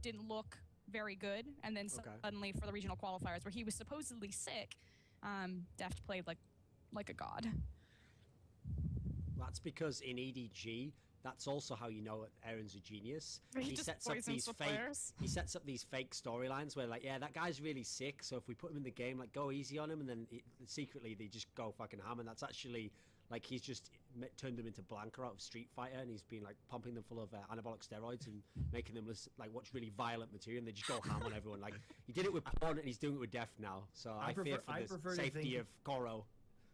didn't look very good, and then suddenly for the regional qualifiers, where he was supposedly sick, Deft played like a god. That's because in EDG, that's also how you know Aaron's a genius. He sets up these fake storylines where, like, yeah, that guy's really sick, so if we put him in the game, like, go easy on him, and then secretly they just go fucking ham, and that's actually, like, he's just turned them into Blanca out of Street Fighter, and he's been, like, pumping them full of anabolic steroids and making them watch really violent material, and they just go ham on everyone. Like, he did it with porn, and he's doing it with Deft now, so I fear for the safety of Koro.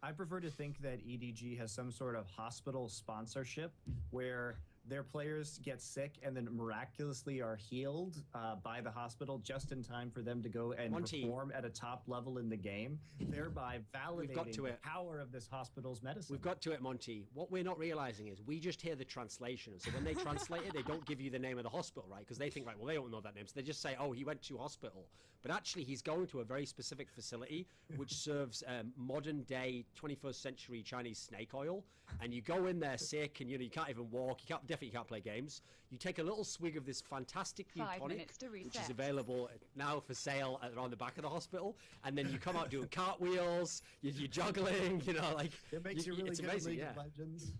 I prefer to think that EDG has some sort of hospital sponsorship where their players get sick and then miraculously are healed by the hospital just in time for them to go and perform at a top level in the game, thereby validating the power of this hospital's medicine. We've got to it, Monty. What we're not realizing is we just hear the translation. So when they translate it, they don't give you the name of the hospital, right? Because they think, right, well, they don't know that name. So they just say, oh, he went to hospital. But actually, he's going to a very specific facility which serves modern-day 21st century Chinese snake oil. And you go in there sick and, you can't even walk. You definitely can't play games. You take a little swig of this fantastic new tonic, which is available now for sale around the back of the hospital, and then you come out doing cartwheels, you're juggling, it makes you really it's good amazing, League of Legends.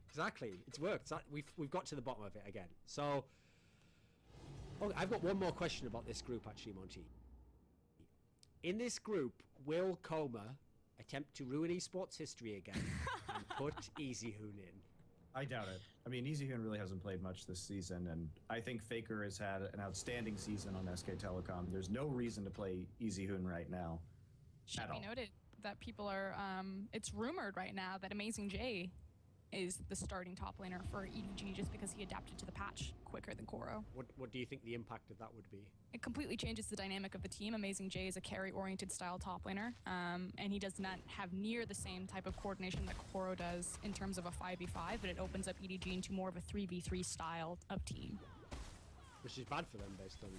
Exactly, it's worked. We've got to the bottom of it again. So, I've got one more question about this group, actually, Monty. In this group, will Coma attempt to ruin esports history again and put EasyHoon in? I doubt it. I mean, EasyHoon really hasn't played much this season, and I think Faker has had an outstanding season on SK Telecom. There's no reason to play EasyHoon right now. Should be noted that people are, it's rumored right now that Amazing J is the starting top laner for EDG just because he adapted to the patch quicker than Koro. What do you think the impact of that would be? It completely changes the dynamic of the team. Amazing J is a carry-oriented style top laner, and he does not have near the same type of coordination that Koro does in terms of a 5v5, but it opens up EDG into more of a 3v3 style of team. Which is bad for them based on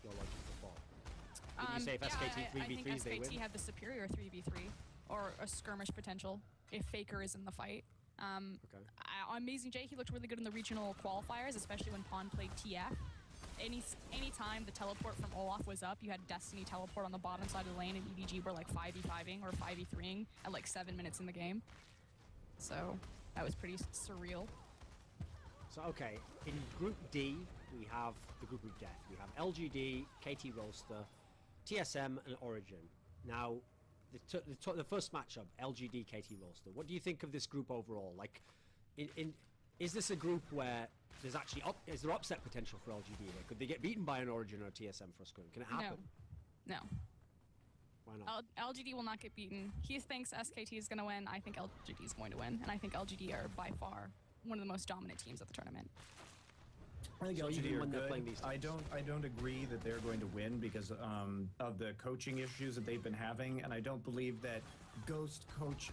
your logic before. Did you say if SKT 3v3s, I think SKT had the superior 3v3, or a skirmish potential, if Faker is in the fight. Amazing J, he looked really good in the regional qualifiers, especially when Pawn played TF. Any time the teleport from Olaf was up, you had Destiny teleport on the bottom side of the lane, and EDG were like 5v5ing or 5v3ing at like 7 minutes in the game. So that was pretty surreal. So, okay, in Group D, we have the group of death. We have LGD, KT Rolster, TSM, and Origin. Now, the first matchup, LGD, KT Rolster. What do you think of this group overall? Like, is this a group where there's actually is there upset potential for LGD here? Could they get beaten by an Origin or a TSM first game? Can it happen? No. Why not? LGD will not get beaten. He thinks SKT is going to win. I think LGD is going to win, and I think LGD are by far one of the most dominant teams at the tournament. I think LGD are good. I don't agree that they're going to win because of the coaching issues that they've been having, and I don't believe that Ghost Coach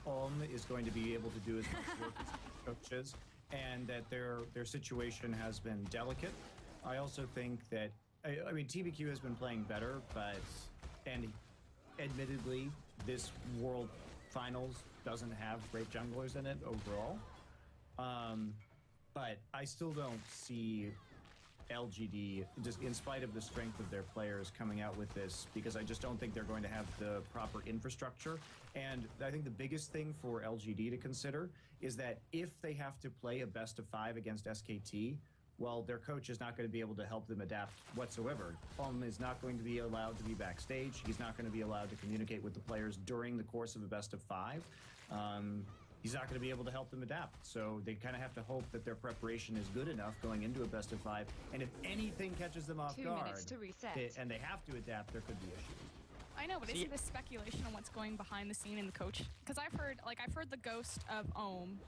is going to be able to do as much work as coaches, and that their situation has been delicate. I also think that I mean TBQ has been playing better, and admittedly this World Finals doesn't have great junglers in it overall. But I still don't see LGD, just in spite of the strength of their players, coming out with this, because I just don't think they're going to have the proper infrastructure. And I think the biggest thing for LGD to consider is that if they have to play a best of 5 against SKT, well, their coach is not going to be able to help them adapt whatsoever. Is not going to be allowed to be backstage. He's not going to be allowed to communicate with the players during the course of a best of 5. He's not going to be able to help them adapt. So they kind of have to hope that their preparation is good enough going into a best of 5. And if anything catches them off 2 guard, minutes to reset. and they have to adapt, there could be issues. I know, but isn't this speculation on what's going behind the scene in the coach? Because I've heard the ghost of Ohm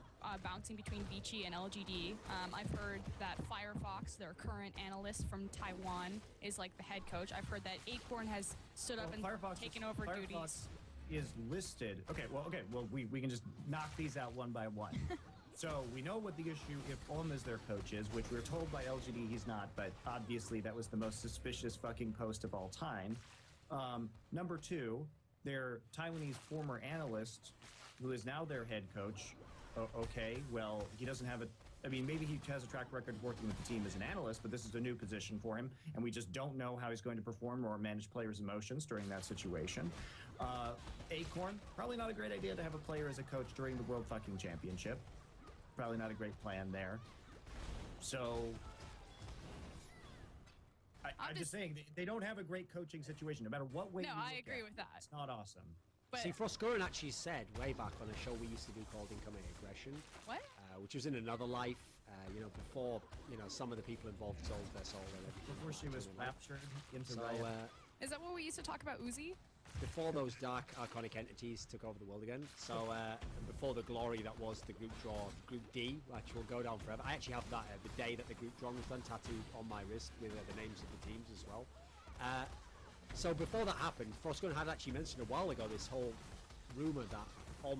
bouncing between Vici and LGD. I've heard that Firefox, their current analyst from Taiwan, is like the head coach. I've heard that Acorn has stood up and taken over duties. Is listed. Okay, well, we can just knock these out one by one. So we know what the issue, if Ohm is their coach, is, which we're told by LGD he's not, but obviously that was the most suspicious fucking post of all time. Number 2, their Taiwanese former analyst, who is now their head coach. Okay, well, he doesn't have I mean, maybe he has a track record working with the team as an analyst, but this is a new position for him, and we just don't know how he's going to perform or manage players' emotions during that situation. Acorn, probably not a great idea to have a player as a coach during the World fucking Championship. Probably not a great plan there. So I'm just saying, they don't have a great coaching situation, no matter what way you look I agree at with that. It's not awesome. But See, Froskurin actually said way back on a show we used to do called Incoming Aggression, what? which was in another life, before, some of the people involved sold their soul and everything. Before she was raptured into So, Riot. Is that what we used to talk about Uzi? before those dark archonic entities took over the world again, so before the glory that was the group draw, Group D, which will go down forever. I actually have that the day that the group draw was done tattooed on my wrist with the names of the teams as well. So before that happened, Frostgun had actually mentioned a while ago this whole rumor that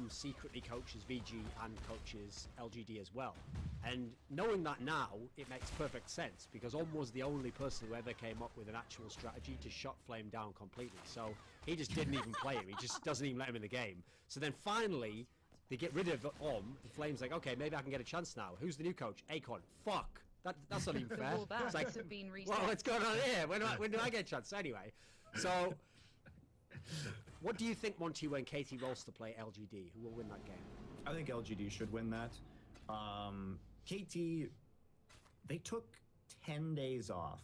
secretly coaches VG and coaches LGD as well. And knowing that now, it makes perfect sense, because was the only person who ever came up with an actual strategy to shut Flame down completely. So he just didn't even play him. He just doesn't even let him in the game. So then finally, they get rid of and Flame's like, okay, maybe I can get a chance now. Who's the new coach? Acorn. Fuck. That's not even fair. It's like, have been reset. well, what's going on here? When do I get a chance? Anyway, so what do you think, Monty, when KT rolls to play LGD? Who will win that game? I think LGD should win that. KT, they took 10 days off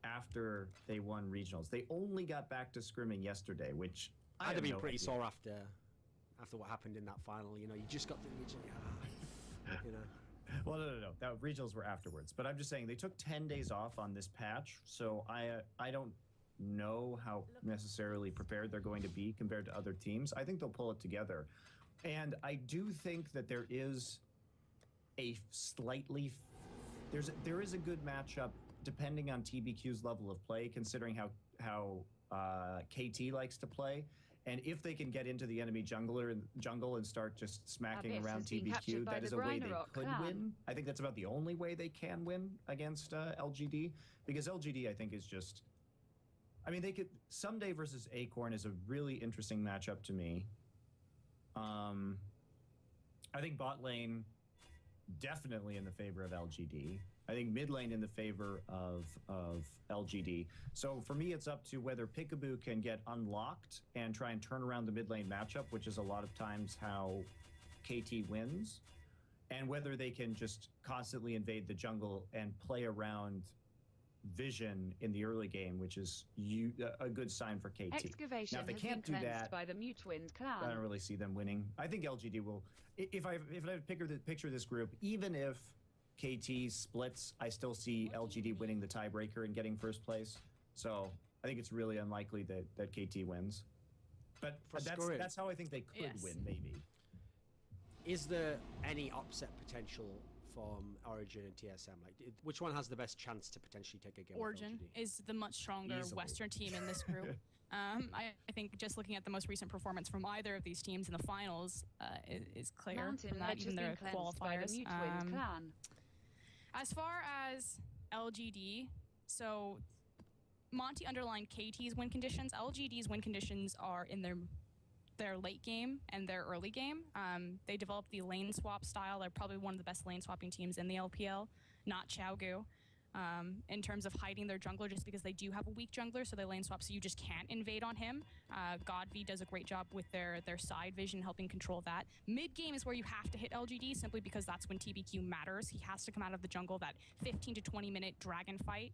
after they won regionals. They only got back to scrimming yesterday, which I'd have been pretty sore after what happened in that final. You just got the regional. Well, no. That regionals were afterwards. But I'm just saying, they took 10 days off on this patch, so I don't know how necessarily prepared they're going to be compared to other teams. I think they'll pull it together. And I do think that there is a there is a good matchup depending on TBQ's level of play, considering how KT likes to play. And if they can get into the enemy jungle and start just smacking Abyss around has been TBQ, captured by that is the a way they Rhinoc could clan. win. I think that's about the only way they can win against LGD, because LGD, I think, is just... I mean, they could... Someday versus Acorn is a really interesting matchup to me. I think bot lane definitely in the favor of LGD. I think mid lane in the favor of LGD. So for me, it's up to whether Peekaboo can get unlocked and try and turn around the mid lane matchup, which is a lot of times how KT wins, and whether they can just constantly invade the jungle and play around Vision in the early game, which is a good sign for KT. Excavation Now, if they has can't been do cleansed that, by the Mutwind clan. I don't really see them winning. I think LGD will. If I picture this group, even if KT splits, I still see LGD winning the tiebreaker and getting first place. So I think it's really unlikely that KT wins. But that's how I think they could win, maybe. Is there any upset potential from Origin and TSM? Like, which one has the best chance to potentially take a game? Origin is the much stronger Easily. Western team in this group. I think just looking at the most recent performance from either of these teams in the finals is clear Mountain from that, Ledge even has their been cleansed by the qualifiers. Mutwind clan. As far as LGD, so Monty underlined KT's win conditions. LGD's win conditions are in their late game and their early game. They developed the lane swap style. They're probably one of the best lane swapping teams in the LPL, not Xiaogu. In terms of hiding their jungler, just because they do have a weak jungler, so they lane swap, so you just can't invade on him. GodV does a great job with their side vision, helping control that. Mid game is where you have to hit LGD, simply because that's when TBQ matters. He has to come out of the jungle, that 15 to 20 minute dragon fight,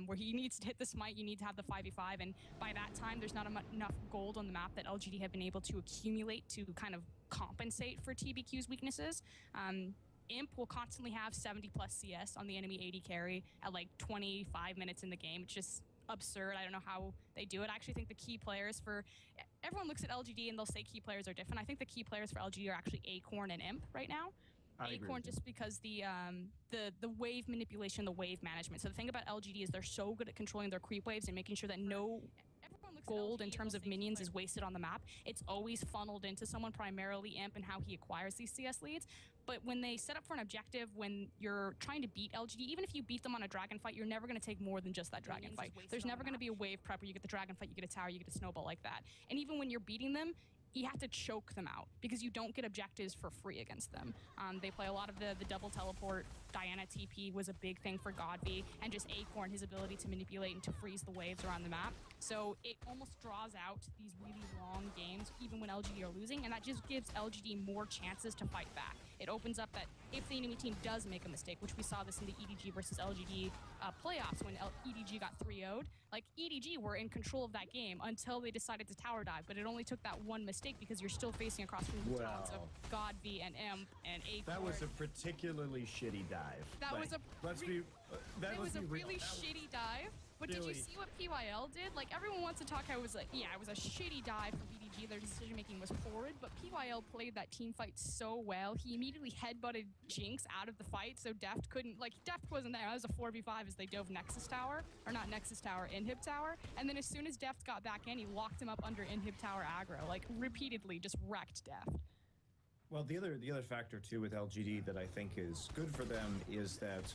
where he needs to hit the smite. You need to have the 5v5, and by that time, there's not enough gold on the map that LGD have been able to accumulate to kind of compensate for TBQ's weaknesses. Imp will constantly have 70 plus CS on the enemy AD carry at like 25 minutes in the game. It's just absurd. I don't know how they do it. I actually think the key players for... Everyone looks at LGD and they'll say key players are different. I think the key players for LGD are actually Acorn and Imp right now. Acorn just because the wave manipulation, the wave management. So the thing about LGD is they're so good at controlling their creep waves and making sure that no gold in terms of minions is wasted on the map. It's always funneled into someone, primarily Imp, and how he acquires these CS leads. But when they set up for an objective, when you're trying to beat LGD, even if you beat them on a dragon fight, you're never going to take more than just that dragon fight. There's never going to be a wave prep where you get the dragon fight, you get a tower, you get a snowball like that. And even when you're beating them, you have to choke them out because you don't get objectives for free against them. They play a lot of the double teleport. Diana TP was a big thing for Godv, and just Acorn, his ability to manipulate and to freeze the waves around the map. So it almost draws out these really long games, even when LGD are losing, and that just gives LGD more chances to fight back. It opens up that if the enemy team does make a mistake, which we saw this in the EDG versus LGD playoffs when EDG got 3-0'd, like EDG were in control of that game until they decided to tower dive, but it only took that one mistake because you're still facing across from the talents of Godv and Imp and Acorn. That was a particularly shitty dive. That Like, was a really shitty dive. But did you see what PYL did? Like, everyone wants to talk how it was like, yeah, it was a shitty dive from EDG. Their decision making was horrid, but PYL played that team fight so well. He immediately headbutted Jinx out of the fight, so Deft couldn't, like, Deft wasn't there. That was a 4v5 as they dove Nexus Tower, or not Nexus Tower, Inhib Tower. And then as soon as Deft got back in, he locked him up under Inhib Tower aggro, like, repeatedly just wrecked Deft. Well, the other factor too with LGD that I think is good for them is that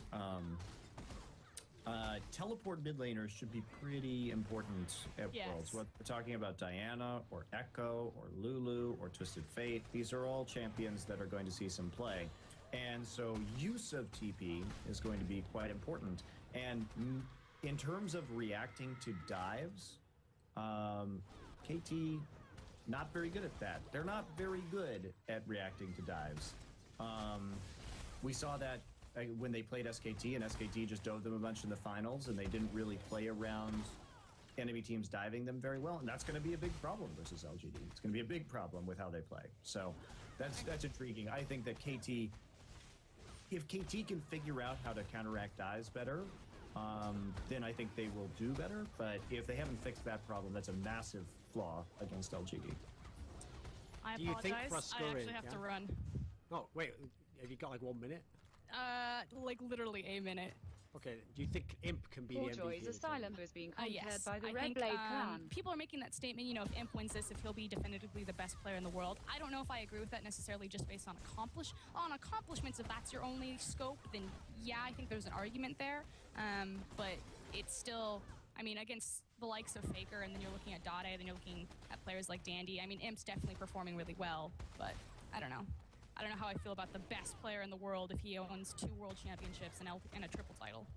teleport mid laners should be pretty important at Worlds. Whether we're talking about Diana or Echo or Lulu or Twisted Fate, these are all champions that are going to see some play. And so use of TP is going to be quite important. And in terms of reacting to dives, KT, not very good at that. They're not very good at reacting to dives. We saw that when they played SKT, and SKT just dove them a bunch in the finals, and they didn't really play around enemy teams diving them very well, and that's going to be a big problem versus LGD. It's going to be a big problem with how they play. So that's intriguing. I think that KT, if KT can figure out how to counteract dives better, then I think they will do better. But if they haven't fixed that problem, that's a massive flaw against LGD. I apologize. Do you think I actually have to run. Oh, wait. Have you got like 1 minute? Like literally a minute. Okay. Do you think Imp can be the MVP? Joy's Asylum is being conquered Yes. by the I Red think, Blade clan. people are making that statement, you know, if Imp wins this, if he'll be definitively the best player in the world. I don't know if I agree with that necessarily just based on accomplishments. If that's your only scope, then yeah, I think there's an argument there. But it's still, I mean, against the likes of Faker, and then you're looking at Dade, then you're looking at players like Dandy. I mean, Imp's definitely performing really well, but I don't know. I don't know how I feel about the best player in the world if he owns 2 world championships and a triple title.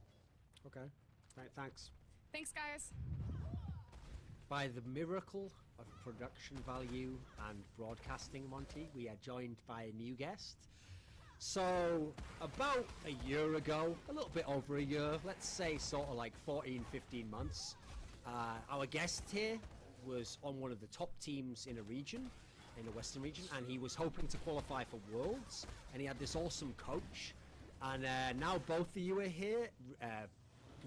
Okay. Right, thanks. Thanks, guys. By the miracle of production value and broadcasting, Monty, we are joined by a new guest. So, about a year ago, a little bit over a year, let's say sort of like 14, 15 months, our guest here was on one of the top teams in a region, in the Western region, and he was hoping to qualify for Worlds, and he had this awesome coach. And now both of you are here,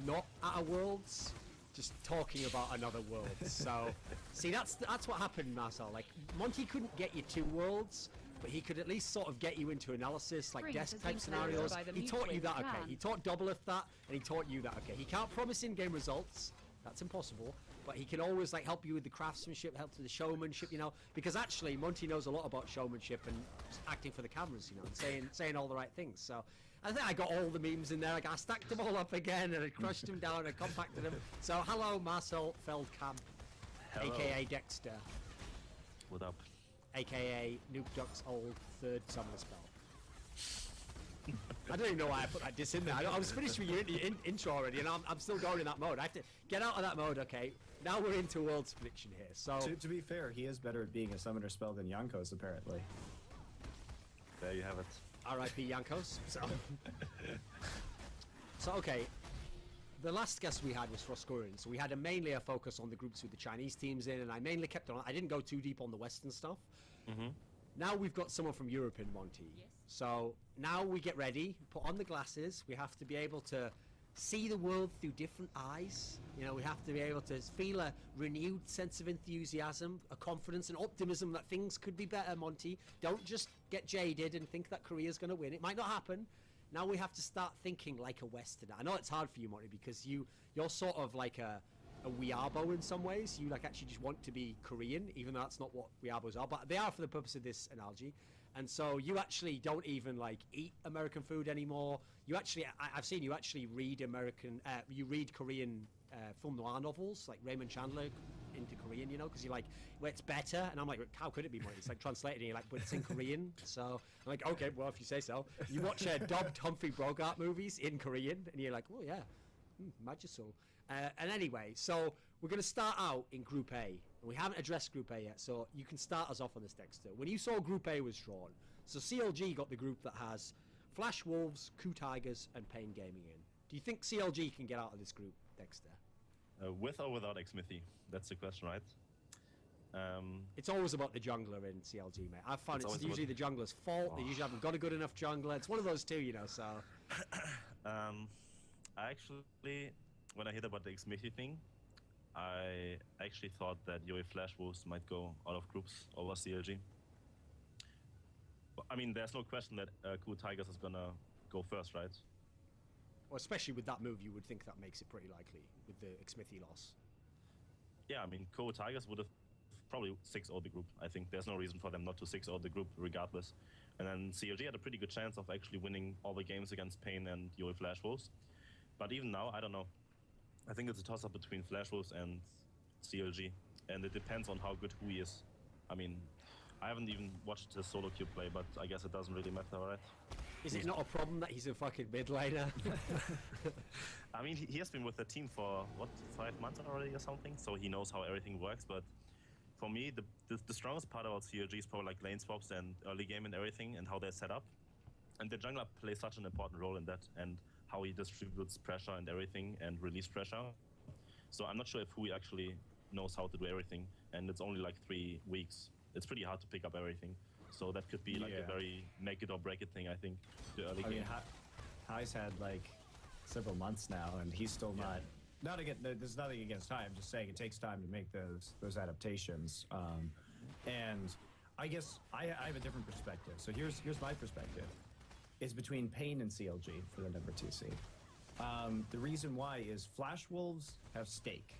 not at a Worlds, just talking about another Worlds. So, see, that's what happened, Marcel. Like, Monty couldn't get you 2 Worlds, but he could at least sort of get you into analysis, like desk type scenarios. He taught you that, okay. He taught Doublelift that, and he taught you that, okay. He can't promise in-game results. That's impossible. But he can always like help you with the craftsmanship, help with the showmanship, you know. Because actually, Monty knows a lot about showmanship and acting for the cameras, you know, and saying all the right things. So I think I got all the memes in there. I stacked them all up again, and I crushed them down and compacted them. So hello, Marcel Feldkamp, aka Dexter. What up? AKA Noob Duck's old 3rd summoner spell. I don't even know why I put that diss in there. I was finished with your intro already, and I'm still going in that mode. I have to get out of that mode, okay? Now we're into World's prediction here. So To be fair, he is better at being a summoner spell than Jankos, apparently. There you have it. R.I.P. Jankos. So okay. The last guest we had was Froscorian, so we had mainly a focus on the groups with the Chinese teams in, and I mainly kept on. I didn't go too deep on the Western stuff. Now we've got someone from Europe in Monty. Yes. So now we get ready, put on the glasses. We have to be able to see the world through different eyes. You know, we have to be able to feel a renewed sense of enthusiasm, a confidence and optimism that things could be better, Monty. Don't just get jaded and think that Korea's going to win. It might not happen. Now we have to start thinking like a Westerner. I know it's hard for you, Monty, because you're sort of like a Weeabo in some ways. You like actually just want to be Korean, even though that's not what Weeabos are, but they are for the purpose of this analogy. And so you actually don't even like eat American food anymore. You actually, I've seen you actually read you read Korean film noir novels, like Raymond Chandler into Korean, you know, because you're like, well, it's better, and I'm like, how could it be more? It's like translated, and you're like, but it's in Korean, so I'm like, okay, well, if you say so. You watch dubbed Humphrey Bogart movies in Korean, and you're like, oh yeah, magical. And anyway, so we're going to start out in Group A. And we haven't addressed Group A yet, so you can start us off on this, Dexter. When you saw Group A was drawn, so CLG got the group that has Flash Wolves, Coup Tigers, and Pain Gaming in. Do you think CLG can get out of this group, Dexter? With or without Xmithy? That's the question, right? It's always about the jungler in CLG, mate. I've found it's usually the jungler's fault. They usually haven't got a good enough jungler. It's one of those two, you know, so... I actually, when I heard about the Xmithy thing, I actually thought that Yoi Flash Wolves might go out of groups over CLG. I mean, there's no question that Coup Tigers is gonna go first, right? Well, especially with that move, you would think that makes it pretty likely with the Xmithy loss. Yeah, I mean, Coup Tigers would have probably 6-0'd the group. I think there's no reason for them not to 6-0 the group regardless. And then CLG had a pretty good chance of actually winning all the games against Pain and Yoi Flash Wolves. But even now, I don't know. I think it's a toss-up between Flash Wolves and CLG. And it depends on how good Hui is. I mean, I haven't even watched his solo queue play, but I guess it doesn't really matter, right? Is it not a problem that he's a fucking mid laner? I mean, he has been with the team for, what, 5 months already or something? So he knows how everything works, but for me, the strongest part about CLG is probably like lane swaps and early game and everything and how they're set up. And the jungler plays such an important role in that and how he distributes pressure and everything and release pressure. So I'm not sure if Hui actually knows how to do everything, and it's only like 3 weeks. It's pretty hard to pick up everything. So that could be like a very make it or break it thing, I think, the early game. Hai's had like several months now, and he's still not again. There's nothing against Hai. I'm just saying it takes time to make those adaptations. And I guess I have a different perspective. So here's my perspective. It's between Pain and CLG for the number 2 seed. The reason why is Flash Wolves have Stake.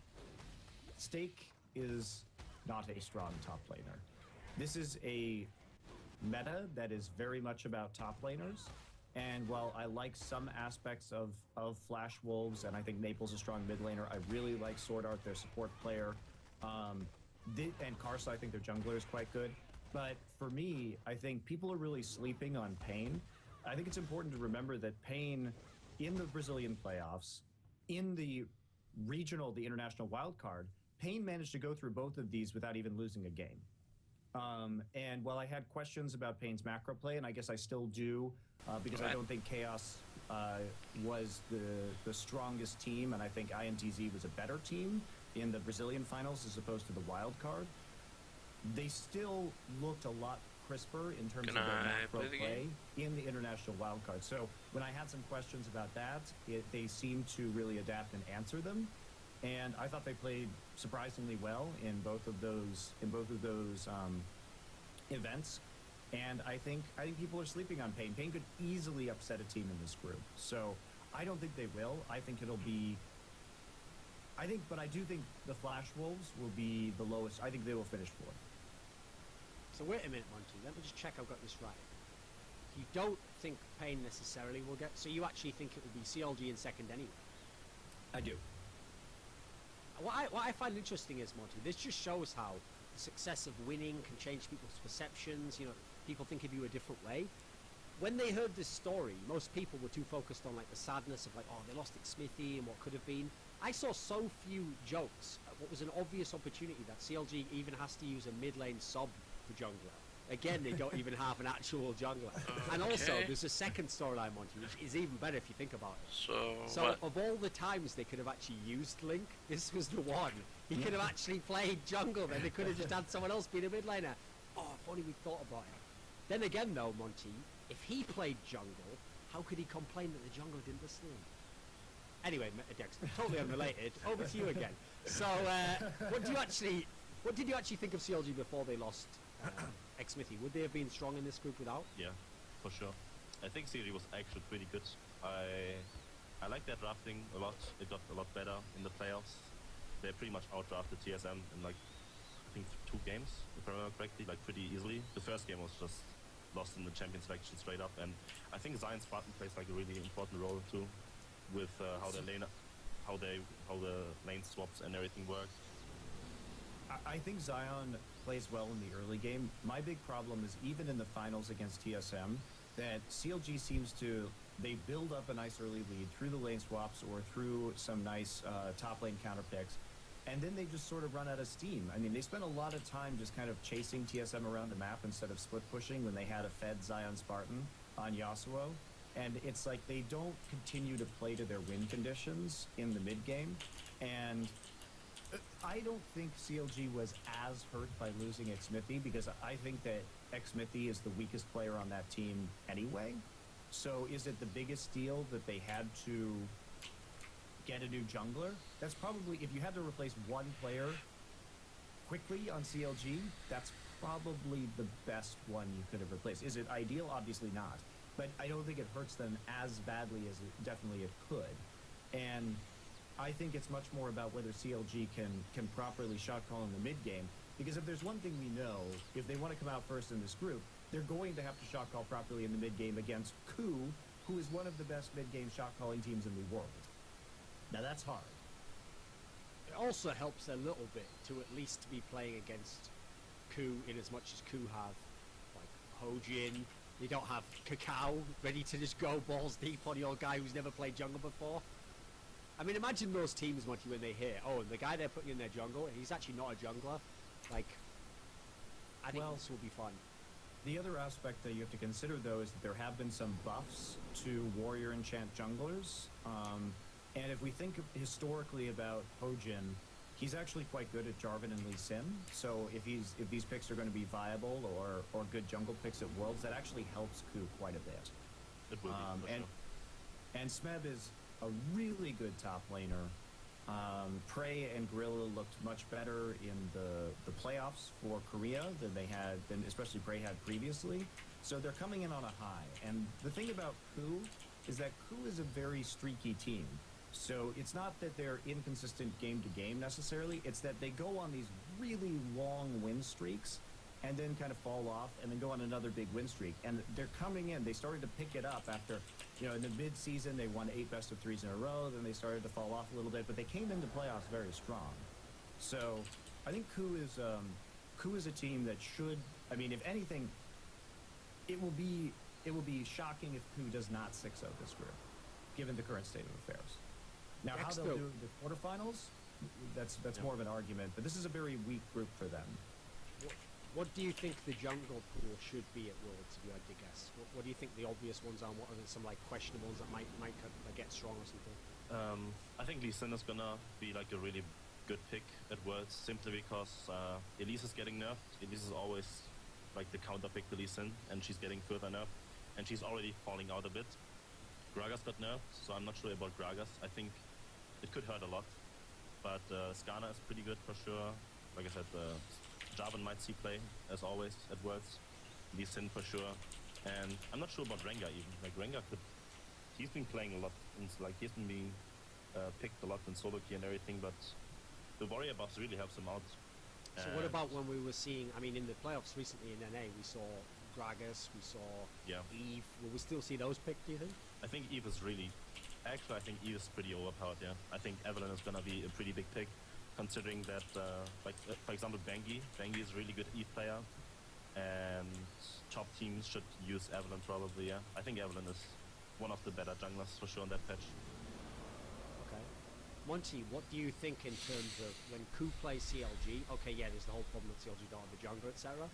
Stake is not a strong top laner. This is a meta that is very much about top laners. And while I like some aspects of Flash Wolves, and I think Naples is a strong mid laner, I really like Sword Art, their support player. And Karsa, I think their jungler is quite good. But for me, I think people are really sleeping on Pain. I think it's important to remember that Pain, in the Brazilian playoffs, in the regional, the international wildcard, Pain managed to go through both of these without even losing a game. And while I had questions about Pain's macro play, and I guess I still do, because I don't think Chaos was the strongest team, and I think INTZ was a better team in the Brazilian finals as opposed to the wild card, they still looked a lot crisper in terms of their macro play in the international wildcard. So when I had some questions about that, they seemed to really adapt and answer them. And I thought they played surprisingly well in both of those events. And I think people are sleeping on Pain. Pain could easily upset a team in this group. So I don't think they will. I think it'll be. But I do think the Flash Wolves will be the lowest. I think they will finish 4th. So wait a minute, Monty. Let me just check I've got this right. You don't think Pain necessarily will get. So you actually think it will be CLG in second anyway? I do. What I find interesting is, Monty, this just shows how the success of winning can change people's perceptions. You know, people think of you a different way. When they heard this story, most people were too focused on like the sadness of like, oh, they lost Xmithy and what could have been. I saw so few jokes at what was an obvious opportunity that CLG even has to use a mid lane sub for jungler. Again, they don't even have an actual jungler. And also, there's a second storyline, Monty, which is even better if you think about it. So of all the times they could have actually used Link, this was the one. He could have actually played jungle, then they could have just had someone else be the mid laner. Oh, if only we thought about it. Then again, though, Monty, if he played jungle, how could he complain that the jungler didn't listen to him? Anyway, Dexter, totally unrelated. Over to you again. So, what did you actually think of CLG before they lost Xmithy? Would they have been strong in this group without? Yeah, for sure. I think CLG was actually pretty good. I like their drafting a lot. It got a lot better in the playoffs. They pretty much outdrafted TSM in like, I think 2 games, if I remember correctly, like pretty easily. The first game was just lost in the champion selection straight up, and I think Zion Spartan plays like a really important role too, with how their laner. how the lane swaps and everything work. I think Zion plays well in the early game. My big problem is even in the finals against TSM, that CLG seems to, they build up a nice early lead through the lane swaps or through some nice top lane counter picks, and then they just sort of run out of steam. I mean, they spent a lot of time just kind of chasing TSM around the map instead of split pushing when they had a fed Zion Spartan on Yasuo. And it's like they don't continue to play to their win conditions in the mid game. And I don't think CLG was as hurt by losing Xmithy, because I think that Xmithy is the weakest player on that team anyway. So is it the biggest deal that they had to get a new jungler? That's probably, if you had to replace one player quickly on CLG, that's probably the best one you could have replaced. Is it ideal? Obviously not. But I don't think it hurts them as badly as it could. And I think it's much more about whether CLG can properly shot call in the mid game. Because if there's one thing we know, if they want to come out first in this group, they're going to have to shot call properly in the mid game against KOO, who is one of the best mid game shot calling teams in the world. Now that's hard. It also helps a little bit to at least be playing against KOO, in as much as KOO have like Hojin. You don't have Kakao ready to just go balls deep on your guy who's never played jungle before. I mean, imagine those teams, Monty, when they hear, oh, and the guy they're putting in their jungle, he's actually not a jungler. Like, I think this will be fun. The other aspect that you have to consider, though, is that there have been some buffs to warrior enchant junglers. And if we think historically about Hojin, he's actually quite good at Jarvan and Lee Sin. So if these picks are going to be viable or good jungle picks at Worlds, that actually helps KOO quite a bit. It will be, and Smeb is a really good top laner. Prey and Gorilla looked much better in the playoffs for Korea than especially Prey had previously. So they're coming in on a high. And the thing about KOO is that KOO is a very streaky team. So it's not that they're inconsistent game to game necessarily, it's that they go on these really long win streaks and then kind of fall off and then go on another big win streak. And they're coming in, they started to pick it up after, in the mid-season they won 8 best-of-3s in a row, then they started to fall off a little bit, but they came into playoffs very strong. So I think KOO is a team that should, I mean, if anything, it will be shocking if KOO does not 6-0 this group, given the current state of affairs. Now, how they'll do the quarterfinals, that's more of an argument, but this is a very weak group for them. What do you think the jungle pool should be at Worlds, if you had to guess? What do you think the obvious ones are, and what are some like questionable ones that might get strong or something? I think Lee Sin is gonna be like a really good pick at Worlds, simply because Elise is getting nerfed. Elise is always like the counter pick to Lee Sin, and she's getting further nerfed, and she's already falling out a bit. Kreygasm got nerfed, so I'm not sure about Kreygasm. I think it could hurt a lot, but Skana is pretty good for sure. Like I said, Jarvan might see play, as always, at Worlds. Lee Sin for sure. And I'm not sure about Rengar even. Like, Rengar he's been playing a lot, he's been being picked a lot in solo queue and everything, but the warrior buffs really helps him out. So what about when we were seeing, I mean, in the playoffs recently in NA, we saw Gragas, we saw Eve. Will we still see those picked, do you think? I think Eve is actually, I think Eve is pretty overpowered, yeah. I think Evelyn is going to be a pretty big pick, considering that, for example, Bengi is a really good Eve player, and top teams should use Evelyn probably, yeah. I think Evelyn is one of the better junglers for sure on that patch. Okay. Monty, what do you think in terms of when KOO plays CLG? Okay, yeah, there's the whole problem that CLG don't have the jungler, etc.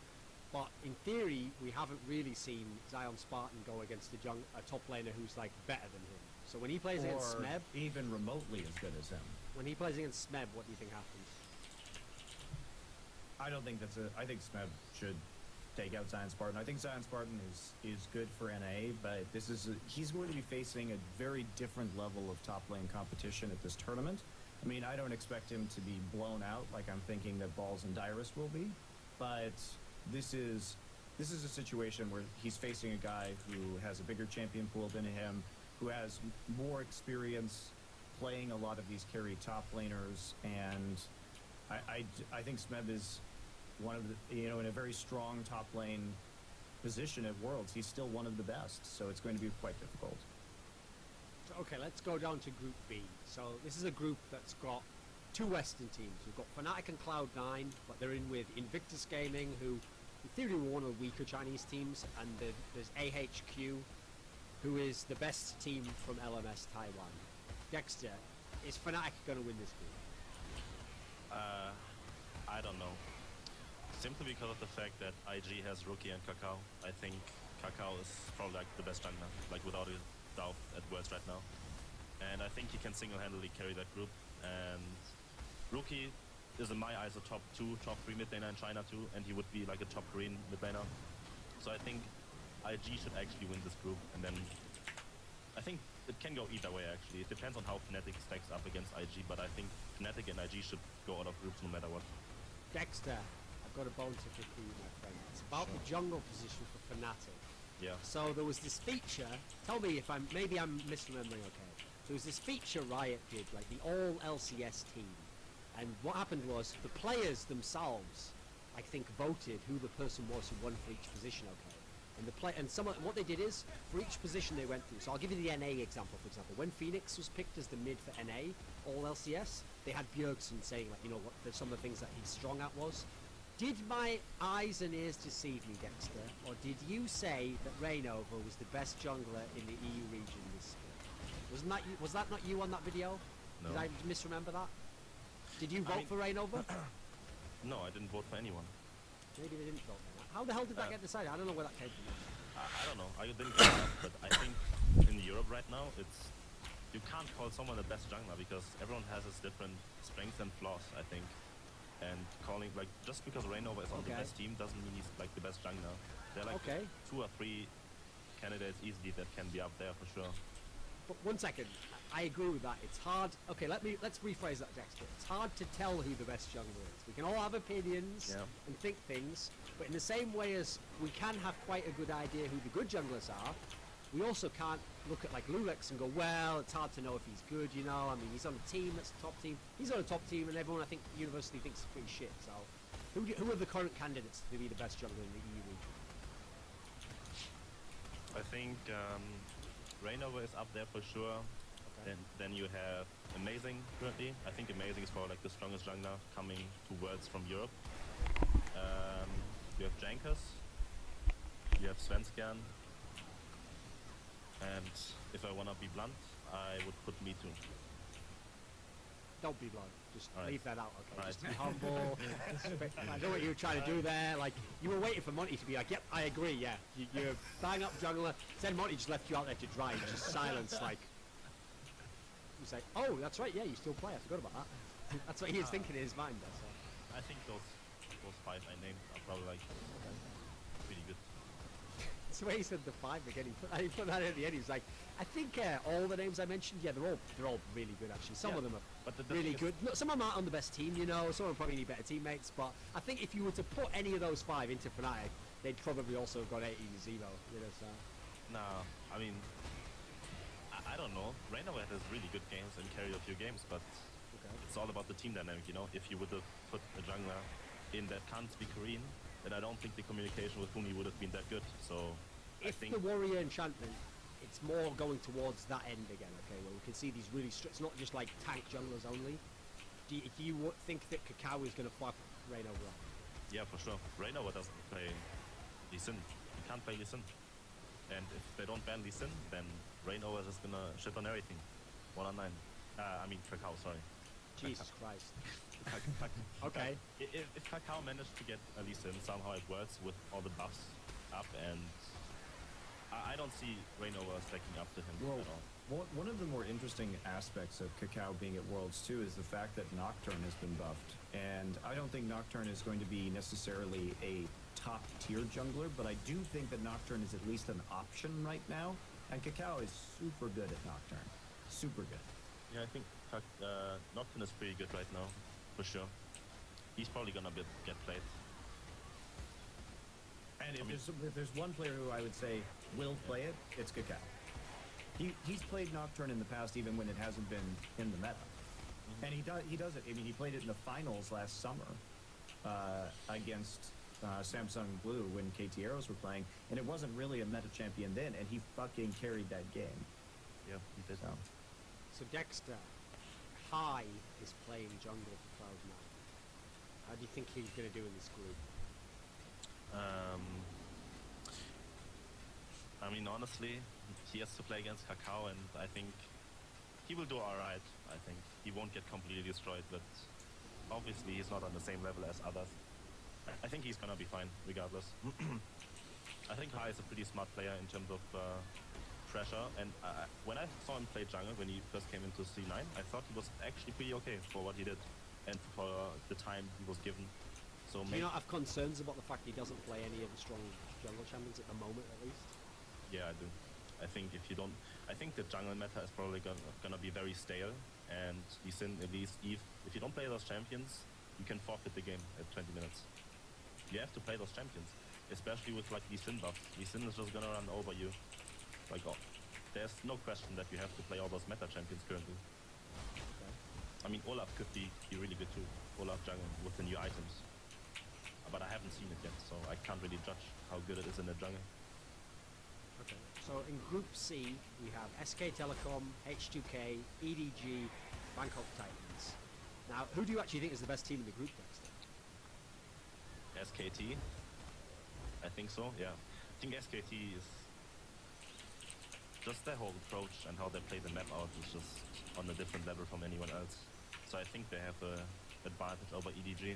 But in theory, we haven't really seen Zion Spartan go against a top laner who's like better than him. So when he plays against Smeb, even remotely as good as him. When he plays against Smeb, what do you think happens? I don't think I think Smeb should take out Zion Spartan. I think Zion Spartan is good for NA, but he's going to be facing a very different level of top lane competition at this tournament. I mean, I don't expect him to be blown out like I'm thinking that Balls and Dyrus will be, but this is a situation where he's facing a guy who has a bigger champion pool than him, who has more experience playing a lot of these carry top laners, and I think Smeb is one of the, in a very strong top lane position at Worlds. He's still one of the best, so it's going to be quite difficult. okay, let's go down to Group B. So this is a group that's got two Western teams. We've got Fnatic and Cloud9, but they're in with Invictus Gaming, who in theory were one of the weaker Chinese teams, and there's AHQ, who is the best team from LMS Taiwan. Dexter, is Fnatic going to win this group? I don't know. Simply because of the fact that IG has Rookie and Kakao. I think Kakao is probably like the best jungler, like without a doubt at Worlds right now. And I think he can single-handedly carry that group. And Rookie is in my eyes a top 2, top 3 mid laner in China too, and he would be like a top Korean mid laner. So I think IG should actually win this group, and then I think it can go either way actually. It depends on how Fnatic stacks up against IG, but I think Fnatic and IG should go out of groups no matter what. Dexter, I've got a bone to pick with you, my friend. It's about the jungle position for Fnatic. Yeah. So there was this feature, tell me if maybe I'm misremembering, okay. There was this feature Riot did, like the all LCS team. And what happened was the players themselves, I think, voted who the person was who won for each position, okay. And what they did is, for each position they went through, so I'll give you the NA example, for example. When Phoenix was picked as the mid for NA, all LCS, they had Bjergsen saying, like, you know, what some of the things that he's strong at was. Did my eyes and ears deceive me, Dexter, or did you say that Reignover was the best jungler in the EU region this year? Was that not you on that video? No. Did I misremember that? Did you vote for Reignover? No, I didn't vote for anyone. Maybe they didn't vote for that. How the hell did that get decided? I don't know where that came from. I don't know. I didn't get that, but I think in Europe right now, you can't call someone the best jungler because everyone has his different strengths and flaws, I think. And calling, like, just because Reignover is on the best team doesn't mean he's like the best jungler. There are like 2 or 3 candidates easily that can be up there for sure. But 1 second, I agree with that. It's hard. Okay, let's rephrase that, Dexter. It's hard to tell who the best jungler is. We can all have opinions and think things, but in the same way as we can have quite a good idea who the good junglers are, we also can't look at like Lulex and go, well, it's hard to know if he's good, you know. I mean, he's on a team that's a top team. He's on a top team, and everyone, I think, universally thinks is pretty shit. So, who are the current candidates to be the best jungler in the EU region? I think Reignover is up there for sure. Okay. Then you have Amazing currently. I think Amazing is probably like the strongest jungler coming to Worlds from Europe. You have Jankers. You have Svenskern. And if I wanna be blunt, I would put Me Too. Don't be blunt. Just leave that out, okay? Right. Just be humble. I know what you were trying to do there. Like, you were waiting for Monty to be like, yep, I agree, yeah. You're bang up jungler. Then Monty just left you out there to dry. Just silence, like. He's like, oh, that's right, yeah, you still play. I forgot about that. That's what he was thinking in his mind. That's all. I think those 5 I named are probably like pretty good. That's the way he said the 5 again. He put that at the end. He was like, I think all the names I mentioned, yeah, they're all really good actually. Some of them are really good. No, some of them aren't on the best team, you know. Some of them probably need better teammates. But I think if you were to put any of those 5 into Fnatic, they'd probably also have got 80 to 0. You know, so. No, I mean, I don't know. Reignover has really good games and carried a few games, but it's all about the team dynamic, you know. If you would have put a jungler in that can't speak Korean, then I don't think the communication with Humi would have been that good. So if the warrior enchantment, it's more going towards that end again, okay, where we can see these really strict, it's not just like tank junglers only. Do you think that Kakao is going to fuck Reignover up? Yeah, for sure. Reignover doesn't play Lee Sin. He can't play Lee Sin. And if they don't ban Lee Sin, then Reignover is just going to shit on everything. 1-on-9. I mean, Kakao, sorry. Jesus Christ. Okay. If Kakao managed to get Lee Sin, somehow it works with all the buffs up, and I don't see Reignover stacking up to him at all. One of the more interesting aspects of Kakao being at Worlds too is the fact that Nocturne has been buffed, and I don't think Nocturne is going to be necessarily a top tier jungler, but I do think that Nocturne is at least an option right now, and Kakao is super good at Nocturne. Super good. Yeah, I think Nocturne is pretty good right now, for sure. He's probably gonna get played. And if there's one player who I would say will play it, it's Kakao. He's played Nocturne in the past, even when it hasn't been in the meta. And he does it. I mean, he played it in the finals last summer against Samsung Blue when KT Arrows were playing, and it wasn't really a meta champion then, and he fucking carried that game. Yeah, he did. So Dexter, High is playing jungle for Cloud9. How do you think he's going to do in this group? I mean, honestly, he has to play against Kakao, and I think he will do alright. I think he won't get completely destroyed, but obviously he's not on the same level as others. I think he's gonna be fine, regardless. I think Hai is a pretty smart player in terms of pressure, and when I saw him play jungle when he first came into C9, I thought he was actually pretty okay for what he did, and for the time he was given. So Do you not have concerns about the fact he doesn't play any of the strong jungle champions at the moment, at least? Yeah, I do. I think if you don't, I think the jungle meta is probably gonna be very stale, and Lee Sin, at least if you don't play those champions, you can forfeit the game at 20 minutes. You have to play those champions, especially with like Lee Sin buffs. Lee Sin is just gonna run over you. Like, oh, there's no question that you have to play all those meta champions currently. Okay. I mean, Olaf could be really good too. Olaf jungle with the new items. But I haven't seen it yet, so I can't really judge how good it is in the jungle. Okay. So in Group C, we have SK Telecom, H2K, EDG, Bangkok Titans. Now, who do you actually think is the best team in the group, Dexter? SKT? I think so, yeah. I think SKT is just their whole approach and how they play the map out is just on a different level from anyone else. So I think they have an advantage over EDG.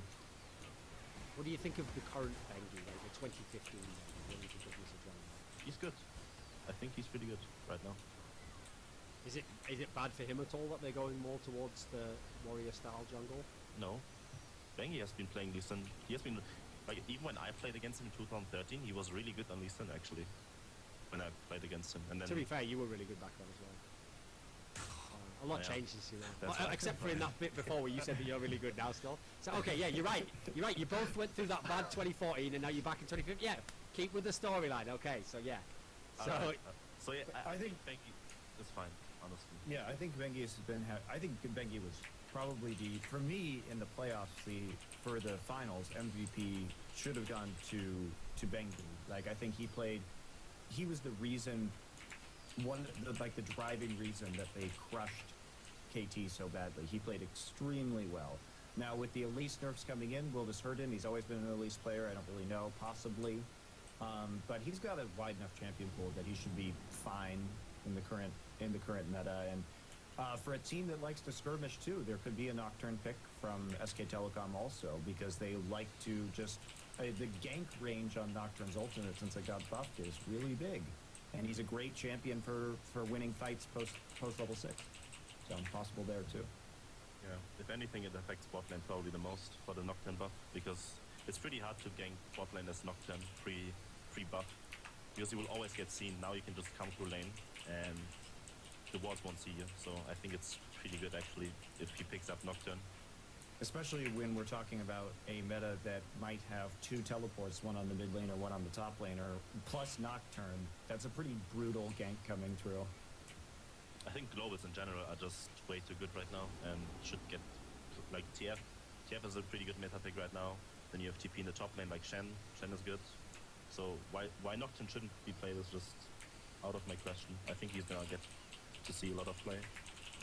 What do you think of the current Bengi, like the 2015 Bengi? What do you think of this again? He's good. I think he's pretty good right now. Is it bad for him at all that they're going more towards the warrior style jungle? No. Bengi has been playing Lee Sin. He has been, like, even when I played against him in 2013, he was really good on Lee Sin, actually. When I played against him. And then to be fair, you were really good back then as well. A lot Yeah. changes, you know. That's right. Except for in that bit before where you said that you're really good now still. So, okay, yeah, you're right. You're right. You both went through that bad 2014 and now you're back in 2015. Yeah, keep with the storyline. Okay, so yeah. So, so yeah, I think- think Bengi is fine, honestly. Yeah, I think Bengi has been. I think Bengi was probably for me in the playoffs, for the finals, MVP should have gone to Bengi. Like, I think he was the reason, the driving reason that they crushed KT so badly. He played extremely well. Now with the Elise nerfs coming in, will this hurt him? He's always been an Elise player. I don't really know, possibly. But he's got a wide enough champion pool that he should be fine in the current meta. And for a team that likes to skirmish too, there could be a Nocturne pick from SK Telecom also, because they like to just the gank range on Nocturne's ultimate since it got buffed is really big, and he's a great champion for winning fights post level 6. So possible there too. Yeah, if anything, it affects bot lane probably the most for the Nocturne buff, because it's pretty hard to gank bot lane as Nocturne free buff, because you will always get seen. Now you can just come through lane and the wards won't see you. So I think it's pretty good actually if he picks up Nocturne. Especially when we're talking about a meta that might have 2 teleports, one on the mid lane or one on the top laner, plus Nocturne. That's a pretty brutal gank coming through. I think globals in general are just way too good right now and should get, like, TF. TF is a pretty good meta pick right now. Then you have TP in the top lane like Shen. Shen is good. So why Nocturne shouldn't be played is just out of my question. I think he's gonna get to see a lot of play.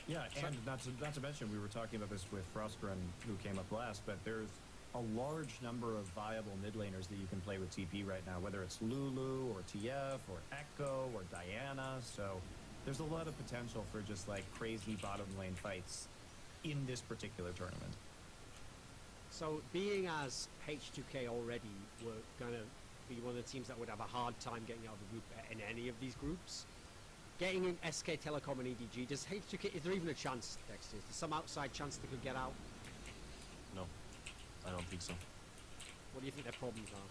Yeah, and not to mention, we were talking about this with Frostgren, who came up last, but there's a large number of viable mid laners that you can play with TP right now, whether it's Lulu or TF or Echo or Diana. So there's a lot of potential for just like crazy bottom lane fights in this particular tournament. So being as H2K already were going to be one of the teams that would have a hard time getting out of the group in any of these groups, getting in SK Telecom and EDG, does H2K, is there even a chance, Dexter? Is there some outside chance they could get out? No, I don't think so. What do you think their problems are?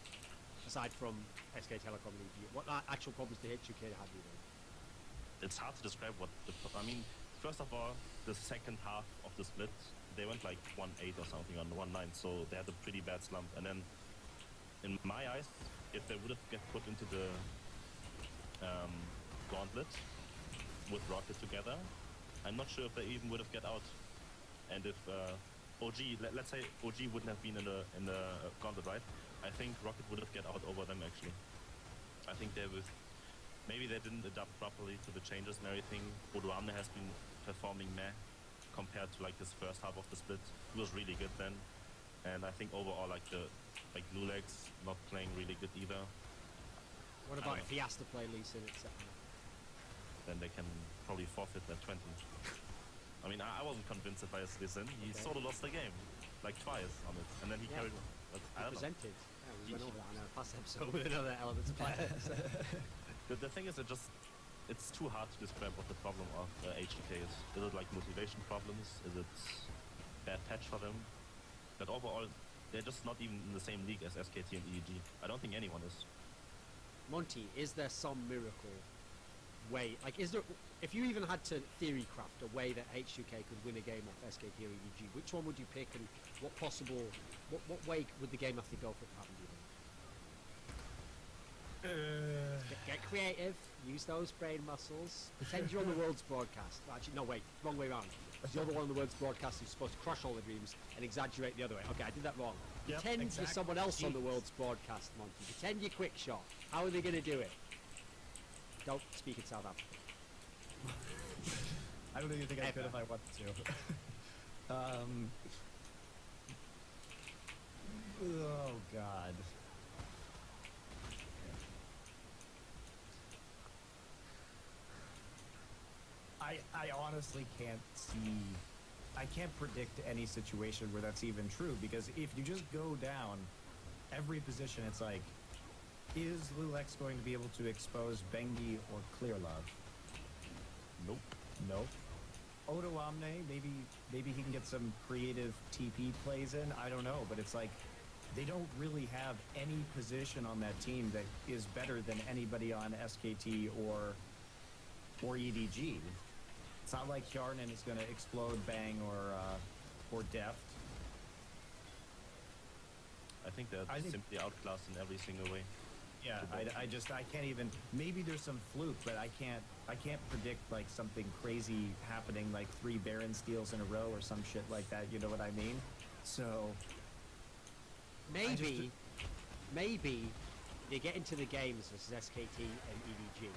Aside from SK Telecom and EDG, what actual problems do H2K have with them? It's hard to describe what I mean, first of all, the second half of the split, they went like 1-8 or something on 1-9, so they had a pretty bad slump. And then, in my eyes, if they would have get put into the gauntlet with Rocket together, I'm not sure if they even would have get out. And if OG, let's say OG wouldn't have been in the gauntlet, right? I think Rocket would have get out over them actually. I think they maybe they didn't adapt properly to the changes and everything. Odoamne has been performing meh compared to like his first half of the split. He was really good then, and I think overall like Lulex not playing really good either. What about if he has to play Lee Sin, etc.? Then they can probably forfeit that 20. I mean, I wasn't convinced if I was Lee Sin. He sort of lost the game, like twice on it, and then he carried on. But I don't know. Presented. Yeah, we went over that on our past episode with another Elements player. The thing is, it's too hard to describe what the problem of HDK is. Is it like motivation problems? Is it bad patch for them? But overall, they're just not even in the same league as SKT and EDG. I don't think anyone is. Monty, is there some miracle way? Like, is there? If you even had to theory craft a way that H2K could win a game off SKT or EDG, which one would you pick, and what way would the game have to go for it to happen? Do you think? Get creative. Use those brain muscles. Pretend you're on the world's broadcast. Actually, no, wait, wrong way around. You're the one on the world's broadcast who's supposed to crush all the dreams and exaggerate the other way. Okay, I did that wrong. Yep, Pretend exactly. you're someone else on the world's broadcast, Monty. Pretend you're Quick Shot. How are they going to do it? Don't speak in South Africa. I don't even think I could if I wanted to. Oh God. I honestly can't see. I can't predict any situation where that's even true, because if you just go down every position, it's like, is Lulex going to be able to expose Bengi or Clear Love? Nope. Nope. Odoamne, maybe he can get some creative TP plays in. I don't know, but it's like they don't really have any position on that team that is better than anybody on SKT or EDG. It's not like Hjarnan is going to explode Bang or Deft. I think they're simply outclassed in every single way. Yeah, I can't even. Maybe there's some fluke, but I can't predict like something crazy happening, like 3 Baron steals in a row or some shit like that. You know what I mean? So maybe they get into the games versus SKT and EDG,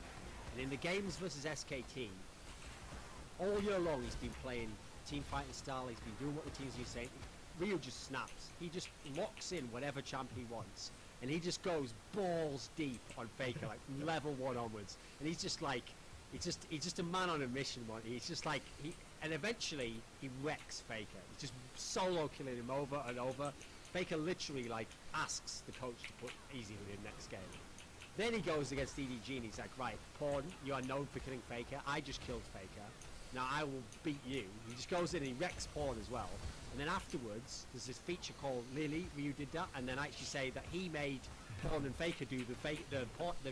and in the games versus SKT, all year long he's been playing team fighting style. He's been doing what the teams used to say. Ryu just snaps. He just locks in whatever champ he wants. And he just goes balls deep on Faker, like from level 1 onwards. And he's just like, he's just a man on a mission. He's just like, and eventually he wrecks Faker. He's just solo killing him over and over. Faker literally like asks the coach to put easy with him next game. Then he goes against EDG and he's like, right, Pawn, you are known for killing Faker. I just killed Faker. Now I will beat you. He just goes in and he wrecks Pawn as well. And then afterwards, there's this feature called Lily. Ryu did that, and then actually say that he made Pawn and Faker do the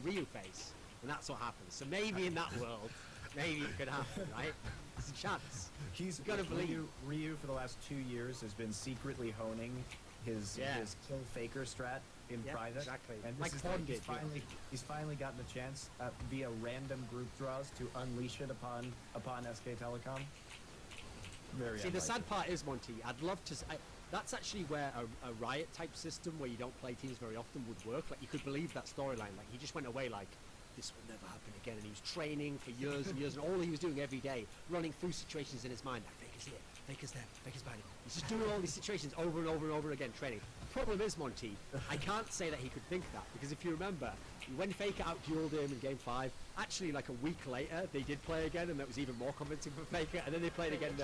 Ryu face, and that's what happens. So maybe in that world, maybe it could happen, right? There's a chance. He's got to believe. Ryu for the last 2 years has been secretly honing his kill Faker strat in private. Exactly. And like Pawn did. He's finally gotten the chance via random group draws to unleash it upon SK Telecom. See, the sad part is, Monty, I'd love to... that's actually where a Riot type system where you don't play teams very often would work. Like, you could believe that storyline. Like, he just went away like, this will never happen again. And he was training for years and years, and all he was doing every day, running through situations in his mind. Like, Faker's here, Faker's there, Faker's behind him. He's just doing all these situations over and over and over again, training. The problem is, Monty, I can't say that he could think that, because if you remember, when Faker out-dueled him in Game 5, actually, like a week later, they did play again, and that was even more convincing for Faker, and then they played again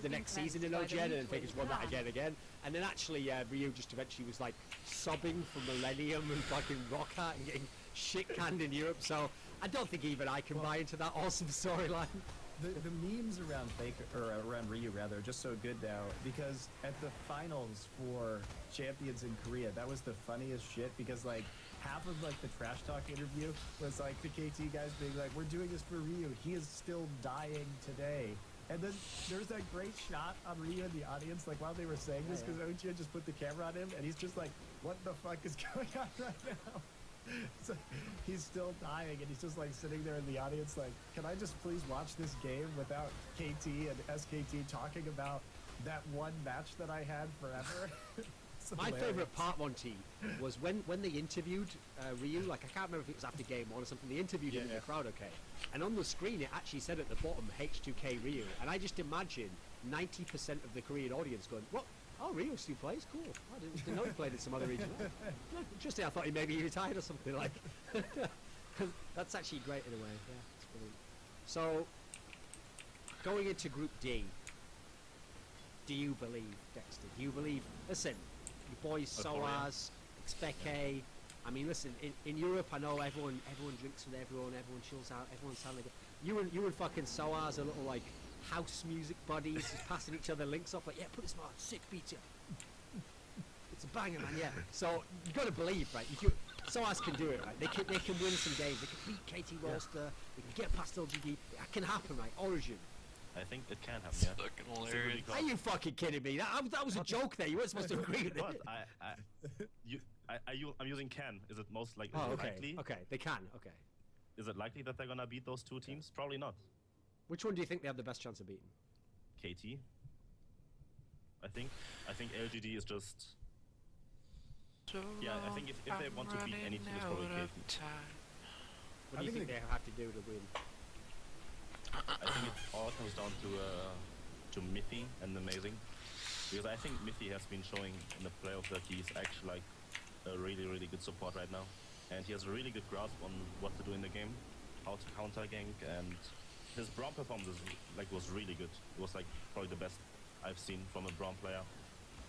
the next season in OGN, and then Faker's won that again. And then actually, Ryu just eventually was, like, sobbing for Millennium and fucking Rockhart and getting shit-canned in Europe, so I don't think even I can buy into that awesome storyline. The memes around Faker, or around Ryu rather, are just so good now, because at the finals for Champions in Korea, that was the funniest shit, because like half of like the trash talk interview was like the KT guys being like, we're doing this for Ryu, he is still dying today. And then there's that great shot on Ryu in the audience, like while they were saying this, because Uchiha just put the camera on him, and he's just like, what the fuck is going on right now? So he's still dying, and he's just like sitting there in the audience like, can I just please watch this game without KT and SKT talking about that one match that I had forever? My favorite part, Monty, was when they interviewed Ryu. Like, I can't remember if it was after game 1 or something. They interviewed him in the crowd, okay? And on the screen, it actually said at the bottom, H2K Ryu. And I just imagine 90% of the Korean audience going, what? Oh, Ryu still plays? Cool. I didn't know he played in some other region. Interesting. I thought he retired or something. Like, that's actually great in a way. Yeah, it's brilliant. So, going into Group D, do you believe, Dexter? Do you believe? Listen, your boys Soaz, Expeke. I mean, listen. In Europe, I know everyone drinks with everyone. Everyone chills out. Everyone's sounding good. You and fucking Soaz are little like house music buddies, just passing each other links off. Like, yeah, put this on, sick beat. It's a banger, man. Yeah. So you got to believe, right? Soaz can do it, right? They can win some games. They can beat KT Roster. They can get past LGD. It can happen, right? Origin. I think it can happen, It's yeah. fucking hilarious. Are you fucking kidding me? That was a joke there. You weren't supposed to agree with What? it. I'm using can. Is it most like Oh, is it okay. likely? Okay, they can. Okay. Is it likely that they're gonna beat those two teams? Probably not. Which one do you think they have the best chance of beating? KT. I think LGD is just. Yeah, I think if they want to beat any team, it's probably KT. What do you think they have to do to win? I think it all comes down to Mithy and Amazing, because I think Mithy has been showing in the playoffs that he's actually like a really good support right now, and he has a really good grasp on what to do in the game, how to counter gank, and his Braum performance was really good. It was like probably the best I've seen from a Braum player,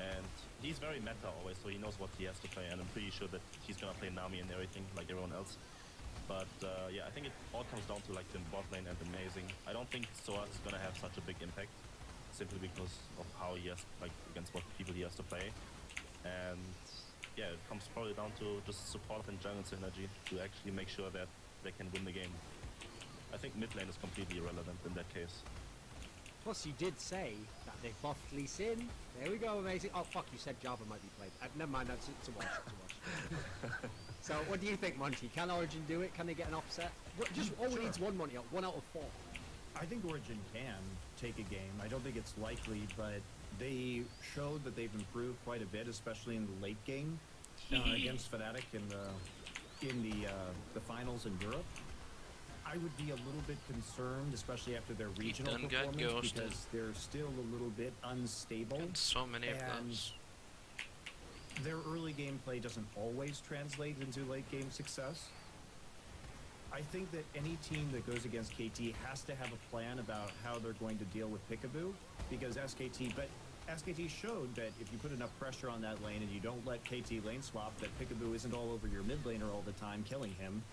and he's very meta always, so he knows what he has to play, and I'm pretty sure that he's gonna play Nami and everything like everyone else. But yeah, I think it all comes down to like the bot lane and Amazing. I don't think Soaz is gonna have such a big impact, simply because of how he has like against what people he has to play. And yeah, it comes probably down to just support and jungle synergy to actually make sure that they can win the game. I think mid lane is completely irrelevant in that case. Plus, you did say that they buffed Lee Sin. There we go, Amazing. Oh fuck, you said Java might be played. Never mind, that's to watch. So, what do you think, Monty? Can Origin do it? Can they get an offset? All we need is one, Monty. 1 out of 4. I think Origin can take a game. I don't think it's likely, but they showed that they've improved quite a bit, especially in the late game against Fnatic in the finals in Europe. I would be a little bit concerned, especially after their regional done got performance, ghosted. because they're still a little bit unstable. And so many of And those. their early gameplay doesn't always translate into late game success. I think that any team that goes against KT has to have a plan about how they're going to deal with Peekaboo, because SKT showed that if you put enough pressure on that lane and you don't let KT lane swap, that Peekaboo isn't all over your mid laner all the time killing him.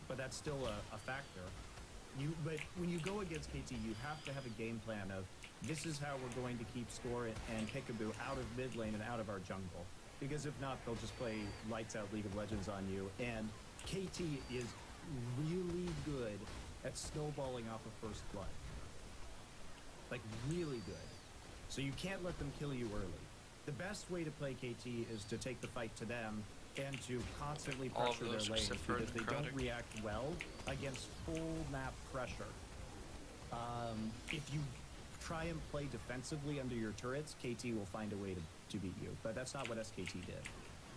But that's still a factor. But when you go against KT, you have to have a game plan of, this is how we're going to keep score and Peekaboo out of mid lane and out of our jungle. Because if not, they'll just play lights out League of Legends on you. And KT is really good at snowballing off of first blood. Like, really good. So you can't let them kill you early. The best way to play KT is to take the fight to them and to constantly All of pressure their those lanes, except for because they don't Necrotic. react well against full map pressure. If you try and play defensively under your turrets, KT will find a way to beat you. But that's not what SKT did.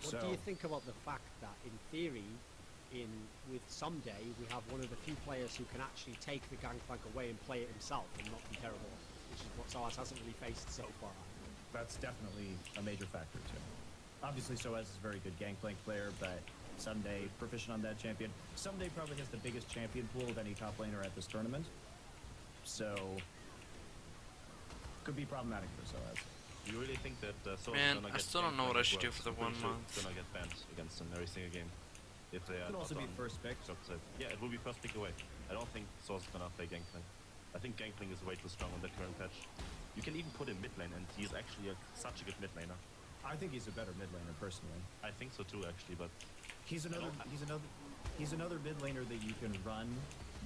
What do you think about the fact that, in theory, with Someday, we have one of the few players who can actually take the gangplank away and play it himself and not be terrible, which is what Soaz hasn't really faced so far. That's definitely a major factor too. Obviously, Soaz is a very good gangplank player, but Someday, proficient on that champion. Someday probably has the biggest champion pool of any top laner at this tournament. So, could be problematic for Soaz. Do you really think that Soaz Man, is gonna I get still don't know banned what I like should do Worlds? for the I'm 1 pretty sure month. It's gonna get banned against them every single game. If they are Could also not be on first pick. subset. Yeah, it will be first pick away. I don't think Soaz is gonna play Gangplank. I think Gangplank is way too strong on the current patch. You can even put him mid lane, and he's actually such a good mid laner. I think he's a better mid laner personally. I think so too, actually, but He's another mid laner that you can run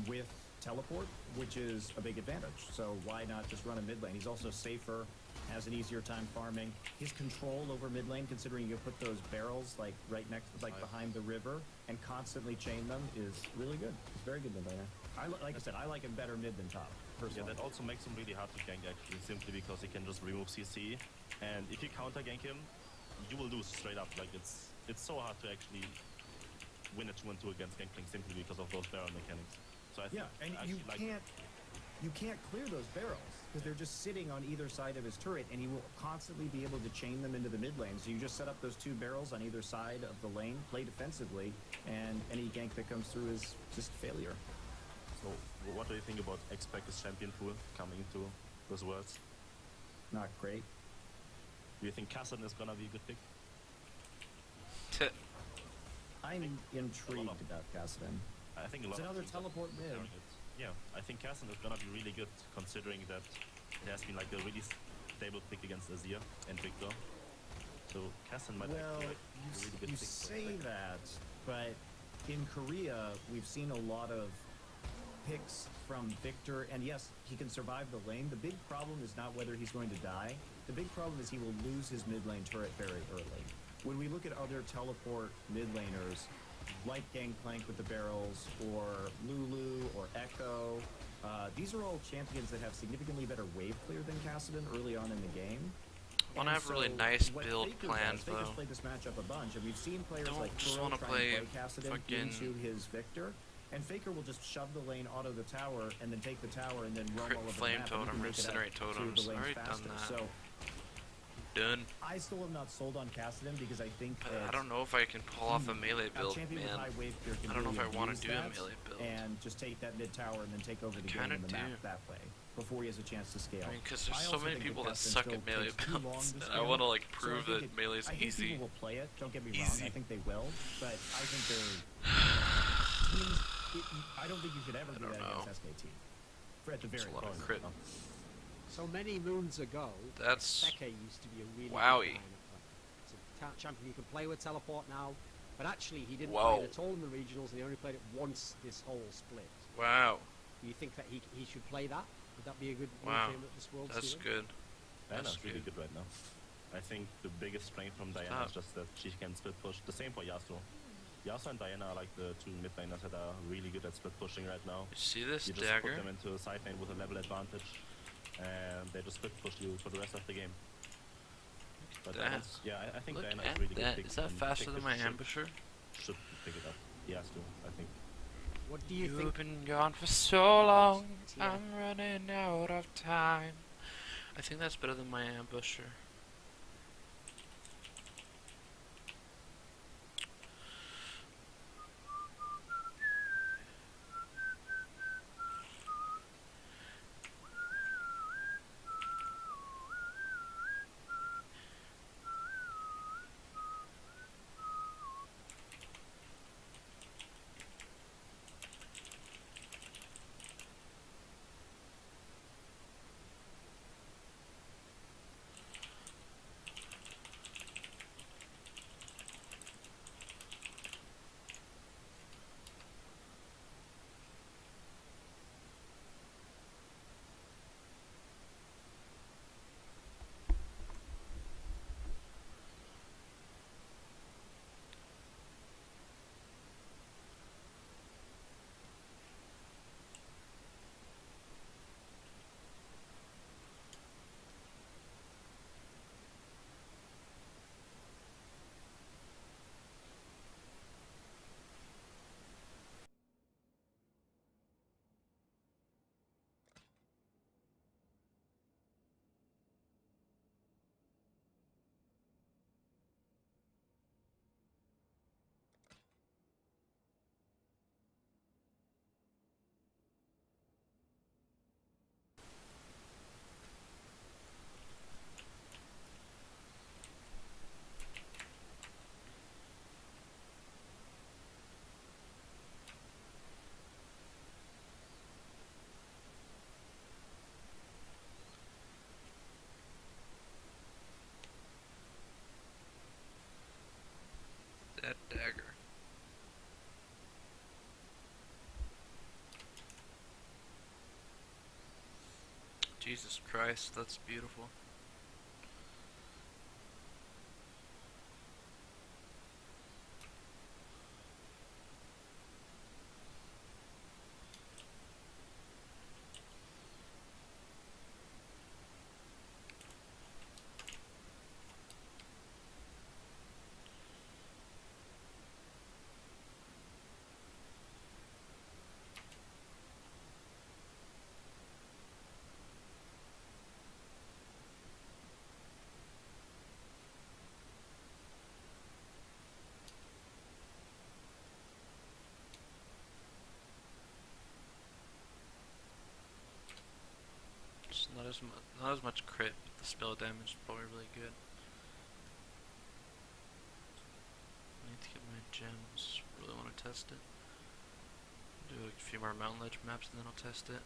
with teleport, which is a big advantage. So why not just run a mid lane? He's also safer, has an easier time farming. His control over mid lane, considering you put those barrels like right next, like behind the river, and constantly chain them, is really good. He's very good mid laner. Like I said, I like him better mid than top. yeah, Personally. that also makes him really hard to gank actually, simply because he can just remove CC, and if you counter gank him, you will lose straight up. Like it's so hard to actually win a 2-on-2 against Gangplank simply because of those barrel mechanics. So I think Yeah, and you can't clear those barrels because they're just sitting on either side of his turret, and he will constantly be able to chain them into the mid lane. So you just set up those 2 barrels on either side of the lane, play defensively, and any gank that comes through is just failure. So what do you think about X-Pack's champion pool coming into those worlds? Not great. Do you think Kassan is gonna be a good pick? I'm intrigued about Kassadin. I think a lot It's another of teams are teleport mid. considering it. Yeah, I think Kassan is gonna be really good considering that there has been like a really stable pick against Azir and Victor. So Kassan might Well, actually like a really good you pick. for say X-Pac. that, but in Korea, we've seen a lot of picks from Victor, and yes, he can survive the lane. The big problem is not whether he's going to die. The big problem is he will lose his mid lane turret very early. When we look at other teleport mid laners, like Gangplank with the barrels, or Lulu, or Echo, these are all champions that have significantly better wave clear than Kassadin early on in the game. I want to And have really so nice what build Faker plans, does, Faker's though. played this matchup a bunch, and we've seen players Don't like just Kuro wanna try play and play Kassadin fucking- into his Victor, and Faker will just shove the lane out of the tower, and then take the tower, and then roam all over Flame the map, and he totem, can make it out incinerate to totems. the lanes Already done faster. that. So Done. I still am not sold on Kassadin because I think But that I don't know if I can pull off a melee a build, champion with man. high wave clear can I don't know if really I want abuse to do a that melee build. and just take that mid tower and then take over the game Kinda on the map do. that way before he has a chance to scale. I mean, because there's I so also many think people that Kassadin suck still at melee takes too long builds, to and I scale. want to like So I prove think that melee's I think easy. people will play it. Don't get me wrong. Easy. I think they will, but I think they're teams. I don't think you should ever do don't that know. against SKT. At the It's very a lot of least. crit. So many moons ago, That's Seke used to be a really wowie. good lineup player. It's a champion you can play with teleport now, but actually he didn't Whoa. play it at all in the regionals, and he only played it once this whole split. wow. Do you think that he should play that? Would that be a good move Wow. for him at this World That's Series? good. Diana's That's really good. good right now. I think the biggest strength from Diana is Stop. just that she can split push. The same for Yasuo. Yasuo and Diana are like the 2 mid laners that are really good at split pushing right now. You see this You just put dagger? them into a side lane with a level advantage, and they just split push you for the rest of the game. But that. I think Look Diana is at really good that. pick, Is that and faster Victor than my should- ambusher? Should pick it up. He has to, I think. What do you You've think? been gone for so long, I'm running out of time. I think that's better than my ambusher. That dagger. Jesus Christ, that's beautiful. not as much crit, but the spell damage is probably really good. I need to get my gems. Really want to test it. Do a few more mountain ledge maps and then I'll test it.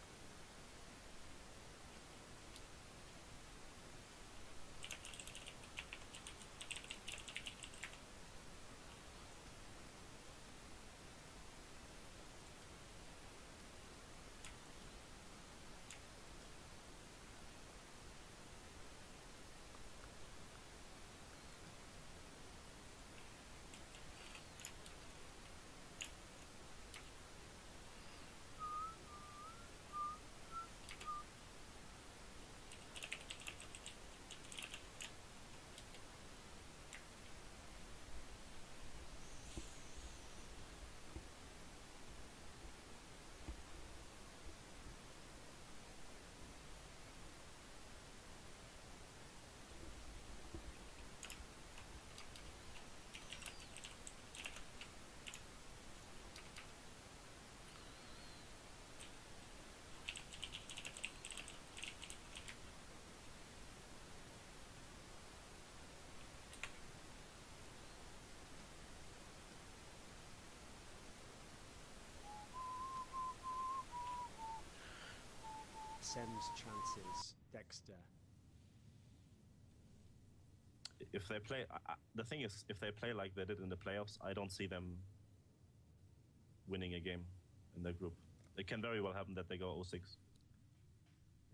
Sem's chances, Dexter. If they play, the thing is, if they play like they did in the playoffs, I don't see them winning a game in their group. It can very well happen that they go 0-6.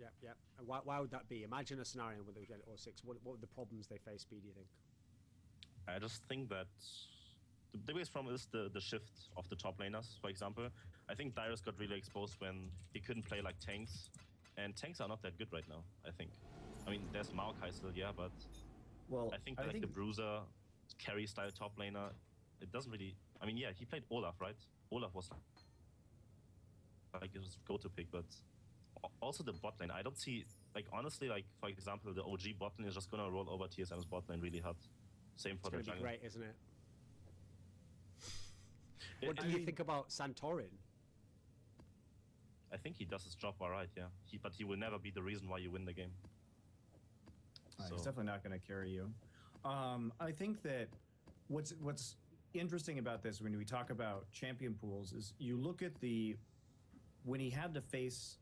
Yeah, yeah. And why would that be? Imagine a scenario where they would get 0-6. What would the problems they face be, do you think? I just think that the biggest problem is the shift of the top laners, for example. I think Dyrus got really exposed when he couldn't play like tanks. And tanks are not that good right now, I think. I mean, there's Maokai still, yeah, but Well, I think the Bruiser carry style top laner, it doesn't really. I mean, yeah, he played Olaf, right? Olaf was like his go-to pick, but also the bot lane. I don't see, like, honestly, like, for example, the OG bot lane is just gonna roll over TSM's bot lane really hard. Same for the It's going to jungle. be great, isn't it? What do you think about Santorin? I think he does his job all right, yeah. But he will never be the reason why you win the game. He's definitely not going to carry you. I think that what's interesting about this when we talk about champion pools is you look at when he had to face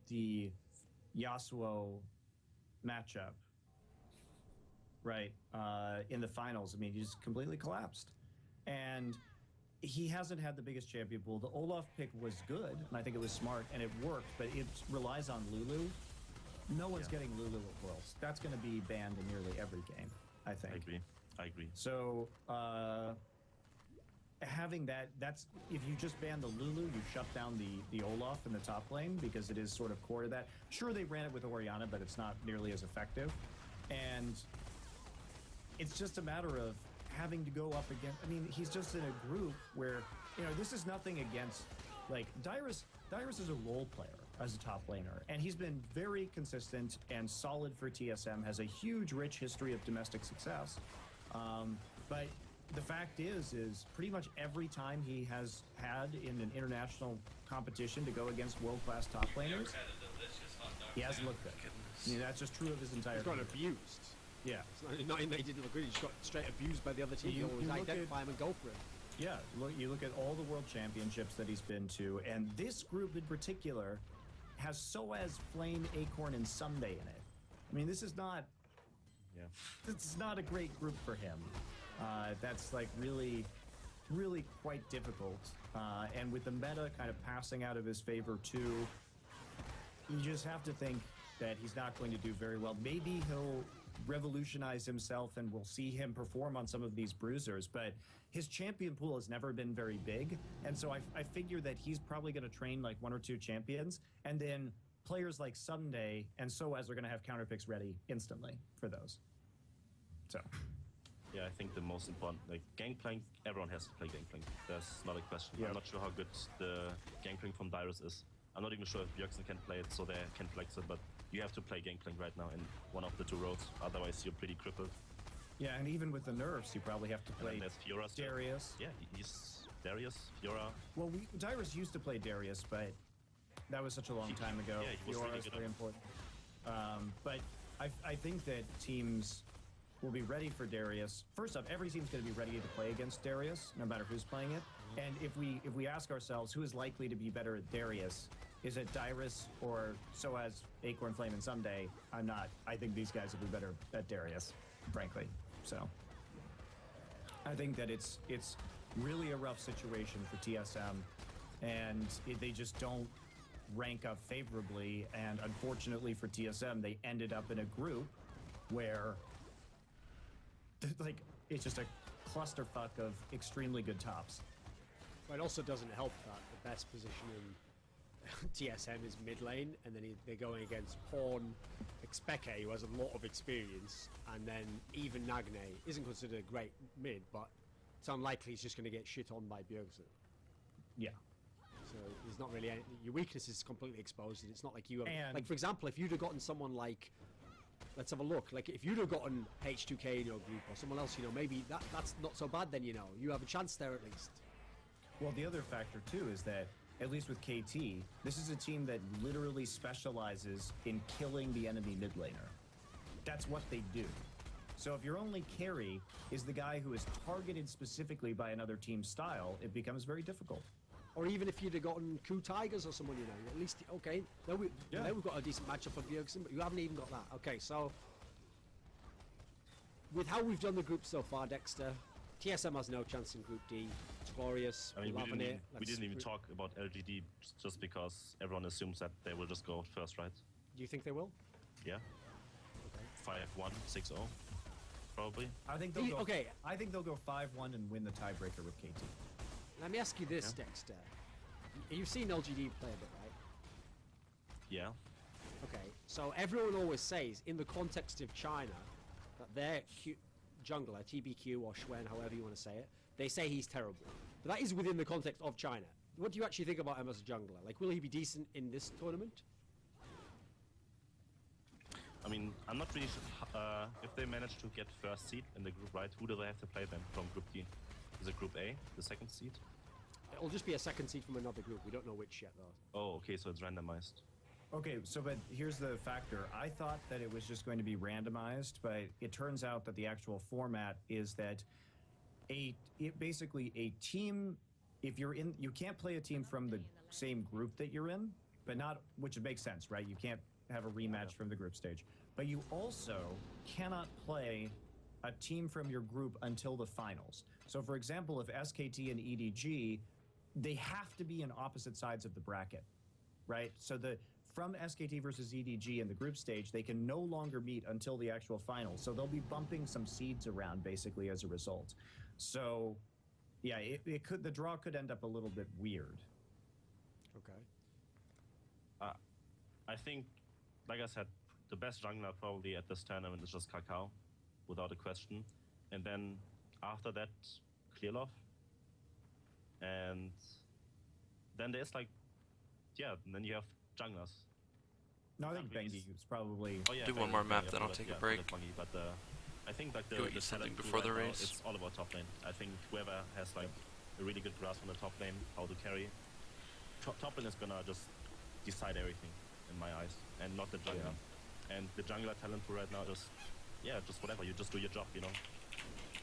the Yasuo matchup, right, in the finals. I mean, he just completely collapsed. And he hasn't had the biggest champion pool. The Olaf pick was good, and I think it was smart, and it worked, but it relies on Lulu. No one's getting Lulu at Worlds. That's going to be banned in nearly every game, I think. I agree. So, having that's if you just ban the Lulu, you shut down the Olaf in the top lane because it is sort of core to that. Sure, they ran it with Orianna, but it's not nearly as effective. And it's just a matter of having to go up against. I mean, he's just in a group where, you know, this is nothing against, like, Dyrus is a role player as a top laner, and he's been very consistent and solid for TSM, has a huge, rich history of domestic success. But the fact is pretty much every time he has had in an international competition to go against world-class top laners, he hasn't looked good. I mean, that's just true of his entire He's got career. abused. Yeah. It's not even that he didn't look good, he just got straight abused by the other team. You You always look identify him and go for him. Yeah, you look at all the world championships that he's been to, and this group in particular has Soaz, Flame, Acorn, and Sunday in it. I mean, this is not a great group for him. That's like really, really quite difficult. And with the meta kind of passing out of his favor too, you just have to think that he's not going to do very well. Maybe he'll revolutionize himself and we'll see him perform on some of these bruisers, but his champion pool has never been very big, and so I figure that he's probably going to train like one or two champions, and then players like Sunday and Soaz are going to have counter picks ready instantly for those. So Yeah, I think the most important, like, Gangplank, everyone has to play Gangplank. That's not a question. Yep. I'm not sure how good the Gangplank from Dyrus is. I'm not even sure if Bjergsen can play it, so they can flex it, but you have to play Gangplank right now in one of the two roles, otherwise you're pretty crippled. yeah, and even with the nerfs, you probably have to And play then there's Fiora still. Darius. Yeah, he's Darius, Fiora. Well, Dyrus used to play Darius, but that was such a long time ago. Yeah, he was Fiora really is good very at- important. But I think that teams will be ready for Darius. First up, every team's going to be ready to play against Darius, no matter who's playing it. And if we ask ourselves who is likely to be better at Darius, is it Dyrus or Soaz, Acorn Flame, and Someday? I'm not. I think these guys will be better at Darius, frankly. So I think that it's really a rough situation for TSM, and they just don't rank up favorably. And unfortunately for TSM, they ended up in a group where like it's just a clusterfuck of extremely good tops. But it also doesn't help that the best position in TSM is mid lane, and then they're going against Pawn, Expeke, who has a lot of experience, and then even Nagne isn't considered a great mid, but it's unlikely he's just going to get shit on by Bjergsen. Yeah. So there's not really any, your weakness is completely exposed, and it's not like you have, And- like for example, if you'd have gotten someone like, let's have a look, like if you'd have gotten H2K in your group or someone else, you know, maybe that's not so bad then, you know, you have a chance there at least. Well, the other factor too is that, at least with KT, this is a team that literally specializes in killing the enemy mid laner. That's what they do. So if your only carry is the guy who is targeted specifically by another team's style, it becomes very difficult. Or even if you'd have gotten Coup Tigers or someone, you know, at least, okay, now we've got a decent matchup for Bjergsen, but you haven't even got that. Okay, so with how we've done the group so far, Dexter, TSM has no chance in Group D. It's glorious. I mean, We're loving it. we didn't even talk about LGD just because everyone assumes that they will just go first, right? Do you think they will? Yeah. 5-1, 6-0, probably. I think they'll go. Okay. I think they'll go 5-1 and win the tiebreaker with KT. Let me ask you this, Dexter. You've seen LGD play a bit, right? Yeah. Okay, so everyone always says, in the context of China, that their jungler, TBQ or Xuen, however you want to say it, they say he's terrible. But that is within the context of China. What do you actually think about him as a jungler? Like, will he be decent in this tournament? I mean, I'm not really sure if they manage to get first seed in the group, right? Who do they have to play then from Group D? Is it Group A, the second seed? It'll just be a second seed from another group. We don't know which yet, though. Oh, okay, so it's randomized. Okay, so but here's the factor. I thought that it was just going to be randomized, but it turns out that the actual format is that basically a team, if you're in, you can't play a team from the same group that you're in, but not, which makes sense, right? You can't have a rematch from the group stage. But you also cannot play a team from your group until the finals. So for example, if SKT and EDG, they have to be in opposite sides of the bracket, right? So from SKT versus EDG in the group stage, they can no longer meet until the actual finals. So they'll be bumping some seeds around basically as a result. So yeah, the draw could end up a little bit weird. Okay. I think, like I said, the best jungler probably at this tournament is just Kakao, without a question. And then after that, Clearlove. And then there's like, yeah, and then you have junglers. No, I think Bengi is probably... Oh, yeah, Do one more map, then I'll take a break. But I think like Go the eat something talent pool before the right now, race. it's all about top lane. I think whoever has like a really good grasp on the top lane, how to carry, top lane is gonna just decide everything in my eyes, and not the jungler. And the jungler talent pool right now just whatever. You just do your job, you know.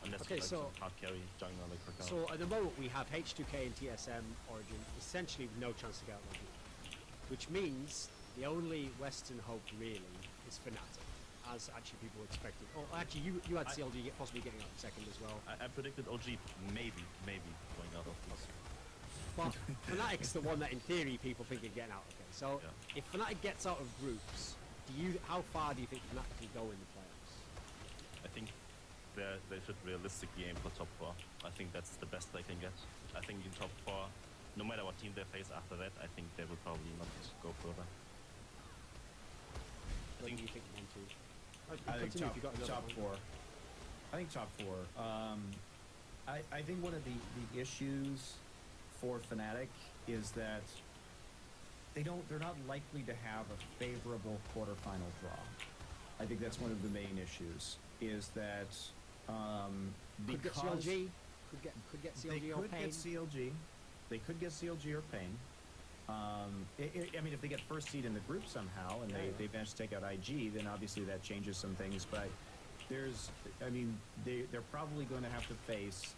Unless Okay, you like so- some hard carry jungler like Kakao. So at the moment we have H2K and TSM Origin essentially with no chance to get out of the group, which means the only Western hope really is Fnatic, as actually people expected. Oh, actually you had CLG possibly getting out second as well. I predicted OG maybe going out of this. But Fnatic's the one that in theory people think are getting out. Okay, so Yeah. if Fnatic gets out of groups, how far do you think Fnatic can go in the playoffs? I think they should realistically aim for top 4. I think that's the best they can get. I think in top 4, no matter what team they face after that, I think they will probably not go further. What do you think, 1, 2? I think Continue if you got another top one. 4. I think top 4. I think one of the issues for Fnatic is that they're not likely to have a favorable quarterfinal draw. I think that's one of the main issues. Is that Could get CLG, could get they CLG or could Pain. get CLG, they could get CLG or Pain. I mean, if they get first seed in the group somehow and they manage to take out IG, then obviously that changes some things. But they're probably going to have to face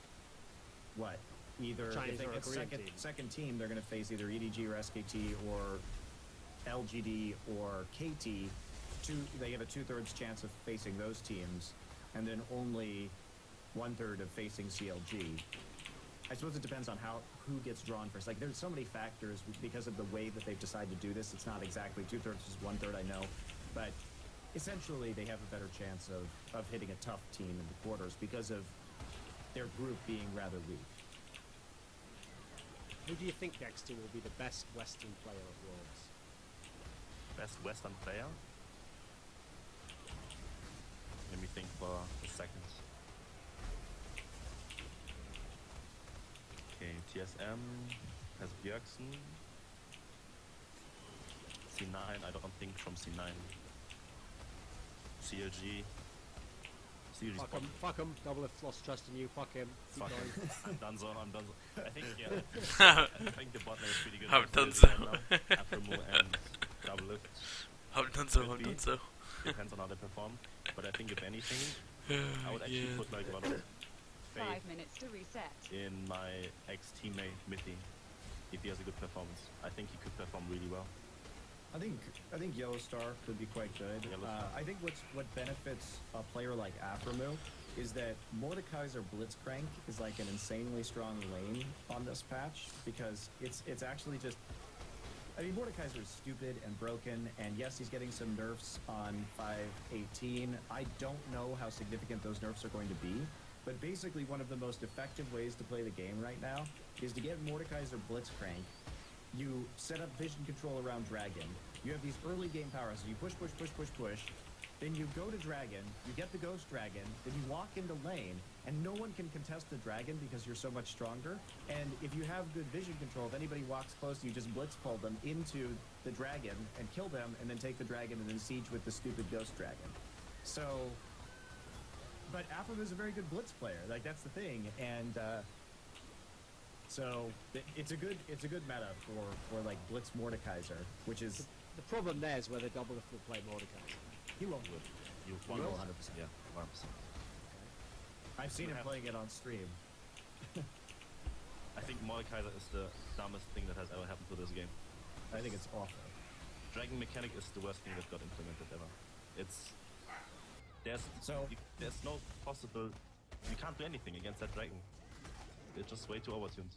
what? Either Chinese if they or a get Korean team. second team, they're going to face either EDG or SKT or LGD or KT. They have a 2/3 chance of facing those teams, and then only 1/3 of facing CLG. I suppose it depends on who gets drawn first. Like, there's so many factors because of the way that they've decided to do this. It's not exactly 2/3 is 1/3, I know, but essentially they have a better chance of hitting a tough team in the quarters because of their group being rather weak. Who do you think next year will be the best Western player at Worlds? Best Western player? Let me think for a second. Okay, TSM has Bjergsen. C9, I don't think from C9. CLG. CLG's Fuck him. Double F lost trust in you. Fuck him. Keep Fuck going. him. I'm done so. I think, yeah. I think the bot lane is pretty good. I'm for done CLG so. right now. Apromo and Double Lift. I'm done so. Depends on how they perform. But I think if anything, I would actually put like a lot of 5 faith minutes to reset. in my ex-teammate Mithy. If he has a good performance, I think he could perform really well. I think Yellow Star could be quite good. I think what benefits a player like Aphromoo is that Mordekaiser Blitzcrank is like an insanely strong lane on this patch because it's actually just. I mean, Mordekaiser is stupid and broken, and yes, he's getting some nerfs on 5.18. I don't know how significant those nerfs are going to be, but basically one of the most effective ways to play the game right now is to get Mordekaiser Blitzcrank. You set up vision control around Dragon. You have these early game powers. You push. Then you go to Dragon, you get the Ghost Dragon, then you walk into lane, and no one can contest the Dragon because you're so much stronger. And if you have good vision control, if anybody walks close, you just blitz pull them into the Dragon and kill them, and then take the Dragon and then siege with the stupid Ghost Dragon. So, but Aphromoo is a very good blitz player. Like, that's the thing. And so it's a good meta for like Blitz Mordekaiser, which is The problem there is whether Double Lift will play Mordekaiser. he won't. You will? 100%. Yeah, 100%. I've seen him playing it on stream. I think Mordekaiser is the dumbest thing that has ever happened to this game. I think it's awful. Dragon mechanic is the worst thing that got implemented ever. There's no possible. You can't do anything against that dragon. They're just way too overtuned.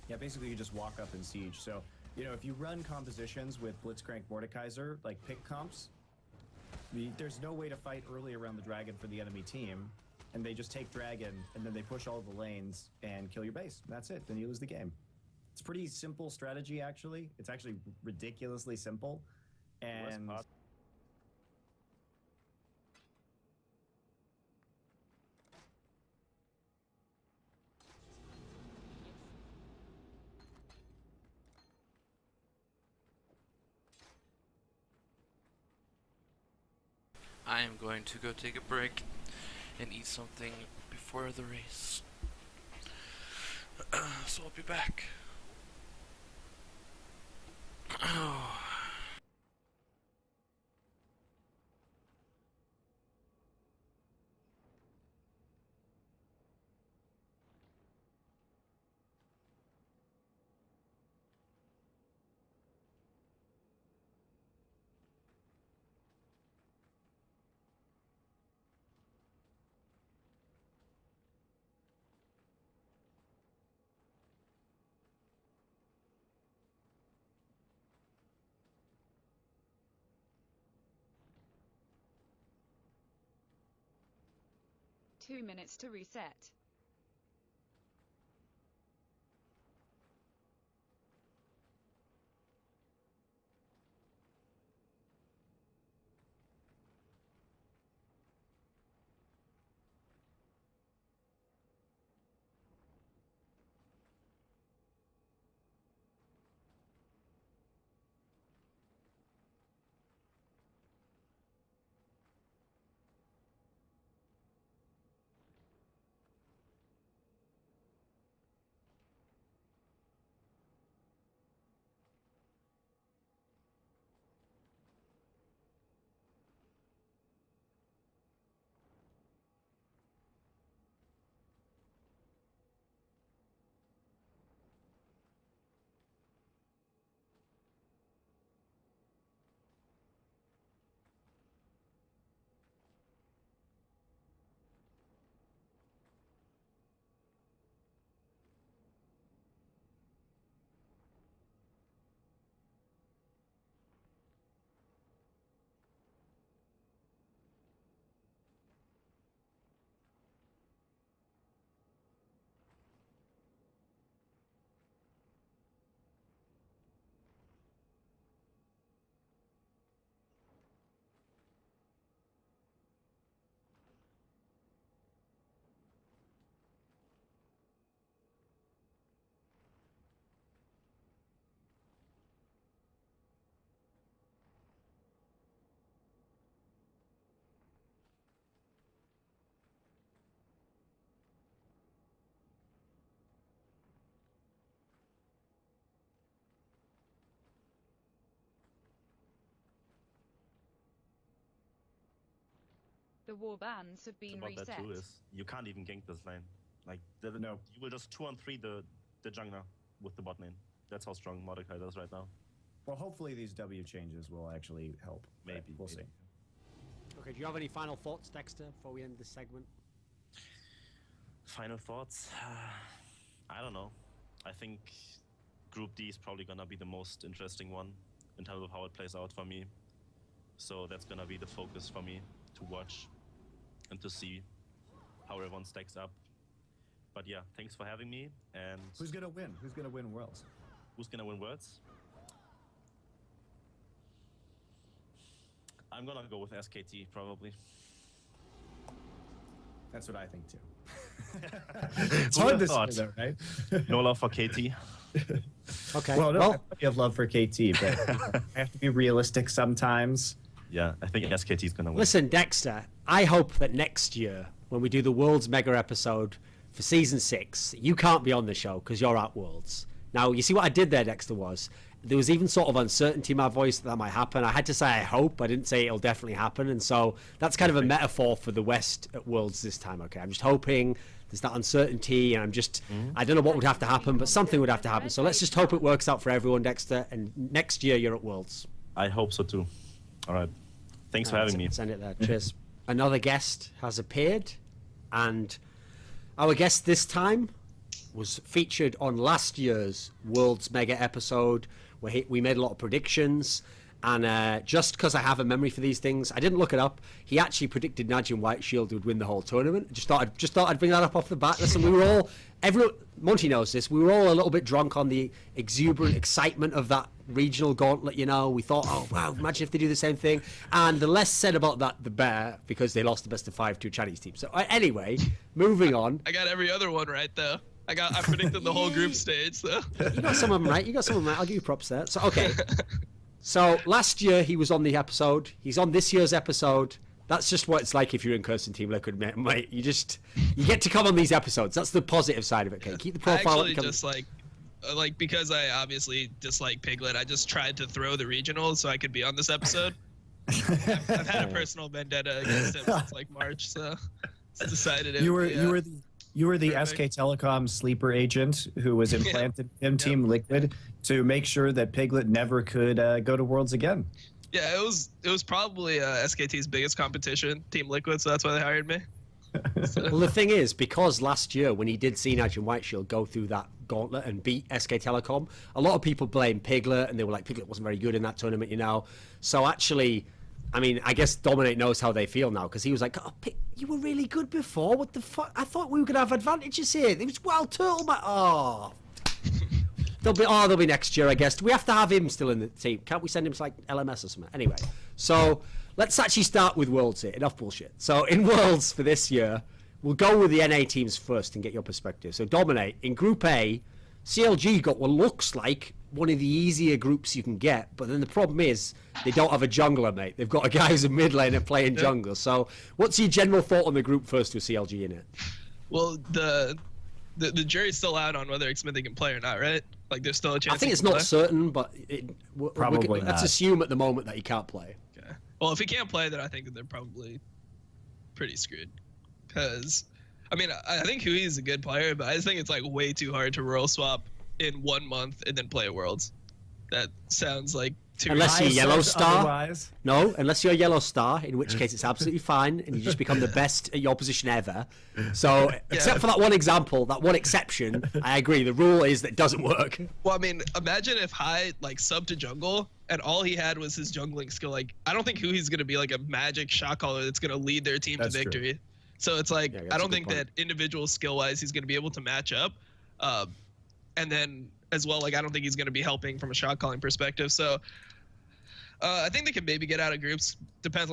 Yeah, basically you just walk up and siege. So, if you run compositions with Blitzcrank Mordekaiser, like pick comps, there's no way to fight early around the dragon for the enemy team, and they just take dragon, and then they push all the lanes and kill your base. That's it. Then you lose the game. It's a pretty simple strategy, actually. It's actually ridiculously simple. And I am going to go take a break and eat something before the race. So I'll be back. Two minutes to reset. The war bans have been about reset. that too is you can't even gank this lane. Like No. you will just 2-on-3 the jungler with the bot lane. That's how strong Mordecai is right now. Well, hopefully these W changes will actually help. Maybe. We'll see. Okay, do you have any final thoughts, Dexter, before we end this segment? Final thoughts? I don't know. I think Group D is probably gonna be the most interesting one in terms of how it plays out for me. So that's gonna be the focus for me to watch and to see how everyone stacks up. But yeah, thanks for having me. And Who's gonna win? Who's gonna win Worlds? who's gonna win Worlds? I'm gonna go with SKT probably. That's what I think too. It's hard to say though, right? No love for KT. Okay. Well, no, I have love for KT, but I have to be realistic sometimes. Yeah, I think SKT is gonna win. Listen, Dexter, I hope that next year, when we do the Worlds Mega episode for Season 6, you can't be on the show because you're at Worlds. Now, you see what I did there, Dexter, was there was even sort of uncertainty in my voice that might happen. I had to say I hope. I didn't say it'll definitely happen. And so that's kind of a metaphor for the West at Worlds this time, okay? I'm just hoping there's that uncertainty, and I don't know what would have to happen, but something would have to happen. So let's just hope it works out for everyone, Dexter, and next year you're at Worlds. I hope so too. All right. Thanks for having me. Send it there. Cheers. Another guest has appeared, and our guest this time was featured on last year's Worlds Mega episode, where we made a lot of predictions. And just because I have a memory for these things, I didn't look it up. He actually predicted Najin White Shield would win the whole tournament. Just thought I'd bring that up off the bat. Listen, we were all, Monty knows this. We were all a little bit drunk on the exuberant excitement of that regional gauntlet. You know, we thought, oh wow, imagine if they do the same thing. And the less said about that, the better, because they lost the best of 5 to a Chinese team. So anyway, moving on. I got every other one right though. I predicted the whole group stage. So you got some of them right. I'll give you props there. So okay. So last year he was on the episode. He's on this year's episode. That's just what it's like if you're in Curse and Team Liquid, mate. You get to come on these episodes. That's the positive side of it. Okay, keep the profile. I actually just like because I obviously dislike Piglet. I just tried to throw the regional so I could be on this episode. I've had a personal vendetta against him since like March, so it's decided. You were the SK Telecom sleeper agent who was implanted in Team Liquid to make sure that Piglet never could go to Worlds again. Yeah, it was probably SKT's biggest competition, Team Liquid, so that's why they hired me. So. Well, the thing is, because last year when he did see Najin White Shield go through that gauntlet and beat SK Telecom, a lot of people blame Piglet, and they were like, Piglet wasn't very good in that tournament, you know. So actually, I mean, I guess Dominate knows how they feel now, because he was like, oh, you were really good before. What the fuck? I thought we were going to have advantages here. It was Wild Turtle, man. Oh. They'll be next year, I guess. Do we have to have him still in the team? Can't we send him to like LMS or something? Anyway, so let's actually start with Worlds here. Enough bullshit. So in Worlds for this year, we'll go with the NA teams first and get your perspective. So Dominate, in Group A, CLG got what looks like one of the easier groups you can get, but then the problem is they don't have a jungler, mate. They've got a guy who's a mid laner playing jungle. So what's your general thought on the group first with CLG in it? Well, the jury's still out on whether Xmithie can play or not, right? Like, there's still a chance. I think it's not certain, but Probably let's assume at the moment that he can't play. Okay. Well, if he can't play, then I think that they're probably pretty screwed. Because, I mean, I think Hui is a good player, but I just think it's like way too hard to role swap in 1 month and then play at Worlds. That sounds like too. Unless you're Yellow Star. Otherwise. No, unless you're Yellow Star, in which case it's absolutely fine, and you just become the best at your position ever. So, except for that one example, that one exception, I agree. The rule is that it doesn't work. Well, I mean, imagine if Hai like subbed to jungle and all he had was his jungling skill. Like, I don't think Hui's gonna be like a magic shot caller that's gonna lead their team to victory. True. So it's like I don't think that individual skill wise he's gonna be able to match up. And then as well, like I don't think he's gonna be helping from a shot calling perspective. So I think they can maybe get out of groups. Depends.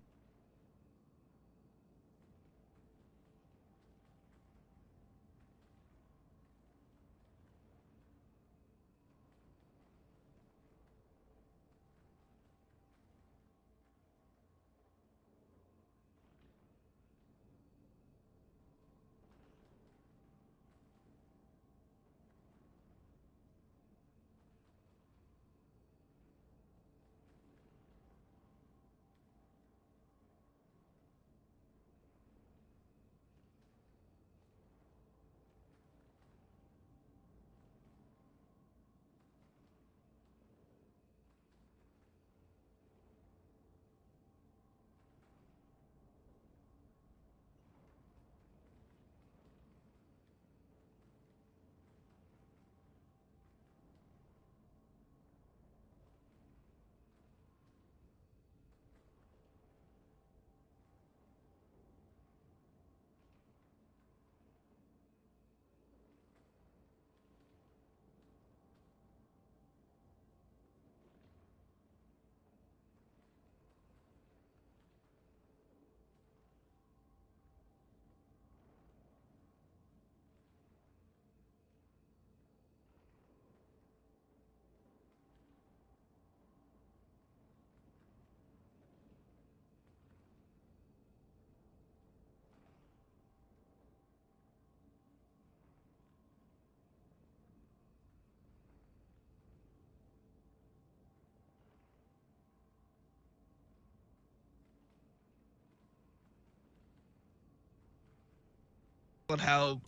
on how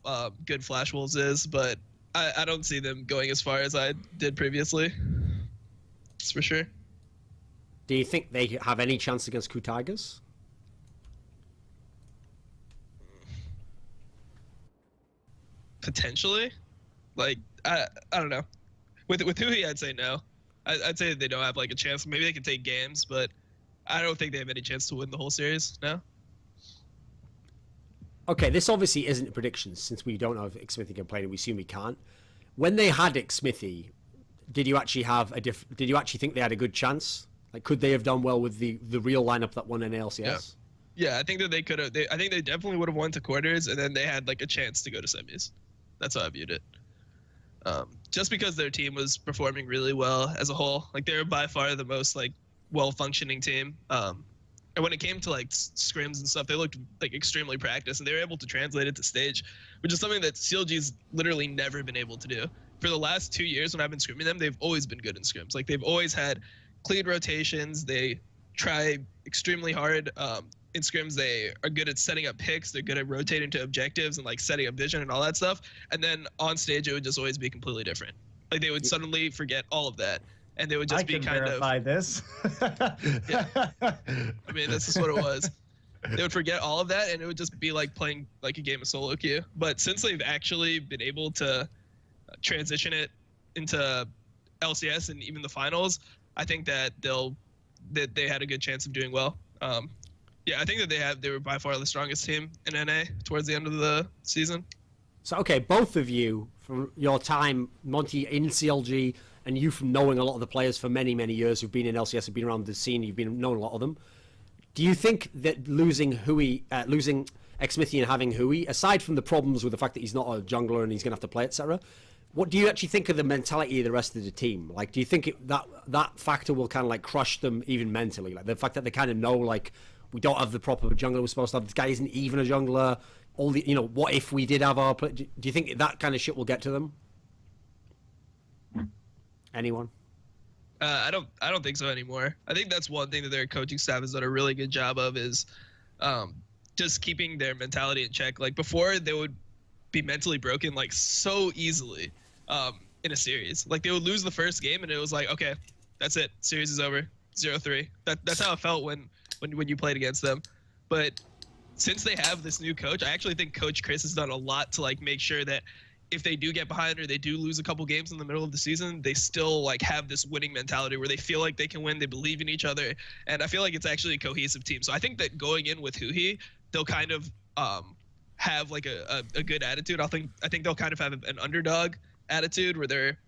good Flash Wolves is, but I don't see them going as far as I did previously. That's for sure. Do you think they have any chance against Ku Tigers? Potentially. Like, I don't know. With Huhi, I'd say no. I'd say they don't have like a chance. Maybe they can take games, but I don't think they have any chance to win the whole series. No. Okay, this obviously isn't a prediction since we don't know if Xmithy can play, and we assume he can't. When they had Xmithy, did you actually have Did you actually think they had a good chance? Like, could they have done well with the real lineup that won an ALCS? Yeah, I think that they could have. I think they definitely would have won to quarters, and then they had like a chance to go to semis. That's how I viewed it. Just because their team was performing really well as a whole, like they were by far the most like well-functioning team. And when it came to like scrims and stuff, they looked like extremely practiced, and they were able to translate it to stage, which is something that CLG's literally never been able to do. For the last 2 years when I've been scrimming them, they've always been good in scrims. Like they've always had clean rotations. They try extremely hard. In scrims, they are good at setting up picks. They're good at rotating to objectives and like setting up vision and all that stuff. And then on stage, it would just always be completely different. Like they would suddenly forget all of that, and they would just be kind of. I can verify this. Yeah. I mean, this is what it was. They would forget all of that, and it would just be like playing like a game of solo queue. But since they've actually been able to transition it into LCS and even the finals, I think that they had a good chance of doing well. Yeah, I think that they were by far the strongest team in NA towards the end of the season. So, okay, both of you, from your time, Monty, in CLG, and you from knowing a lot of the players for many, many years who've been in LCS, have been around the scene, you've been knowing a lot of them. Do you think that losing Xmithy and having Hui, aside from the problems with the fact that he's not a jungler and he's going to have to play, etc., what do you actually think of the mentality of the rest of the team? Like, do you think that factor will kind of like crush them even mentally? Like the fact that they kind of know, like, we don't have the proper jungler we're supposed to have. This guy isn't even a jungler. All the, what if we did have our? Do you think that kind of shit will get to them? Anyone? I don't think so anymore. I think that's one thing that their coaching staff has done a really good job of is just keeping their mentality in check. Like before, they would be mentally broken like so easily in a series. Like they would lose the first game, and it was like, okay, that's it. Series is over. 0-3. That's how it felt when you played against them. But since they have this new coach, I actually think Coach Chris has done a lot to like make sure that if they do get behind or they do lose a couple games in the middle of the season, they still like have this winning mentality where they feel like they can win, they believe in each other, and I feel like it's actually a cohesive team. So I think that going in with Huhi, they'll kind of have like a good attitude. I think they'll kind of have an underdog attitude where they're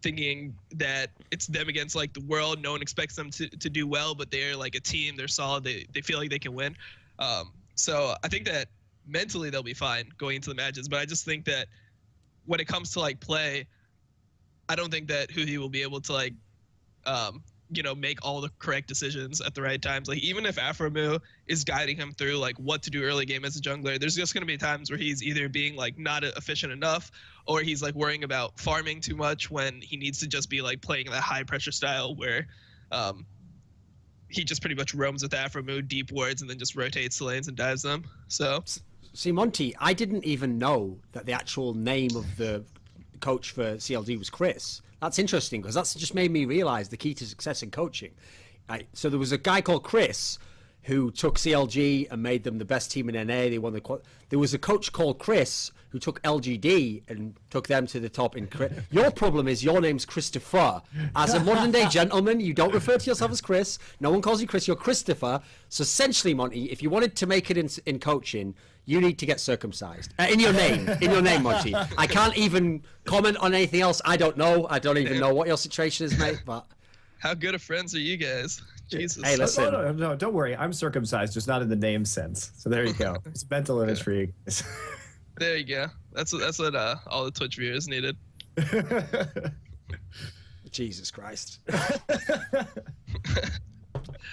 thinking that it's them against like the world. No one expects them to do well, but they're like a team. They're solid. They feel like they can win. So I think that mentally they'll be fine going into the matches, but I just think that when it comes to like play, I don't think that Huhi will be able to like make all the correct decisions at the right times. Like even if Afromu is guiding him through like what to do early game as a jungler, there's just going to be times where he's either being like not efficient enough, or he's like worrying about farming too much when he needs to just be like playing that high pressure style where he just pretty much roams with Afromu, deep wards, and then just rotates the lanes and dives them. So see, Monty, I didn't even know that the actual name of the coach for CLG was Chris. That's interesting because that's just made me realize the key to success in coaching. So there was a guy called Chris who took CLG and made them the best team in NA. They won the. There was a coach called Chris who took LGD and took them to the top. Your problem is your name's Christopher. As a modern day gentleman, you don't refer to yourself as Chris. No one calls you Chris. You're Christopher. So essentially, Monty, if you wanted to make it in coaching, you need to get circumcised. In your name, Monty. I can't even comment on anything else. I don't know. I don't even know what your situation is, mate. But how good of friends are you guys? Jesus. Hey, listen. No, don't worry. I'm circumcised, just not in the name sense. So there you go. It's mental image for you guys. There you go. That's what all the Twitch viewers needed. Jesus Christ.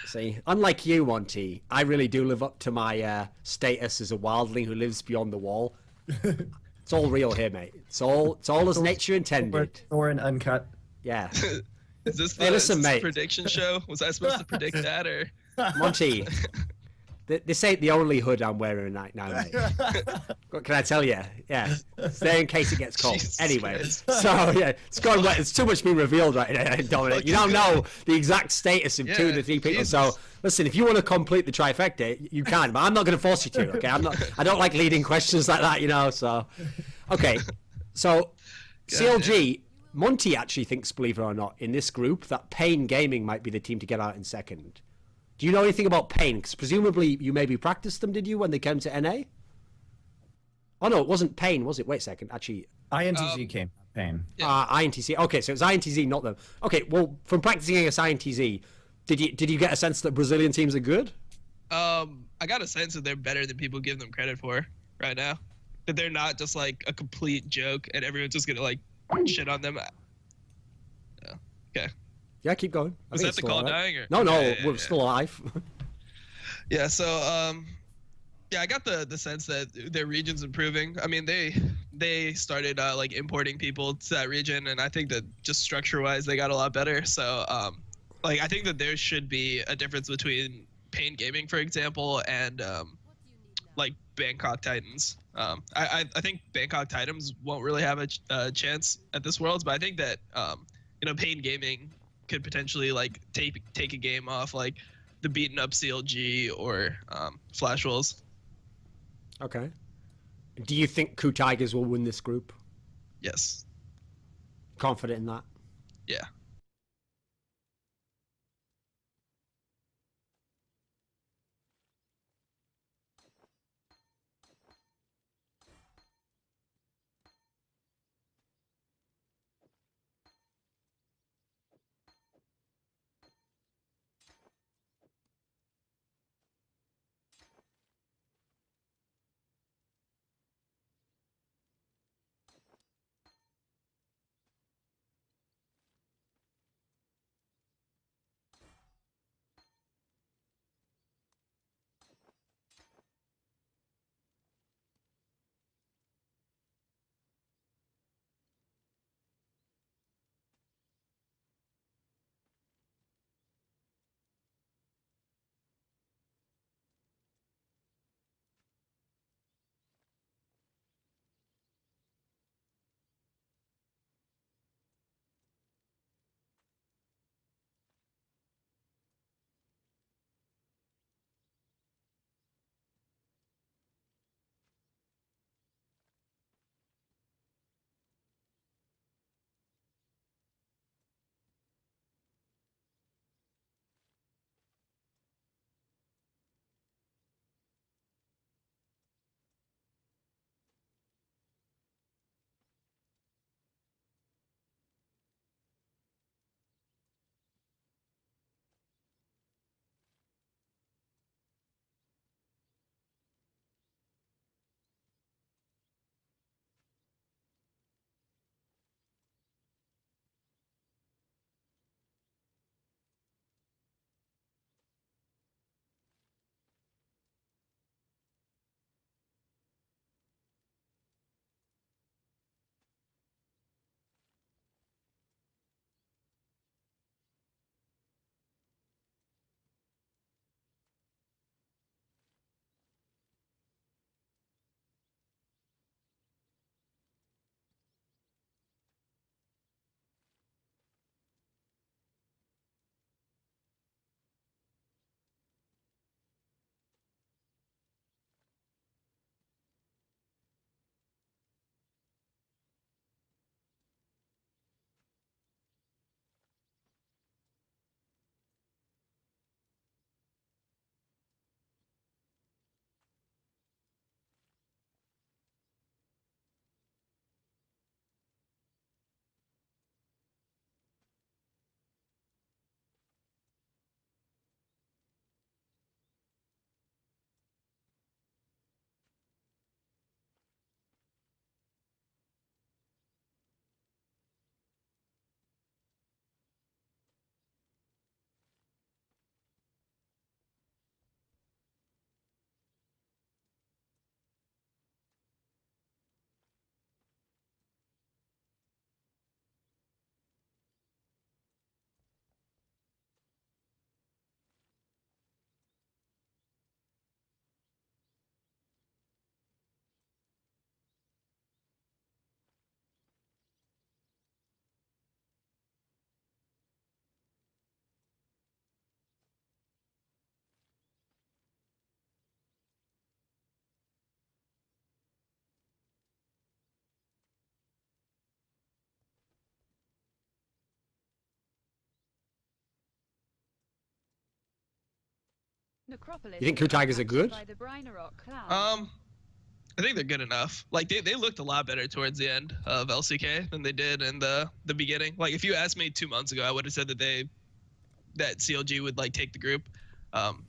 See, unlike you, Monty, I really do live up to my status as a wildling who lives beyond the wall. It's all real here, mate. It's all as nature intended. Or an uncut. Yeah. Is this the mate. prediction show? Was I supposed to predict that, or Monty? This ain't the only hood I'm wearing right now, mate. What can I tell you? Yeah, it's there in case it gets cold. Jesus Anyway, Christ. so yeah, it's gone wet. It's too much being revealed right now, Dominic. You don't know the exact status of 2 of the 3 people. Jesus. So listen, if you want to complete the trifecta, you can, but I'm not going to force you to. Okay, I don't like leading questions like that, you know. So, okay, so CLG. Monty actually thinks, believe it or not, in this group that Pain Gaming might be the team to get out in second. Do you know anything about Pain? Because presumably you maybe practiced them, did you, when they came to NA? Oh no, it wasn't Pain, was it? Wait a second, actually. INTZ came, Pain. INTZ. Okay, so it's INTZ, not them. Okay, well, from practicing against INTZ, did you get a sense that Brazilian teams are good? I got a sense that they're better than people give them credit for right now. That they're not just like a complete joke and everyone's just gonna like shit on them. Yeah. Okay. Yeah, keep going. Was that the call dying? Or? No, Yeah, we're still alive. Yeah, so yeah, I got the sense that their region's improving. I mean, they started like importing people to that region, and I think that just structure-wise they got a lot better. So like I think that there should be a difference between Pain Gaming, for example, and like Bangkok Titans. I think Bangkok Titans won't really have a chance at this Worlds, but I think that you know, Pain Gaming could potentially like take a game off like the beaten up CLG or Flash Wolves. Okay. Do you think Ku Tigers will win this group? Yes. Confident in that? Yeah. Necropolis You think Ku Tigers are good? by the Brynarok cloud. I think they're good enough. Like they looked a lot better towards the end of LCK than they did in the beginning. Like if you asked me 2 months ago, I would have said that CLG would like take the group.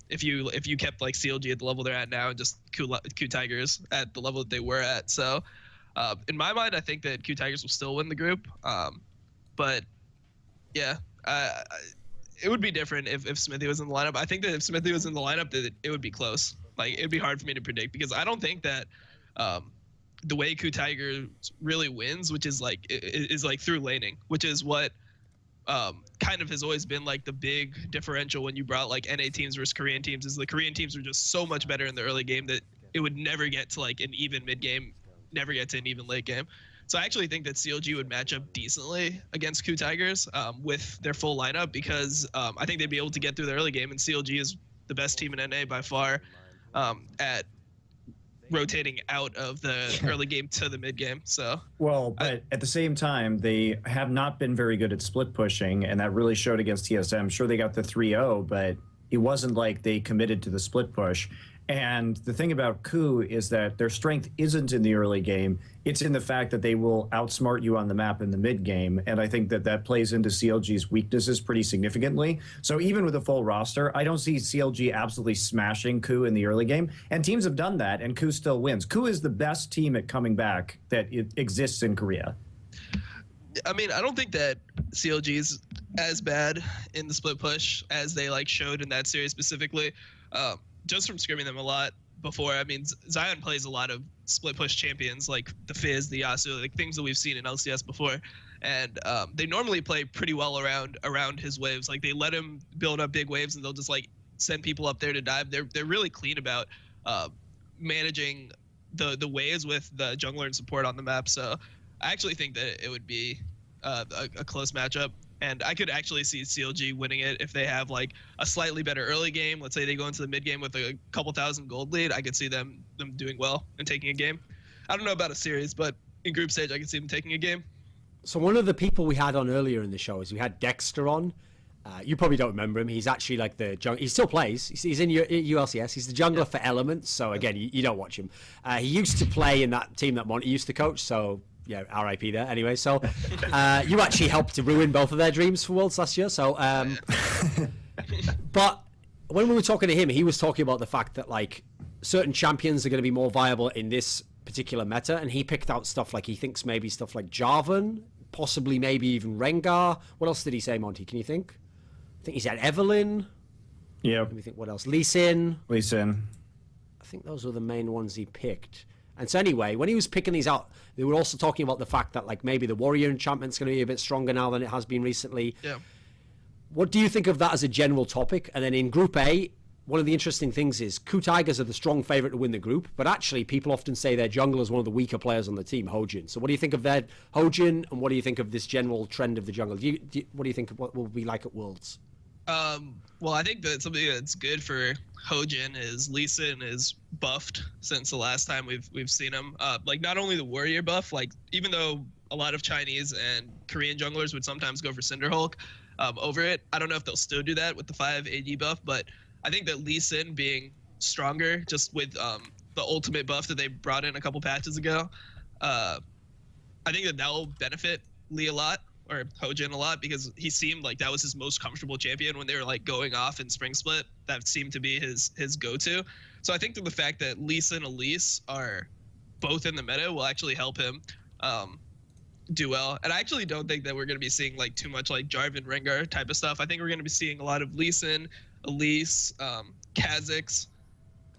If you kept like CLG at the level they're at now and just Ku Tigers at the level that they were at. So in my mind, I think that Ku Tigers will still win the group. But yeah, it would be different if Smithy was in the lineup. I think that if Smithy was in the lineup, that it would be close. Like it'd be hard for me to predict because I don't think that the way Ku Tigers really wins, which is like through laning, which is what kind of has always been like the big differential when you brought like NA teams versus Korean teams, is the Korean teams were just so much better in the early game that it would never get to like an even mid game, never get to an even late game. So I actually think that CLG would match up decently against Ku Tigers with their full lineup because I think they'd be able to get through the early game, and CLG is the best team in NA by far at rotating out of the early game to the mid game. So but at the same time, they have not been very good at split pushing, and that really showed against TSM. Sure, they got the 3-0, but it wasn't like they committed to the split push. And the thing about Ku is that their strength isn't in the early game. It's in the fact that they will outsmart you on the map in the mid game. And I think that plays into CLG's weaknesses pretty significantly. So even with a full roster, I don't see CLG absolutely smashing Ku in the early game. And teams have done that, and Ku still wins. Ku is the best team at coming back that exists in Korea. I mean, I don't think that CLG is as bad in the split push as they like showed in that series specifically. Just from scrimming them a lot before. I mean, Zion plays a lot of split push champions like the Fizz, the Yasuo, like things that we've seen in LCS before, and they normally play pretty well around his waves. Like they let him build up big waves, and they'll just like send people up there to dive. They're really clean about managing the waves with the jungler and support on the map. So I actually think that it would be a close matchup. And I could actually see CLG winning it if they have like a slightly better early game. Let's say they go into the mid game with a couple thousand gold lead. I could see them doing well and taking a game. I don't know about a series, but in group stage, I could see them taking a game. So one of the people we had on earlier in the show is we had Dexter on. You probably don't remember him. He's actually like the he still plays. He's in ULCS. He's the jungler for Elements. So again, you don't watch him. He used to play in that team that Monty used to coach. So yeah, RIP there. Anyway, so you actually helped to ruin both of their dreams for Worlds last year. So, but when we were talking to him, he was talking about the fact that like certain champions are going to be more viable in this particular meta, and he picked out stuff like he thinks maybe stuff like Jarvan, possibly maybe even Rengar. What else did he say, Monty? Can you think? I think he said Evelyn. Yeah. Let me think. What else? Lee Sin. Lee Sin. I think those were the main ones he picked. And so anyway, when he was picking these out, they were also talking about the fact that like maybe the Warrior enchantment's going to be a bit stronger now than it has been recently. Yeah. What do you think of that as a general topic? And then in Group A, one of the interesting things is Ku Tigers are the strong favourite to win the group, but actually people often say their jungler is one of the weaker players on the team, Hojin. So what do you think of their Hojin, and what do you think of this general trend of the jungle? What do you think of what will be like at Worlds? Well, I think that something that's good for Hojin is Lee Sin is buffed since the last time we've seen him. Like not only the warrior buff, like even though a lot of Chinese and Korean junglers would sometimes go for Cinderhulk over it, I don't know if they'll still do that with the 5 AD buff, but I think that Lee Sin being stronger just with the ultimate buff that they brought in a couple patches ago, I think that will benefit Lee a lot, or Hojin a lot, because he seemed like that was his most comfortable champion when they were like going off in Spring Split. That seemed to be his go-to. So I think that the fact that Lisa and Elise are both in the meta will actually help him do well. And I actually don't think that we're going to be seeing like too much like Jarvan Rengar type of stuff. I think we're going to be seeing a lot of Lisa, Elise, Kha'Zix.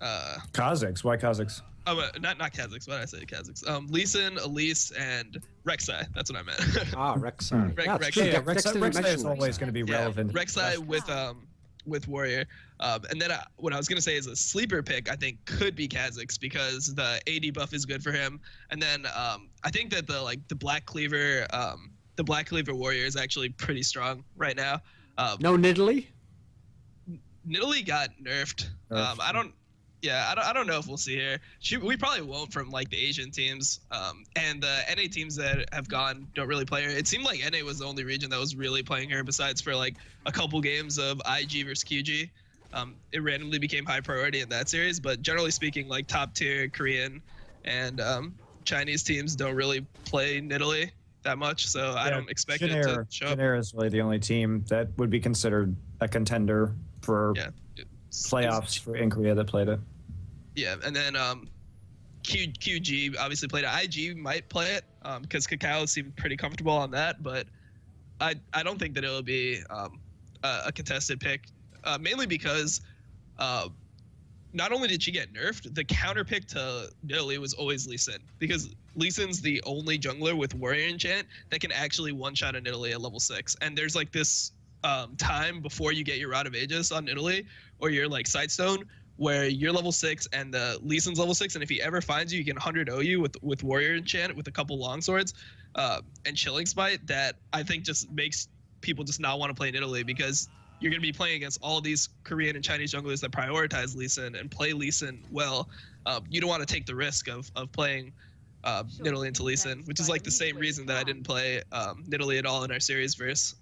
Kha'Zix? Why Kha'Zix? Oh, not Kha'Zix. What did I say? Kha'Zix. Lee Sin, Elise, and Rek'Sai. That's what I meant. Rek'Sai. Rek'Sai is always going to be relevant. Rek'Sai with Warrior. And then what I was going to say is a sleeper pick, I think, could be Kha'Zix because the AD buff is good for him. And then I think that the Black Cleaver Warrior is actually pretty strong right now. No Nidalee? Nidalee got nerfed. I don't know if we'll see her. We probably won't from like the Asian teams, and the NA teams that have gone don't really play her. It seemed like NA was the only region that was really playing her, besides for like a couple games of IG versus QG. it randomly became high priority in that series. But generally speaking, like top tier Korean and Chinese teams don't really play Nidalee that much, so I don't expect it to show up. Jin Air is really the only team that would be considered a contender for playoffs in Korea that played it. Yeah, and then QG obviously played it. IG might play it because Kakao seemed pretty comfortable on that, but I don't think that it'll be a contested pick, mainly because not only did she get nerfed, the counter pick to Nidalee was always Lee Sin, because Lee Sin's the only jungler with Warrior Enchant that can actually one-shot a Nidalee at level 6. And there's like this time before you get your Rod of Aegis on Nidalee or your like Sightstone where you're level 6 and the Lee Sin's level 6, and if he ever finds you, he can 100-0 you with Warrior Enchant with a couple longswords and Chilling Smite. That I think just makes people just not want to play Nidalee, because you're going to be playing against all these Korean and Chinese junglers that prioritize Lee Sin and play Lee Sin well. You don't want to take the risk of playing Nidalee into Lee Sin, which is like the same reason that I didn't play Nidalee at all in our series versus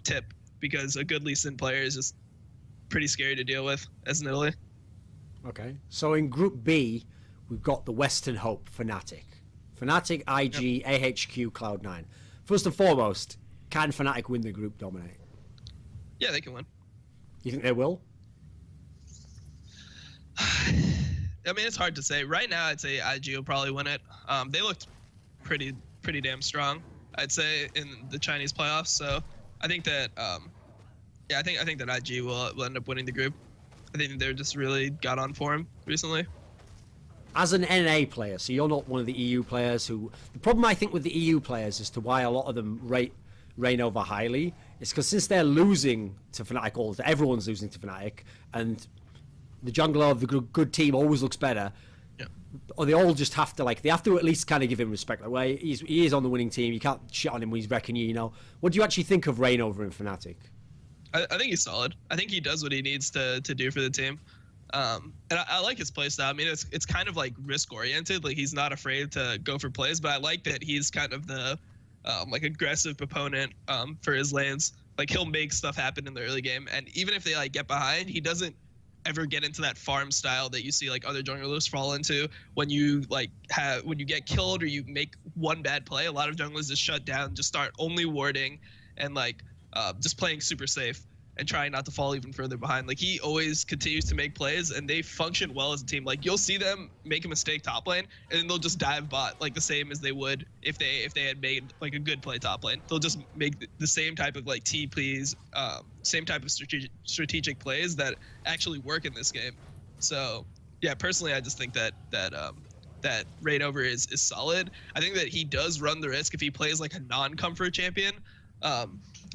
Tip, because a good Lee Sin player is just pretty scary to deal with as Nidalee. Okay, so in Group B, we've got the Western Hope, Fnatic. Fnatic, IG, AHQ, Cloud9. First and foremost, can Fnatic win the group, Dominate? Yeah, they can win. You think they will? I mean, it's hard to say. Right now, I'd say IG will probably win it. They looked pretty damn strong, I'd say, in the Chinese playoffs. So I think that, I think that IG will end up winning the group. I think they're just really got on form recently. As an NA player, so you're not one of the EU players who... The problem, I think, with the EU players as to why a lot of them rate Reignover highly is because since they're losing to Fnatic all the time, everyone's losing to Fnatic, and the jungler of the good team always looks better, or they all just have to, like, they have to at least kind of give him respect. Like, well, he is on the winning team. You can't shit on him when he's wrecking you, you know. What do you actually think of Reignover in Fnatic? I think he's solid. I think he does what he needs to do for the team. And I like his play style. I mean, it's kind of like risk oriented. Like, he's not afraid to go for plays, but I like that he's kind of the like aggressive proponent for his lanes. Like, he'll make stuff happen in the early game, and even if they like get behind, he doesn't ever get into that farm style that you see like other junglers fall into when you get killed or you make one bad play. A lot of junglers just shut down, just start only warding and like just playing super safe and trying not to fall even further behind. Like, he always continues to make plays, and they function well as a team. Like, you'll see them make a mistake top lane, and then they'll just dive bot, like the same as they would if they had made like a good play top lane. They'll just make the same type of like TPs, same type of strategic plays that actually work in this game. So yeah, personally, I just think that Reignover is solid. I think that he does run the risk if he plays like a non-comfort champion.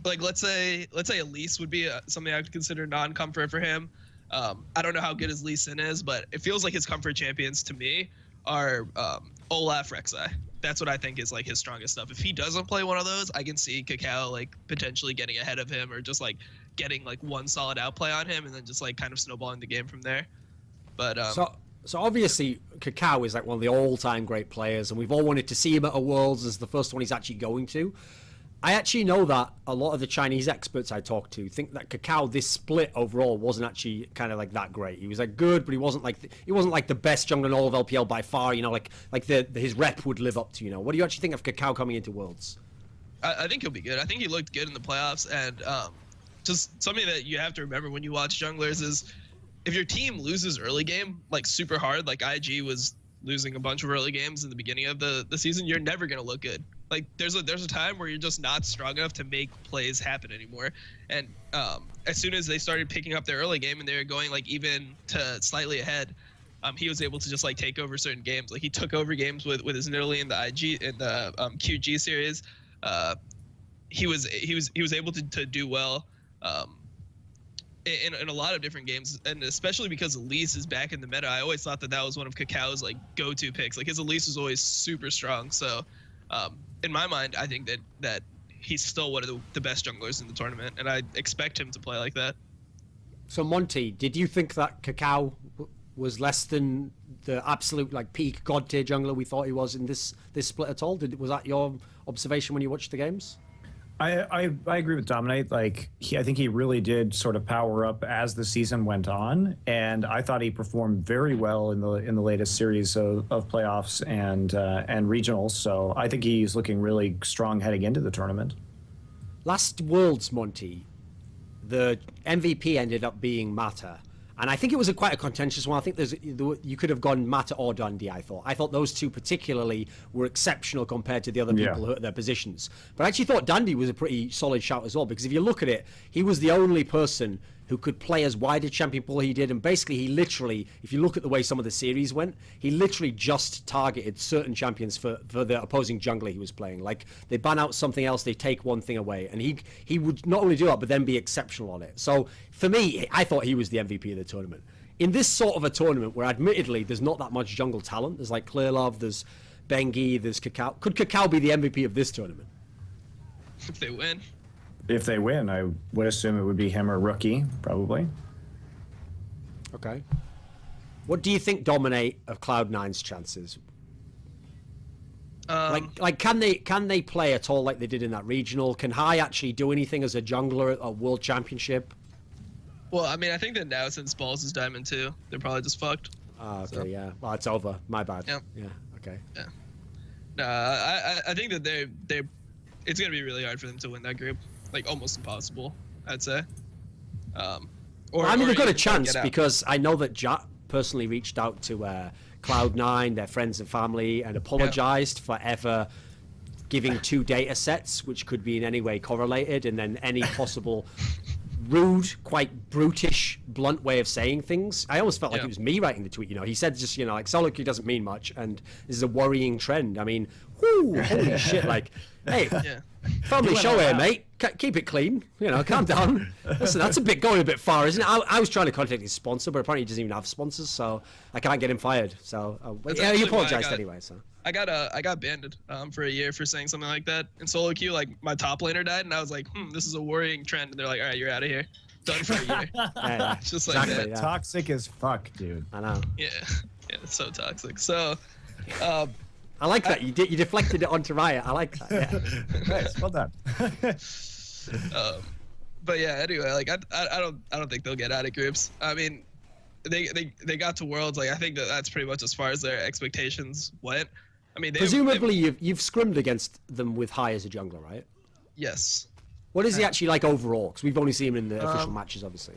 Like, let's say Elise would be something I would consider non-comfort for him. I don't know how good his Lee Sin is, but it feels like his comfort champions to me are Olaf, Rek'Sai. That's what I think is like his strongest stuff. If he doesn't play one of those, I can see Kakao like potentially getting ahead of him, or just like getting like one solid outplay on him, and then just like kind of snowballing the game from there. But So obviously Kakao is like one of the all-time great players, and we've all wanted to see him at a Worlds as the first one he's actually going to. I actually know that a lot of the Chinese experts I talked to think that Kakao, this split overall, wasn't actually kind of like that great. He was like good, but he wasn't like the best jungler in all of LPL by far. You know, like his rep would live up to. You know, what do you actually think of Kakao coming into Worlds? I think he'll be good. I think he looked good in the playoffs, and just something that you have to remember when you watch junglers is if your team loses early game like super hard, like IG was losing a bunch of early games in the beginning of the season, you're never gonna look good. Like, there's a time where you're just not strong enough to make plays happen anymore. And as soon as they started picking up their early game and they were going like even to slightly ahead, he was able to just like take over certain games. Like, he took over games with his Nidalee in the IG in the QG series. He was able to do well in a lot of different games, and especially because Elise is back in the meta. I always thought that was one of Kakao's like go-to picks. Like, his Elise was always super strong. So in my mind, I think that he's still one of the best junglers in the tournament, and I expect him to play like that. So Monty, did you think that Kakao was less than the absolute like peak god tier jungler we thought he was in this split at all? Was that your observation when you watched the games? I agree with Dominate. Like I think he really did sort of power up as the season went on, and I thought he performed very well in the latest series of playoffs and regionals. So I think he's looking really strong heading into the tournament. Last Worlds, Monty, the MVP ended up being Mata. And I think it was quite a contentious one. I think you could have gone Mata or Dundee, I thought those two particularly were exceptional compared to the other people who at their positions. But I actually thought Dundee was a pretty solid shout as well, because if you look at it, he was the only person who could play as wide a champion pool he did. And basically, he literally, if you look at the way some of the series went, he literally just targeted certain champions for the opposing jungler he was playing. Like, they ban out something else, they take one thing away. And he would not only do that, but then be exceptional on it. So, for me, I thought he was the MVP of the tournament. In this sort of a tournament, where admittedly, there's not that much jungle talent, there's like Clearlove, there's Bengi, there's Kakao. Could Kakao be the MVP of this tournament? If they win. If they win, I would assume it would be him or Rookie, probably. Okay. What do you think Dominate of Cloud9's chances? Like can they play at all like they did in that regional? Can High actually do anything as a jungler at a world championship? Well, I mean, I think that now since Balls is Diamond 2, they're probably just fucked. Okay, so. Yeah. Well, it's over. My bad. Yep. Yeah. Okay. Yeah. No, I think that it's gonna be really hard for them to win that group. Like almost impossible, I'd say. They've got a chance because I know that Jack personally reached out to Cloud9, their friends and family, and apologized for ever giving 2 data sets which could be in any way correlated, and then any possible rude, quite brutish, blunt way of saying things. I almost felt like it was me writing the tweet. He said just like solo queue doesn't mean much, and this is a worrying trend. I mean, holy shit! Like, hey. Family show here, mate. Keep it clean. Calm down. Listen, that's going a bit far, isn't it? I was trying to contact his sponsor, but apparently he doesn't even have sponsors, so I can't get him fired. So he apologized anyway. So I got banned for a year for saying something like that in solo queue. Like my top laner died, and I was like, this is a worrying trend. And they're like, all right, you're out of here. Done for a year. Yeah. Just like that. Yeah. Toxic as fuck, dude. I know. Yeah, it's so toxic. So. I like that. You deflected it onto Riot. I like that. Yeah. Nice. Well done. But yeah, anyway, like I don't think they'll get out of groups. I mean, they got to Worlds. Like I think that's pretty much as far as their expectations went. I mean, presumably you've scrimmed against them with High as a jungler, right? Yes. What is he actually like overall? Because we've only seen him in the official matches, obviously.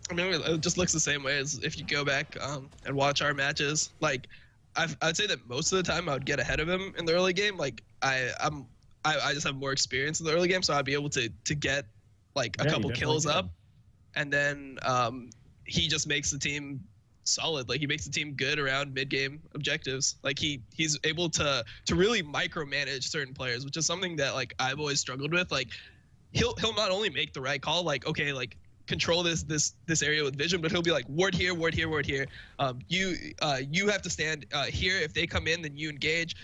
I mean, it just looks the same way as if you go back and watch our matches. Like. I'd say that most of the time I would get ahead of him in the early game. Like I just have more experience in the early game, so I'd be able to get like a couple kills up, and then he just makes the team solid. Like he makes the team good around mid game objectives. Like he's able to really micromanage certain players, which is something that like I've always struggled with. Like he'll not only make the right call, like okay, like control this area with vision, but he'll be like ward here, ward here, ward here. You have to stand here. If they come in, then you engage.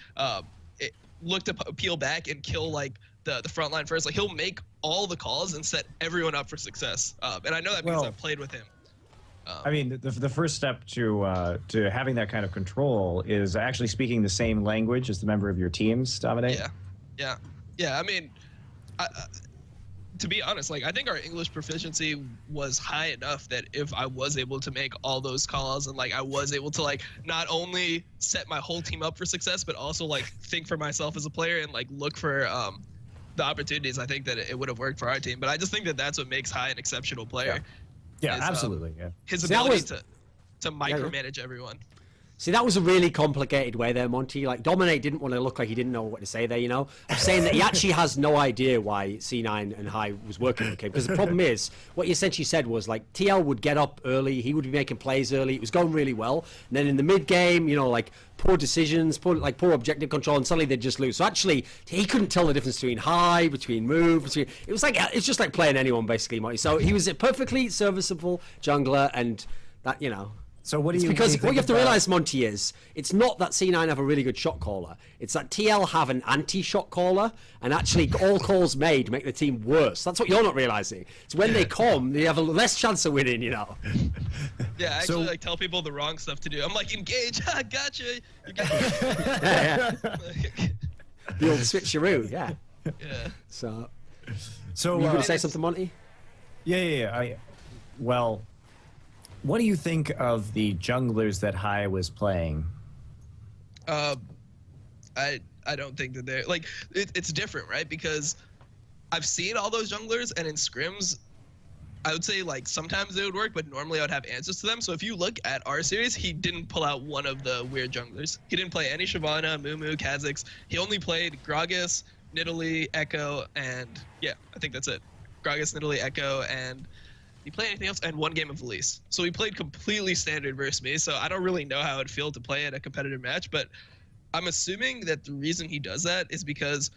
Look to peel back and kill like the front line first. Like he'll make all the calls and set everyone up for success. And I know that because I've played with him. I mean, the first step to having that kind of control is actually speaking the same language as the member of your teams, Dominate. Yeah. I mean, to be honest, like I think our English proficiency was high enough that if I was able to make all those calls and like I was able to like not only set my whole team up for success, but also like think for myself as a player and like look for the opportunities, I think that it would have worked for our team. But I just think that that's what makes High an exceptional player. Yeah, absolutely. His ability to micromanage everyone. See, that was a really complicated way there, Monty. Like, Dominate didn't want to look like he didn't know what to say there, I'm saying that he actually has no idea why C9 and High was working with him. Because the problem is, what he essentially said was, like, TL would get up early, he would be making plays early, it was going really well. And then in the mid-game, like, poor decisions, poor objective control, and suddenly they'd just lose. So actually, he couldn't tell the difference between High, between Move, it's just like playing anyone, basically, Monty. So he was a perfectly serviceable jungler, and that, So what do you? Because what you have to realize, Monty, is it's not that C9 have a really good shot caller. It's that TL have an anti-shot caller, and actually all calls made make the team worse. That's what you're not realizing. It's when they come, they have a less chance of winning. Yeah, I actually like tell people the wrong stuff to do. I'm like, engage. I gotcha. Yeah. The old switcheroo. Yeah. Yeah. So So you gonna say something, Monty? Yeah. Well, what do you think of the junglers that Hai was playing? I don't think that they're like it's different, right? Because I've seen all those junglers, and in scrims, I would say like sometimes they would work, but normally I would have answers to them. So if you look at our series, he didn't pull out one of the weird junglers. He didn't play any Shyvana, Mumu, Kha'Zix. He only played Gragas, Nidalee, Echo, and yeah, I think that's it. Gragas, Nidalee, Echo, and he played anything else, and one game of Elise. So he played completely standard versus me. So I don't really know how it'd feel to play at a competitive match, but I'm assuming that the reason he does that is because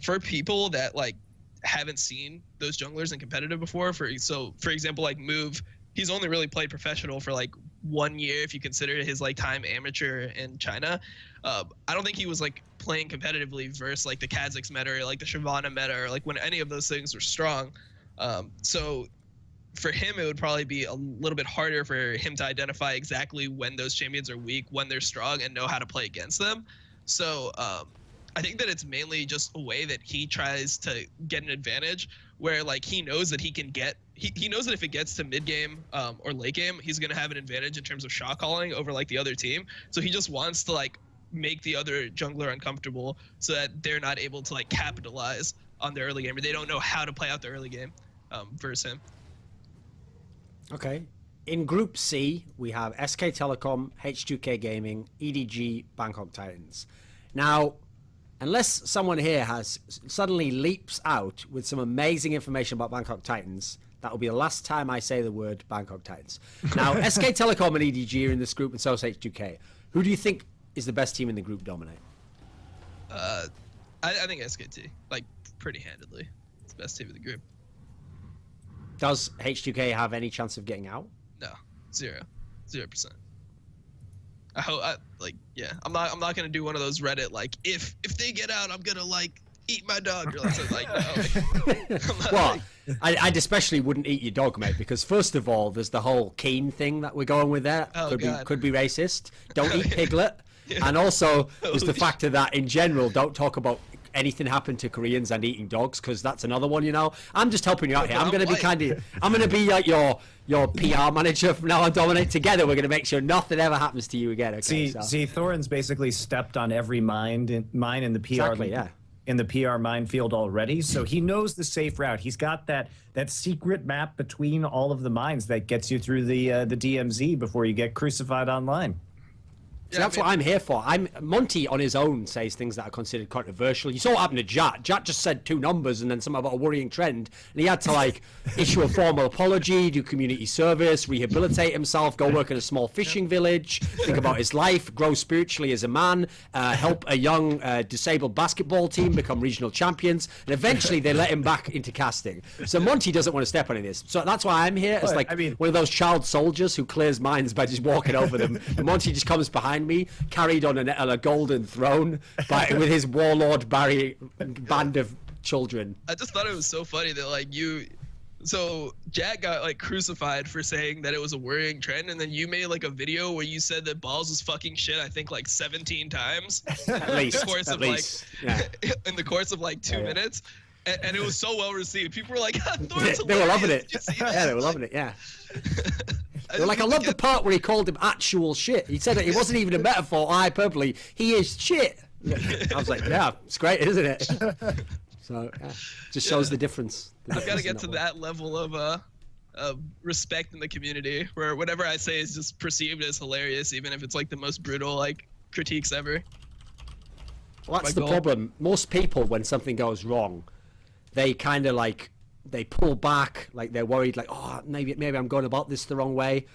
for people that like haven't seen those junglers in competitive before, for example, like Move, he's only really played professional for like 1 year if you consider his like time amateur in China. I don't think he was like playing competitively versus like the Kha'Zix meta or like the Shyvana meta or like when any of those things were strong. So for him, it would probably be a little bit harder for him to identify exactly when those champions are weak, when they're strong, and know how to play against them. So I think that it's mainly just a way that he tries to get an advantage where like he knows that he can get, he knows that if it gets to mid game or late game, he's going to have an advantage in terms of shot calling over like the other team. So he just wants to like make the other jungler uncomfortable so that they're not able to like capitalize on the early game, or they don't know how to play out the early game versus him. Okay. In Group C, we have SK Telecom, H2K Gaming, EDG, Bangkok Titans. Now, unless someone here has suddenly leaps out with some amazing information about Bangkok Titans, that will be the last time I say the word Bangkok Titans. Now, SK Telecom and EDG are in this group, and so is H2K. Who do you think is the best team in the group, Dominic? I think SKT, like, pretty handedly. It's the best team in the group. Does H2K have any chance of getting out? No, 0%. I hope, yeah. I'm not gonna do one of those Reddit like if they get out, I'm gonna like eat my dog or like no. Well, I'd especially wouldn't eat your dog, mate, because first of all, there's the whole Keen thing that we're going with there. Oh, could be racist. Don't eat Piglet. Yeah. And also, there's the factor that in general, don't talk about anything happened to Koreans and eating dogs, because that's another one, you know. I'm just helping you out here. I'm going to be I'm going to be like your PR manager from now on, Dominic. Together, we're going to make sure nothing ever happens to you again. Okay, see, Thorin's basically stepped on every mine in the PR. Exactly, yeah. In the PR minefield already, so he knows the safe route. He's got that secret map between all of the mines that gets you through the DMZ before you get crucified online. So that's what I'm here for. Monty on his own says things that are considered controversial. You saw what happened to Jat. Jat just said 2 numbers and then something about a worrying trend, and he had to like issue a formal apology, do community service, rehabilitate himself, go work in a small fishing village, think about his life, grow spiritually as a man, help a young disabled basketball team become regional champions, and eventually they let him back into casting. So Monty doesn't want to step on any of this. So that's why I'm here as one of those child soldiers who clears mines by just walking over them. And Monty just comes behind me, carried on a golden throne with his warlord band of children. I just thought it was so funny that like so Jack got like crucified for saying that it was a worrying trend, and then you made like a video where you said that Balls was fucking shit, I think like 17 times at least in the course of like 2 minutes, and it was so well received. People were like, they were loving it. Yeah, they were loving it. Yeah. They're like, I love the part where he called him actual shit. He said it wasn't even a metaphor or hyperbole. He is shit. I was like, yeah, it's great, isn't it? So, yeah, just shows the difference. I've got to get to that level of respect in the community where whatever I say is just perceived as hilarious, even if it's like the most brutal like critiques ever. Well, that's the problem. Most people, when something goes wrong, they kind of like, they pull back, like they're worried, like, oh, maybe I'm going about this the wrong way.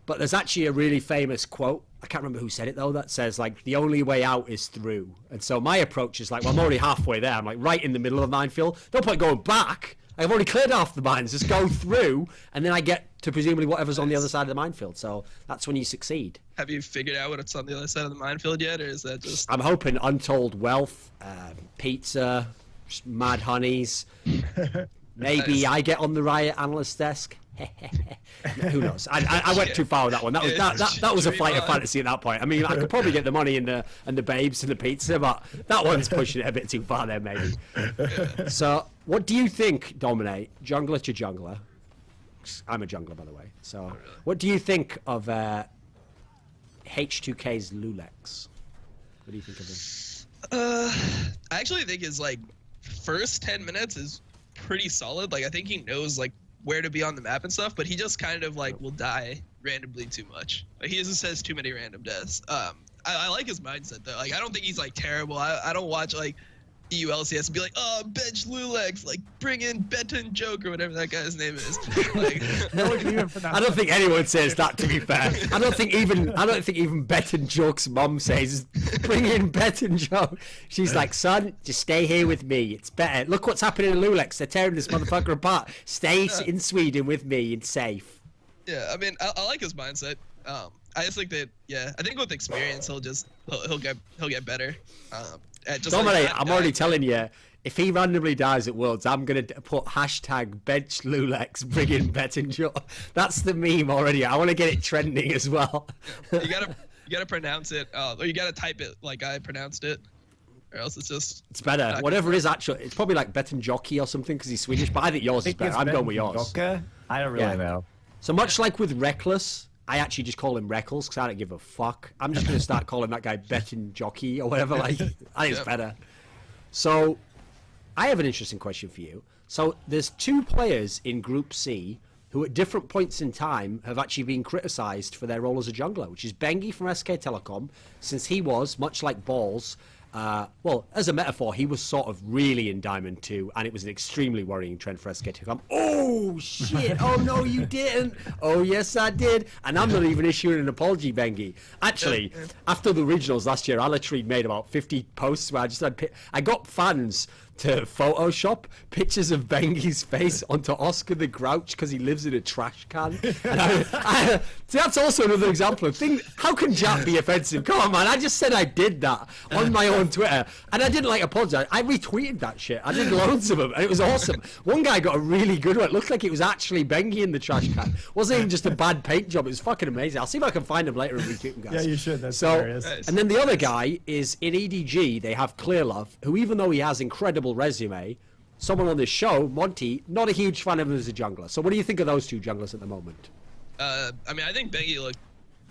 But there's actually a really famous quote, I can't remember who said it though, that says like, the only way out is through. And so my approach is like, well, I'm already halfway there. I'm like right in the middle of the minefield. No point going back. I've already cleared half the mines. Just go through, and then I get to presumably whatever's on the other side of the minefield. So that's when you succeed. Have you figured out what's on the other side of the minefield yet, or is that just... I'm hoping untold wealth, pizza, mad honeys. Maybe I get on the Riot analyst desk. Who knows? I went too far with that one. That was a flight of fantasy at that point. I mean, I could probably get the money and the babes and the pizza, but that one's pushing it a bit too far there, maybe. So What do you think, Dominate, jungler to jungler? I'm a jungler, by the way. So, really? What do you think of H2K's Lulex? What do you think of him? I actually think his like first 10 minutes is pretty solid. Like I think he knows like where to be on the map and stuff, but he just kind of like will die randomly too much. Like he just says too many random deaths. I like his mindset though. Like I don't think he's like terrible. I don't watch like EULCS and be like, oh, bench Lulex, like bring in Benton Joke or whatever that guy's name is. Like, I don't think anyone says that. To be fair, I don't think even Benton Joke's mom says bring in Benton Joke. She's like, son, just stay here with me. It's better. Look what's happening in Lulex. They're tearing this motherfucker apart. Stay in Sweden with me. It's safe. Yeah, I mean, I like his mindset. I just think that, yeah, I think with experience he'll get better. Dominate, like, I'm already telling you, if he randomly dies at Worlds, I'm going to put hashtag bench Lulex, bring in Bettinger. That's the meme already. I want to get it trending as well. You gotta pronounce it, or you gotta type it like I pronounced it, or else it's better. Whatever it is, actually, it's probably like Bettenjockey or something because he's Swedish, but I think yours is better. I'm going with yours. I don't really know. So much like with Reckless, I actually just call him Reckles because I don't give a fuck. I'm just going to start calling that guy Bettenjockey or whatever. Like, I think it's better. So, I have an interesting question for you. So, there's 2 players in Group C who at different points in time have actually been criticised for their role as a jungler, which is Bengi from SK Telecom, since he was, much like Balls, well, as a metaphor, he was sort of really in Diamond 2, and it was an extremely worrying trend for SK Telecom. Oh, shit. Oh, no, you didn't. Oh, yes, I did. And I'm not even issuing an apology, Bengi. Actually, after the regionals last year, I literally made about 50 posts where I just had... I got fans to Photoshop pictures of Bengi's face onto Oscar the Grouch because he lives in a trash can. And see, that's also another example of thing. How can Jap be offensive? Come on, man. I just said I did that on my own Twitter, and I didn't like apologize. I retweeted that shit. I did loads of them, and it was awesome. One guy got a really good one. It looked like it was actually Bengi in the trash can. It wasn't even just a bad paint job. It was fucking amazing. I'll see if I can find him later and retweet him, guys. Yeah, you should. That's hilarious. And then the other guy is in EDG. They have Clearlove, who even though he has incredible resume, someone on this show, Monty, not a huge fan of him as a jungler. So what do you think of those 2 junglers at the moment? I mean, I think Bengi looked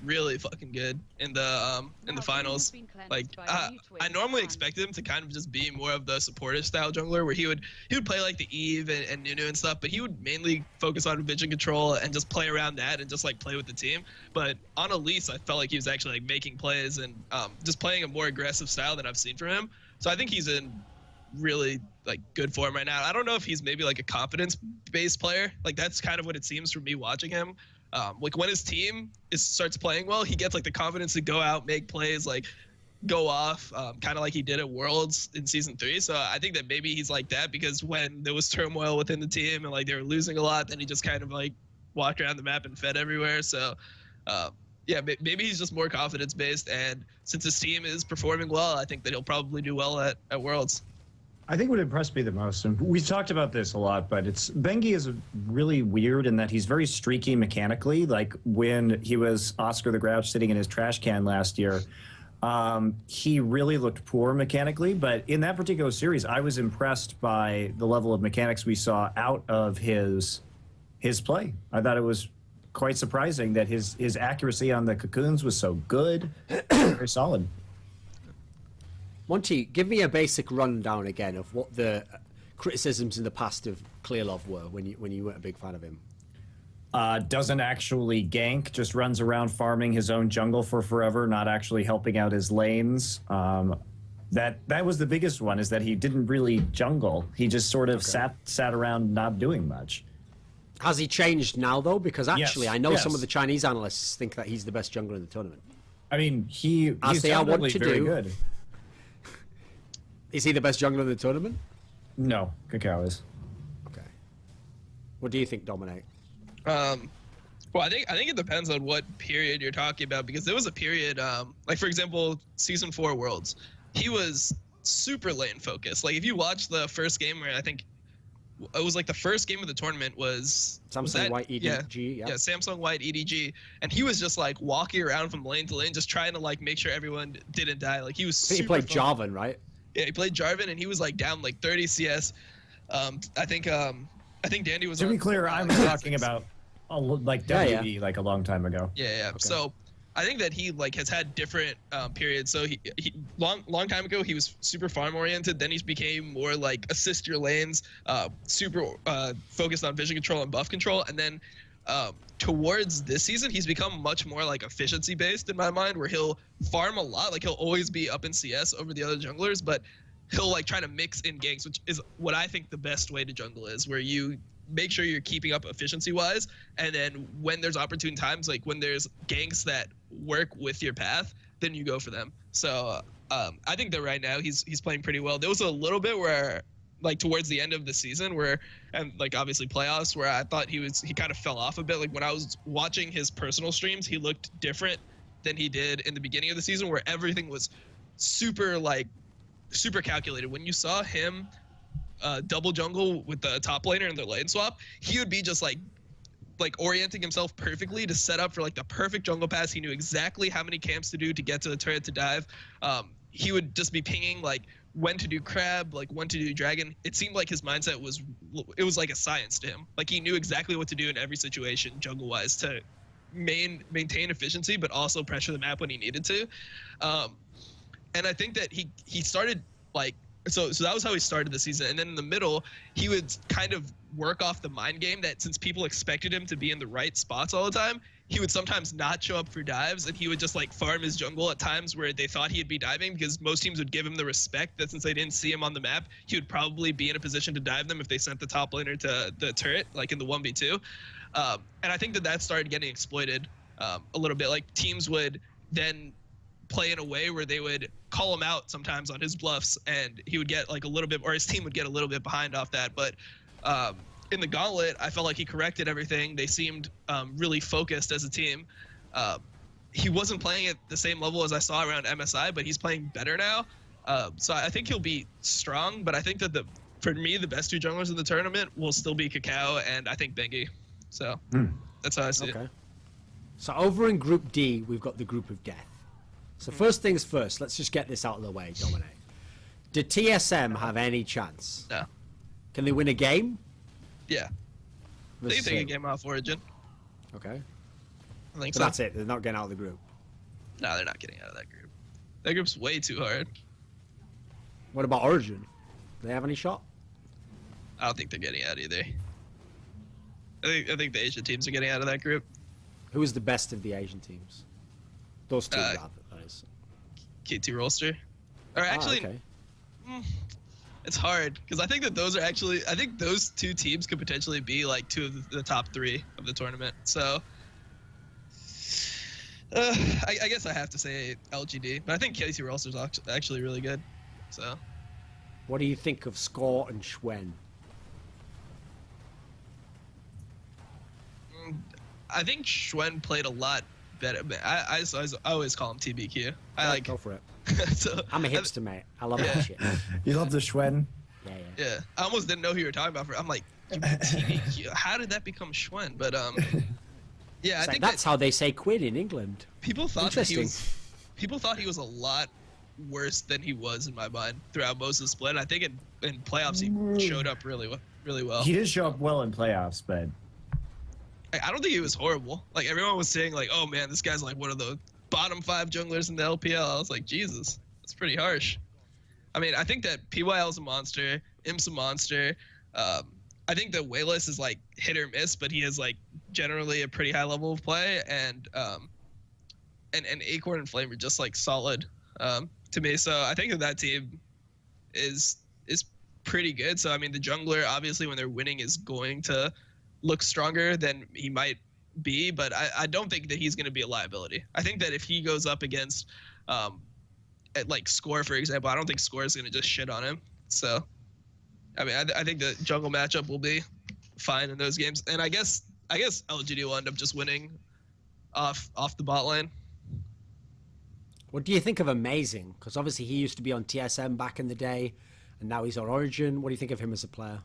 really fucking good in the finals. Like, I normally expect him to kind of just be more of the supportive style jungler, where he would play like the Eve and Nunu and stuff, but he would mainly focus on vision control and just play around that and just like play with the team. But on Elise, I felt like he was actually like making plays and just playing a more aggressive style than I've seen from him. So I think he's in really like good form right now. I don't know if he's maybe like a confidence-based player. Like that's kind of what it seems from me watching him. Like when his team starts playing well, he gets like the confidence to go out, make plays, like go off, kind of like he did at Worlds in Season 3. So I think that maybe he's like that because when there was turmoil within the team and like they were losing a lot, then he just kind of like walked around the map and fed everywhere. So yeah, maybe he's just more confidence-based, and since his team is performing well, I think that he'll probably do well at Worlds. I think what impressed me the most, and we've talked about this a lot, but Bengi is really weird in that he's very streaky mechanically. Like when he was Oscar the Grouch sitting in his trash can last year, he really looked poor mechanically. But in that particular series, I was impressed by the level of mechanics we saw out of his play. I thought it was quite surprising that his accuracy on the cocoons was so good, very solid. Monty, give me a basic rundown again of what the criticisms in the past of Clearlove were when you weren't a big fan of him. Doesn't actually gank, just runs around farming his own jungle for forever, not actually helping out his lanes. That was the biggest one, is that he didn't really jungle. He just sort of sat around not doing much. Has he changed now, though? Because actually, yes, I know some of the Chinese analysts think that he's the best jungler in the tournament. I mean, he's definitely very good. Is he the best jungler in the tournament? No, Kakao is. Okay. What do you think, Dominic? Well, I think it depends on what period you're talking about, because there was a period, like for example, Season 4 Worlds, he was super lane focused. Like if you watch the first game, where I think it was like the first game of the tournament was Samsung White EDG. Yeah, Samsung White EDG, and he was just like walking around from lane to lane, just trying to like make sure everyone didn't die. Like he was. I think he played Jarvan, right? Yeah, he played Jarvan, and he was like down like 30 CS, I think Dandy was. To be clear, I'm talking about like WB yeah. like a long time ago. Yeah. Okay. So I think that he like has had different periods. So he long time ago he was super farm oriented. Then he became more like assist your lanes, super focused on vision control and buff control. And then towards this season, he's become much more like efficiency based in my mind, where he'll farm a lot. Like he'll always be up in CS over the other junglers, but he'll like try to mix in ganks, which is what I think the best way to jungle is, where you make sure you're keeping up efficiency wise, and then when there's opportune times, like when there's ganks that work with your path, then you go for them. So I think that right now he's playing pretty well. There was a little bit where like towards the end of the season where, and like obviously playoffs, where I thought he kind of fell off a bit. Like when I was watching his personal streams, he looked different than he did in the beginning of the season, where everything was super calculated. When you saw him double jungle with the top laner and the lane swap, he would be just like orienting himself perfectly to set up for like the perfect jungle pass. He knew exactly how many camps to do to get to the turret to dive. He would just be pinging like when to do crab, like when to do dragon. It seemed like his mindset was like a science to him. Like he knew exactly what to do in every situation jungle wise to maintain efficiency, but also pressure the map when he needed to. And I think that he started like, so that was how he started the season. And then in the middle, he would kind of work off the mind game that since people expected him to be in the right spots all the time, he would sometimes not show up for dives, and he would just like farm his jungle at times where they thought he'd be diving, because most teams would give him the respect that since they didn't see him on the map, he would probably be in a position to dive them if they sent the top laner to the turret, like in the 1v2. And I think that started getting exploited a little bit. Like teams would then play in a way where they would call him out sometimes on his bluffs, and he would get like a little bit, or his team would get a little bit behind off that. But in the gauntlet, I felt like he corrected everything. They seemed really focused as a team. He wasn't playing at the same level as I saw around MSI, but he's playing better now. So I think he'll be strong, but I think that for me, the best two junglers in the tournament will still be Kakao and I think Bengi. So that's how I see it. So over in Group D, we've got the Group of Death. So first things first, let's just get this out of the way, Dominic. Do TSM have any chance? No. Can they win a game? Yeah. They can take a game off Origin. Okay. I think so. That's it. They're not getting out of the group. No, they're not getting out of that group. That group's way too hard. What about Origin? Do they have any shot? I don't think they're getting out either. I think the Asian teams are getting out of that group. Who is the best of the Asian teams? Those two, rather. KT Rolster. Or actually, okay. It's hard because I think that I think those two teams could potentially be like two of the top three of the tournament. So I guess I have to say LGD, but I think KT Rolster's actually really good. So what do you think of Score and Schwen? I think Schwen played a lot better. I always call him TBQ. Go for it. So, I'm a hipster, mate. I love that shit. You love the Schwen? Yeah. I almost didn't know who you were talking about. I'm like, TBQ. How did that become Schwen? But yeah, I think that's how they say quid in England. People thought he was a lot worse than he was in my mind throughout most of the split. I think in playoffs he showed up really well. He did show up well in playoffs, but I don't think he was horrible. Like everyone was saying, like, "Oh man, this guy's like one of the bottom 5 junglers in the LPL." I was like, Jesus, that's pretty harsh. I mean, I think that PYL's a monster, Im's a monster. I think that Wayless is like hit or miss, but he has like generally a pretty high level of play, and Acorn and Flame are just like solid to me. So I think that team is pretty good. So I mean, the jungler obviously when they're winning is going to look stronger than he might be, but I don't think that he's going to be a liability. I think that if he goes up against at like Score, for example, I don't think Score is going to just shit on him. So I mean, I think the jungle matchup will be fine in those games, and I guess LGD will end up just winning off the bot lane. What do you think of Amazing? Because obviously he used to be on TSM back in the day, and now he's on Origin. What do you think of him as a player?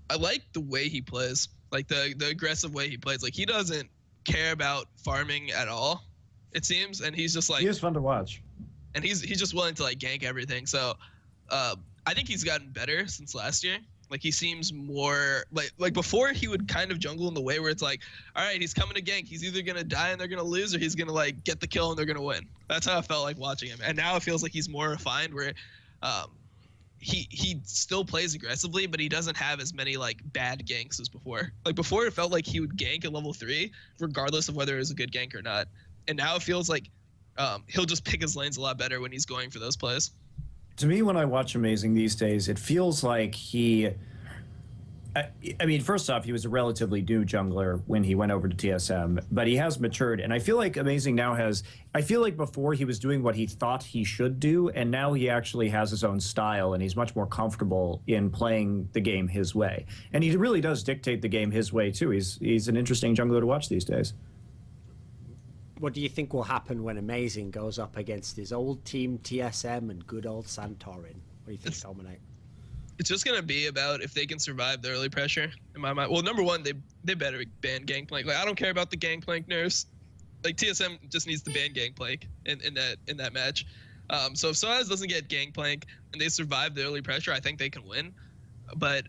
I like the way he plays, like the aggressive way he plays. Like he doesn't care about farming at all, it seems, and he's just like, he is fun to watch, and he's just willing to like gank everything. So I think he's gotten better since last year. Like he seems more like before he would kind of jungle in the way where it's like, all right, he's coming to gank. He's either gonna die and they're gonna lose, or he's gonna like get the kill and they're gonna win. That's how I felt like watching him. And now it feels like he's more refined, where he still plays aggressively, but he doesn't have as many like bad ganks as before. Like before, it felt like he would gank at level 3, regardless of whether it was a good gank or not. And now it feels like he'll just pick his lanes a lot better when he's going for those plays. To me, when I watch Amazing these days, it feels like he. I mean, first off, he was a relatively new jungler when he went over to TSM, but he has matured. And I feel like Amazing now has. I feel like before he was doing what he thought he should do, and now he actually has his own style, and he's much more comfortable in playing the game his way. And he really does dictate the game his way, too. He's an interesting jungler to watch these days. What do you think will happen when Amazing goes up against his old team TSM and good old Santorin? What do you think, Dominic? It's just gonna be about if they can survive the early pressure. In my mind, well, number one, they better ban Gangplank. Like I don't care about the Gangplank nerfs. Like TSM just needs to ban Gangplank in that match. So if Soaz doesn't get Gangplank and they survive the early pressure, I think they can win. But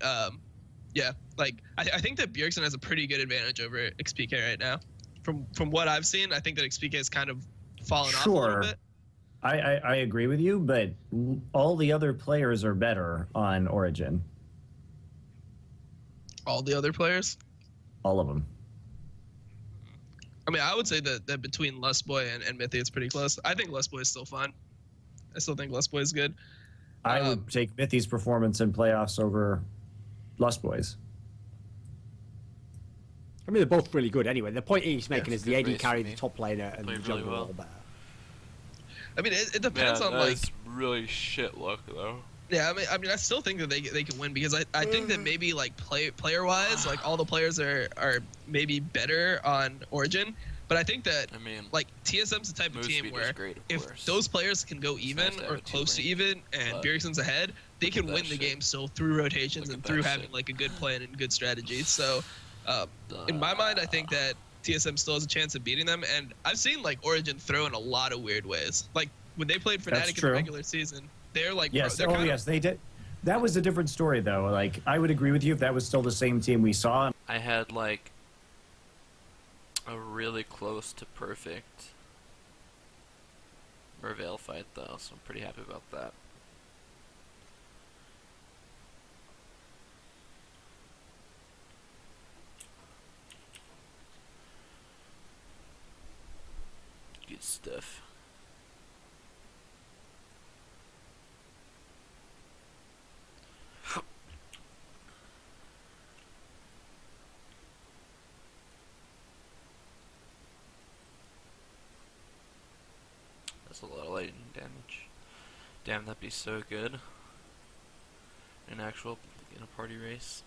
yeah, like I think that Bjergsen has a pretty good advantage over XPK right now. From what I've seen, I think that XPK has kind of fallen off a little bit. I agree with you, but all the other players are better on Origin. All the other players? All of them. I mean, I would say that between Lustboy and Mythy, it's pretty close. I think Lustboy is still fun. I still think Lustboy is good. I would take Mythy's performance in playoffs over Lustboy's. I mean, they're both really good anyway. The point he's making is the good AD carry race the top laner and the Played really jungler well. all better. I mean, it depends on like. That's really shit luck though. Yeah, I mean, I still think that they can win because I think that maybe like player wise, like all the players are maybe better on Origin, but I think that like TSM's the type of team where if those players can go even or close to even and Bjergsen's ahead, they can win the game still through rotations and through having like a good plan and good strategy. So in my mind, I think that TSM still has a chance of beating them, and I've seen like Origin throw in a lot of weird ways. Like when they played Fnatic in the regular season, they're like yes, yes, they did. That was a different story though. Like I would agree with you if that was still the same team we saw. I had like a really close to perfect Merveil fight though, so I'm pretty happy about that. Good stuff. That's a lot of lightning damage. Damn, that'd be so good. In a party race.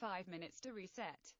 5 minutes to reset.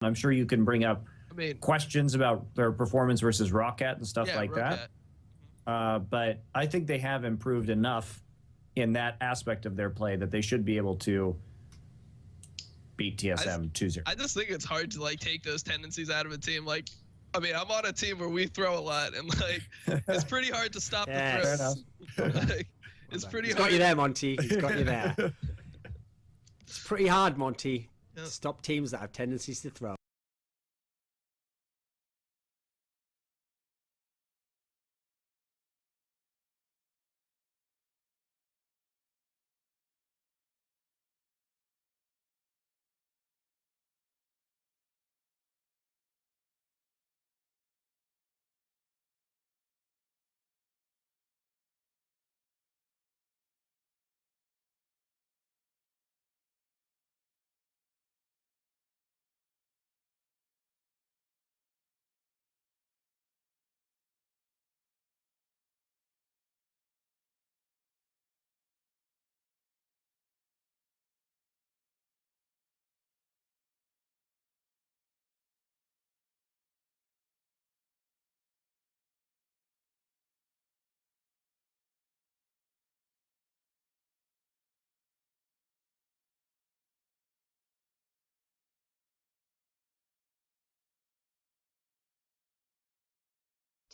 I'm sure you can bring up questions about their performance versus Rocket and stuff like that. But I think they have improved enough in that aspect of their play that they should be able to beat TSM 2-0. I just think it's hard to like take those tendencies out of a team. Like, I mean, I'm on a team where we throw a lot, and like, it's pretty hard to stop the throws. Like, it's pretty hard. He's got you there, Monty. He's got you there. It's pretty hard, Monty, to stop teams that have tendencies to throw.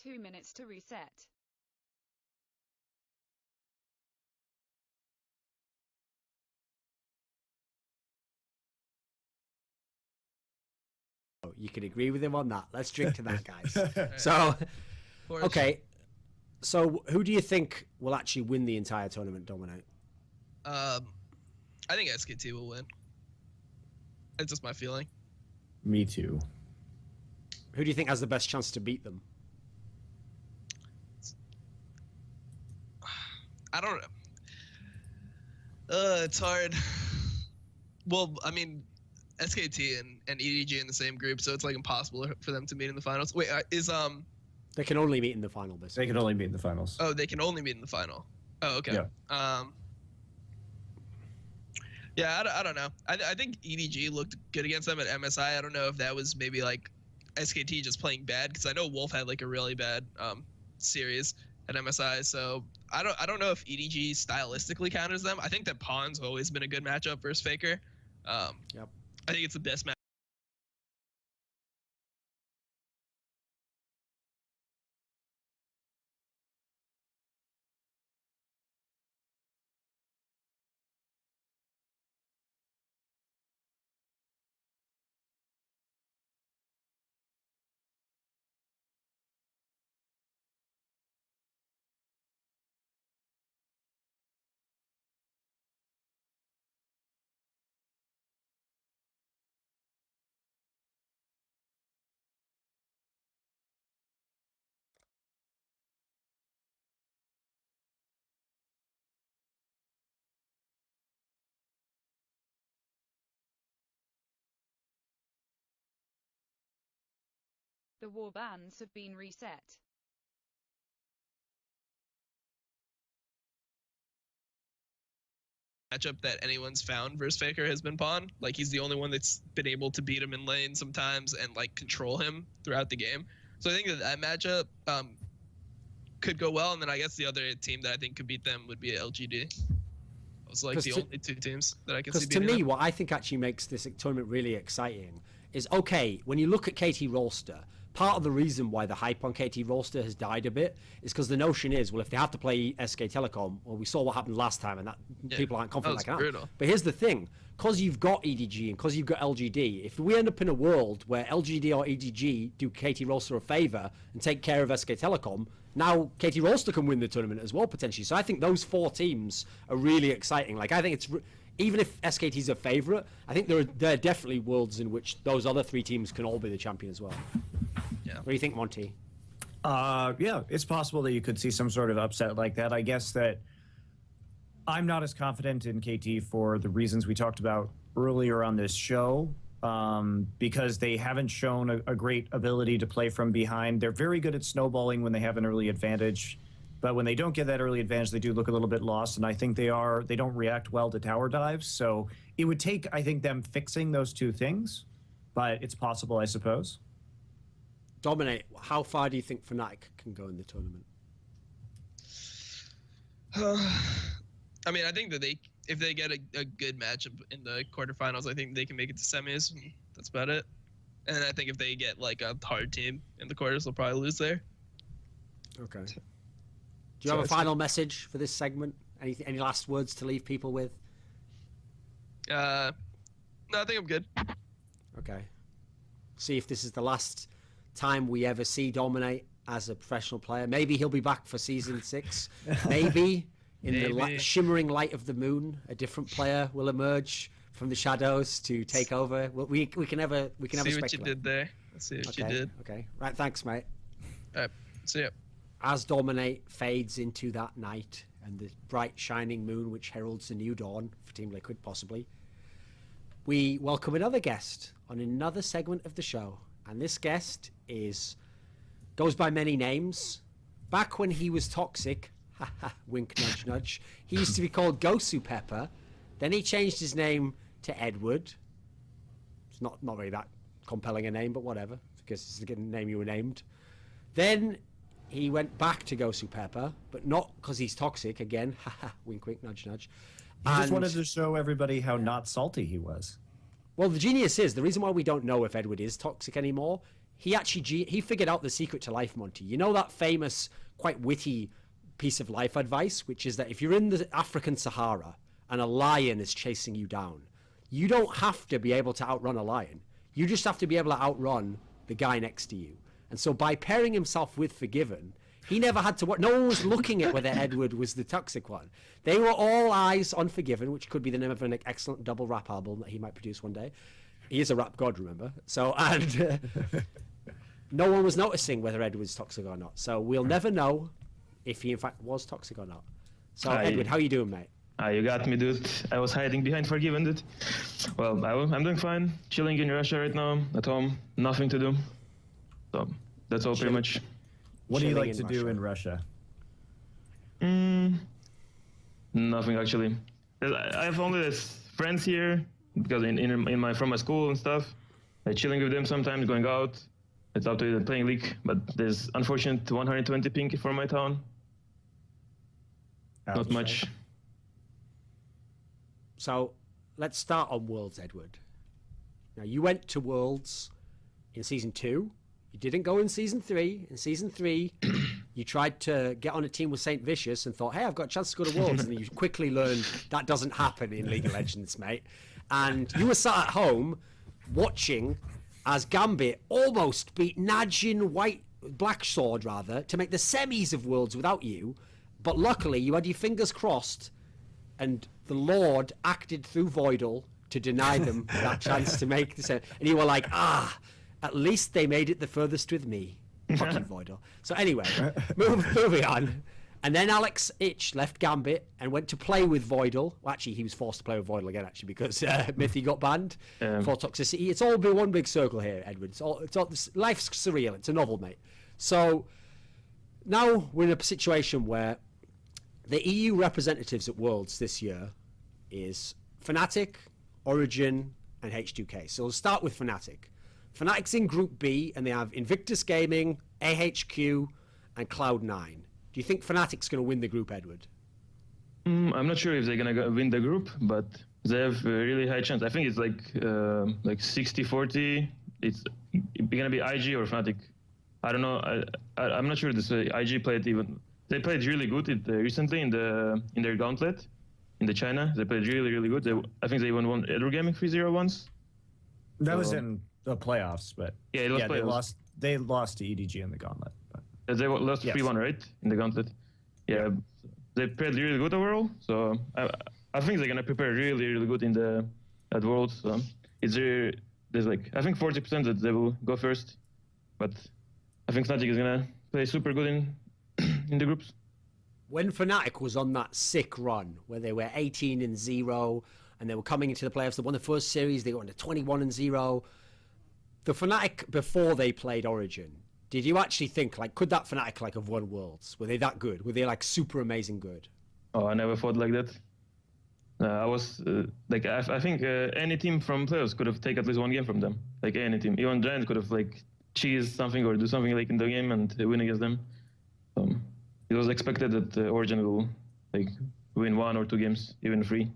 Two minutes to reset. You can agree with him on that. Let's drink to that, guys. So, okay. So, who do you think will actually win the entire tournament, Dominic? I think SKT will win. That's just my feeling. Me too. Who do you think has the best chance to beat them? I don't know. It's hard. Well, I mean, SKT and EDG in the same group, so it's like impossible for them to meet in the finals. Wait, They can only meet in the final, basically. They can only meet in the finals. Oh, they can only meet in the final. Oh, okay. Yeah. Yeah, I don't know. I think EDG looked good against them at MSI. I don't know if that was maybe like SKT just playing bad, because I know Wolf had like a really bad series at MSI. So I don't know if EDG stylistically counters them. I think that Pawn's always been a good matchup versus Faker. Yep. I think it's the best match. The war bans have been reset. matchup that anyone's found versus Faker has been Pawn. Like, he's the only one that's been able to beat him in lane sometimes and like control him throughout the game. So I think that matchup could go well. And then I guess the other team that I think could beat them would be LGD. It's like the only two teams that I can see beating to me, them. what I think actually makes this tournament really exciting is, okay, when you look at KT Rolster, part of the reason why the hype on KT Rolster has died a bit is because the notion is, well, if they have to play SK Telecom, well, we saw what happened last time, and that people aren't confident like that. But here's the thing, because you've got EDG and because you've got LGD, if we end up in a world where LGD or EDG do KT Rolster a favour and take care of SK Telecom, now KT Rolster can win the tournament as well, potentially. So I think those 4 teams are really exciting. Like, I think it's... Even if SKT's a favourite, I think there are definitely worlds in which those other 3 teams can all be the champion as well. Yeah. What do you think, Monty? Yeah, it's possible that you could see some sort of upset like that. I guess that I'm not as confident in KT for the reasons we talked about earlier on this show, because they haven't shown a great ability to play from behind. They're very good at snowballing when they have an early advantage. But when they don't get that early advantage, they do look a little bit lost, and I think they don't react well to tower dives. So it would take, I think, them fixing those 2 things, but it's possible, I suppose. Dominate, how far do you think Fnatic can go in the tournament? I mean, I think that if they get a good matchup in the quarterfinals, I think they can make it to semis. That's about it. And I think if they get like a hard team in the quarters, they'll probably lose there. Okay. Do you have a final message for this segment? Any last words to leave people with? No, I think I'm good. Okay. See if this is the last time we ever see Dominate as a professional player. Maybe he'll be back for season 6. Maybe in the shimmering light of the moon, a different player will emerge from the shadows to take over. We can never see speculate. what you did there. Let's see what you did. Okay. Right. Thanks, mate. All right. See ya. As Dominate fades into that night and the bright shining moon which heralds a new dawn for Team Liquid, possibly, we welcome another guest on another segment of the show. And this guest goes by many names. Back when he was toxic, wink nudge nudge, he used to be called Gosu Pepper. Then he changed his name to Edward. It's not really that compelling a name, but whatever, because it's the name you were named. Then he went back to Gosu Pepper, but not because he's toxic again. Wink, wink, nudge, nudge. He just wanted to show everybody how not salty he was. Well, the genius is, the reason why we don't know if Edward is toxic anymore, he figured out the secret to life, Monty. You know that famous, quite witty piece of life advice, which is that if you're in the African Sahara and a lion is chasing you down, you don't have to be able to outrun a lion. You just have to be able to outrun the guy next to you. And so by pairing himself with Forgiven, he never had to... No one was looking at whether Edward was the toxic one. They were all eyes on Forgiven, which could be the name of an excellent double rap album that he might produce one day. He is a rap god, remember? So, and no one was noticing whether Edward was toxic or not. So we'll never know if he in fact was toxic or not. So Edward, how you doing, mate? You got me, dude. I was hiding behind Forgiven, dude. Well, I'm doing fine. Chilling in Russia right now, at home. Nothing to do. So that's all pretty much. What do you like to do in Russia? Nothing, actually. I have only this friends here, because from my school and stuff. I'm chilling with them sometimes, going out. It's up to them playing League, but there's unfortunate 120 ping for my town. Not much. So let's start on Worlds, Edward. Now, you went to Worlds in Season 2. You didn't go in Season 3. In Season 3, you tried to get on a team with Saint Vicious and thought, hey, I've got a chance to go to Worlds. And you quickly learned that doesn't happen in League of Legends, mate. And you were sat at home watching as Gambit almost beat Najin Blacksword, rather, to make the semis of Worlds without you. But luckily, you had your fingers crossed, and the Lord acted through Voidal to deny them that chance to make the semi. And you were like, at least they made it the furthest with me. Fucking Voidal. So anyway, moving on. And then Alex Ich left Gambit and went to play with Voidal. Well, actually, he was forced to play with Voidal again, actually, because Mythy got banned for toxicity. It's all been one big circle here, Edward. Life's surreal. It's a novel, mate. So now we're in a situation where the EU representatives at Worlds this year is Fnatic, Origin, and H2K. So we'll start with Fnatic. Fnatic's in Group B, and they have Invictus Gaming, AHQ, and Cloud9. Do you think Fnatic's going to win the group, Edward? I'm not sure if they're gonna win the group, but they have a really high chance. I think it's like 60-40. It's gonna be IG or Fnatic. I don't know. I'm not sure this IG played even. They played really good recently in their gauntlet in the China. They played really good. I think they even won Edward Gaming 3-0 once. That was in the playoffs, but yeah, it was playoffs. They lost to EDG in the gauntlet. But. They lost 3-1, right, in the gauntlet. Yeah. They played really good overall, so I think they're gonna prepare really good at Worlds. So there's like I think 40% that they will go first, but I think Fnatic is gonna play super good in the groups. When Fnatic was on that sick run where they were 18-0 and they were coming into the playoffs, they won the first series, they got into 21-0. The Fnatic before they played Origin. Did you actually think, like, could that Fnatic, like, have won Worlds? Were they that good? Were they, like, super amazing good? Oh, I never thought like that. I was, I think any team from playoffs could have taken at least one game from them. Like, any team. Even Giants could have, like, cheese something or do something, like, in the game and win against them. It was expected that Origin will, like, win 1 or 2 games, even 3.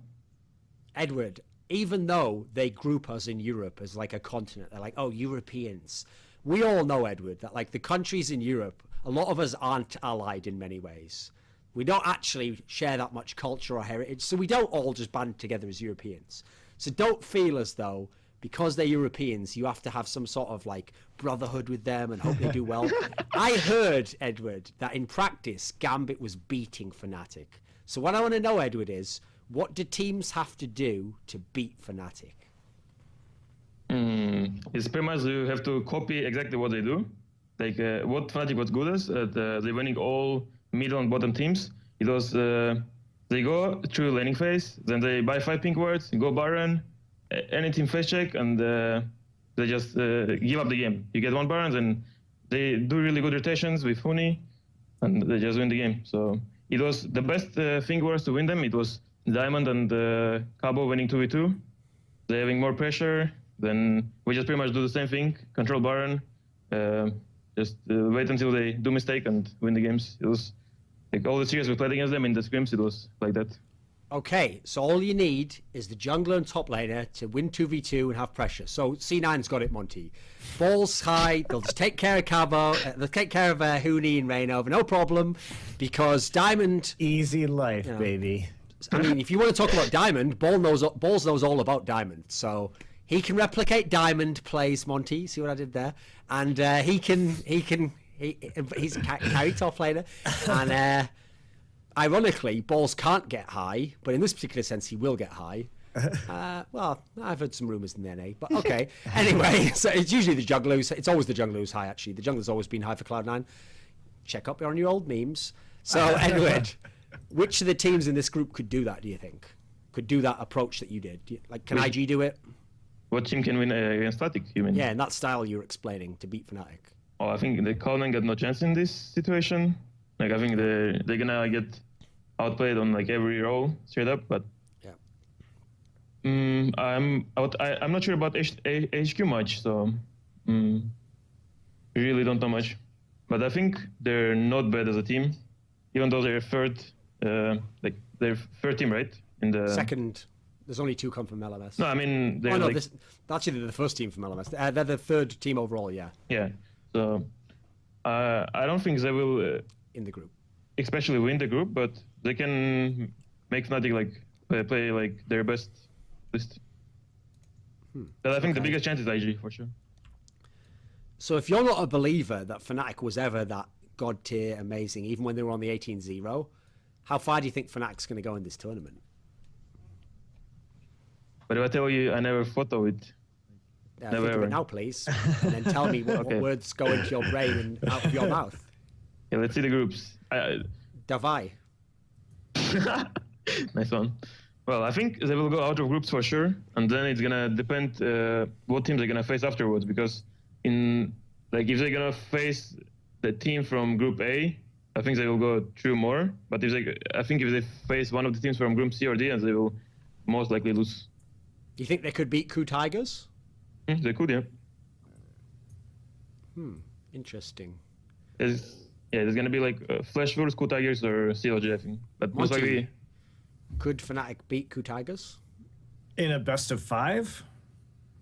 Edward, even though they group us in Europe as, like, a continent, they're like, oh, Europeans. We all know, Edward, that like the countries in Europe, a lot of us aren't allied in many ways. We don't actually share that much culture or heritage, so we don't all just band together as Europeans. So don't feel as though, because they're Europeans, you have to have some sort of like brotherhood with them and hope they do well. I heard, Edward, that in practice, Gambit was beating Fnatic. So what I want to know, Edward, is what do teams have to do to beat Fnatic? It's pretty much you have to copy exactly what they do. Like what Fnatic was good at they winning all middle and bottom teams. It was they go through laning phase, then they buy 5 pink wards, go Baron, any team phase check, and they just give up the game. You get 1 Baron, and they do really good rotations with Huni, and they just win the game. So it was the best thing was to win them. It was Diamond and Cabo winning 2v2. They're having more pressure. Then we just pretty much do the same thing, control Baron, just wait until they do mistake and win the games. It was like all the series we played against them in the scrims, it was like that. Okay, so all you need is the jungler and top laner to win 2v2 and have pressure. So C9's got it, Monty. Balls high, they'll just take care of Cabo, they'll take care of Huni and Reynova, no problem, because Diamond... Easy life, baby. I mean, if you want to talk about Diamond, Balls knows all about Diamond, so... He can replicate Diamond plays, Monty. See what I did there? And he's a carry top laner. And ironically, Balls can't get high, but in this particular sense, he will get high. Well, I've heard some rumors in the NA, but okay. Anyway, so it's usually the jungler. It's always the jungler who's high, actually. The jungler's always been high for Cloud9. Check up on your old memes. So, Edward, which of the teams in this group could do that, do you think? Could do that approach that you did? Can IG do it? What team can win against Fnatic, you mean? Yeah, in that style you're explaining to beat Fnatic. Oh, I think the Cloud9 got no chance in this situation. Like, I think they're gonna get outplayed on like every role straight up. But yeah, I'm not sure about HQ much, so really don't know much. But I think they're not bad as a team, even though they're third, like they're third team, right? In the second. There's only 2 come from LMS. No, I mean they're actually they're the first team from LMS. They're the 3rd team overall. Yeah. Yeah. So I don't think they will in the group, especially win the group, but they can make Fnatic like play like their best list. But I think the biggest chance is IG for sure. So if you're not a believer that Fnatic was ever that god tier amazing, even when they were on the 18-0, how far do you think Fnatic's going to go in this tournament? But if I tell you, I never thought of it. Think of it now, please, and then tell me what words go into your brain and out of your mouth. Yeah, let's see the groups. Davai. Nice one. Well, I think they will go out of groups for sure, and then it's gonna depend what teams they're gonna face afterwards. Because if they're gonna face the team from Group A, I think they will go through more. But I think if they face one of the teams from Group C or D, and they will most likely lose. You think they could beat Ku Tigers? They could, yeah. Interesting. There's gonna be like Flash versus Ku Tigers or CLG, I think. But most Monty, likely, could Fnatic beat Ku Tigers? In a best of 5?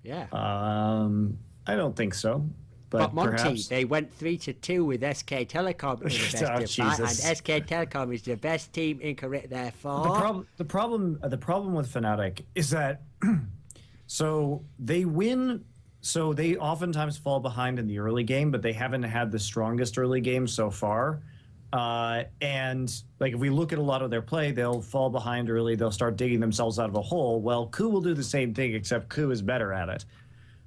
Yeah. I don't think so. But Monty, perhaps... they went 3-2 with SK Telecom in the best of 5, and SK Telecom is the best team in Korea. Therefore, the problem with Fnatic is that so they win. So they oftentimes fall behind in the early game, but they haven't had the strongest early game so far. And like if we look at a lot of their play, they'll fall behind early. They'll start digging themselves out of a hole. Well, Ku will do the same thing, except Ku is better at it.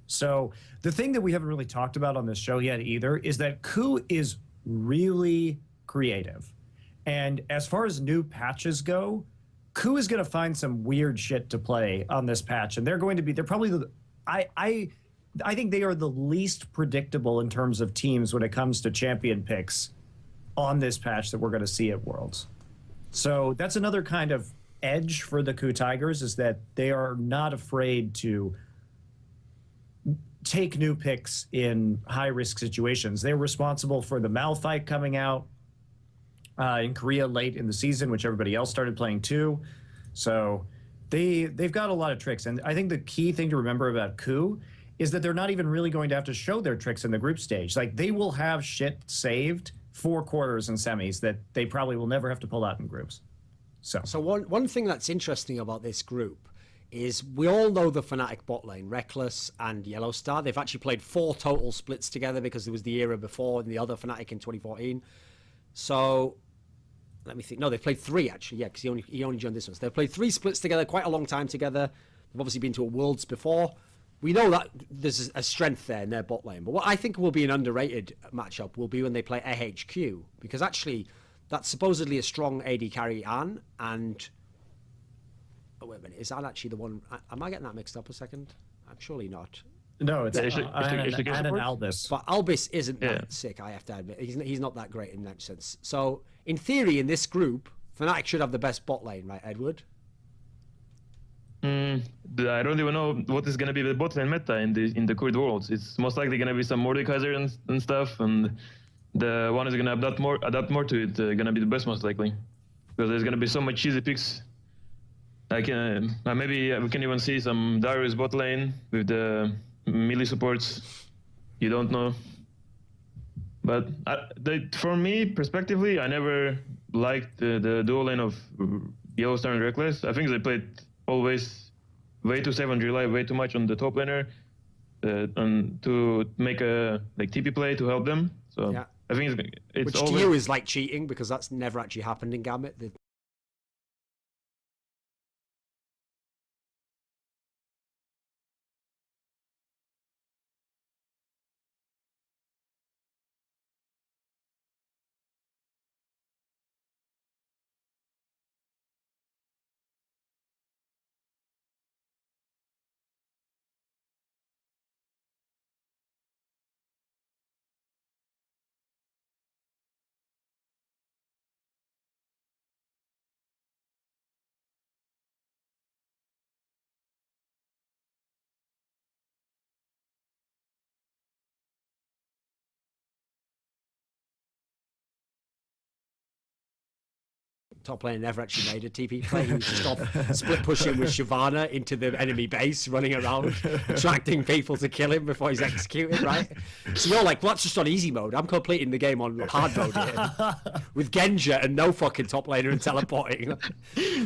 So the thing that we haven't really talked about on this show yet either is that Ku is really creative. And as far as new patches go, Ku is going to find some weird shit to play on this patch. And they're probably I think they are the least predictable in terms of teams when it comes to champion picks on this patch that we're going to see at Worlds. So that's another kind of edge for the Ku Tigers, is that they are not afraid to take new picks in high-risk situations. They're responsible for the Mal fight coming out in Korea late in the season, which everybody else started playing too. So they've got a lot of tricks. And I think the key thing to remember about Ku is that they're not even really going to have to show their tricks in the group stage. Like, they will have shit saved for quarters and semis that they probably will never have to pull out in groups. So one thing that's interesting about this group is we all know the Fnatic bot lane, Reckless and Yellowstar. They've actually played 4 total splits together because there was the era before and the other Fnatic in 2014. So let me think. No, they've played 3 actually, yeah, because he only joined this one. So they've played 3 splits together, quite a long time together. They've obviously been to a Worlds before. We know that there's a strength there in their bot lane. But what I think will be an underrated matchup will be when they play AHQ. Because actually, that's supposedly a strong AD carry Anne. And... oh, wait a minute. Is that actually the one... am I getting that mixed up a second? I'm surely not. No, it's Anne and Albus. But Albus isn't that sick, I have to admit. He's not that great in that sense. So, in theory, in this group, Fnatic should have the best bot lane, right, Edward? I don't even know what is going to be the bot lane meta in the current Worlds. It's most likely going to be some Mordekaiser and stuff, and the one is going to adapt more to it. Going to be the best most likely, because there's going to be so much cheesy picks. Like maybe we can even see some Darius bot lane with the melee supports. You don't know. But for me, perspectively, I never liked the duo lane of Yellowstar and Reckless. I think they played always way too safe and rely way too much on the top laner and to make a TP play to help them. So yeah. I think it's which always... to you is like cheating, because that's never actually happened in Gambit. Top laner never actually made a TP play. He was just off split pushing with Shyvana into the enemy base, running around, attracting people to kill him before he's executed, right? So you're like, well, that's just on easy mode. I'm completing the game on hard mode here with Genja and no fucking top laner and teleporting.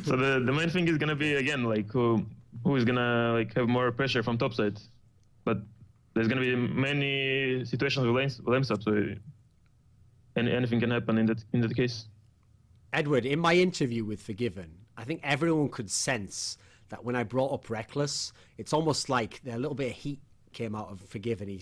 So the main thing is gonna be, again, like who is gonna have more pressure from top side. But there's gonna be many situations with lane swap, so anything can happen in that case. Edward, in my interview with Forgiven, I think everyone could sense that when I brought up Reckless, it's almost like a little bit of heat came out of Forgiven.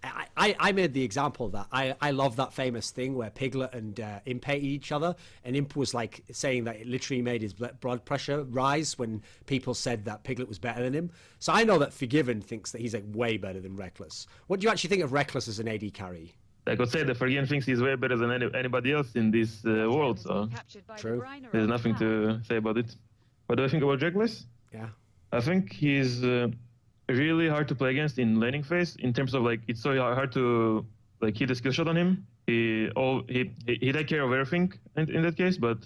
I made the example that I love that famous thing where Piglet and Imp hated each other, and Imp was like saying that it literally made his blood pressure rise when people said that Piglet was better than him. So I know that Forgiven thinks that he's like way better than Reckless. What do you actually think of Reckless as an AD carry? I could say that Forgiven thinks he's way better than anybody else in this world, so true. There's nothing to say about it. What do I think about Reckless? Yeah. I think he's really hard to play against in laning phase in terms of like it's so hard to like hit a skill shot on him. He take care of everything in that case, but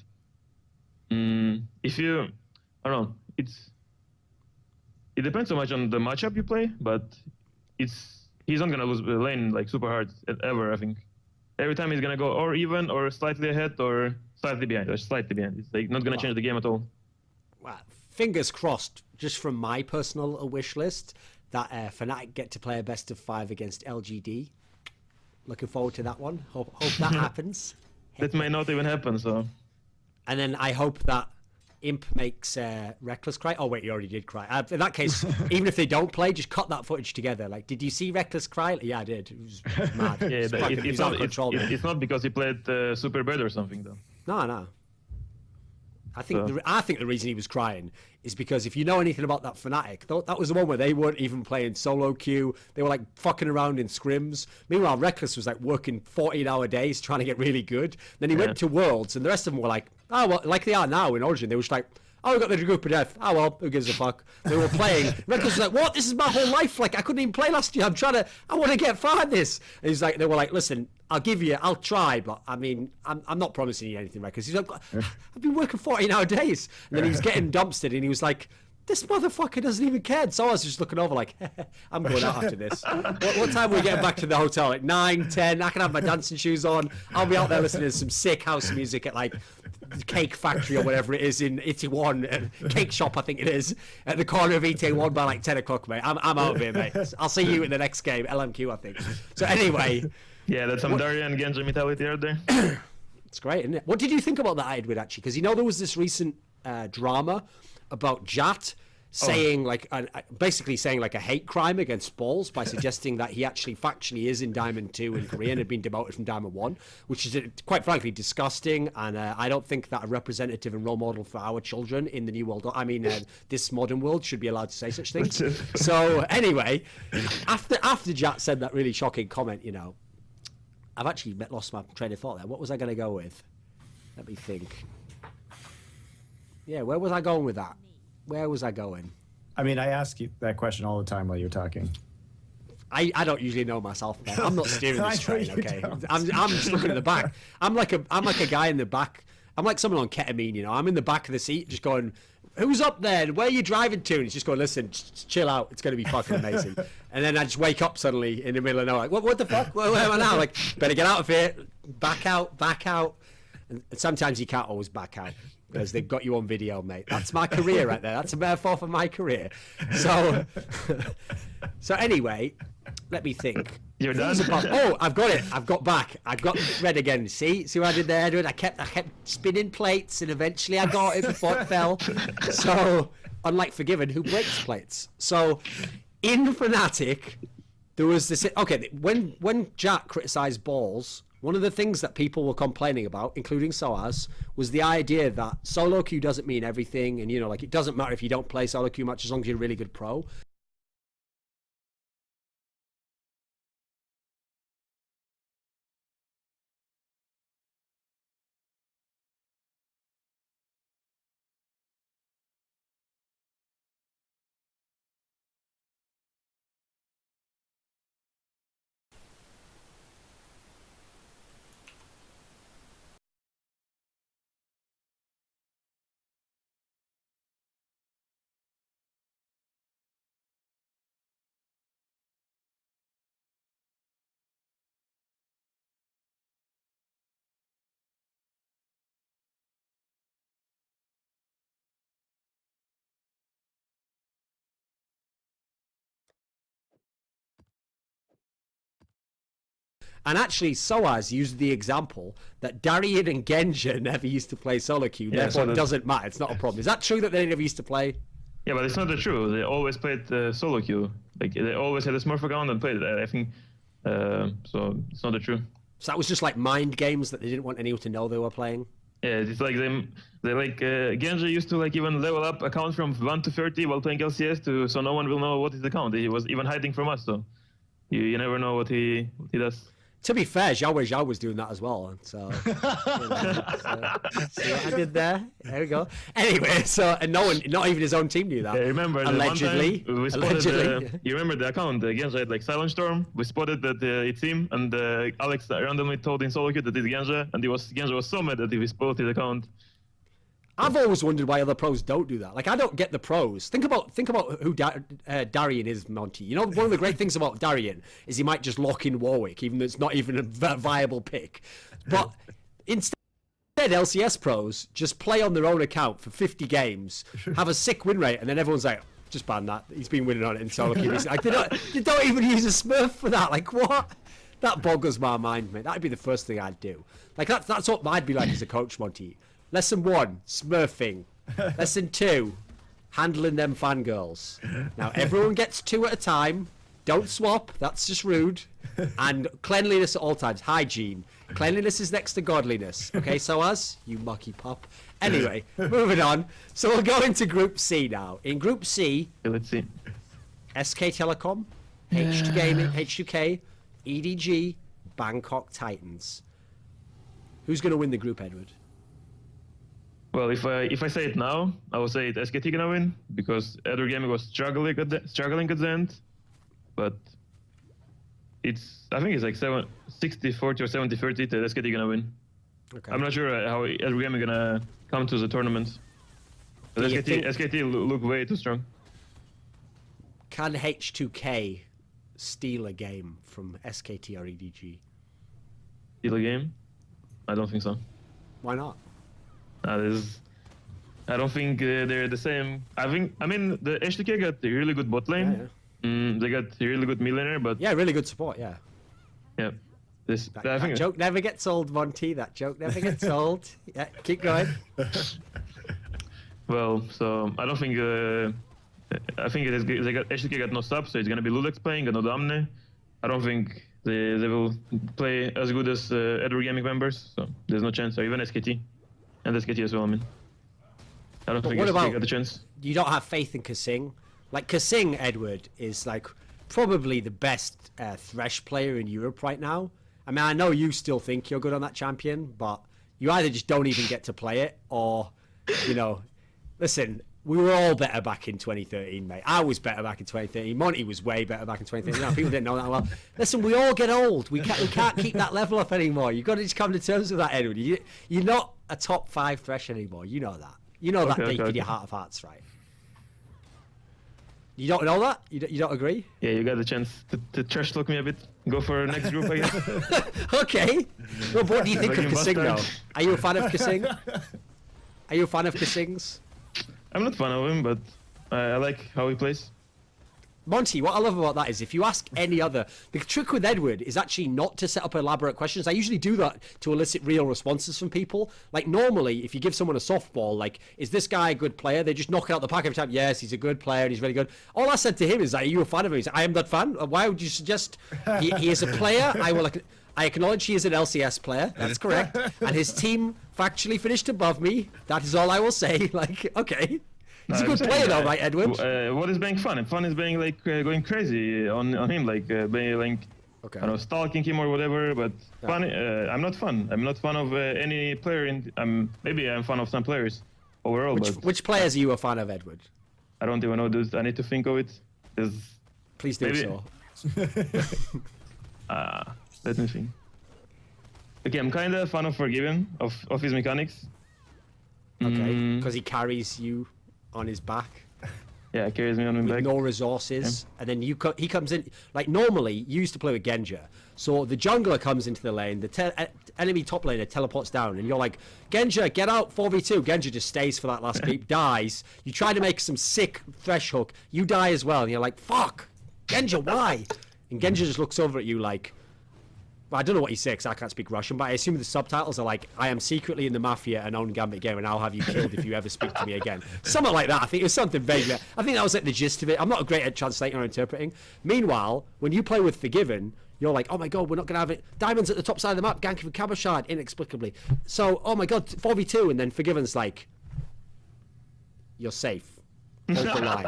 if you, I don't know, it depends so much on the matchup you play, but he's not gonna lose the lane like super hard ever. I think every time he's gonna go or even or slightly ahead or slightly behind or slightly behind. It's like not gonna change the game at all. Well, fingers crossed, just from my personal little wish list, that Fnatic get to play a best of 5 against LGD. Looking forward to that one. Hope that happens. That may not even happen. So. And then I hope that Imp makes Reckless cry. Oh wait, you already did cry. In that case, even if they don't play, just cut that footage together. Like, did you see Reckless cry? Yeah, I did. It was mad. Yeah, it's not because he played super bad or something though. No. I think the reason he was crying is because if you know anything about that Fnatic, that was the one where they weren't even playing solo queue. They were like fucking around in scrims. Meanwhile, Reckless was like working 14-hour days trying to get really good. Then he went to Worlds, and the rest of them were like, oh well, like they are now in Origin. They were just like, oh, we got the group of death. Oh well, who gives a fuck? They were playing. Reckless was like, what? This is my whole life. Like, I couldn't even play last year. I want to get far at this. And he's like, they were like, listen, I'll try, but I mean, I'm not promising you anything, Reckless. He's like, I've been working 14-hour days. And then he was getting dumpstered, and he was like, this motherfucker doesn't even care. And so I was just looking over like, I'm going out after this. What time are we getting back to the hotel? Like 9, 10. I can have my dancing shoes on. I'll be out there listening to some sick house music at like the Cake Factory or whatever it is in Itaewon, Cake Shop I think it is, at the corner of Itaewon by like 10 o'clock, mate. I'm out of here, mate. I'll see you in the next game, LMQ I think. So anyway. Yeah, that's some Daria and Genji mentality out there. It's great, isn't it? What did you think about that Edward actually? Because there was this recent drama about Jat saying basically saying like a hate crime against Balls by suggesting that he actually factually is in Diamond 2 in Korea and had been demoted from Diamond 1, which is quite frankly disgusting, and I don't think that a representative and role model for our children in the new world, this modern world, should be allowed to say such things. So anyway, after Jat said that really shocking comment, I've actually lost my train of thought there. What was I going to go with? Let me think. Yeah, where was I going with that? Where was I going? I mean, I ask you that question all the time while you're talking. I don't usually know myself, man. I'm not steering this train, okay? I'm just looking at the back. I'm like a guy in the back. I'm like someone on ketamine, I'm in the back of the seat just going, who's up there? Where are you driving to? And he's just going, listen, just chill out. It's going to be fucking amazing. And then I just wake up suddenly in the middle of nowhere, like, what the fuck? Where am I now? Like, better get out of here. Back out. And sometimes you can't always back out because they've got you on video, mate. That's my career right there. That's a metaphor for my career. So anyway, let me think. You're done? I've got it. I've got back. I've got red again. See what I did there, Edward? I kept spinning plates, and eventually I got it before it fell. So, unlike Forgiven, who breaks plates? So, in Fnatic, there was this. Okay, when Jack criticised Balls, one of the things that people were complaining about, including Soaz, was the idea that solo queue doesn't mean everything, and it doesn't matter if you don't play solo queue much as long as you're a really good pro. And actually, Soaz used the example that Darian and Genja never used to play solo queue, therefore it doesn't matter. It's not a problem. Is that true that they never used to play? Yeah, but it's not true. They always played solo queue. Like, they always had a Smurf account and played it, I think. So it's not true. So that was just like mind games that they didn't want anyone to know they were playing? Yeah, it's like Genji used to even level up account from 1 to 30 while playing LCS so no one will know what his account. He was even hiding from us, so you never know what he does. To be fair, Zhao Weizhao was doing that as well. So, see what I did there? There we go. Anyway, so and no one, not even his own team knew that. Yeah, remember allegedly. We spotted, you remember the account Genja had like Silent Storm. We spotted that it's him, and Alex randomly told in solo queue that it's Genja, and Genja was so mad that he spotted his account. I've always wondered why other pros don't do that. Like, I don't get the pros. Think about who Darien is, Monty. You know, one of the great things about Darien is he might just lock in Warwick, even though it's not even a viable pick. But instead, LCS pros just play on their own account for 50 games, have a sick win rate, and then everyone's like, just ban that. He's been winning on it in solo queue. Like, they don't even use a Smurf for that. Like, what? That boggles my mind, mate. That'd be the first thing I'd do. Like, that's what I'd be like as a coach, Monty. Lesson 1, smurfing. Lesson 2, handling them fangirls. Now, everyone gets 2 at a time. Don't swap. That's just rude. And cleanliness at all times. Hygiene. Cleanliness is next to godliness. Okay, so you mucky pup. Anyway, moving on. So we'll go into Group C now. In Group C, let's see. SK Telecom, H2 Gaming, H2K, EDG, Bangkok Titans. Who's going to win the group, Edward? Well, if I say it now, I would say SKT gonna win because Edward Gaming was struggling at the end, but I think it's like 60-40 or 70-30 that SKT gonna win. Okay. I'm not sure how Edward Gaming gonna come to the tournament, but SKT look way too strong. Can H2K steal a game from SKT or EDG? Steal a game? I don't think so. Why not? I don't think they're the same. I mean, the H2K got a really good bot lane. Yeah. They got a really good mid laner, but yeah, really good support. Yeah. Yeah. That joke never gets old, Monty. That joke never gets old. Yeah, keep going. Well, so I don't think. I think H2K got no sub, so it's gonna be Lulex playing, and no Damne. I don't think they will play as good as Edward Gaming members, so there's no chance, or even SKT. And SKT as well, I mean. I don't think SKT got the chance. You don't have faith in Kasing? Like, Kasing, Edward, is like probably the best Thresh player in Europe right now. I mean, I know you still think you're good on that champion, but you either just don't even get to play it, or, you know, listen, we were all better back in 2013, mate. I was better back in 2013. Monty was way better back in 2013. Now, people didn't know that well. Listen, we all get old. We can't keep that level up anymore. You've got to just come to terms with that, Edward. You're not a top 5 Thresh anymore. You know that. You know that deep in your heart of hearts, right? You don't know that? You don't agree? Yeah, you got the chance to trash talk me a bit. Go for next group, I guess. Okay. Well, what do you think of Kasing, though? Are you a fan of Kasing? Are you a fan of Kasing's? I'm not a fan of him, but I like how he plays. Monty, what I love about that is if you ask any other... The trick with Edward is actually not to set up elaborate questions. I usually do that to elicit real responses from people. Like, normally, if you give someone a softball, like, is this guy a good player? They just knock it out the park every time. Yes, he's a good player and he's really good. All I said to him is, are you a fan of him? He said, I am that fan. Why would you suggest... He is a player. I acknowledge he is an LCS player. That's correct. And his team factually finished above me. That is all I will say. Like, okay. He's a good player though, right, Edward? What is being fun? Fun is being like going crazy on him, like being like, I don't know, stalking him or whatever. But fun, I'm not fun. I'm not fan of any player. Maybe I'm fan of some players overall. Which players are you a fan of, Edward? I don't even know. I need to think of it. Please do so. Let me think. Okay, I'm kind of a fan of Forgiven, of his mechanics. Okay, because he carries you on his back. Yeah, he carries me on his back. With no resources. Yeah. And then he comes in, like normally, you used to play with Genja. So the jungler comes into the lane, the enemy top laner teleports down, and you're like, Genja, get out, 4v2. Genja just stays for that last creep, dies. You try to make some sick Thresh hook, you die as well, and you're like, fuck, Genja, why? And Genja just looks over at you like, well, I don't know what you say because I can't speak Russian, but I assume the subtitles are like, I am secretly in the Mafia and own Gambit game and I'll have you killed if you ever speak to me again. Something like that. I think it was something vague. I think that was like the gist of it. I'm not great at translating or interpreting. Meanwhile, when you play with Forgiven, you're like, oh my god, we're not going to have it. Diamond's at the top side of the map, ganking for Cabochard, inexplicably. So, oh my god, 4v2, and then Forgiven's like, you're safe. Hold the line.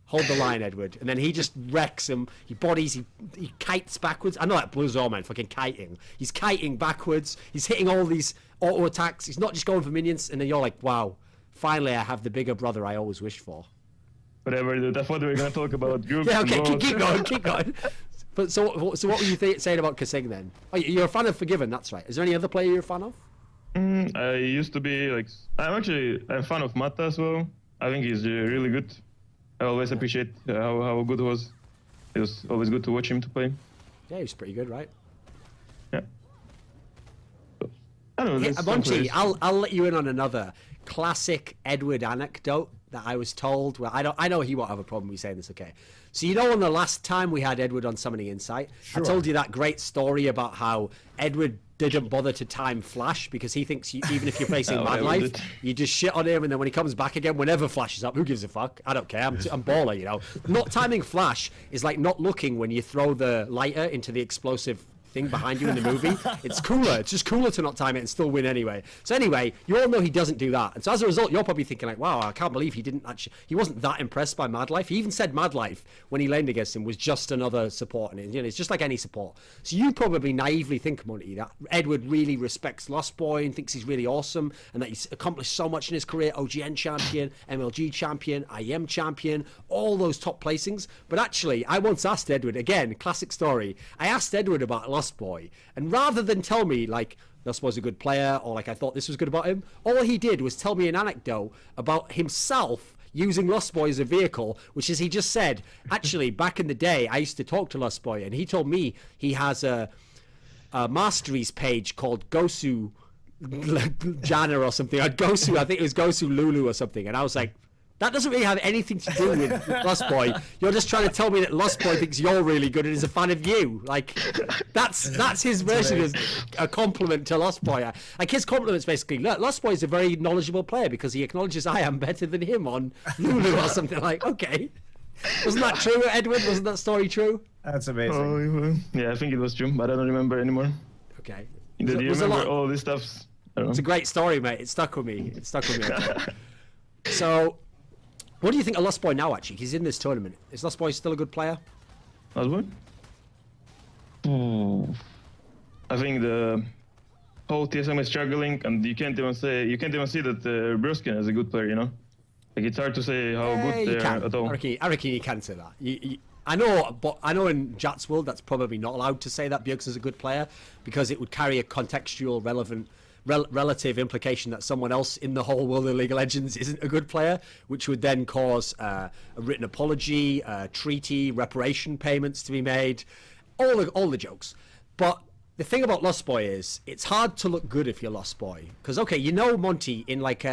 hold the line, Edward. And then he just wrecks him. He bodies, he kites backwards. I know that Blue Zor, man, fucking kiting. He's kiting backwards. He's hitting all these auto attacks. He's not just going for minions. And then you're like, wow, finally I have the bigger brother I always wished for. Whatever, dude. I thought we were going to talk about groups. Yeah, okay, keep going. But so what were you saying about Kasing then? Oh, you're a fan of Forgiven, that's right. Is there any other player you're a fan of? I used to be like, I'm a fan of Mata as well. I think he's really good. I always appreciate how good he was. It was always good to watch him to play. Yeah, he was pretty good, right? Yeah. I don't know. Monty, I'll let you in on another classic Edward anecdote that I was told. Well, I know he won't have a problem with me saying this, okay? So you know, on the last time we had Edward on Summoning Insight, sure. I told you that great story about how Edward didn't bother to time Flash because he thinks even if you're facing Mad Life, you just shit on him, and then when he comes back again, whenever Flash is up, who gives a fuck? I don't care. I'm baller, you know. Not timing Flash is like not looking when you throw the lighter into the explosive thing behind you in the movie. It's cooler. It's just cooler to not time it and still win anyway. So anyway, you all know he doesn't do that. And so as a result, you're probably thinking like, wow, I can't believe he wasn't that impressed by Mad Life. He even said Mad Life when he laned against him was just another support. And it's just like any support. So you probably naively think, Monty, that Edward really respects Lost Boy and thinks he's really awesome and that he's accomplished so much in his career. OGN champion, MLG champion, IM champion, all those top placings. But actually, I once asked Edward, again, classic story. I asked Edward about Lost Boy, and rather than tell me like Lost Boy's a good player or like I thought this was good about him, all he did was tell me an anecdote about himself using Lost Boy as a vehicle, which is he just said, actually, back in the day, I used to talk to Lost Boy, and he told me he has a masteries page called Gosu Jana or something. Gosu, I think it was Gosu Lulu or something, and I was like, that doesn't really have anything to do with Lost Boy. You're just trying to tell me that Lost Boy thinks you're really good and is a fan of you. Like, that's his version of a compliment to Lost Boy. Like, his compliment's basically, look, Lost Boy is a very knowledgeable player because he acknowledges I am better than him on Lulu or something. Like, okay. Wasn't that true, Edward? Wasn't that story true? That's amazing. Oh, yeah, I think it was true, but I don't remember anymore. Okay. Did you remember all this stuff? It's a great story, mate. It stuck with me. Okay. So... what do you think of Lost Boy now, actually? He's in this tournament. Is Lost Boy still a good player? Lost Boy? I think the whole TSM is struggling, and you can't even see that Bruskin is a good player, you know? Like, it's hard to say how good they are at all. I reckon you can say that. I know in Jat's world that's probably not allowed to say that Bjergsen's a good player because it would carry a contextual relative implication that someone else in the whole world of League of Legends isn't a good player, which would then cause a written apology, treaty, reparation payments to be made, all the jokes. But the thing about Lost Boy is it's hard to look good if you're Lost Boy. Because, okay, you know Monty in like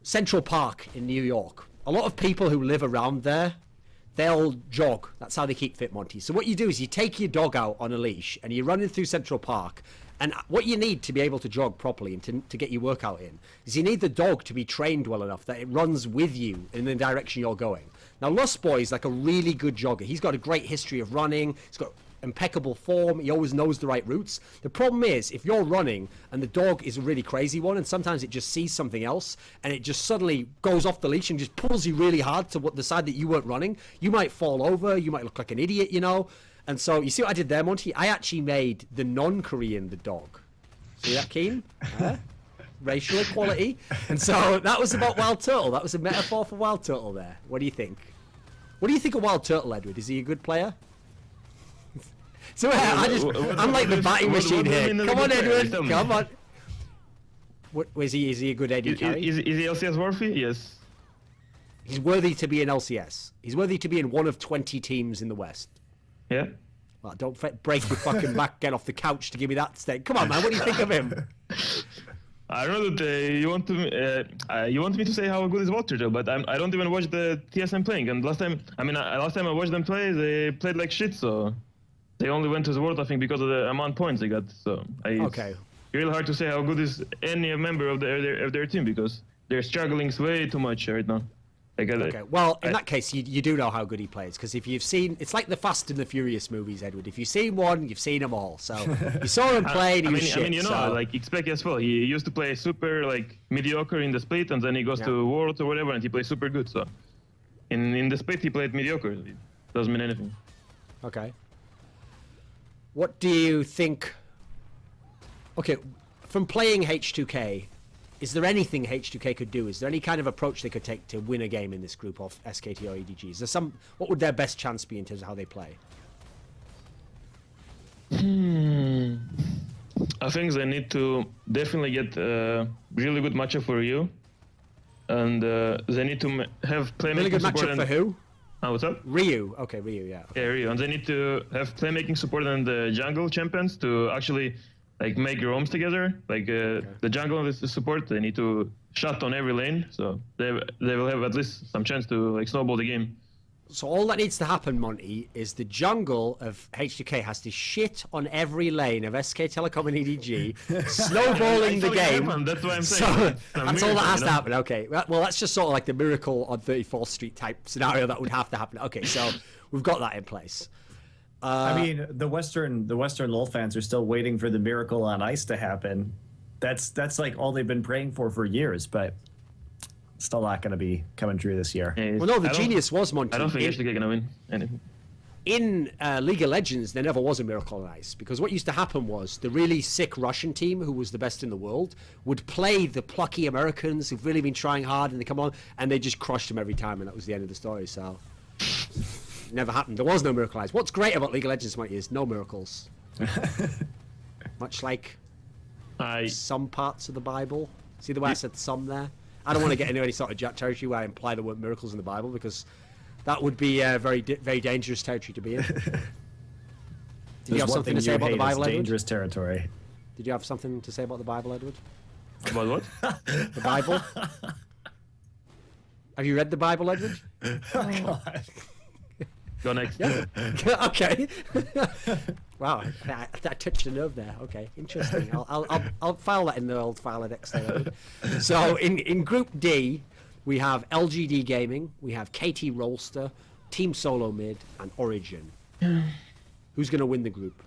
Central Park in New York. A lot of people who live around there, they'll jog. That's how they keep fit, Monty. So what you do is you take your dog out on a leash and you're running through Central Park. And what you need to be able to jog properly and to get your workout in is you need the dog to be trained well enough that it runs with you in the direction you're going. Now, Lost Boy is like a really good jogger. He's got a great history of running. He's got impeccable form. He always knows the right routes. The problem is, if you're running and the dog is a really crazy one, and sometimes it just sees something else and it just suddenly goes off the leash and just pulls you really hard to the side that you weren't running, you might fall over. You might look like an idiot, you know. And so, you see what I did there, Monty? I actually made the non-Korean the dog. See that, Keen? Racial equality. And so, that was about Wild Turtle. That was a metaphor for Wild Turtle there. What do you think? What do you think of Wild Turtle, Edward? Is he a good player? So, I'm like the batting machine here. Come on, Edward. Come on. Is he a good AD carry? Is he LCS worthy? Yes. He's worthy to be in LCS. He's worthy to be in one of 20 teams in the West. Yeah. Well, don't break your fucking back, get off the couch to give me that steak. Come on, man. What do you think of him? I don't know that you want me to say how good is Walter, but I don't even watch the TSM playing. And last time I watched them play, they played like shit. So they only went to the world, I think, because of the amount of points they got. So okay. It's really hard to say how good is any member of their team because they're struggling way too much right now. Okay, well, in that case, you do know how good he plays, because if you've seen... It's like the Fast and the Furious movies, Edward. If you've seen one, you've seen them all. So, you saw him play and he was shit. You know, like, expect as well. He used to play super, like, mediocre in the split, and then he goes to Worlds or whatever, and he plays super good, so... in the split he played mediocre. It doesn't mean anything. Okay. What do you think? Okay, from playing H2K, is there anything H2K could do? Is there any kind of approach they could take to win a game in this group of SKT or EDG? Is there some? What would their best chance be in terms of how they play? I think they need to definitely get a really good matchup for you, and they need to have playmaking Really good support. matchup for who? What's up? Ryu. Okay, Ryu. Yeah. Okay. Yeah, Ryu. And they need to have playmaking support and the jungle champions to actually like make roams together. Like the jungle and the support, they need to shut on every lane, so they will have at least some chance to like snowball the game. So all that needs to happen, Monty, is the jungle of H2K has to shit on every lane of SK Telecom and EDG, snowballing the game. That's what I'm So saying. that's all that has to happen. Okay. Well, that's just sort of like the miracle on 34th Street type scenario that would have to happen. Okay, so we've got that in place. I mean, the Western LoL fans are still waiting for the miracle on ice to happen. That's like all they've been praying for years, but still not going to be coming true this year. Yeah, Well, no, the genius was, Monty. I don't think HTK gonna win anything. In League of Legends, there never was a miracle on ice, because what used to happen was the really sick Russian team, who was the best in the world, would play the plucky Americans who've really been trying hard, and they come on and they just crushed them every time, and that was the end of the story. So never happened. There was no miracle on ice. What's great about League of Legends, Monty, is no miracles. Much like some parts of the Bible. See the way I said some there? I don't want to get into any sort of territory where I imply there weren't miracles in the Bible, because that would be very dangerous territory to be in. Did you have something to say about the Bible, Edward? Dangerous territory. Did you have something to say about the Bible, Edward? About what? The Bible? Have you read the Bible, Edward? Go next. Yeah. Okay. Wow, that touched a nerve there. Okay, interesting. I'll file that in the old file index there. So in Group D, we have LGD Gaming, we have KT Rolster, Team Solo Mid, and Origin. Who's going to win the group?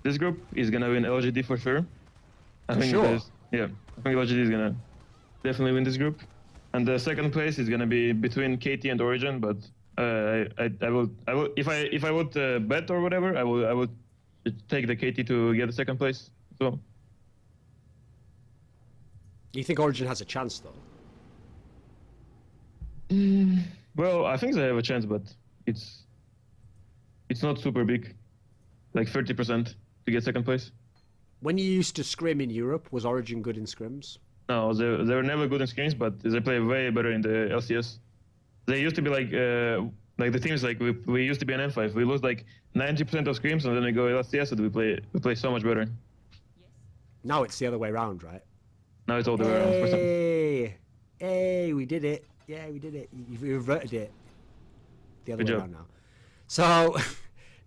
This group is gonna win LGD for sure. I think LGD is gonna definitely win this group, and the second place is gonna be between KT and Origin, but. I will if I would bet or whatever, I would take the KT to get the second place. So. You think Origin has a chance though? Well, I think they have a chance, but it's not super big, like 30% to get second place. When you used to scrim in Europe, was Origin good in scrims? No, they were never good in scrims, but they play way better in the LCS. They used to be like the teams like we used to be an M5. We lose like 90% of scrims, and then we go LCS, and we play so much better. Now it's the other way around, right? Now it's all the way around. Hey, we did it. Yeah, we did it. You've reverted it. The other Good way job. around now. So,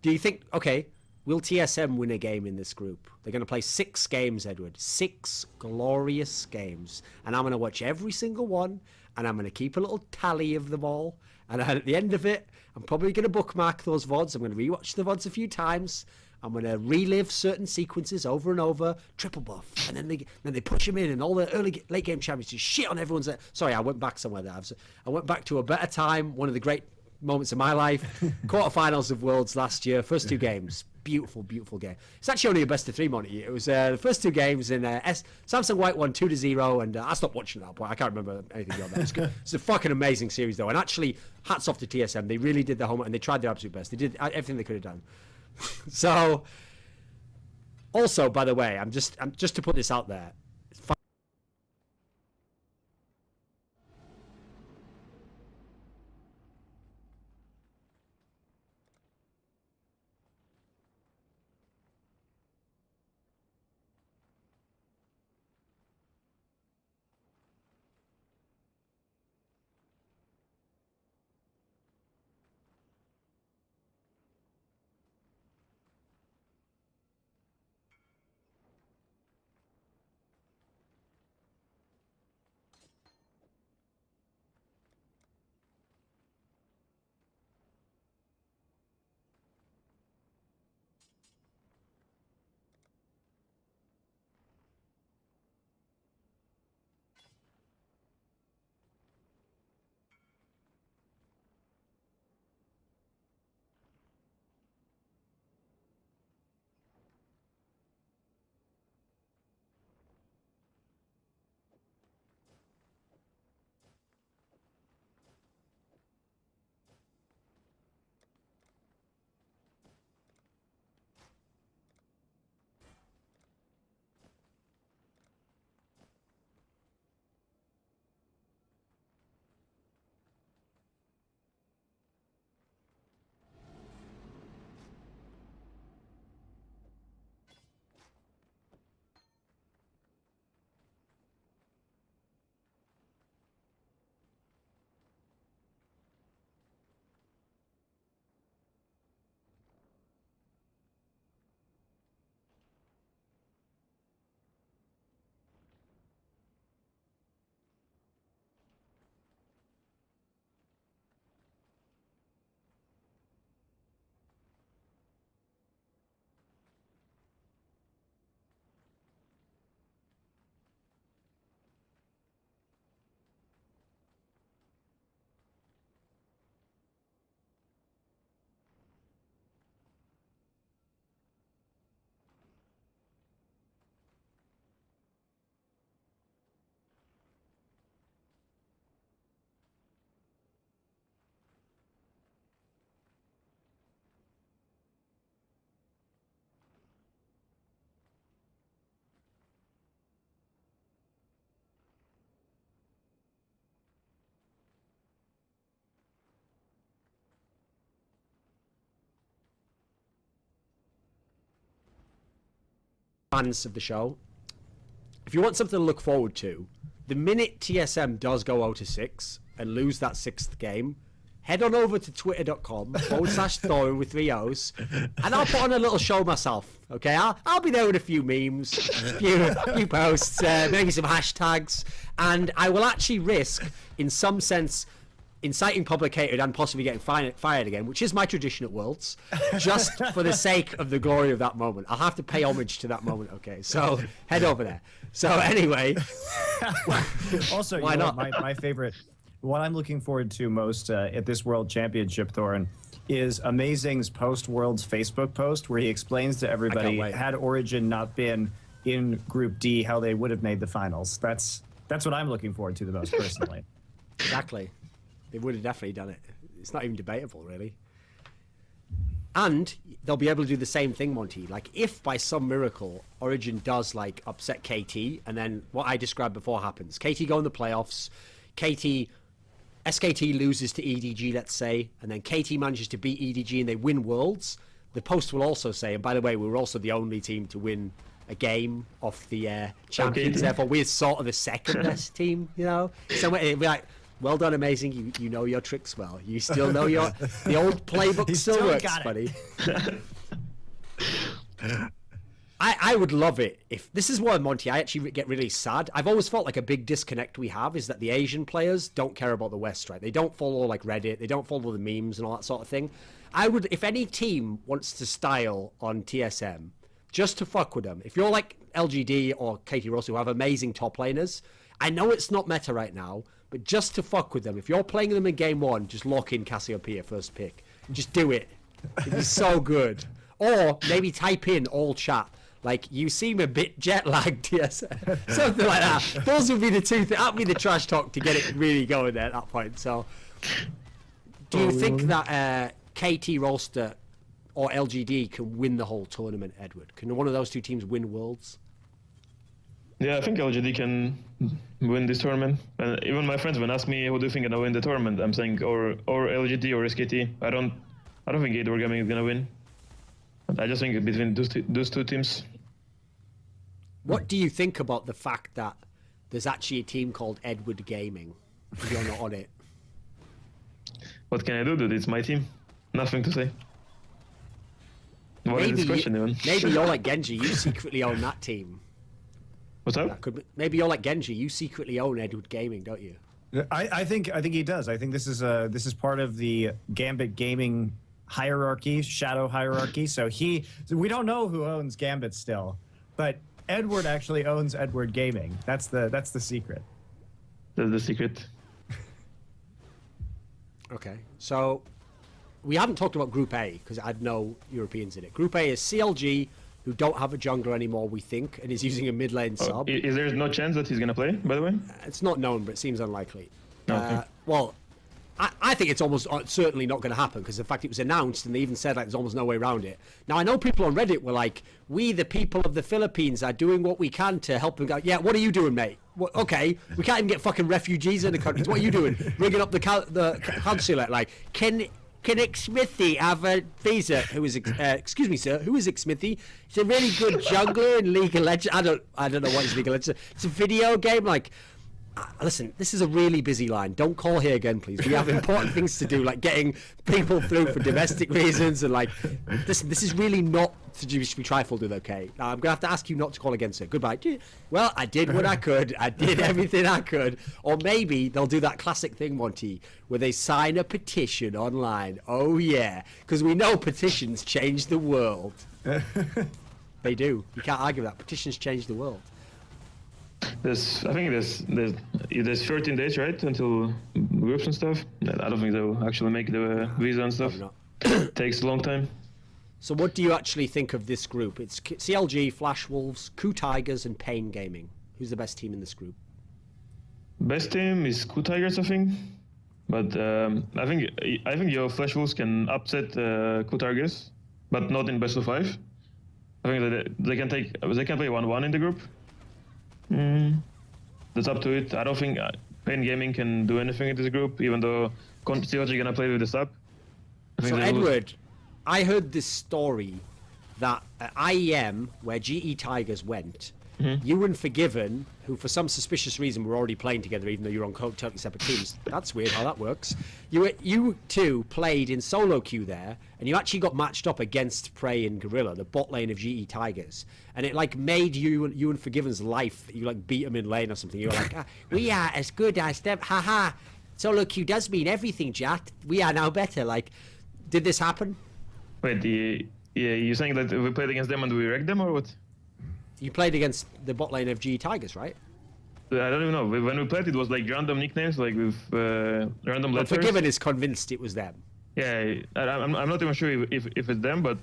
do you think, okay, will TSM win a game in this group? They're going to play 6 games, Edward. 6 glorious games. And I'm going to watch every single one, and I'm going to keep a little tally of them all. And at the end of it, I'm probably going to bookmark those VODs. I'm going to rewatch the VODs a few times. I'm going to relive certain sequences over and over, triple buff, and then they push him in, and all the late game champions just shit on everyone's. Sorry, I went back somewhere there. I went back to a better time, one of the great moments of my life. Quarterfinals of Worlds last year, first 2 games, beautiful, beautiful game. It's actually only a best of 3, Monty. It was the first 2 games in Samsung White won 2-0, and I stopped watching at that point. I can't remember anything beyond that. It's a fucking amazing series though, and actually, hats off to TSM. They really did their homework, and they tried their absolute best. They did everything they could have done. So, also, by the way, I'm just to put this out there. fans of the show, if you want something to look forward to, the minute TSM does go 0-6 and lose that 6th game, head on over to twitter.com/Thorin with 3 O's, and I'll put on a little show myself. Okay, I'll be there with a few memes, a few posts, maybe some hashtags, and I will actually risk, in some sense, inciting public hatred and possibly getting fired again, which is my tradition at Worlds, just for the sake of the glory of that moment. I'll have to pay homage to that moment. Okay, so head over there. So anyway, also, why not? My favorite. What I'm looking forward to most at this World Championship, Thorin, is Amazing's post-Worlds Facebook post where he explains to everybody, had Origin not been in Group D, how they would have made the finals. That's what I'm looking forward to the most, personally. Exactly. They would have definitely done it. It's not even debatable, really. And they'll be able to do the same thing, Monty. Like, if by some miracle Origin does, like, upset KT, and then what I described before happens. KT go in the playoffs, SKT loses to EDG, let's say, and then KT manages to beat EDG and they win Worlds, the post will also say, and by the way, we were also the only team to win a game off the champions, therefore we're sort of the second best team, you know? So it'd be like, well done, Amazing, you know your tricks well. You still know the old playbook still works, buddy. I would love it if this is why, Monty, I actually get really sad. I've always felt like a big disconnect we have is that the Asian players don't care about the West, right? They don't follow like Reddit, they don't follow the memes and all that sort of thing. I would, if any team wants to style on TSM, just to fuck with them. If you're like LGD or Katie Ross who have amazing top laners, I know it's not meta right now, but just to fuck with them, if you're playing them in game 1, just lock in Cassiopeia first pick. Just do it. It'd be so good. Or maybe type in all chat. Like, you seem a bit jet lagged, TSM. Something like that. Those would be the two things. That'd be the trash talk to get it really going there at that point. So, do you think that KT Rolster or LGD can win the whole tournament, Edward? Can one of those two teams win Worlds? Yeah, I think LGD can win this tournament. And even my friends, when ask me who do you think gonna win the tournament, I'm saying or LGD or SKT. I don't think Gateway Gaming is gonna win. I just think between those two teams. What do you think about the fact that there's actually a team called Edward Gaming? If you're not on it. What can I do, dude? It's my team. Nothing to say. What is this question, even? Maybe you're like Genji. You secretly own that team. What's up? Maybe you're like Genji. You secretly own Edward Gaming, don't you? I think he does. I think this is part of the Gambit Gaming hierarchy, shadow hierarchy. So we don't know who owns Gambit still, but Edward actually owns Edward Gaming. That's the secret. That's the secret. Okay, so we haven't talked about Group A because I had no Europeans in it. Group A is CLG, who don't have a jungler anymore, we think, and is using a mid lane sub. Is there no chance that he's gonna play, by the way? It's not known, but it seems unlikely. Okay. Well, I think it's almost certainly not going to happen because, in fact, it was announced and they even said like there's almost no way around it. Now, I know people on Reddit were like, we, the people of the Philippines, are doing what we can to help them. Yeah, what are you doing, mate? Okay, we can't even get fucking refugees in the country. What are you doing? Ringing up the consulate, like, can Smithy have a visa? Who is, excuse me, sir, who is Smithy? He's a really good jungler in League of Legends. I don't know what is League of Legends. It's a video game, like... Listen, this is a really busy line. Don't call here again, please. We have important things to do, like getting people through for domestic reasons, and like, this is really not to just be trifled with, okay? Now, I'm going to have to ask you not to call again, sir. Goodbye. Well, I did what I could. I did everything I could. Or maybe they'll do that classic thing, Monty, where they sign a petition online. Oh, yeah. Because we know petitions change the world. They do. You can't argue with that. Petitions change the world. I think there's 13 days, right, until groups and stuff. I don't think they'll actually make the visa and stuff. Takes a long time. So what do you actually think of this group? It's CLG, Flash Wolves, Coup Tigers, and Pain Gaming. Who's the best team in this group? Best team is Coup Tigers, I think. But I think your Flash Wolves can upset Coup Tigers, but not in best of 5. I think that they can play 1-1 in the group. That's up to it. I don't think Pain Gaming can do anything in this group, even though CLG gonna play with the sub. So Edward, I heard this story that at IEM, where GE Tigers went, you and Forgiven, who for some suspicious reason were already playing together, even though you're on totally separate teams. That's weird how that works. You two played in solo queue there, and you actually got matched up against Prey and Gorilla, the bot lane of GE Tigers, and it like made you and Forgiven's life. You like beat them in lane or something. You were like, we are as good as them. Haha. Solo queue does mean everything, Jack. We are now better. Like, did this happen? Wait, you saying that we played against them and we wrecked them, or what? You played against the bot lane of GE Tigers, right? I don't even know. When we played, it was like random nicknames, like with random letters. Forgiven is convinced it was them. Yeah, I'm not even sure if it's them, but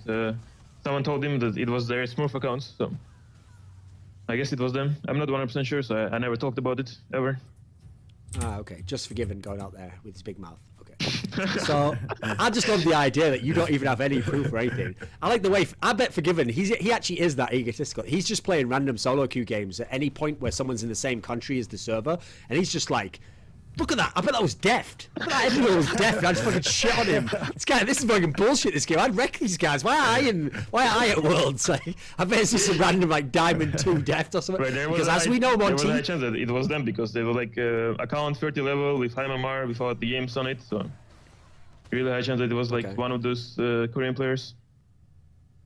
someone told him that it was their Smurf accounts, so I guess it was them. I'm not 100% sure, so I never talked about it ever. Okay. Just Forgiven going out there with his big mouth. So I just love the idea that you don't even have any proof or anything. I like the way I bet Forgiven he actually is that egotistical. He's just playing random solo queue games at any point where someone's in the same country as the server, and he's just like, look at that! I bet that was deft. I bet that everyone was deft. I just fucking shit on him. This is fucking bullshit. This game. I'd wreck these guys. Why are I at Worlds? Like, I bet it's just some random like Diamond 2 deft or something. Right, because as we know, Monty, there was a high chance that it was them because they were like account 30 level with high MMR without the games on it. So really high chance that it was like one of those Korean players.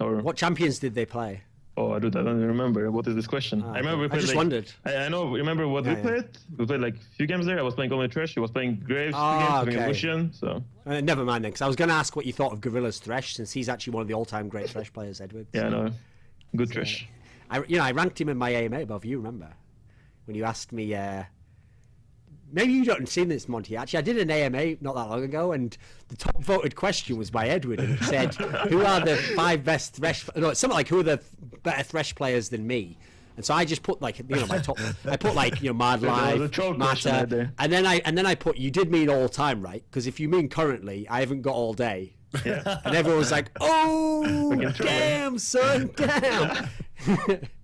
Or what champions did they play? Oh, dude, I don't even remember. What is this question? I remember we played. I just wondered. I know. Remember what we played? We played like a few games there. I was playing only Thresh. He was playing Graves. Against Lucian. So. Never mind then, because I was going to ask what you thought of Gorilla's Thresh, since he's actually one of the all-time great Thresh players, Edward. Yeah, no, good Thresh. I ranked him in my AMA above you. Remember when you asked me? Maybe you don't see this, Monty. Actually, I did an AMA not that long ago, and the top voted question was by Edward, and it said, "Who are the 5 best Thresh?" No, it's something like, "Who are the better Thresh players than me?" And so I just put like my top. I put like Mad Live, Matter, and then I put. You did mean all time, right? Because if you mean currently, I haven't got all day. Yeah. And everyone was like, "Oh, damn, son, damn."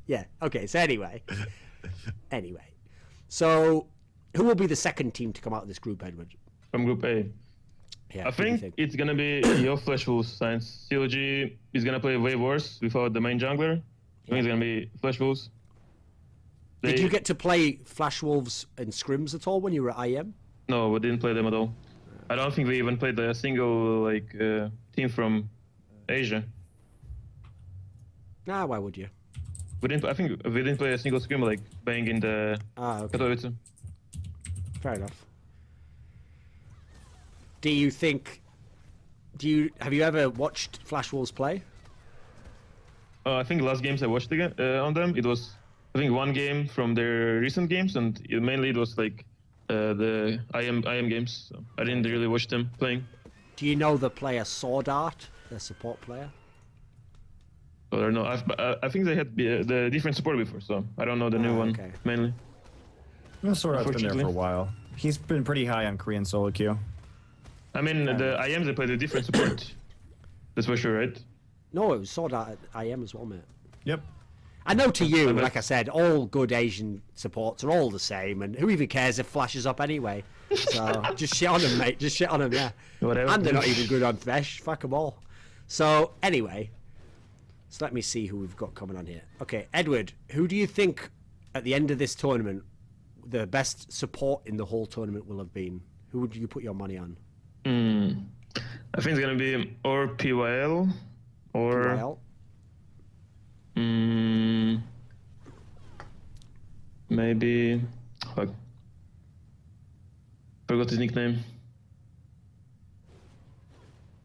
Yeah. Okay. So anyway, so. Who will be the second team to come out of this group, Edward? From Group A. Yeah, I think it's going to be your Flash Wolves since COG is going to play way worse without the main jungler. I think it's going to be Flash Wolves. Did you get to play Flash Wolves in scrims at all when you were at IEM? No, we didn't play them at all. I don't think we even played a single team from Asia. Nah, why would you? I think we didn't play a single scrim like playing in the Katowice. Fair enough. Have you ever watched Flash Wolves play? I think the last games I watched again on them, it was I think one game from their recent games, and mainly it was like the IM games. So I didn't really watch them playing. Do you know the player Sword Art, the support player? I don't know. I think they had the different support before, so I don't know the new one mainly. Sword Art's been there for a while. He's been pretty high on Korean solo queue. I mean, the IMs they played a different support. That's for sure, right? No, it was Sword Art at IM as well, mate. Yep. I know to you, like I said, all good Asian supports are all the same, and who even cares if Flash is up anyway? So just shit on them, mate. Just shit on them, yeah. Whatever. And they're not even good on Thresh. Fuck them all. So anyway, so let me see who we've got coming on here. Okay, Edward, who do you think at the end of this tournament the best support in the whole tournament will have been? Who would you put your money on? I think it's gonna be or PYL or maybe forgot his nickname.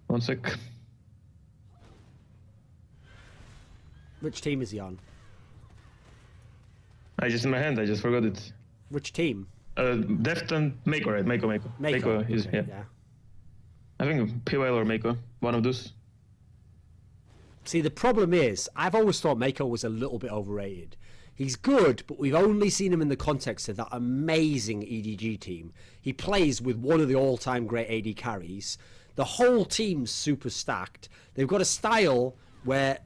One sec. Which team is he on? I just in my hand. I just forgot it. Which team? Deft and Mako, right? Mako is yeah. I think PYL or Mako, one of those. See, the problem is, I've always thought Mako was a little bit overrated. He's good, but we've only seen him in the context of that amazing EDG team. He plays with one of the all-time great AD carries. The whole team's super stacked. They've got a style where,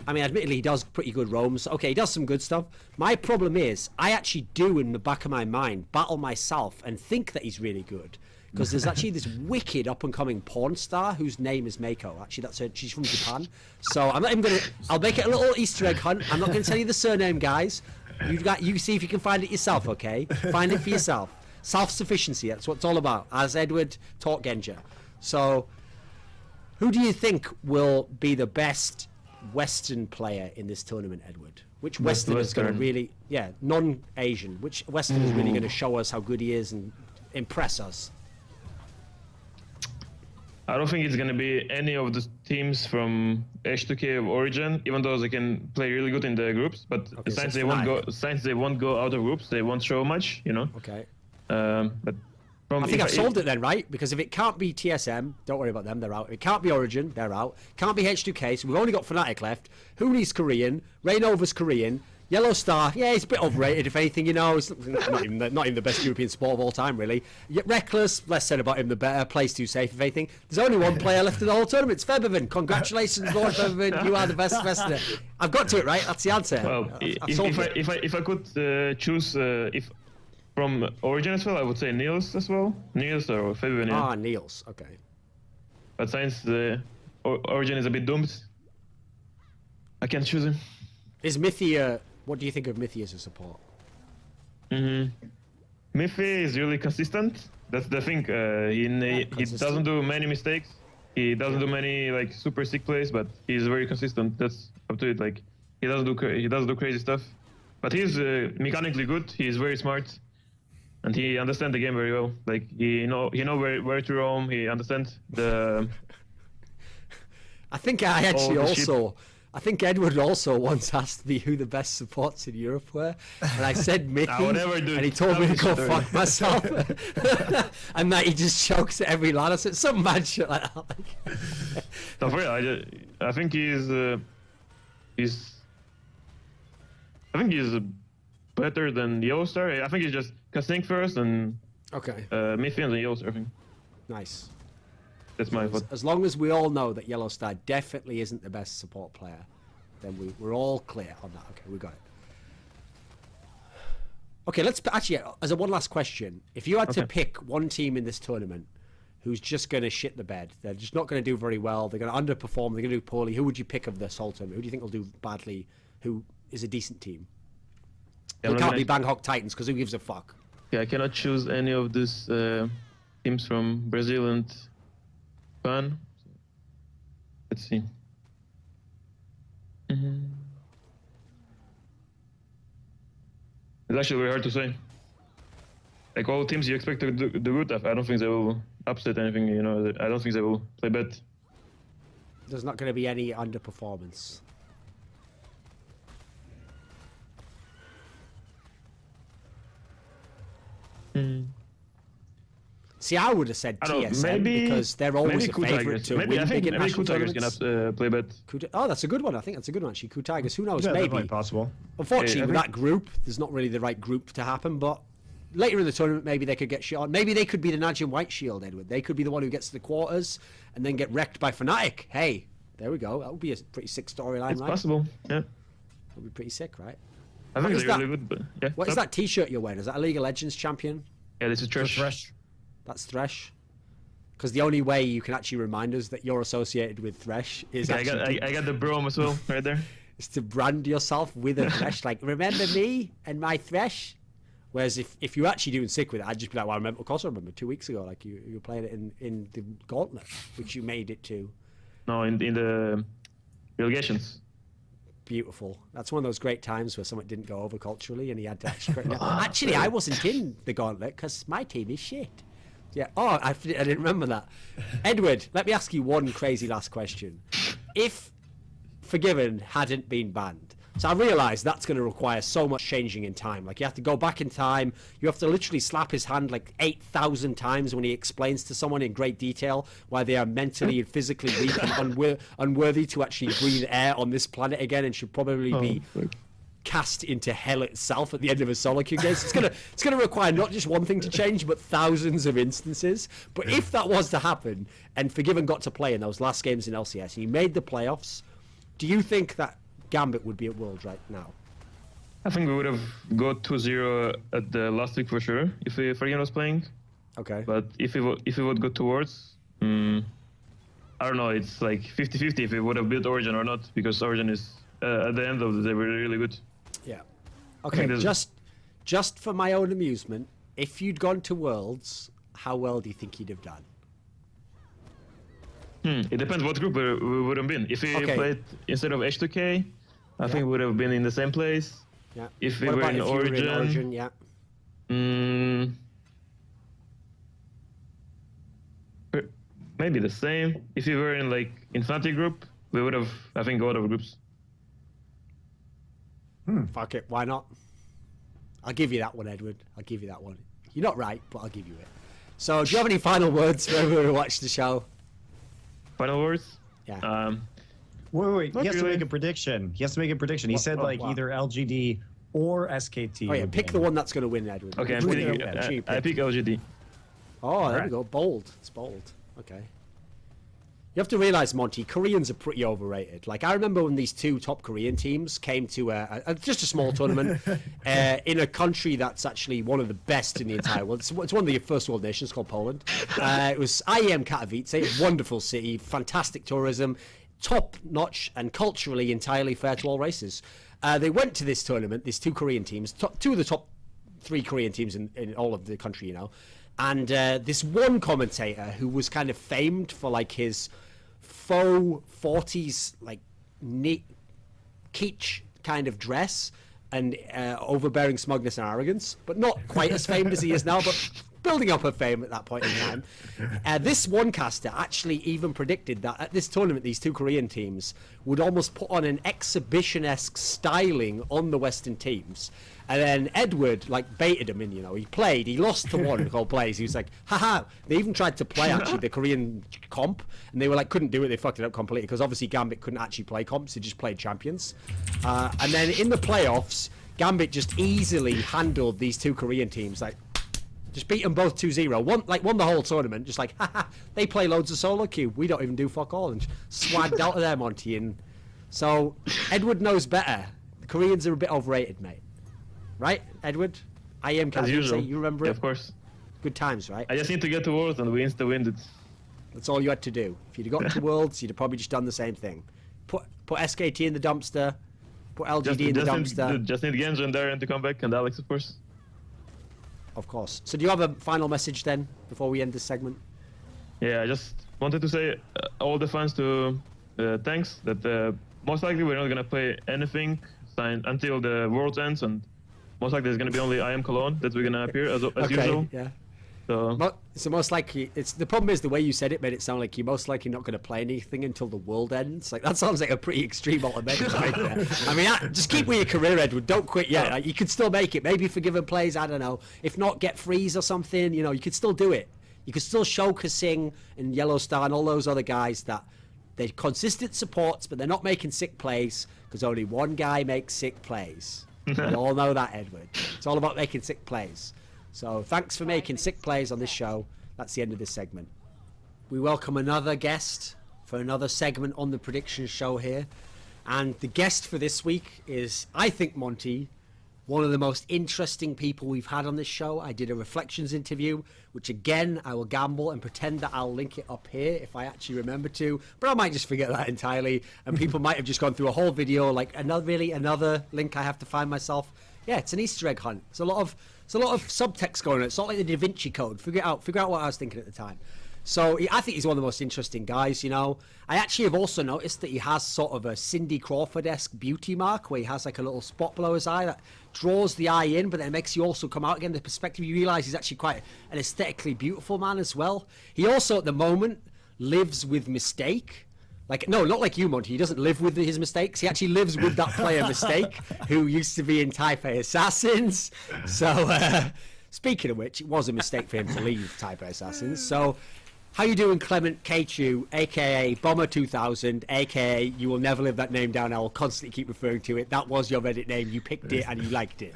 I mean, admittedly, he does pretty good roams. Okay, he does some good stuff. My problem is, I actually do, in the back of my mind, battle myself and think that he's really good. because there's actually this wicked up-and-coming porn star whose name is Meiko. Actually, that's her. She's from Japan. So I'm not even gonna. I'll make it a little Easter egg hunt. I'm not gonna tell you the surname, guys. You see if you can find it yourself, okay? Find it for yourself. Self-sufficiency. That's what it's all about. As Edward taught Genja. So, who do you think will be the best Western player in this tournament, Edward? Which Western is going to really, non-Asian? Which Western is really going to show us how good he is and impress us? I don't think it's going to be any of the teams from H2K of Origin, even though they can play really good in the groups. But since they won't go out of groups, they won't show much, you know. Okay. But I think I've solved it then, right? Because if it can't be TSM, don't worry about them, they're out. If it can't be Origin, they're out. Can't be H2K, so we've only got Fnatic left. Hooney's Korean, Raynova's Korean, Yellow Star, yeah, he's a bit overrated, if anything, you know. It's not even the best European sport of all time, really. Yet Reckless, less said about him, the better. Plays too safe, if anything. There's only one player left in the whole tournament. It's Febervin. Congratulations, Lord Febervin. You are the best Westerner. I've got to it, right? That's the answer. Well, if I could choose if from Origin as well, I would say Niels as well. Niels or Febervin. Yeah. Ah, Niels. Okay. But since the Origin is a bit doomed, I can't choose him. Is Mythia... What do you think of Mythia as a support? Mythia is really consistent. That's the thing. He doesn't do many mistakes. He doesn't do many like super sick plays, but he's very consistent. That's up to it. Like he doesn't do crazy stuff, but he's mechanically good. He's very smart, and he understands the game very well. Like he know where to roam. He understands the. I think I think Edward also once asked me who the best supports in Europe were, and I said Mickey, and he told me to go fuck myself, and that he just chokes at every line. I said some mad shit like that. No, for real, I think he's better than Yellow Star. I think he's just can think first and Mythia and Yellow Star. I think. Nice. That's my vote. As long as we all know that Yellow Star definitely isn't the best support player, then we're all clear on that. Okay, we got it. Okay, let's actually, as a one last question, if you had to pick one team in this tournament who's just going to shit the bed, they're just not going to do very well, they're going to underperform, they're going to do poorly, who would you pick of this whole tournament? Who do you think will do badly? Who is a decent team? It can't be Bangkok Titans, because who gives a fuck? Yeah, I cannot choose any of these teams from Brazil and Japan. Let's see. It's actually very hard to say. Like all teams you expect to do good, I don't think they will upset anything, you know. I don't think they will play bad. There's not going to be any underperformance. See, I would have said TSM because they're always a favourite to win big in national tournaments. Can play bad. Oh, that's a good one. I think that's a good one, actually. Ku Tigers, who knows? Yeah, maybe. that might be possible. Unfortunately, with that group, there's not really the right group to happen, but later in the tournament, maybe they could get shot on. Maybe they could be the Najim White Shield, Edward. They could be the one who gets to the quarters and then get wrecked by Fnatic. Hey, there we go. That would be a pretty sick storyline, right? It's possible, yeah. That would be pretty sick, right? I think they're really good, but yeah. What is that T-shirt you're wearing? Is that a League of Legends champion? Yeah, this is Thresh. That's Thresh. Because the only way you can actually remind us that you're associated with Thresh is I got the Brom as well, right there. Is to brand yourself with a Thresh, like, remember me and my Thresh? Whereas if you're actually doing sick with it, I'd just be like, well, of course I remember 2 weeks ago, like you were playing it in the Gauntlet, which you made it to. No, in the relegations. Beautiful. That's one of those great times where something didn't go over culturally and he had to actually... Actually, I wasn't in the Gauntlet because my team is shit. Yeah. Oh, I didn't remember that. Edward, let me ask you one crazy last question. If Forgiven hadn't been banned, so I realise that's going to require so much changing in time. Like, you have to go back in time. You have to literally slap his hand like 8,000 times when he explains to someone in great detail why they are mentally and physically weak and unworthy to actually breathe air on this planet again and should probably be cast into hell itself at the end of a solo queue game. So it's gonna require not just one thing to change, but thousands of instances. But if that was to happen, and Forgiven got to play in those last games in LCS, and he made the playoffs, do you think that Gambit would be at Worlds right now? I think we would have got 2-0 at the last week for sure if Forgiven was playing. Okay. But if we would go towards, I don't know. It's like 50-50 if we would have built Origin or not, because Origin is at the end of the day really, really good. Yeah. Okay. Just for my own amusement, if you'd gone to Worlds, how well do you think you'd have done? It depends what group we would have been. If we played instead of H2K, I think we would have been in the same place. Yeah. If we were in Origin, yeah. Maybe the same. If we were in like Infinity group, we would have, I think, go out of groups. Fuck it, why not? I'll give you that one, Edward. I'll give you that one. You're not right, but I'll give you it. So, do you have any final words for everyone who watched the show? Final words? Yeah. Wait. He has to really. make a prediction. He He said either LGD or SKT. Oh yeah, pick the one that's going to win, Edward. Okay, I pick LGD. Oh, there we go. Bold. It's bold. Okay. You have to realize, Monty, Koreans are pretty overrated. Like, I remember when these two top Korean teams came to just a small tournament in a country that's actually one of the best in the entire world. It's one of the first world nations called Poland. It was IEM Katowice, wonderful city, fantastic tourism, top-notch and culturally entirely fair to all races. They went to this tournament, these two Korean teams, two of the top 3 Korean teams in all of the country, you know. And this one commentator who was kind of famed for like his faux 40s like neat kitsch kind of dress and overbearing smugness and arrogance, but not quite as famed as he is now, but building up a fame at that point in time. This one caster actually even predicted that at this tournament these two Korean teams would almost put on an exhibition-esque styling on the Western teams. And then Edward, like, baited him in, you know. He played. He lost to one called Blaze. He was like, haha. They even tried to play, actually, the Korean comp. And they were like, couldn't do it. They fucked it up completely. Because obviously Gambit couldn't actually play comps. They just played champions. And then in the playoffs, Gambit just easily handled these two Korean teams. Like, just beat them both 2-0. Won the whole tournament. Just like, haha. They play loads of solo queue. We don't even do fuck all. And swagged out of there, Monty. And so Edward knows better. The Koreans are a bit overrated, mate. Right, Edward? I am As usual. You remember it? Yeah, of course. Good times, right? I just need to get to Worlds and we insta-win it. That's all you had to do. If you'd have gotten to Worlds, you'd have probably just done the same thing. Put SKT in the dumpster. Put LGD in the dumpster. Just need Genji and Darren to come back, and Alex, of course. Of course. So do you have a final message then, before we end this segment? Yeah, I just wanted to say all the fans to thanks. That most likely we're not going to play anything until the Worlds ends, and most likely there's going to be only I Am Cologne that we're going to appear as usual. Yeah. So most likely, the problem is the way you said it made it sound like you're most likely not going to play anything until the world ends. Like, that sounds like a pretty extreme ultimatum to make there. I mean, just keep with your career, Edward. Don't quit yet. Like, you could still make it. Maybe forgiven plays, I don't know. If not, get freeze or something. You know, you could still do it. You could still show Kasing and Yellow Star and all those other guys that they're consistent supports, but they're not making sick plays because only one guy makes sick plays. We all know that, Edward. It's all about making sick plays. So thanks for making sick plays on this show. That's the end of this segment. We welcome another guest for another segment on the prediction show here. And the guest for this week is, I think, Monty, one of the most interesting people we've had on this show. I did a Reflections interview, which again, I will gamble and pretend that I'll link it up here if I actually remember to, but I might just forget that entirely, and people might have just gone through a whole video, like another link I have to find myself. Yeah, it's an Easter egg hunt. It's a lot of subtext going on. It's not like the Da Vinci Code. Figure out what I was thinking at the time. So I think he's one of the most interesting guys, you know. I actually have also noticed that he has sort of a Cindy Crawford-esque beauty mark where he has like a little spot below his eye that draws the eye in, but then it makes you also come out again. The perspective, you realise he's actually quite an aesthetically beautiful man as well. He also, at the moment, lives with Mistake. Like, no, not like you, Monty. He doesn't live with his mistakes. He actually lives with that player Mistake, who used to be in Taipei Assassins. So, speaking of which, it was a mistake for him to leave Taipei Assassins. So, how you doing, Clement K2, a.k.a. Bomber2000, a.k.a. you will never live that name down. I will constantly keep referring to it. That was your Reddit name. You picked it and you liked it.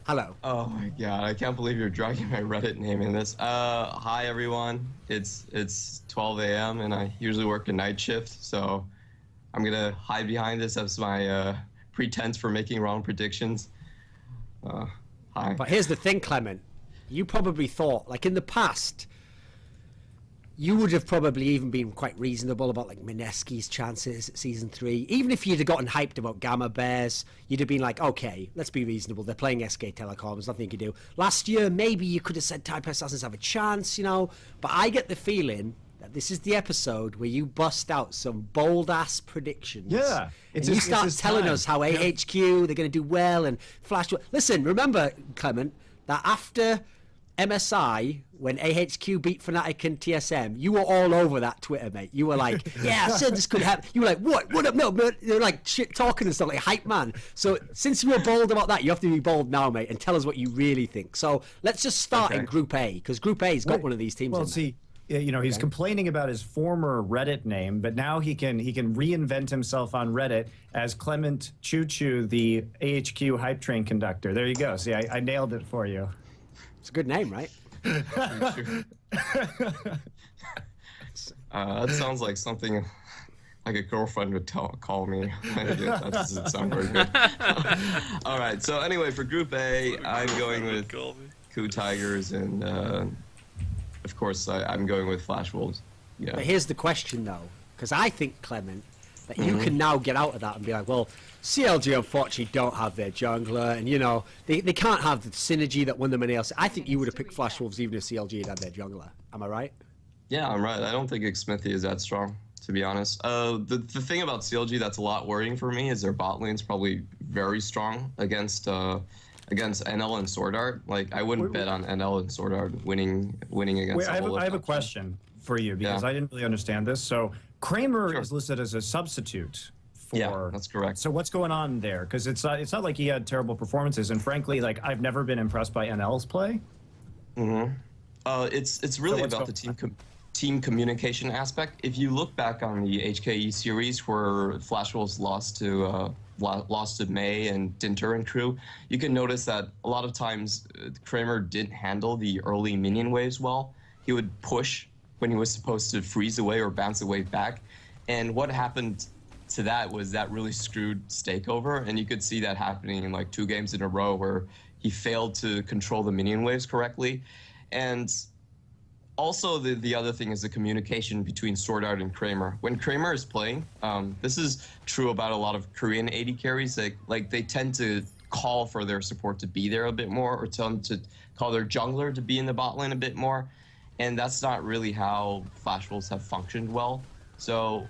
Hello. Oh my god, I can't believe you're dragging my Reddit name in this. Hi everyone. It's 12 a.m. and I usually work a night shift, so I'm gonna hide behind this as my pretense for making wrong predictions. Hi. But here's the thing, Clement. you probably thought, like in the past, you would have probably even been quite reasonable about like Mineski's chances at Season 3. Even if you'd have gotten hyped about Gamma Bears, you'd have been like, okay, let's be reasonable. They're playing SK Telecom. There's nothing you can do. Last year, maybe you could have said Type Assassins have a chance, you know. But I get the feeling that this is the episode where you bust out some bold-ass predictions. Yeah. And you start telling us how AHQ, they're going to do well, and Flash... Listen, remember, Clement, that after MSI, when AHQ beat Fnatic and TSM, you were all over that Twitter, mate. You were like, yeah, I said this could happen. You were like, what up, no, but they're like shit talking and stuff, like hype man. So since you were bold about that, you have to be bold now, mate, and tell us what you really think. So let's just start in Group A, because Group A's got one of these teams. Well, see, you know, he's complaining about his former Reddit name, but now he can reinvent himself on Reddit as Clement Choo Choo, the AHQ hype train conductor. There you go. See, I nailed it for you. It's a good name, right? That sounds like something like a girlfriend would call me. That doesn't sound very good. All right, so anyway, for Group A, I'm going with Coup Tigers, and of course, I'm going with Flash Wolves. Yeah. But here's the question, though, because I think, Clement, that you can now get out of that and be like, well, CLG unfortunately don't have their jungler, and you know they can't have the synergy that won them in ALC. I think you would have picked Flash Wolves even if CLG had their jungler. Am I right? Yeah, I'm right. I don't think Xmithy is that strong, to be honest. The thing about CLG that's a lot worrying for me is their bot lane's probably very strong against NL and Sword Art. Like I wouldn't bet on NL and Sword Art winning against. Wait, I have a question for you because I didn't really understand this. So Kramer is listed as a substitute. Yeah, that's correct. So what's going on there? Because it's not like he had terrible performances, and frankly, like I've never been impressed by NL's play. It's really about the team communication aspect. If you look back on the HKE series where Flash Wolves lost to May and Dinter and crew, you can notice that a lot of times Kramer didn't handle the early minion waves well. He would push when he was supposed to freeze away or bounce away back, and what happened to that was that really screwed Stake over, and you could see that happening in like 2 games in a row where he failed to control the minion waves correctly. And also the other thing is the communication between Sword Art and Kramer. When Kramer is playing, this is true about a lot of Korean AD carries, like they tend to call for their support to be there a bit more, or tell them to call their jungler to be in the bot lane a bit more, and that's not really how Flash Wolves have functioned well. So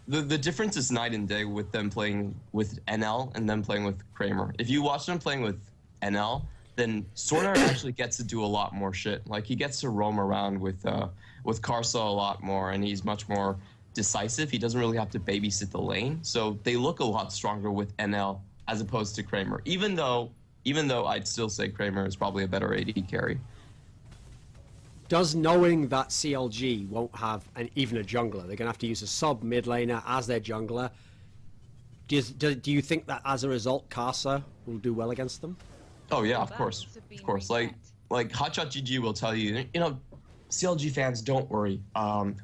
the difference is night and day with them playing with NL and them playing with Kramer. If you watch them playing with NL, then Sword Art actually gets to do a lot more shit. Like he gets to roam around with Karsa a lot more, and he's much more decisive. He doesn't really have to babysit the lane, so they look a lot stronger with NL as opposed to Kramer. Even though I'd still say Kramer is probably a better AD carry. Does knowing that CLG won't have even a jungler, they're going to have to use a sub mid laner as their jungler, do you think that as a result Karsa will do well against them? Oh yeah, of course. Like Hotshot GG will tell you, you know, CLG fans, don't worry.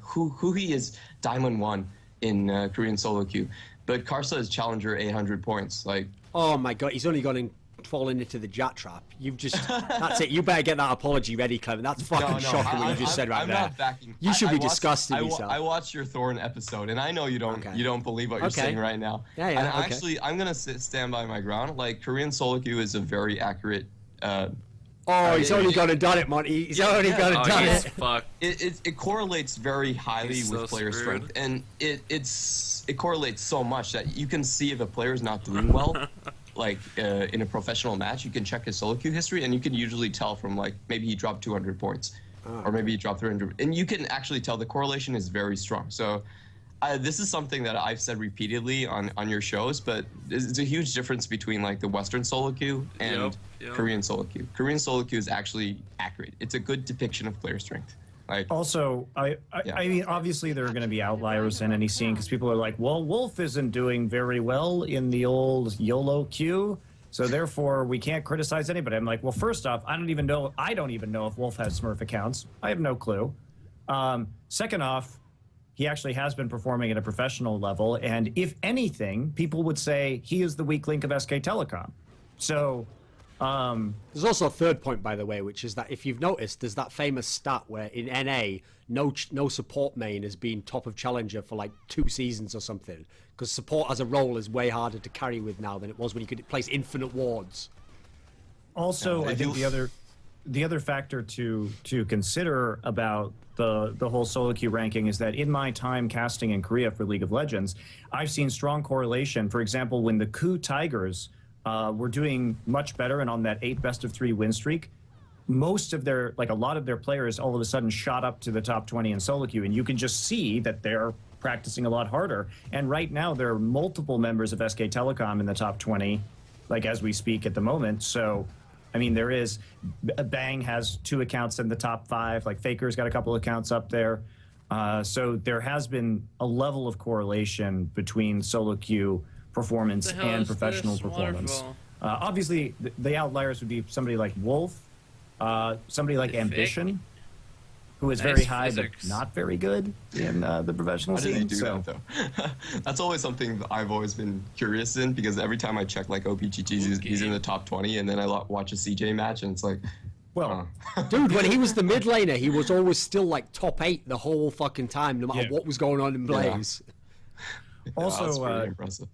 Who he is Diamond 1 in Korean solo queue, but Karsa is Challenger 800 points. Like, oh my god, he's only fallen into the Jat trap. You've just, that's it. You better get that apology ready, Clement. That's fucking shocking what you just said right I'm there. Not backing. You should be disgusted yourself. I watched your Thorn episode, and I know you don't believe what you're saying right now. Yeah, and actually, I'm gonna stand by my ground. Like Korean solo queue is a very accurate. He's only gone and done it, Monty. He's only gone and done it. Fuck. It correlates very highly with player strength, and it correlates so much that you can see if a player is not doing well. Like in a professional match, you can check his solo queue history, and you can usually tell from like maybe he dropped 200 points, or maybe he dropped 300, and you can actually tell the correlation is very strong. So this is something that I've said repeatedly on your shows, but it's a huge difference between like the Western solo queue and Korean solo queue. Korean solo queue is actually accurate. It's a good depiction of player strength. Like, also, I mean, obviously there are going to be outliers in any scene because people are like, well, Wolf isn't doing very well in the old YOLO queue, so therefore we can't criticize anybody. I'm like, well, first off, I don't even know if Wolf has Smurf accounts. I have no clue. Second off, he actually has been performing at a professional level, and if anything, people would say he is the weak link of SK Telecom. So There's also a third point, by the way, which is that if you've noticed, there's that famous stat where in NA, no support main has been top of challenger for like 2 seasons or something, because support as a role is way harder to carry with now than it was when you could place infinite wards. Also, I think the other factor to consider about the whole solo queue ranking is that in my time casting in Korea for League of Legends, I've seen strong correlation. For example, when the KOO Tigers were doing much better and on that 8 best-of-3 win streak, most of their, like a lot of their players all of a sudden shot up to the top 20 in solo queue, and you can just see that they're practicing a lot harder. And right now there are multiple members of SK Telecom in the top 20, like as we speak at the moment. So I mean, there is, Bang has 2 accounts in the top 5, like Faker's got a couple accounts up there. So there has been a level of correlation between solo queue performance and professional performance. Obviously, the outliers would be somebody like Wolf, somebody like Ambition, who is very high but not very good in the professional scene. How did he do that, though? That's always something that I've always been curious in, because every time I check like OPGGs, he's in the top 20, and then I watch a CJ match, and it's like, well, dude, when he was the mid laner, he was always still like top 8 the whole fucking time, no matter what was going on in Blaze. Yeah. Also, that's pretty impressive.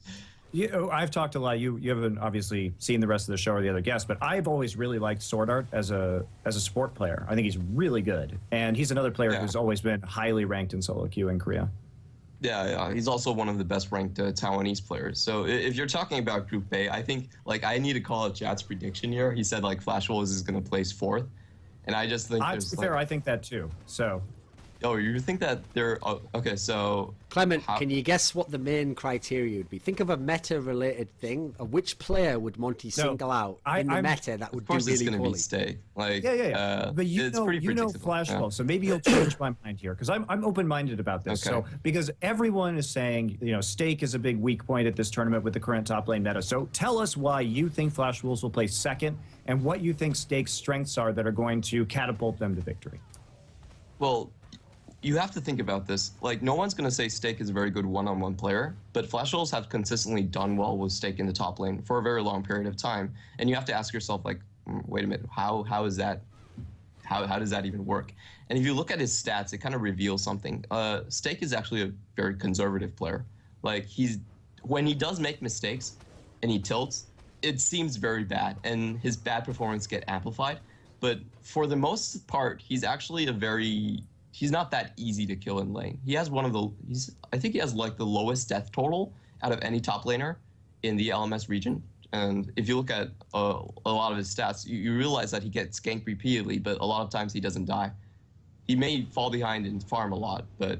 I've talked a lot. You haven't obviously seen the rest of the show or the other guests, but I've always really liked Sword Art as a support player. I think he's really good, and he's another player who's always been highly ranked in solo queue in Korea. Yeah, he's also one of the best ranked Taiwanese players. So if you're talking about Group A, I think like I need to call it Jad's prediction here. He said like Flash Wolves is going to place 4th, and I just think to be fair, I think that too. So. Oh, you think that they're okay? So Clement, can you guess what the main criteria would be? Think of a meta-related thing. Which player would Monty single out in the meta that would do really poorly? Of course, it's going to be Stake. Like, but you know Flash Wolf, so maybe you'll change my mind here, because I'm open-minded about this. Okay. So because everyone is saying, you know, Stake is a big weak point at this tournament with the current top lane meta. So tell us why you think Flash Wolves will place 2nd, and what you think Stake's strengths are that are going to catapult them to victory. Well, you have to think about this. Like, no one's going to say Stake is a very good one-on-one player, but Flash Wolves have consistently done well with Stake in the top lane for a very long period of time. And you have to ask yourself, like, wait a minute, how is that? How does that even work? And if you look at his stats, it kind of reveals something. Stake is actually a very conservative player. Like, when he does make mistakes and he tilts, it seems very bad, and his bad performance get amplified. But for the most part, he's actually he's not that easy to kill in lane. He has I think he has like the lowest death total out of any top laner in the LMS region. And if you look at a lot of his stats, you realize that he gets ganked repeatedly, but a lot of times he doesn't die. He may fall behind and farm a lot, but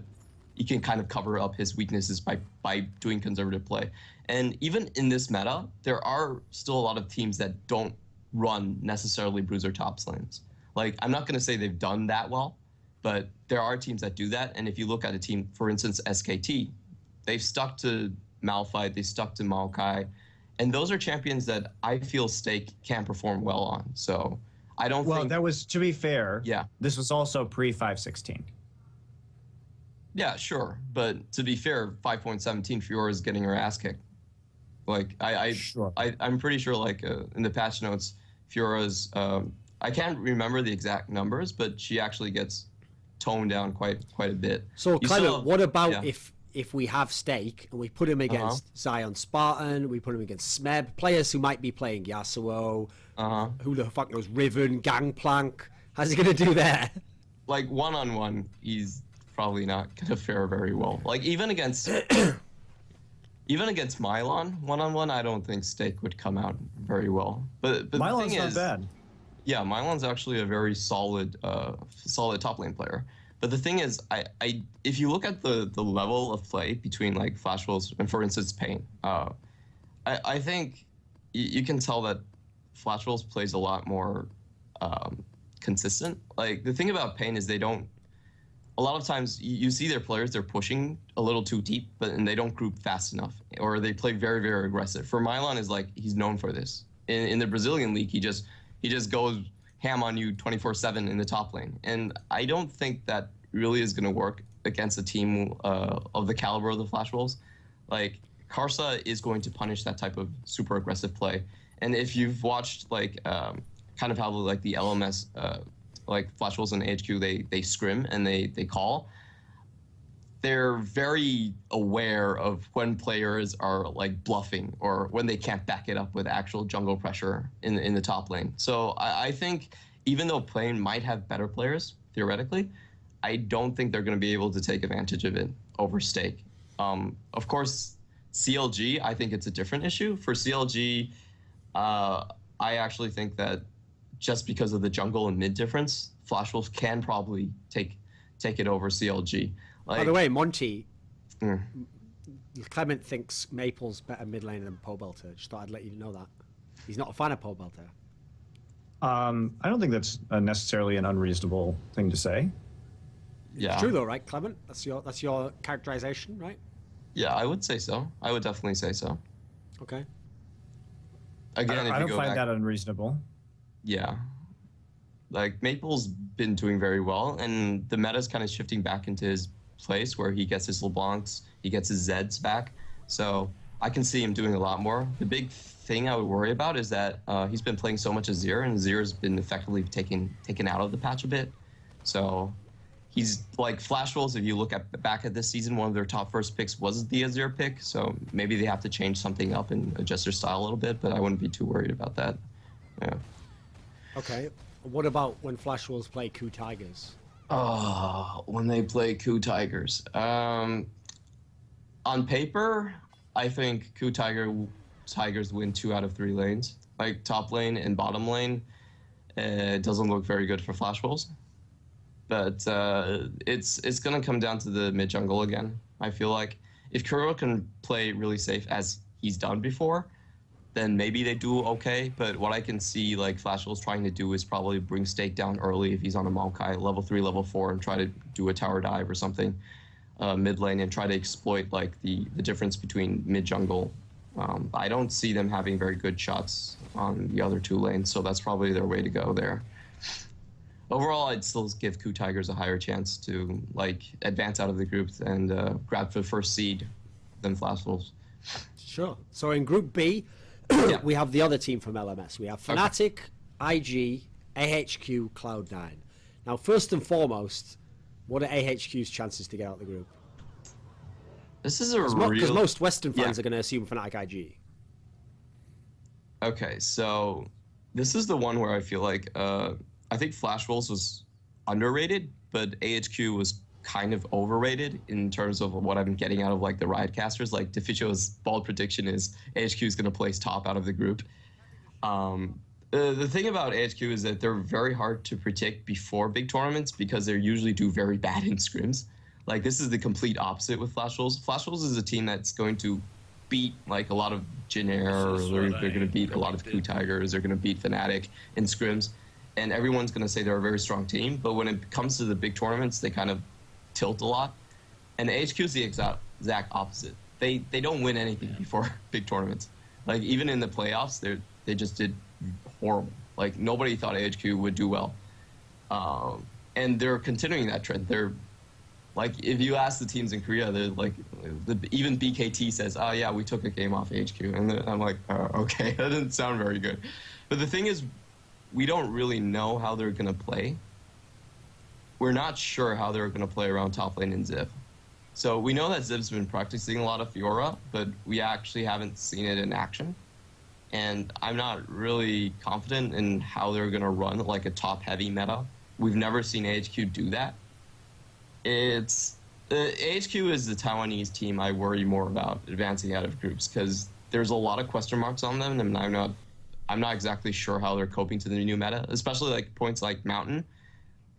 he can kind of cover up his weaknesses by doing conservative play. And even in this meta, there are still a lot of teams that don't run necessarily bruiser top lanes. Like, I'm not going to say they've done that well, but there are teams that do that. And if you look at a team, for instance, SKT, they've stuck to Malphite, they stuck to Maokai, and those are champions that I feel Stake can perform well on. So I don't think... Well, that was, to be fair, yeah, this was also pre-516. Yeah, sure. But to be fair, 5.17, Fiora is getting her ass kicked. Like, I'm pretty sure, like, in the patch notes, Fiora's... I can't remember the exact numbers, but she actually gets toned down quite a bit. So, Clement, what about if we have Stake and we put him against Zion Spartan, we put him against Smeb, players who might be playing Yasuo, who the fuck knows, Riven, Gangplank? How's he going to do that? Like, one-on-one, he's probably not going to fare very well. Like, even against Mylon, one-on-one, I don't think Stake would come out very well. But Mylon's not bad. Yeah, Mylon's actually a very solid top lane player. But the thing is, if you look at the level of play between like Flash Wolves and, for instance, Pain, I think you can tell that Flash Wolves plays a lot more consistent. Like, the thing about Pain is they don't. A lot of times you see their players, they're pushing a little too deep, and they don't group fast enough, or they play very, very aggressive. For Mylon is like, he's known for this. In the Brazilian league, he just goes ham on you 24/7 in the top lane. And I don't think that really is going to work against a team of the caliber of the Flash Wolves. Like, Karsa is going to punish that type of super aggressive play. And if you've watched like kind of how like the LMS like Flash Wolves and AHQ they scrim and they call, they're very aware of when players are like bluffing or when they can't back it up with actual jungle pressure in the top lane. So I think even though Plane might have better players theoretically, I don't think they're going to be able to take advantage of it over Stake. Of course, CLG, I think it's a different issue. For CLG, I actually think that just because of the jungle and mid difference, Flash Wolves can probably take it over CLG. Like, by the way, Monty, Clement thinks Maple's better mid lane than Pobelter. Just thought I'd let you know that. He's not a fan of Pobelter. I don't think that's necessarily an unreasonable thing to say. Yeah. It's true though, right, Clement? That's your characterization, right? Yeah, I would say so. I would definitely say so. Okay. Again, if I you don't go find back, that unreasonable. yeah. Like Maple's been doing very well, and the meta's kind of shifting back into his place where he gets his LeBlancs, he gets his Zeds back. So I can see him doing a lot more. The big thing I would worry about is that he's been playing so much Azir, and Azir's been effectively taken out of the patch a bit. So he's like Flash Wolves. If you look back at this season, one of their top first picks was the Azir pick. So maybe they have to change something up and adjust their style a little bit. But I wouldn't be too worried about that. Yeah. Okay. What about when Flash Wolves play Coup Tigers? Oh, when they play Coup Tigers. On paper, I think Coup Tigers win 2 out of 3 lanes. Like top lane and bottom lane, it doesn't look very good for Flash Wolves. But it's gonna come down to the mid jungle again. I feel like if Kuro can play really safe as he's done before, then maybe they do okay. But what I can see like Flash Wolves trying to do is probably bring Stake down early if he's on a Maokai level 3, level 4, and try to do a tower dive or something mid lane and try to exploit like the difference between mid jungle. I don't see them having very good shots on the other 2 lanes, so that's probably their way to go there. Overall, I'd still give Coup Tigers a higher chance to like advance out of the group and grab the first seed than Flash Wolves. Sure. So in Group B, we have the other team from LMS. We have Fnatic, IG, AHQ, Cloud9. Now, first and foremost, what are AHQ's chances to get out of the group? This is a Because most Western fans are going to assume Fnatic IG. Okay, so this is the one where I feel like I think Flash Wolves was underrated, but AHQ was kind of overrated in terms of what I've been getting out of like the Riotcasters. Like Deficio's bold prediction is AHQ is going to place top out of the group. The thing about AHQ is that they're very hard to predict before big tournaments because they usually do very bad in scrims. Like this is the complete opposite with Flash Wolves. Flash Wolves is a team that's going to beat like a lot of Jin Air, or they're going to beat a lot of Coup Tigers, they're going to beat Fnatic in scrims, and everyone's going to say they're a very strong team. But when it comes to the big tournaments, they kind of tilt a lot. And AHQ is the exact opposite. They don't win anything before big tournaments. Like even in the playoffs, they just did horrible. Like nobody thought AHQ would do well, and they're continuing that trend. They're like, if you ask the teams in Korea, they're like, even BKT says, "Oh yeah, we took a game off HQ," and I'm like, okay, that doesn't sound very good. But the thing is, we don't really know how they're gonna play. We're not sure how they're gonna play around top lane and Ziv. So we know that Ziv's been practicing a lot of Fiora, but we actually haven't seen it in action. And I'm not really confident in how they're gonna run like a top-heavy meta. We've never seen AHQ do that. AHQ is the Taiwanese team I worry more about advancing out of groups because there's a lot of question marks on them, and I'm not exactly sure how they're coping to the new meta, especially like points like Mountain.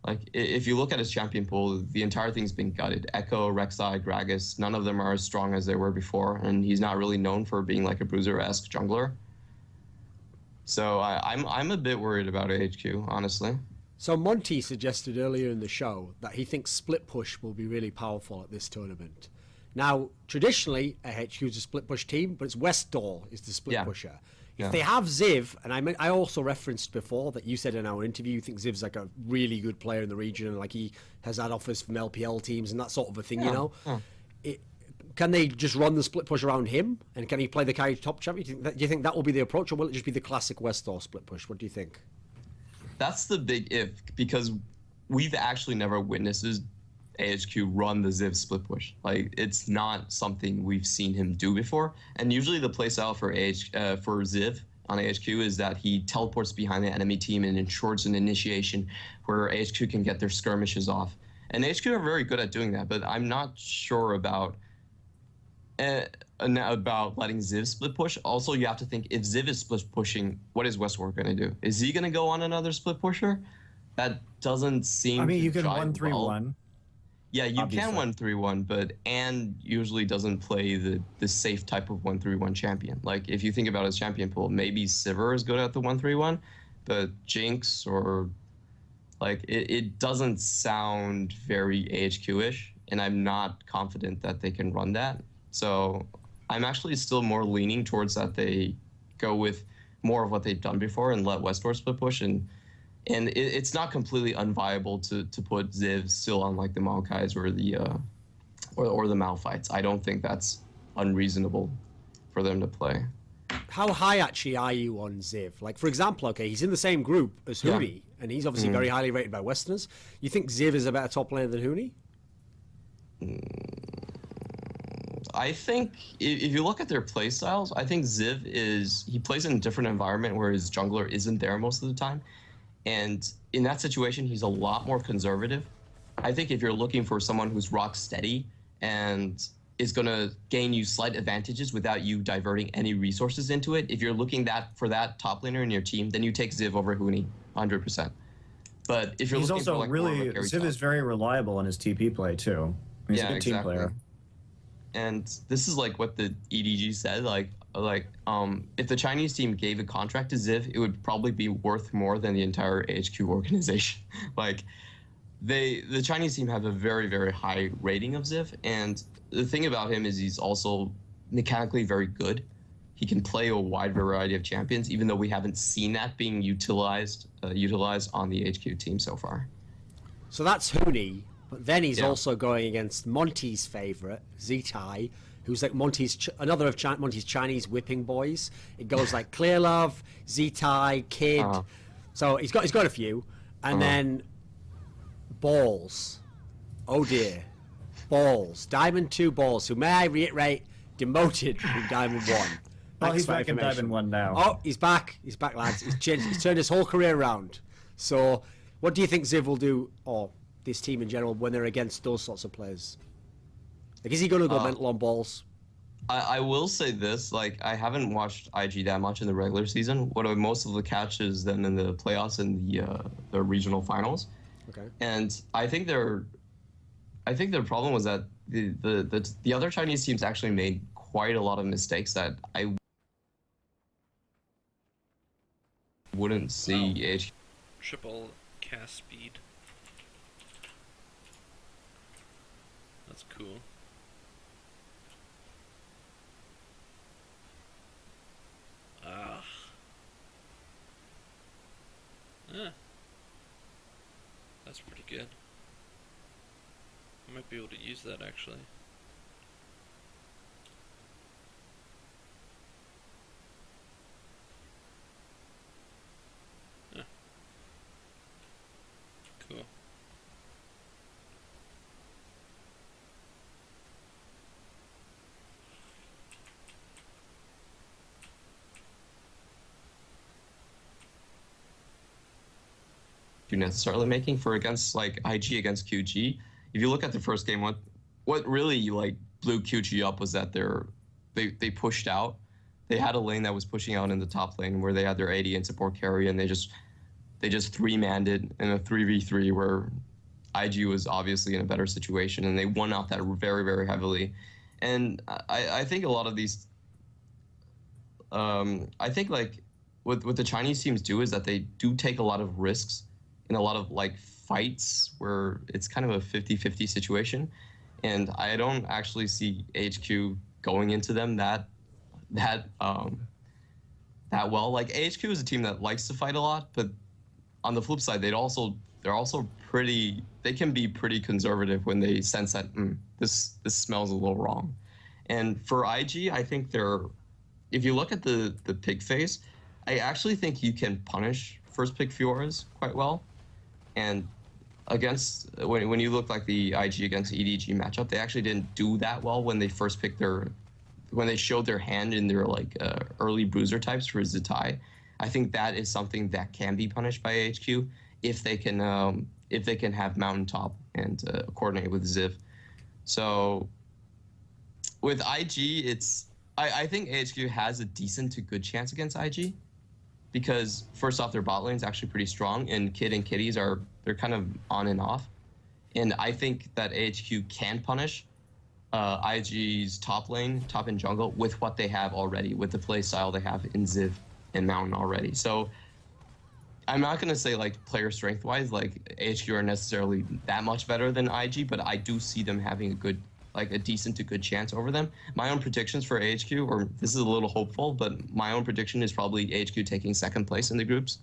Like if you look at his champion pool, the entire thing's been gutted. Echo, Rek'Sai, Gragas, none of them are as strong as they were before, and he's not really known for being like a bruiser-esque jungler. So I'm a bit worried about AHQ, honestly. So Monty suggested earlier in the show that he thinks split push will be really powerful at this tournament. Now, traditionally, AHQ is a split push team, but it's Westdoor is the split pusher. If they have Ziv, and I also referenced before that you said in our interview you think Ziv's like a really good player in the region, and like he has had offers from LPL teams and that sort of a thing, you know? can they just run the split push around him? And can he play the carry top champion? Do you think that will be the approach, or will it just be the classic Westor split push? What do you think? That's the big if, because we've actually never witnessed AHQ run the Ziv split push. Like, it's not something we've seen him do before. And usually the playstyle for Ziv on AHQ is that he teleports behind the enemy team and ensures an initiation where AHQ can get their skirmishes off. And AHQ are very good at doing that, but I'm not sure about letting Ziv split push. Also, you have to think, if Ziv is split pushing, what is Westward going to do? Is he going to go on another split pusher? That doesn't seem. I mean, to you can jive 1-3-1. well. Yeah, you Obviously. can 1-3-1, but Anne usually doesn't play the safe type of 1-3-1 champion. Like, if you think about his champion pool, maybe Sivir is good at the 1-3-1, but Jinx or like it doesn't sound very AHQ-ish, and I'm not confident that they can run that. So I'm actually still more leaning towards that they go with more of what they've done before and let Westward split push, and it's not completely unviable to put Ziv still on like the Maokais or the Malphites. I don't think that's unreasonable for them to play. How high actually are you on Ziv? Like, for example, okay, he's in the same group as Huni, and he's obviously very highly rated by Westerners. You think Ziv is a better top laner than Huni? I think if you look at their play styles, I think Ziv he plays in a different environment where his jungler isn't there most of the time. And in that situation, he's a lot more conservative. I think if you're looking for someone who's rock steady and is going to gain you slight advantages without you diverting any resources into it, if you're looking for that top laner in your team, then you take Ziv over Huni, 100%. But if you're He's also for like really Ziv is very reliable in his TP play too. He's a good team player. And this is like what the EDG said, if the Chinese team gave a contract to Ziv, it would probably be worth more than the entire AHQ organization. Like, the Chinese team have a very, very high rating of Ziv, and the thing about him is he's also mechanically very good. He can play a wide variety of champions, even though we haven't seen that being utilized on the HQ team so far. So that's Huni, but then he's also going against Monty's favorite, Zitai, who's like another of Monty's Chinese whipping boys. It goes like Clear Love, Zitai, Kid. So he's got a few, and then Balls. Oh dear, Balls. Diamond 2 Balls, who, may I reiterate, demoted from Diamond 1. Well, he's back in Diamond 1 now. Oh, he's back. He's back, lads. He's turned his whole career around. So, what do you think Ziv will do, or this team in general, when they're against those sorts of players? Like, is he going to go mental on Balls? I will say this, like, I haven't watched IG that much in the regular season. What are most of the catches then in the playoffs and the regional finals. Okay. And I think their problem was that the other Chinese teams actually made quite a lot of mistakes that I wouldn't see. Triple cast speed. That's cool. That's pretty good. I might be able to use that actually. Cool. You're necessarily making for against like IG against QG. If you look at the first game, what really like blew QG up was that they pushed out. They had a lane that was pushing out in the top lane where they had their AD and support carry, and they just 3-manned it in a 3v3 where IG was obviously in a better situation, and they won out that very, very heavily. And I think a lot of these, I think like what the Chinese teams do is that they do take a lot of risks in a lot of like fights where it's kind of a 50-50 situation, and I don't actually see HQ going into them that well. Like, AHQ is a team that likes to fight a lot, but on the flip side, they're also they can be pretty conservative when they sense that this smells a little wrong. And for IG, I think if you look at the pick phase, I actually think you can punish first pick Fioras quite well. And against when you look like the IG against EDG matchup, they actually didn't do that well when they first picked when they showed their hand in their like early bruiser types for Zatai. I think that is something that can be punished by AHQ if they can have Mountaintop and coordinate with Ziv. So with IG, I think AHQ has a decent to good chance against IG because first off, their bot lane is actually pretty strong, and Kid and Kitties they're kind of on and off, and I think that AHQ can punish IG's top and jungle with what they have already, with the play style they have in Ziv and Mountain already. So I'm not going to say like player strength wise, like AHQ are necessarily that much better than IG, but I do see them having a decent to good chance over them. My own predictions for AHQ, or this is a little hopeful, but my own prediction is probably AHQ taking second place in the groups.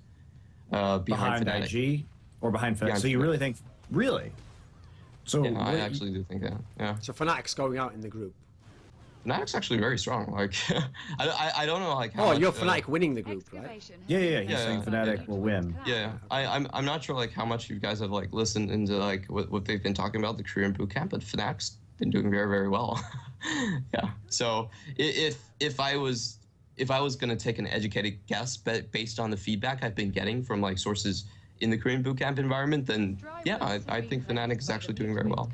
Behind IG or behind Fnatic. So you really think, really? So yeah, I actually do think that. Yeah. So Fnatic's going out in the group. Fnatic's actually very strong. Like, I don't know like how. Oh, you're Fnatic winning the group, right? Yeah. He's saying Fnatic will win. Yeah, I'm not sure like how much you guys have like listened into like what they've been talking about the Korean boot camp, but Fnatic's been doing very, very well. Yeah. So if I was gonna take an educated guess, but based on the feedback I've been getting from like sources in the Korean bootcamp environment, then yeah, I think Fnatic is actually doing very well.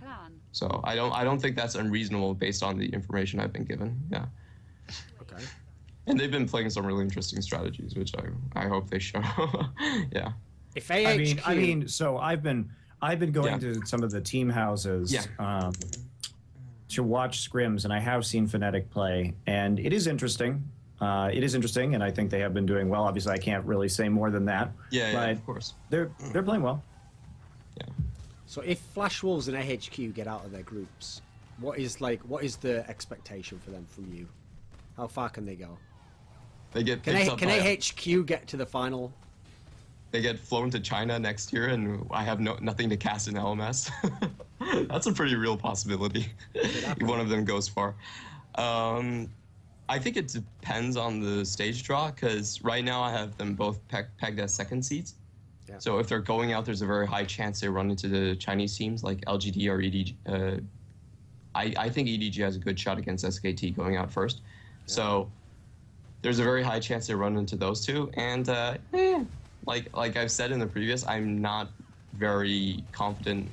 So I don't think that's unreasonable based on the information I've been given. Yeah. Okay. And they've been playing some really interesting strategies, which I hope they show. Yeah. If AHQ... I mean, so I've been going to some of the team houses to watch scrims, and I have seen Fnatic play, and it is interesting. And I think they have been doing well. Obviously, I can't really say more than that. Yeah, of course. They're playing well. Yeah. So if Flash Wolves and AHQ get out of their groups, what is the expectation for them from you? How far can they go? They get can AHQ get to the final? They get flown to China next year, and I have nothing to cast in LMS. That's a pretty real possibility. If one of them goes far. I think it depends on the stage draw, because right now I have them both pegged as second seeds. Yeah. So if they're going out, there's a very high chance they run into the Chinese teams like LGD or EDG. I think EDG has a good shot against SKT going out first. Yeah. So there's a very high chance they run into those two. And like I've said in the previous, I'm not very confident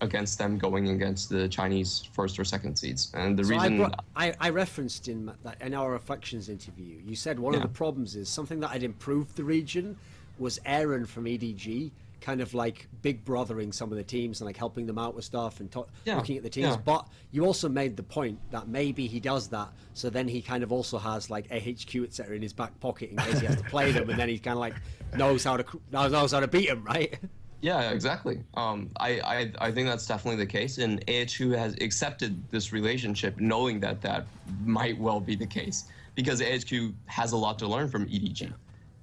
against them going against the Chinese first or second seeds. And the reason I referenced in our Reflections interview, you said one of the problems is something that had improved the region was Aaron from EDG kind of like big brothering some of the teams and like helping them out with stuff and looking at the teams. But you also made the point that maybe he does that, so then he kind of also has like AHQ etc. in his back pocket in case he has to play them, and then he kind of like knows how to beat them, right? Yeah, exactly. I think that's definitely the case, and AHQ has accepted this relationship knowing that that might well be the case, because AHQ has a lot to learn from EDG.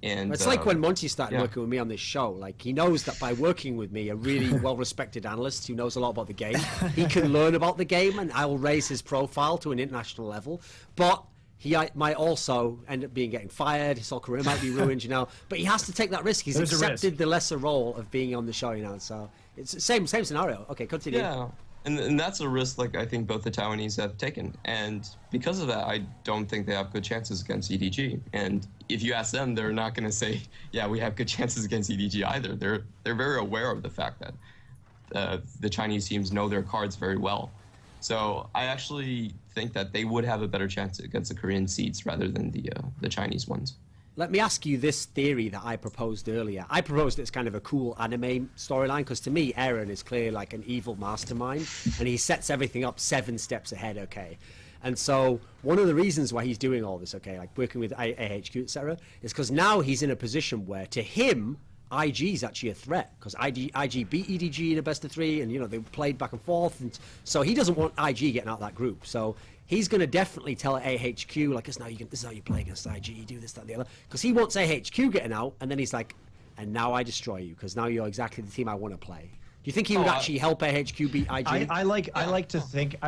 And it's like when Monty started working with me on this show. Like, he knows that by working with me, a really well-respected analyst who knows a lot about the game, he can learn about the game, and I will raise his profile to an international level. But he might also end up getting fired. His whole career might be ruined, you know. But he has to take that risk. He's accepted the lesser role of being on the show, you know. So it's the same scenario. Okay, continue. Yeah, and that's a risk like I think both the Taiwanese have taken, and because of that, I don't think they have good chances against EDG. And if you ask them, they're not going to say, "Yeah, we have good chances against EDG" either. They're very aware of the fact that the Chinese teams know their cards very well. So I actually think that they would have a better chance against the Korean seeds rather than the Chinese ones. Let me ask you this theory that I proposed earlier. I proposed it's kind of a cool anime storyline, because to me, Aaron is clearly like an evil mastermind, and he sets everything up 7 steps ahead, okay? And so one of the reasons why he's doing all this, okay, like working with AHQ, etc., is because now he's in a position where, to him, IG is actually a threat, because IG beat EDG in a best of 3, and you know they played back and forth, and so he doesn't want IG getting out of that group. So he's going to definitely tell AHQ like, this is how you play against IG. You do this, that, and the other, because he wants AHQ getting out, and then he's like, and now I destroy you because now you're exactly the team I want to play. Do you think he would actually help AHQ beat IG? I like to think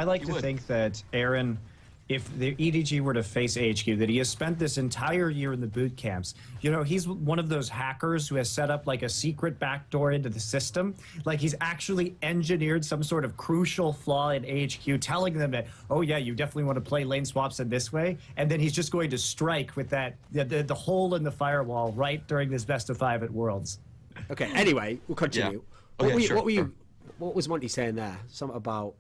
that Aaron if the EDG were to face AHQ, that he has spent this entire year in the boot camps. You know, he's one of those hackers who has set up like a secret backdoor into the system. Like he's actually engineered some sort of crucial flaw in AHQ, telling them that, oh yeah, you definitely want to play lane swaps in this way. And then he's just going to strike with that, the hole in the firewall right during this best of 5 at Worlds. Okay, anyway, we'll continue. Yeah. Okay, What was Monty saying there? Something about...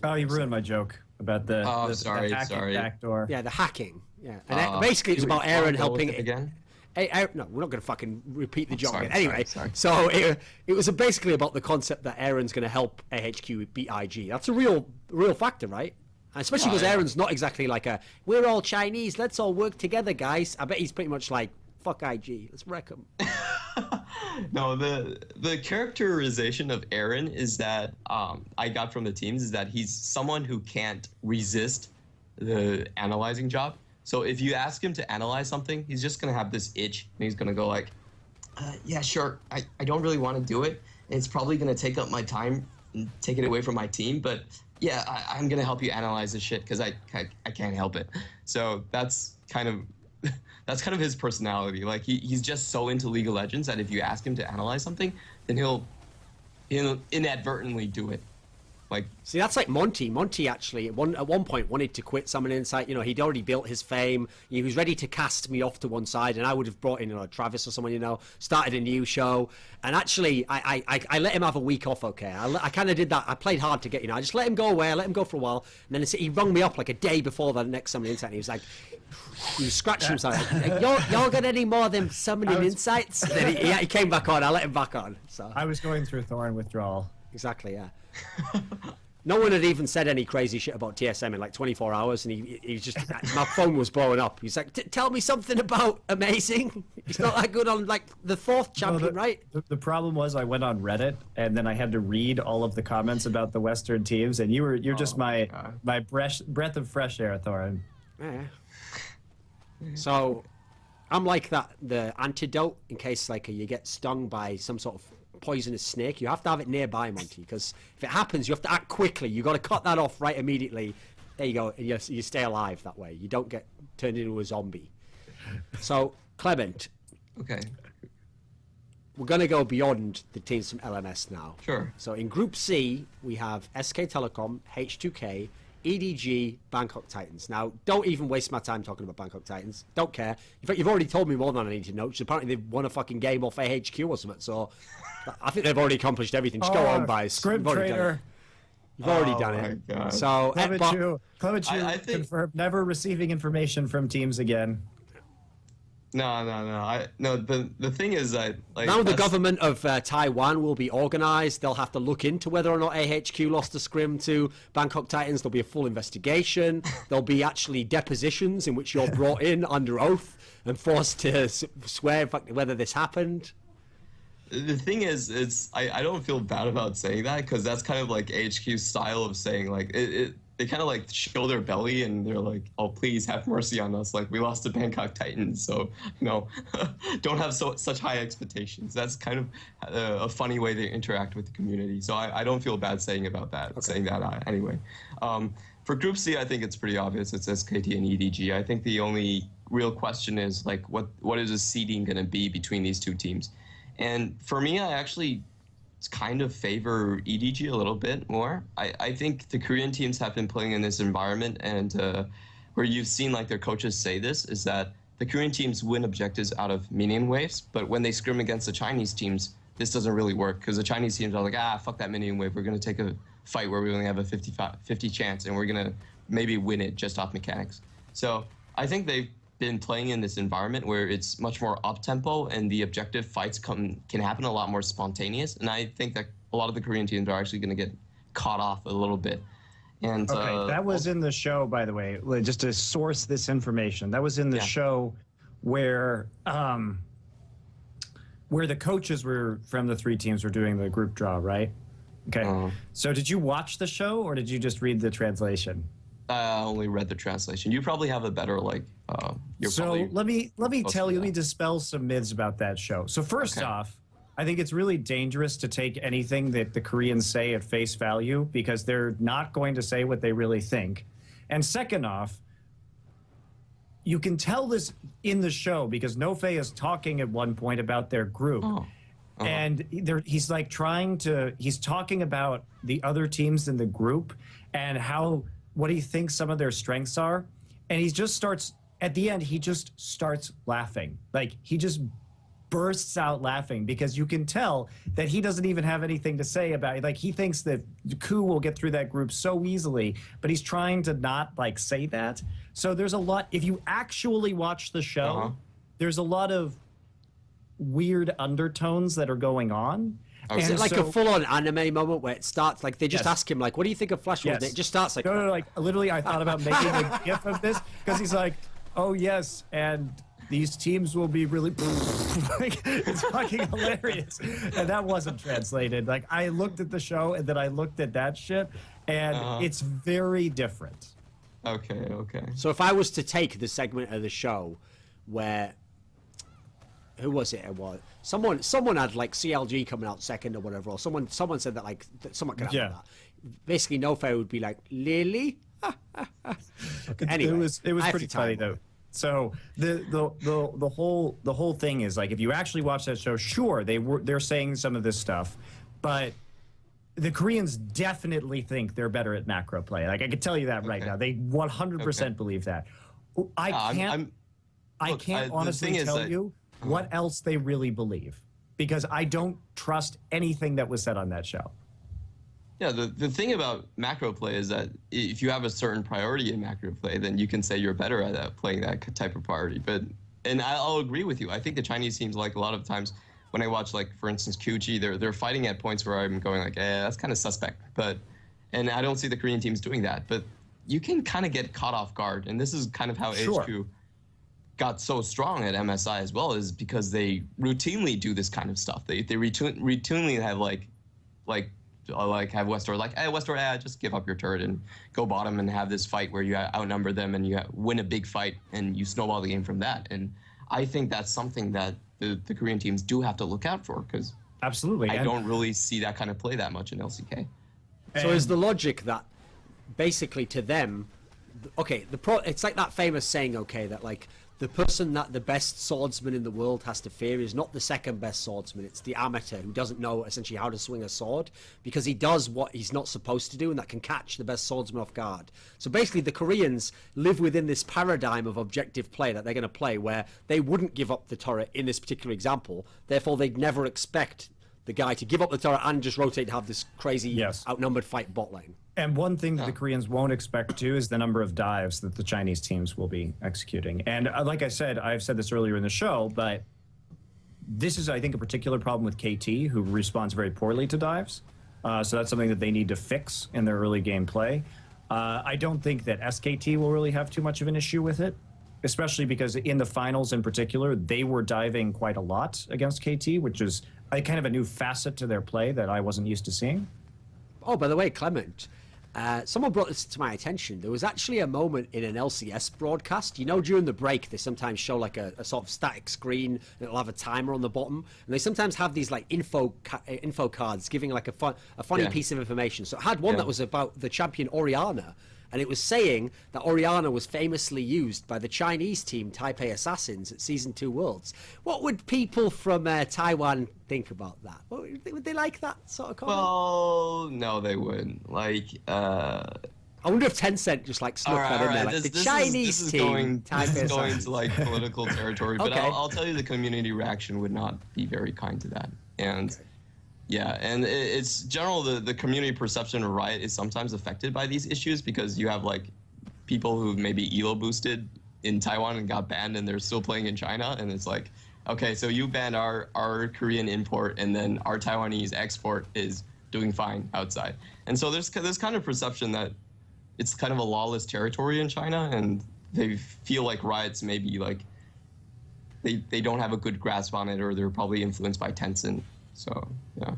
Oh, you ruined my joke about the hacking backdoor. Yeah, the hacking. Yeah, and basically it's about Aaron helping again. No, we're not going to fucking repeat the joke again. Anyway, sorry. So it was basically about the concept that Aaron's going to help AHQ beat IG. That's a real factor, right? And especially because Aaron's not exactly like we're all Chinese, let's all work together, guys. I bet he's pretty much like, fuck IG, let's wreck them. No, the characterization of Aaron is that I got from the teams is that he's someone who can't resist the analyzing job. So if you ask him to analyze something, he's just gonna have this itch, and he's gonna go like, "Yeah, sure. I don't really want to do it. It's probably gonna take up my time and take it away from my team, but yeah, I'm gonna help you analyze this shit because I can't help it." So that's kind of his personality. Like he's just so into League of Legends that if you ask him to analyze something, then he'll inadvertently do it. Like, see, that's like Monty. Monty actually at one point wanted to quit Summon Insight. You know, he'd already built his fame. He was ready to cast me off to one side, and I would have brought in Travis or someone, started a new show. And actually, I let him have a week off. Okay, I kind of did that. I played hard to get, I just let him go away. I let him go for a while, and then he rung me up like a day before the next Summon Insight. And he was like, he was scratching himself. Like, y'all got any more of them summoning insights? Then he came back on. I let him back on. So I was going through Thorn withdrawal. Exactly, yeah. No one had even said any crazy shit about TSM in like 24 hours, and he just, my phone was blowing up. He's like, tell me something about Amazing. He's not that good on like the 4th champion, right? The problem was I went on Reddit, and then I had to read all of the comments about the Western teams, and you're just my breath of fresh air, Thorin. Yeah. So, I'm like that, the antidote in case like you get stung by some sort of poisonous snake. You have to have it nearby, Monty, because if it happens, you have to act quickly. You got to cut that off right immediately. There you go. You stay alive that way. You don't get turned into a zombie. So, Clement. Okay. We're going to go beyond the teams from LMS now. Sure. So, in Group C, we have SK Telecom, H2K, EDG, Bangkok Titans. Now, don't even waste my time talking about Bangkok Titans. Don't care. In fact, you've already told me more than I need to know, because apparently they've won a fucking game off AHQ or something, so I think they've already accomplished everything. Just go on, guys. Script trader. You've already done it. God. So, Clement confirmed never receiving information from teams again. No. The thing is that now the government of Taiwan will be organized. They'll have to look into whether or not AHQ lost a scrim to Bangkok Titans. There'll be a full investigation. There'll be actually depositions in which you're brought in under oath and forced to swear whether this happened. The thing is, I don't feel bad about saying that, because that's kind of like AHQ's style of saying, like, they kind of like show their belly and they're like, oh, please have mercy on us. Like, we lost to Bangkok Titans, so, don't have such high expectations. That's kind of a funny way they interact with the community. So I don't feel bad saying that anyway. For Group C, I think it's pretty obvious. It's SKT and EDG. I think the only real question is, like, what is the seeding going to be between these two teams? And for me, I actually kind of favor EDG a little bit more. I think the Korean teams have been playing in this environment, and where you've seen like their coaches say this, is that the Korean teams win objectives out of minion waves, but when they scrim against the Chinese teams, this doesn't really work, because the Chinese teams are like, fuck that minion wave, we're going to take a fight where we only have a 50 chance, and we're going to maybe win it just off mechanics. So I think they've been playing in this environment where it's much more up-tempo, and the objective fights can happen a lot more spontaneous, and I think that a lot of the Korean teams are actually going to get caught off a little bit. And okay, that was in the show, by the way, just to source this information. That was in the show where the coaches were from the 3 teams were doing the group draw, right? Okay. So did you watch the show, or did you just read the translation? I only read the translation. You probably have a better let me dispel some myths about that show. So first off, I think it's really dangerous to take anything that the Koreans say at face value, because they're not going to say what they really think. And second off, you can tell this in the show because Nofei is talking at one point about their group. And he's like he's talking about the other teams in the group and what he thinks some of their strengths are. And he just starts, at the end, he just starts laughing. Like, he just bursts out laughing because you can tell that he doesn't even have anything to say about it. Like, he thinks that Ku will get through that group so easily, but he's trying to not, like, say that. So there's a lot, if you actually watch the show, there's a lot of weird undertones that are going on. Is it like a full-on anime moment where it starts, like, they just ask him, like, what do you think of Flash Wars? And it just starts like... No, like, literally, I thought about making a GIF of this, because he's like, oh, yes, and these teams will be really... like, it's fucking hilarious. And that wasn't translated. Like, I looked at the show, and then I looked at that shit, and it's very different. Okay. So if I was to take the segment of the show where... Who was it? Someone had like CLG coming out second or whatever, or someone said that like someone could have that. Basically, Nofei would be like, Lily. Anyway, it was pretty funny though. So the whole thing is like, if you actually watch that show, sure they're saying some of this stuff, but the Koreans definitely think they're better at macro play. Like, I can tell you that right now. They 100% believe that. I can't honestly tell you what else they really believe, because I don't trust anything that was said on that show. Yeah, the thing about macro play is that if you have a certain priority in macro play, then you can say you're better at playing that type of priority. And I'll agree with you. I think the Chinese teams, like, a lot of times when I watch, like, for instance, QG, they're fighting at points where I'm going like, that's kind of suspect. And I don't see the Korean teams doing that. But you can kind of get caught off guard, and this is kind of how HQ got so strong at MSI as well, is because they routinely do this kind of stuff. They routinely have like have Westward like, hey, Westward, just give up your turret and go bottom and have this fight where you outnumber them and you win a big fight and you snowball the game from that. And I think that's something that the Korean teams do have to look out for, because absolutely, I don't really see that kind of play that much in LCK. So is the logic that basically to them, okay, it's like that famous saying, okay, that like the person that the best swordsman in the world has to fear is not the second best swordsman, it's the amateur who doesn't know essentially how to swing a sword, because he does what he's not supposed to do, and that can catch the best swordsman off guard. So basically the Koreans live within this paradigm of objective play that they're going to play, where they wouldn't give up the turret in this particular example, therefore they'd never expect the guy to give up the turret and just rotate to have this crazy outnumbered fight bot lane. And one thing that the Koreans won't expect too is the number of dives that the Chinese teams will be executing. And like I said, I've said this earlier in the show, but this is, I think, a particular problem with KT, who responds very poorly to dives. So that's something that they need to fix in their early game play. I don't think that SKT will really have too much of an issue with it, especially because in the finals in particular, they were diving quite a lot against KT, which is kind of a new facet to their play that I wasn't used to seeing. Oh, by the way, Clement, someone brought this to my attention. There was actually a moment in an LCS broadcast. You know, during the break, they sometimes show like a sort of static screen, and it'll have a timer on the bottom. And they sometimes have these like info cards giving like a funny piece of information. So it had one that was about the champion Orianna. And it was saying that Orianna was famously used by the Chinese team Taipei Assassins at Season 2 Worlds. What would people from Taiwan think about that? Would they like that sort of comment? Well, no, they wouldn't. Like, I wonder if Tencent just like snuck that in there. Like the Chinese team Taipei Assassins. This is going to like political territory, but I'll tell you the community reaction would not be very kind to that. And yeah, and it's general, the community perception of Riot is sometimes affected by these issues, because you have like people who maybe elo boosted in Taiwan and got banned and they're still playing in China, and it's like, okay, so you banned our Korean import and then our Taiwanese export is doing fine outside. And so there's kind of perception that it's kind of a lawless territory in China, and they feel like Riot's maybe like they don't have a good grasp on it, or they're probably influenced by Tencent. So, yeah.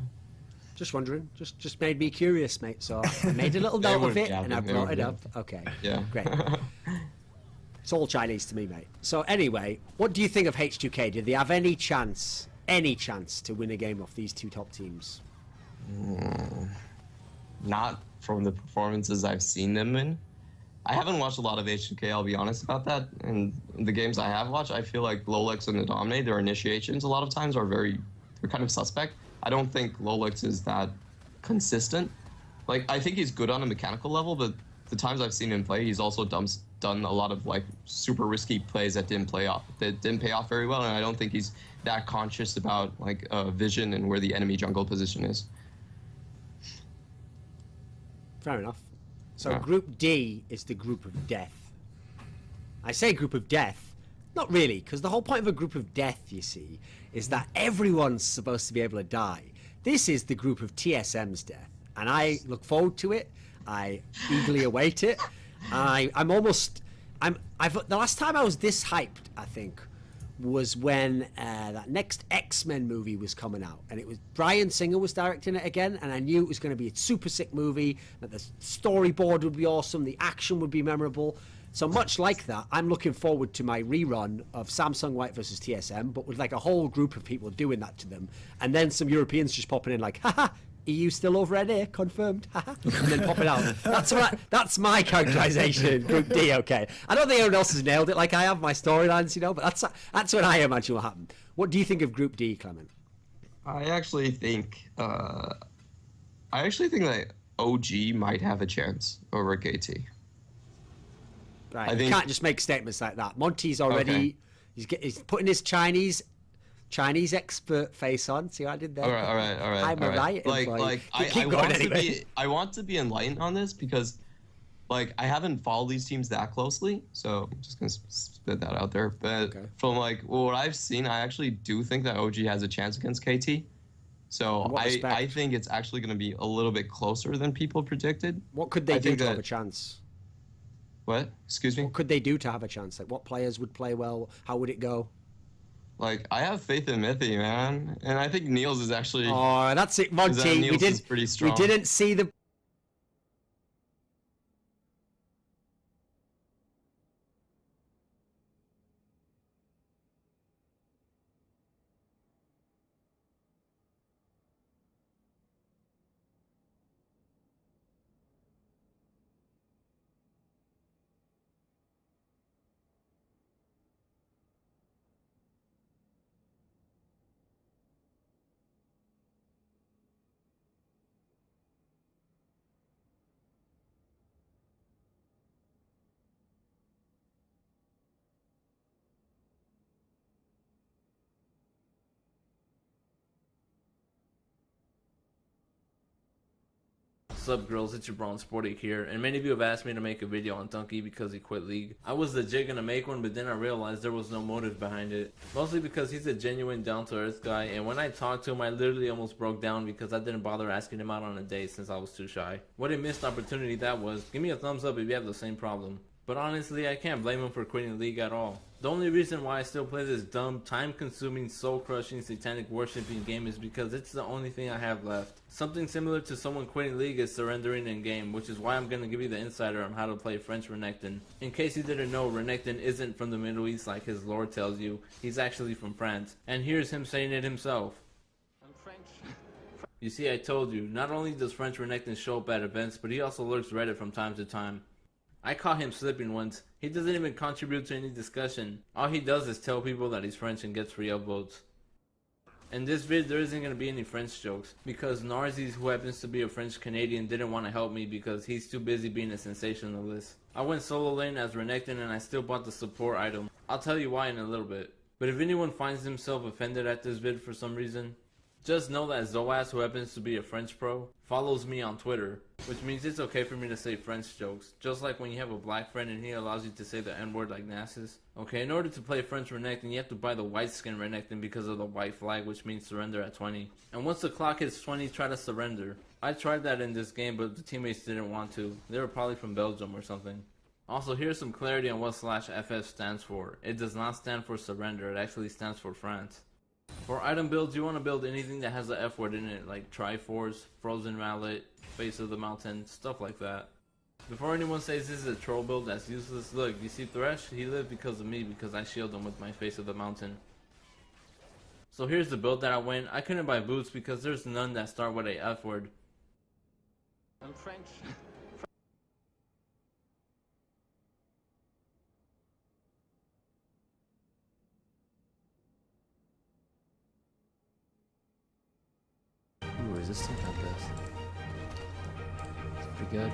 Just wondering. Just made me curious, mate. So I made a little note of it, and I brought it up. Okay. Yeah. Great. It's all Chinese to me, mate. So anyway, what do you think of H2K? Do they have any chance to win a game off these two top teams? Not from the performances I've seen them in. I haven't watched a lot of H2K, I'll be honest about that. And the games I have watched, I feel like Lolix and Adomine, their initiations a lot of times they're kind of suspect. I don't think Lolix is that consistent. Like, I think he's good on a mechanical level, but the times I've seen him play, he's also done a lot of like super risky plays that didn't pay off very well, and I don't think he's that conscious about like vision and where the enemy jungle position is. Fair enough. So Group D is the group of death. I say group of death, not really, because the whole point of a group of death, you see, is that everyone's supposed to be able to die. This is the group of TSM's death, and I look forward to it. I eagerly await it. The last time I was this hyped, I think, was when that next X-Men movie was coming out, and it was Bryan Singer was directing it again, and I knew it was going to be a super sick movie, that the storyboard would be awesome, the action would be memorable. So much like that, I'm looking forward to my rerun of Samsung White versus TSM, but with like a whole group of people doing that to them, and then some Europeans just popping in like, haha, EU still over here, confirmed, haha, and then popping out. That's my characterization, Group D, okay. I don't think anyone else has nailed it like I have, my storylines, you know, but that's what I imagine will happen. What do you think of Group D, Clement? I actually think that OG might have a chance over KT. Right, you can't just make statements like that. Monty's already, he's putting his Chinese expert face on. See what I did there? All right. I'm a riot employee. I want to be enlightened on this because, like, I haven't followed these teams that closely, so I'm just gonna spit that out there. But from like what I've seen, I actually do think that OG has a chance against KT. So I think it's actually gonna be a little bit closer than people predicted. What could they do to have a chance? What? Excuse me? What could they do to have a chance? Like, what players would play well? How would it go? Like, I have faith in Mithy, man, and I think Niels is actually. Oh, that's it, Monty. We didn't see the. What's up, girls? It's your Bronze Sportic here, and many of you have asked me to make a video on Donkey because he quit League. I was legit gonna make one, but then I realized there was no motive behind it. Mostly because he's a genuine down-to-earth guy, and when I talked to him, I literally almost broke down because I didn't bother asking him out on a date since I was too shy. What a missed opportunity that was. Give me a thumbs up if you have the same problem. But honestly, I can't blame him for quitting League at all. The only reason why I still play this dumb, time-consuming, soul-crushing, satanic worshipping game is because it's the only thing I have left. Something similar to someone quitting League is surrendering in game, which is why I'm going to give you the insider on how to play French Renekton. In case you didn't know, Renekton isn't from the Middle East like his lore tells you. He's actually from France. And here's him saying it himself. I'm French. You see, I told you, not only does French Renekton show up at events, but he also lurks Reddit from time to time. I caught him slipping once. He doesn't even contribute to any discussion. All he does is tell people that he's French and gets free upvotes. In this vid, there isn't going to be any French jokes, because Narzies, who happens to be a French Canadian, didn't want to help me because he's too busy being a sensationalist. I went solo lane as Renekton and I still bought the support item. I'll tell you why in a little bit. But if anyone finds himself offended at this vid for some reason, just know that Zoas, who happens to be a French pro, follows me on Twitter, which means it's okay for me to say French jokes, just like when you have a black friend and he allows you to say the N-word like Nasus. Okay, in order to play French Renekton, you have to buy the white skin Renekton because of the white flag, which means surrender at 20. And once the clock hits 20, try to surrender. I tried that in this game, but the teammates didn't want to. They were probably from Belgium or something. Also, here's some clarity on what /FF stands for. It does not stand for surrender, it actually stands for France. For item builds, you want to build anything that has the F word in it, like Triforce, Frozen Mallet, Face of the Mountain, stuff like that. Before anyone says this is a troll build, that's useless. Look, you see Thresh? He lived because of me, because I shield him with my Face of the Mountain. So here's the build that I went. I couldn't buy boots because there's none that start with a F word. I'm French. good.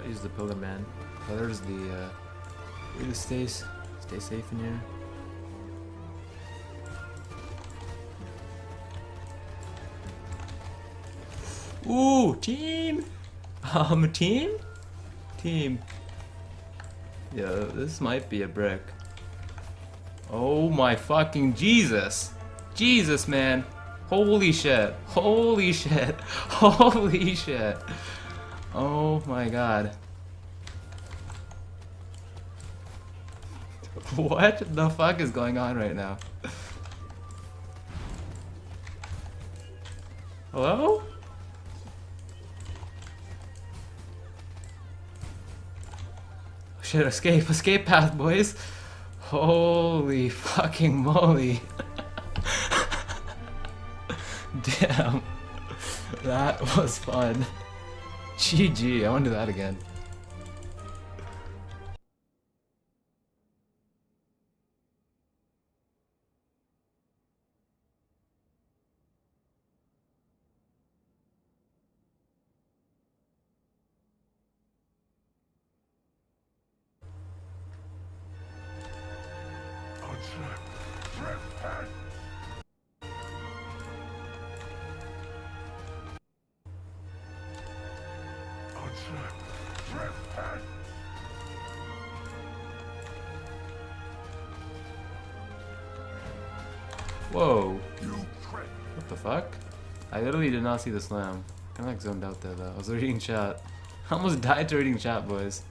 I use the pillar, man. Pillar's the way to stay safe in here. Ooh, team! Team? Team. Yeah, this might be a brick. Oh my fucking Jesus! Jesus, man! Holy shit! Holy shit! Holy shit! Oh my god. What the fuck is going on right now? Hello? Shit, escape path, boys. Holy fucking moly. Damn. That was fun. GG, I want to do that again. Whoa. What the fuck? I literally did not see the slam. Kinda like zoned out there though. I was reading chat. I almost died to reading chat, boys.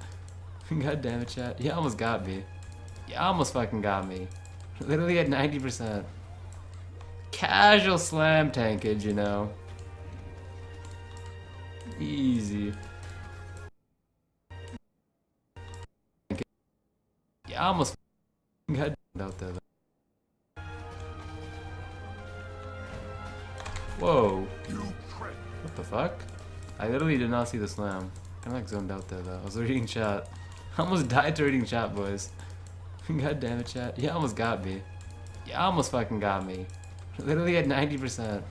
God damn it, chat. You almost got me. You almost fucking got me. Literally at 90%. Casual slam tankage, you know. Easy. Yeah, I almost got out there. Whoa. What the fuck? I literally did not see the slam. Kinda like zoned out there though. I was reading chat. I almost died to reading chat, boys. God damn it, chat. You almost got me. You almost fucking got me. Literally at 90%.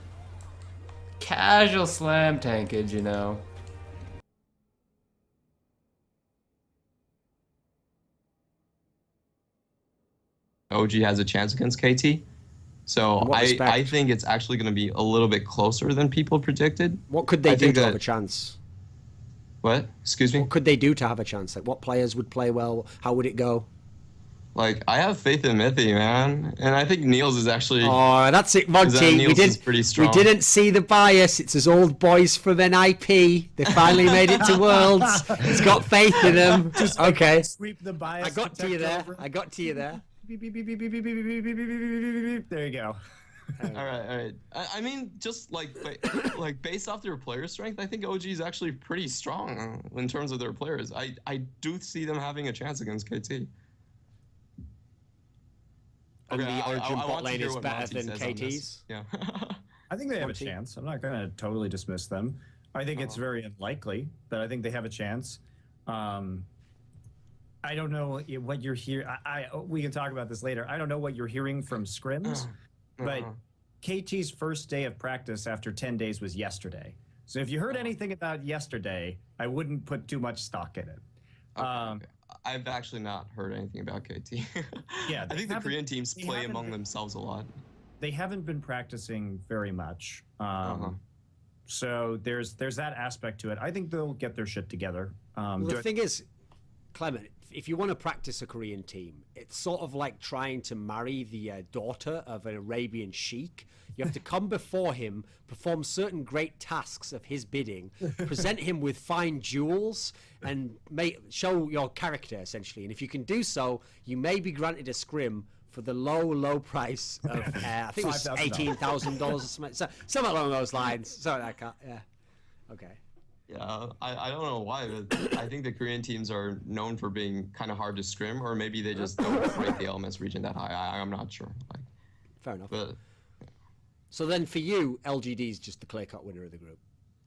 Casual slam tankage, you know. OG has a chance against KT. So I think it's actually going to be a little bit closer than people predicted. What could they do to have a chance? What? Excuse me? What could they do to have a chance? Like, what players would play well? How would it go? Like, I have faith in Mithy, man. And I think Niels is actually... Oh, that's it, Monty. We didn't see the bias. It's his old boys from NIP. They finally made it to Worlds. He's got faith in them. Okay. Sweep the bias. I got to you there. I got to you there. There you go. All right. I mean, just like based off their player strength, I think OG is actually pretty strong in terms of their players. I do see them having a chance against KT. And the Origin bot lane is better than KT's? Yeah. I think they have a chance. I'm not going to totally dismiss them. I think it's very unlikely, but I think they have a chance. I don't know what you're hearing. We can talk about this later. I don't know what you're hearing from scrims, but KT's first day of practice after 10 days was yesterday. So if you heard anything about yesterday, I wouldn't put too much stock in it. Okay. I've actually not heard anything about KT. Yeah, I think the Korean teams play among themselves a lot. They haven't been practicing very much. So there's that aspect to it. I think they'll get their shit together. Well, the thing is, Clement, if you want to practice a Korean team, it's sort of like trying to marry the daughter of an Arabian sheik. You have to come before him, perform certain great tasks of his bidding, present him with fine jewels, and show your character, essentially. And if you can do so, you may be granted a scrim for the low price of, I think it was $18,000 or something. Something along those lines. Sorry, I can't. Yeah. Okay. Yeah, I don't know why, but I think the Korean teams are known for being kind of hard to scrim, or maybe they just don't rate the LMS region that high. I'm not sure. Fair enough. But, so then for you, LGD is just the clear-cut winner of the group.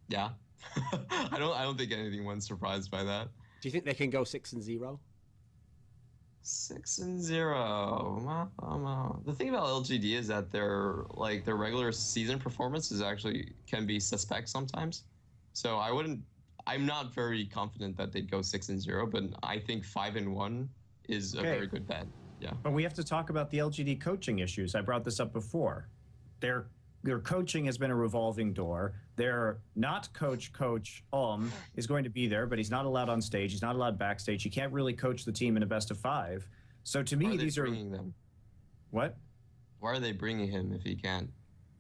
Yeah. I don't think anyone's surprised by that. Do you think they can go 6-0? 6-0. The thing about LGD is that their regular season performance can be suspect sometimes. So I'm not very confident that they'd go 6-0, but I think 5-1 is a very good bet. Yeah. But we have to talk about the LGD coaching issues. I brought this up before. Their coaching has been a revolving door. Their not coach is going to be there, but he's not allowed on stage. He's not allowed backstage. He can't really coach the team in a best of 5. So to me, these are bringing them. What? Why are they bringing him if he can't?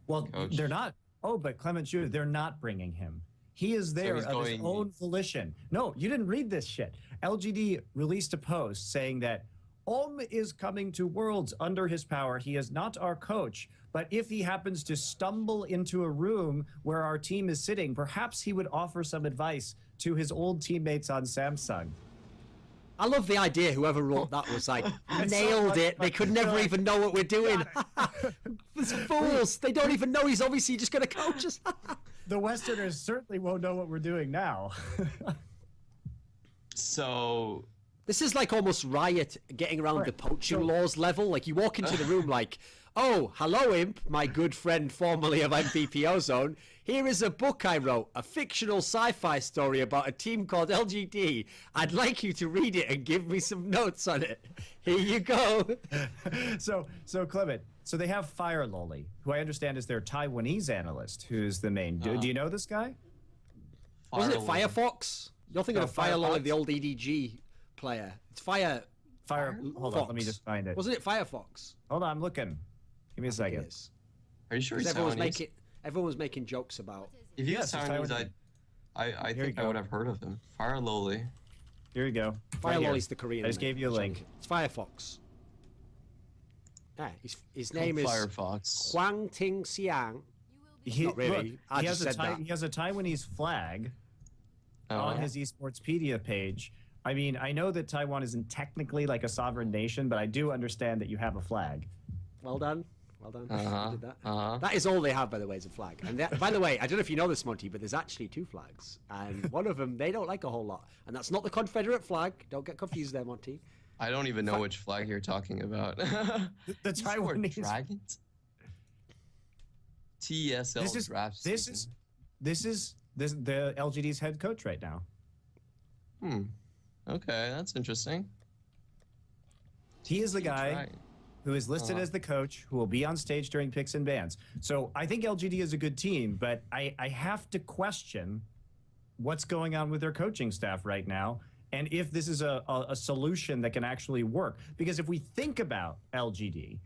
Well, they're not. Oh, but Clement Jr., they're not bringing him. He is there of his own volition. No, you didn't read this shit. LGD released a post saying that is coming to Worlds under his power. He is not our coach, but if he happens to stumble into a room where our team is sitting, perhaps he would offer some advice to his old teammates on Samsung. I love the idea whoever wrote that was like, nailed it. They could never even know what we're doing. These fools. They don't even know he's obviously just going to coach us. The Westerners certainly won't know what we're doing now. So... This is like almost Riot getting around the poaching laws level. Like you walk into the room like, oh, hello, Imp, my good friend formerly of MVPO Zone. Here is a book I wrote, a fictional sci-fi story about a team called LGD. I'd like you to read it and give me some notes on it. Here you go. So Clement, so they have Fire Loli, who I understand is their Taiwanese analyst, who's the main. Do you know this guy? Wasn't it Firefox? You're thinking of Fire Loli, the old EDG player. It's Fire. Hold on, let me just find it. Wasn't it Firefox? Hold on, I'm looking. Give me a second. Are you sure everyone was making jokes about. If you have Taiwanese, I think I would have heard of him. Fire Loli. Here you go. Fire Right here. Loli's the Korean. I just gave you a link. It's Firefox. Yeah, his name is Firefox. Hwang Ting Siang. Look, really. he has a Taiwanese flag on his eSportspedia page. I mean, I know that Taiwan isn't technically like a sovereign nation, but I do understand that you have a flag. Well done. Well done. You did that. That is all they have, by the way, is a flag. And by the way, I don't know if you know this, Monty, but there's actually 2 flags. And one of them, they don't like a whole lot. And that's not the Confederate flag. Don't get confused there, Monty. I don't even know which flag you're talking about. The Taiwanese Dragons? TSL draft season. This is the LGD's head coach right now. Okay, that's interesting. He is the guy who is listed as the coach who will be on stage during picks and bans. So I think LGD is a good team, but I have to question what's going on with their coaching staff right now and if this is a solution that can actually work. Because if we think about LGD,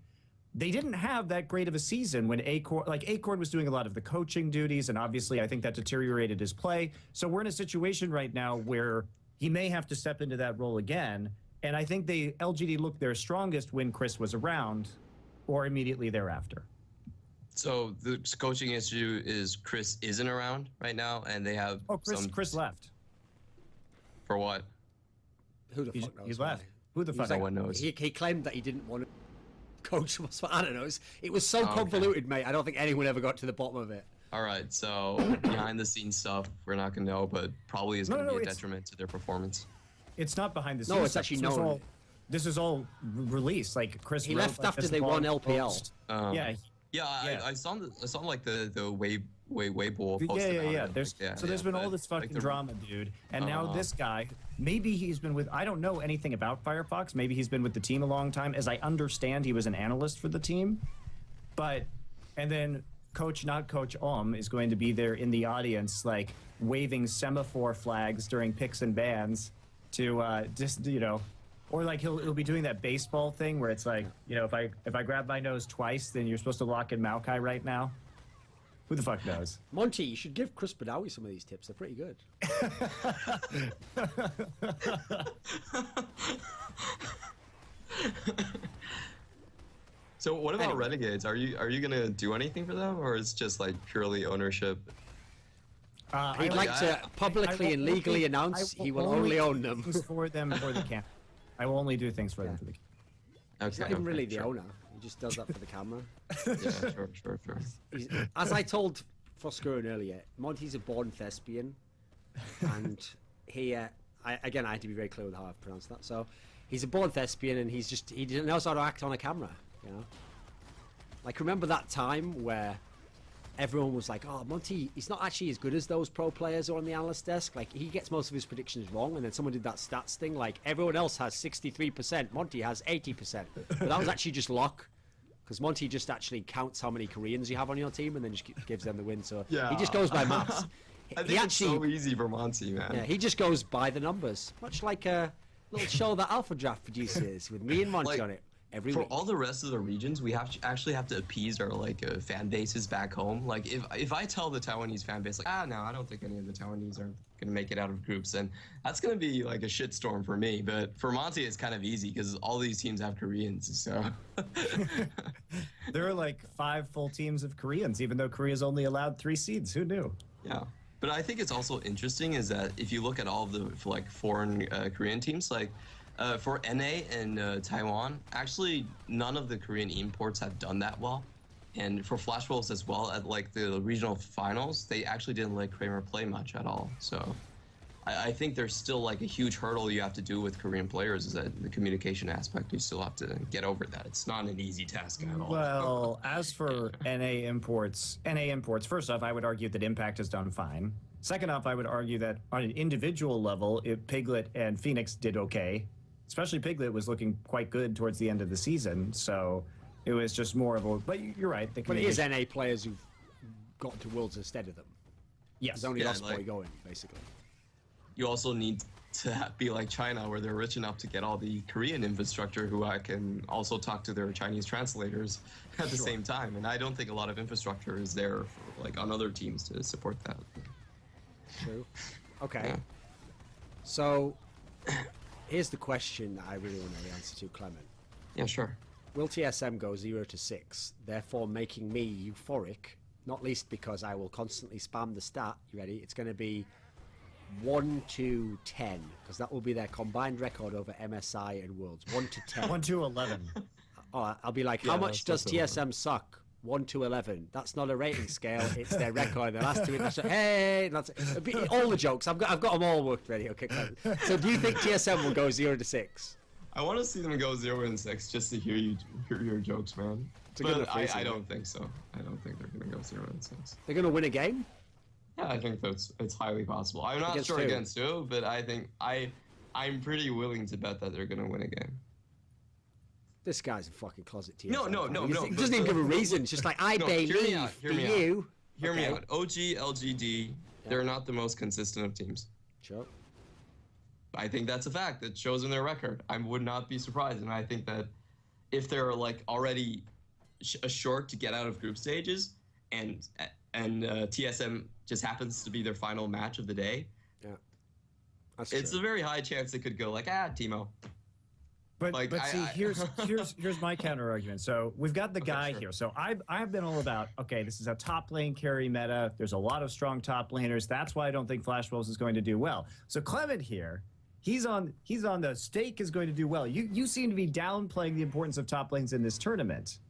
they didn't have that great of a season when Acorn was doing a lot of the coaching duties, and obviously I think that deteriorated his play. So we're in a situation right now where he may have to step into that role again. And I think LGD looked their strongest when Chris was around or immediately thereafter. So the coaching issue is Chris isn't around right now, and they have Chris left. For what? Who the fuck knows? He's left. Who the fuck? No one knows. He claimed that he didn't want to coach us. I don't know. It was so convoluted, mate. I don't think anyone ever got to the bottom of it. All right, so behind the scenes stuff, we're not going to know, but probably is going to be a detriment to their performance. It's not behind the scenes. No, it's actually known. This is all released. Like Chris. He left after they won LPL. I saw like the Weibo post. Yeah. There's been all this fucking drama, dude. And now this guy, maybe he's been with. I don't know anything about Firefox. Maybe he's been with the team a long time. As I understand, he was an analyst for the team. And then not Coach is going to be there in the audience, like waving semaphore flags during picks and bans to or like he'll be doing that baseball thing where it's like, if I grab my nose twice, then you're supposed to lock in Maokai right now. Who the fuck knows? Monty, you should give Chris Badawi some of these tips. They're pretty good. So what about Renegades? Are you gonna do anything for them, or is it just like purely ownership? He'd like to publicly and legally announce he will only own them. For them for the camp. I will only do things for them for the camp. He's not even really the owner. He just does that for the camera. Yeah, sure. As I told Froskuren earlier, Monty's a born thespian, and he, I had to be very clear with how I've pronounced that. So, he's a born thespian, and he knows how to act on a camera. Like remember that time where everyone was like, "Oh, Monty, he's not actually as good as those pro players who are on the analyst desk. Like he gets most of his predictions wrong." And then someone did that stats thing, like everyone else has 63%, Monty has 80%. But that was actually just luck, because Monty just actually counts how many Koreans you have on your team and then just gives them the win. So he just goes by maths. I think it's so easy for Monty, man. Yeah, he just goes by the numbers, much like a little show that Alpha Draft produces with me and Monty on it. For all the rest of the regions, we actually have to appease our fan bases back home. Like if I tell the Taiwanese fan base like, no, I don't think any of the Taiwanese are gonna make it out of groups, then that's gonna be like a shitstorm for me. But for Monty, it's kind of easy because all these teams have Koreans. So there are like 5 full teams of Koreans, even though Korea's only allowed 3 seeds. Who knew? Yeah. But I think it's also interesting is that if you look at all of the foreign Korean teams, like. For NA and Taiwan, actually none of the Korean imports have done that well. And for Flash Wolves as well, at like the regional finals, they actually didn't let Kramer play much at all. So I think there's still like a huge hurdle you have to do with Korean players, is that the communication aspect, you still have to get over that. It's not an easy task at all. Well, as for NA imports, first off, I would argue that Impact has done fine. Second off, I would argue that on an individual level, if Piglet and Phoenix did okay. Especially Piglet was looking quite good towards the end of the season, so it was just more of a. But you're right. But it is NA players who've gotten to Worlds instead of them. Yes. There's only Lost Boy going, basically. You also need to be like China, where they're rich enough to get all the Korean infrastructure, who I can also talk to their Chinese translators at the same time. And I don't think a lot of infrastructure is there for, on other teams to support that. True. Okay. Yeah. So, here's the question that I really want to answer to, Clement. Yeah, sure. Will TSM go 0-6, therefore making me euphoric, not least because I will constantly spam the stat. You ready? It's going to be 1-10, because that will be their combined record over MSI and Worlds. 1-10. 1-11. Oh, I'll be like, how much does TSM suck? 1-11. That's not a rating scale. It's their record. The last two. Hey, that's all the jokes. I've got them all worked ready. Okay. So, do you think TSM will go 0-6? I want to see them go 0-6 just to hear your jokes, man. But I don't think so. I don't think they're gonna go 0-6. They're gonna win a game? Yeah, I think it's highly possible. I'm not sure against who, but I think I'm pretty willing to bet that they're gonna win a game. This guy's a fucking closet TSM. No. He doesn't even give a reason. It's just like, I believe for you. Hear me out. OG, LGD, they're not the most consistent of teams. Sure. I think that's a fact. That shows in their record. I would not be surprised, and I think that if they're like already short to get out of group stages, and TSM just happens to be their final match of the day, it's a very high chance it could go like Timo. But see, here's my counter argument. So we've got the guy here. So I've been all about, okay, this is a top lane carry meta. There's a lot of strong top laners. That's why I don't think Flash Wolves is going to do well. So Clement here, he's on the stake is going to do well. You seem to be downplaying the importance of top lanes in this tournament,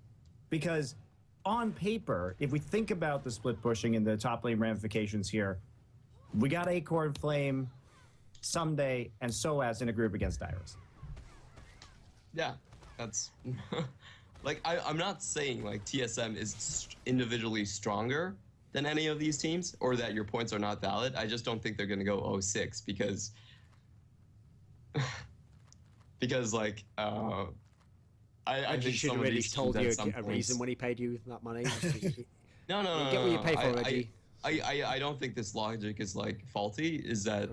because on paper, if we think about the split pushing and the top lane ramifications here, we got Acorn, Flame, Someday, and Soaz in a group against Iris. Yeah, that's like I'm not saying like TSM is individually stronger than any of these teams or that your points are not valid. I just don't think they're going to go 0-6 because like I think should some have of these told teams you at some a points... reason when he paid you that money. No. Get what you pay for, Reggie. I don't think this logic is like faulty. Is that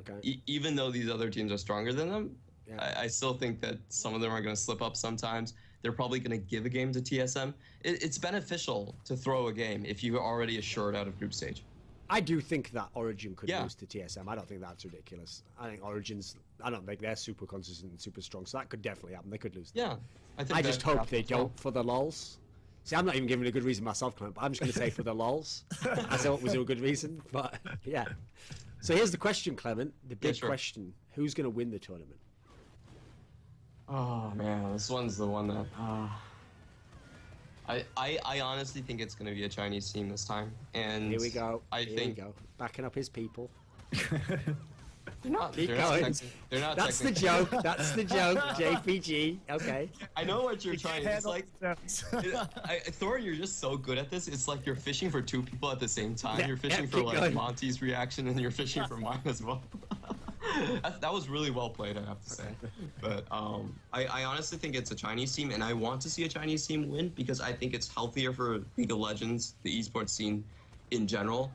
even though these other teams are stronger than them, I still think that some of them are going to slip up sometimes. They're probably going to give a game to TSM. It's beneficial to throw a game if you're already assured out of group stage. I do think that Origin could lose to TSM. I don't think that's ridiculous. I think I don't think they're super consistent and super strong, so that could definitely happen. They could lose. Yeah. I just hope they don't for the lols. See, I'm not even giving a good reason myself, Clement, but I'm just going to say for the lols. I said what was a good reason, but yeah. So here's the question, Clement. The big question. Who's going to win the tournament? Oh man, this one's the one that I honestly think it's going to be a Chinese team this time. And here we go. Here we go. Backing up his people. They're not. Keep they're going. Not That's the joke. That's the joke. JPG. Okay. I know what you're trying. It's like, Thor, you're just so good at this. It's like you're fishing for two people at the same time. You're fishing for like going. Monty's reaction, and you're fishing for mine as well. That was really well played, I have to say. But I honestly think it's a Chinese team, and I want to see a Chinese team win because I think it's healthier for League of Legends, the esports scene in general.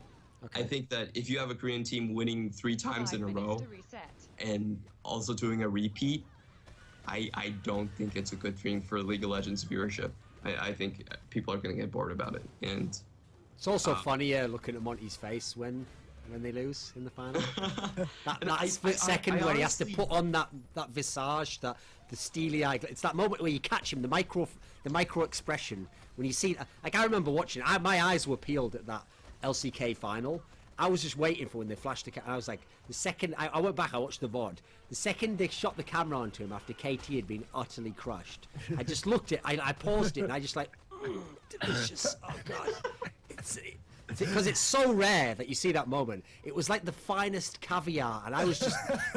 I think that if you have a Korean team winning 3 times in a row and also doing a repeat, I don't think it's a good thing for League of Legends viewership. I think people are going to get bored about it. And it's also funnier looking at Monty's face when they lose in the final. that split second where he has to put on that visage, the steely eye. It's that moment where you catch him, the micro expression when you see. Like I remember watching, my eyes were peeled at that LCK final. I was just waiting for when they flashed the camera. I was like, the second I went back, I watched the VOD. The second they shot the camera onto him after KT had been utterly crushed, I just looked at I paused it and I just like, delicious. Oh god, because it's so rare that you see that moment. It was like the finest caviar, and I was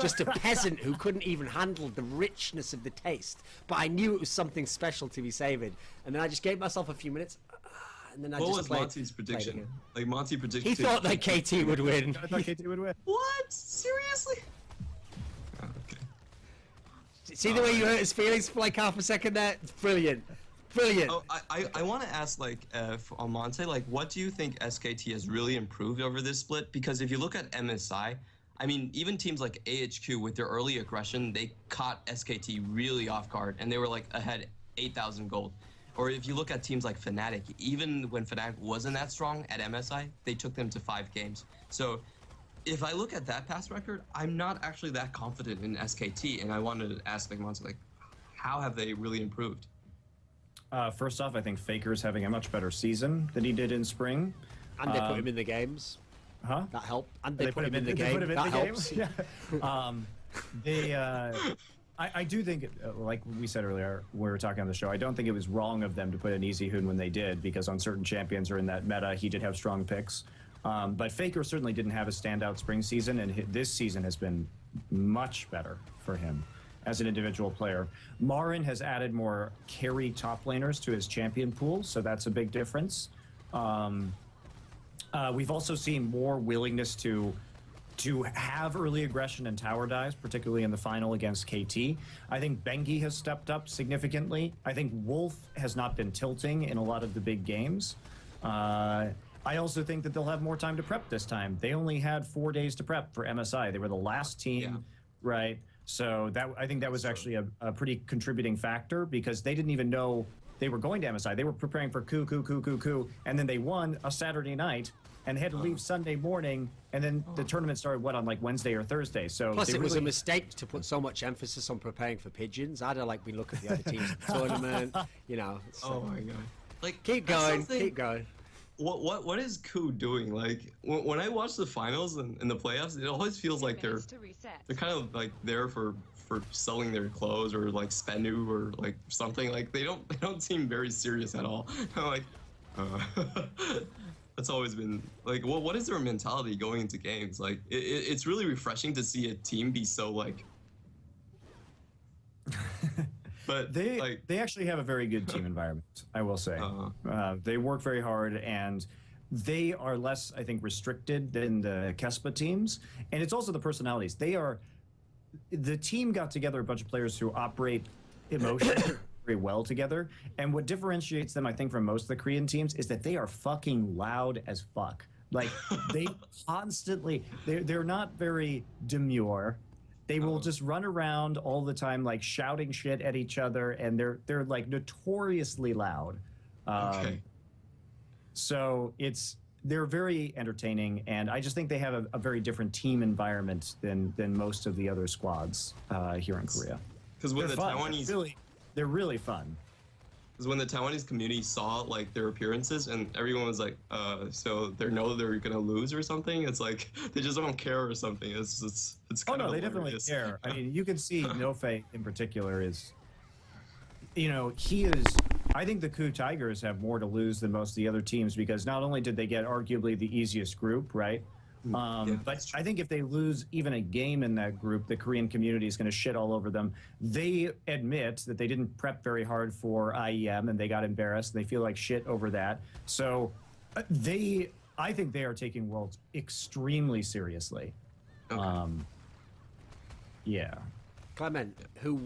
just a peasant who couldn't even handle the richness of the taste. But I knew it was something special to be saving, and then I just gave myself a few minutes. And then what was Monty's prediction? Like Monty predicted. He thought that KT would win. I thought KT would win. What? Seriously? Oh, okay. See the way you hurt his feelings for like half a second there? It's brilliant. Brilliant. Oh, I want to ask, like, on Monte, like, what do you think SKT has really improved over this split? Because if you look at MSI, I mean, even teams like AHQ with their early aggression, they caught SKT really off guard, and they were like ahead 8,000 gold. Or if you look at teams like Fnatic, even when Fnatic wasn't that strong at MSI, they took them to 5 games. So if I look at that past record, I'm not actually that confident in SKT, and I wanted to ask like Monty, like, how have they really improved? First off, I think Faker's having a much better season than he did in spring. And they put him in the games. Huh? That helped. And they put him in the game. That helps. Yeah. I do think, like we said earlier, when we were talking on the show, I don't think it was wrong of them to put an Easy Hoon when they did, because on certain champions or in that meta, he did have strong picks. But Faker certainly didn't have a standout spring season, and this season has been much better for him as an individual player. Marin has added more carry top laners to his champion pool, so that's a big difference. We've also seen more willingness to have early aggression and tower dives, particularly in the final against KT. I think Bengi has stepped up significantly. I think Wolf has not been tilting in a lot of the big games. I also think that they'll have more time to prep this time. They only had 4 days to prep for MSI. They were the last team, right? So I think that was actually a pretty contributing factor, because they didn't even know they were going to MSI. They were preparing for coup, and then they won a Saturday night and had to leave Sunday morning, and then the tournament started, on like Wednesday or Thursday. So plus it was a mistake to put so much emphasis on preparing for pigeons. I'd have like been looking at the other teams in the tournament, you know. Oh my god! Like keep going. What is Coup doing? Like when I watch the finals and the playoffs, it always feels like they're kind of like there for selling their clothes or like Spenu or like something. Like they don't seem very serious at all. Like that's always been like what is their mentality going into games? Like it's really refreshing to see a team be so like. But they actually have a very good team environment, I will say. They work very hard, and they are less, I think, restricted than the Kespa teams. And it's also the personalities. The team got together a bunch of players who operate emotionally very well together. And what differentiates them, I think, from most of the Korean teams is that they are fucking loud as fuck. Like they constantly, they're not very demure. They will just run around all the time, like shouting shit at each other, and they're like notoriously loud. So they're very entertaining, and I just think they have a very different team environment than most of the other squads here in Korea. Because when the Taiwanese, they're really fun. Because when the Taiwanese community saw like their appearances, and everyone was like, so they know they're gonna lose or something. It's like they just don't care or something. It's kind of they definitely care. I mean, you can see Nofe in particular is, he is. I think the Coup Tigers have more to lose than most of the other teams, because not only did they get arguably the easiest group, right? But I think if they lose even a game in that group, the Korean community is going to shit all over them. They admit that they didn't prep very hard for IEM, and they got embarrassed. They feel like shit over that. So I think they are taking Worlds extremely seriously. Yeah. Clement, who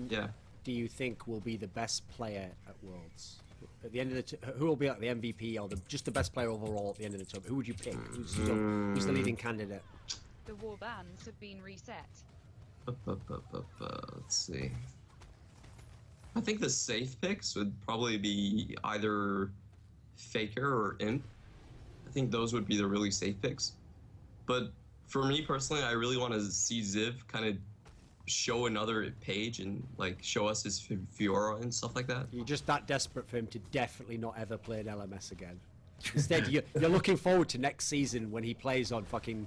do you think will be the best player at Worlds? At the end of who will be like the MVP or just the best player overall at the end of the tournament? Who would you pick? Who's the leading candidate? The war bans have been reset. Let's see. I think the safe picks would probably be either Faker or Imp. I think those would be the really safe picks. But for me personally, I really want to see Ziv kind of show another page and like show us his Fiora and stuff like that. You're just that desperate for him to definitely not ever play an LMS again. Instead, you're looking forward to next season when he plays on fucking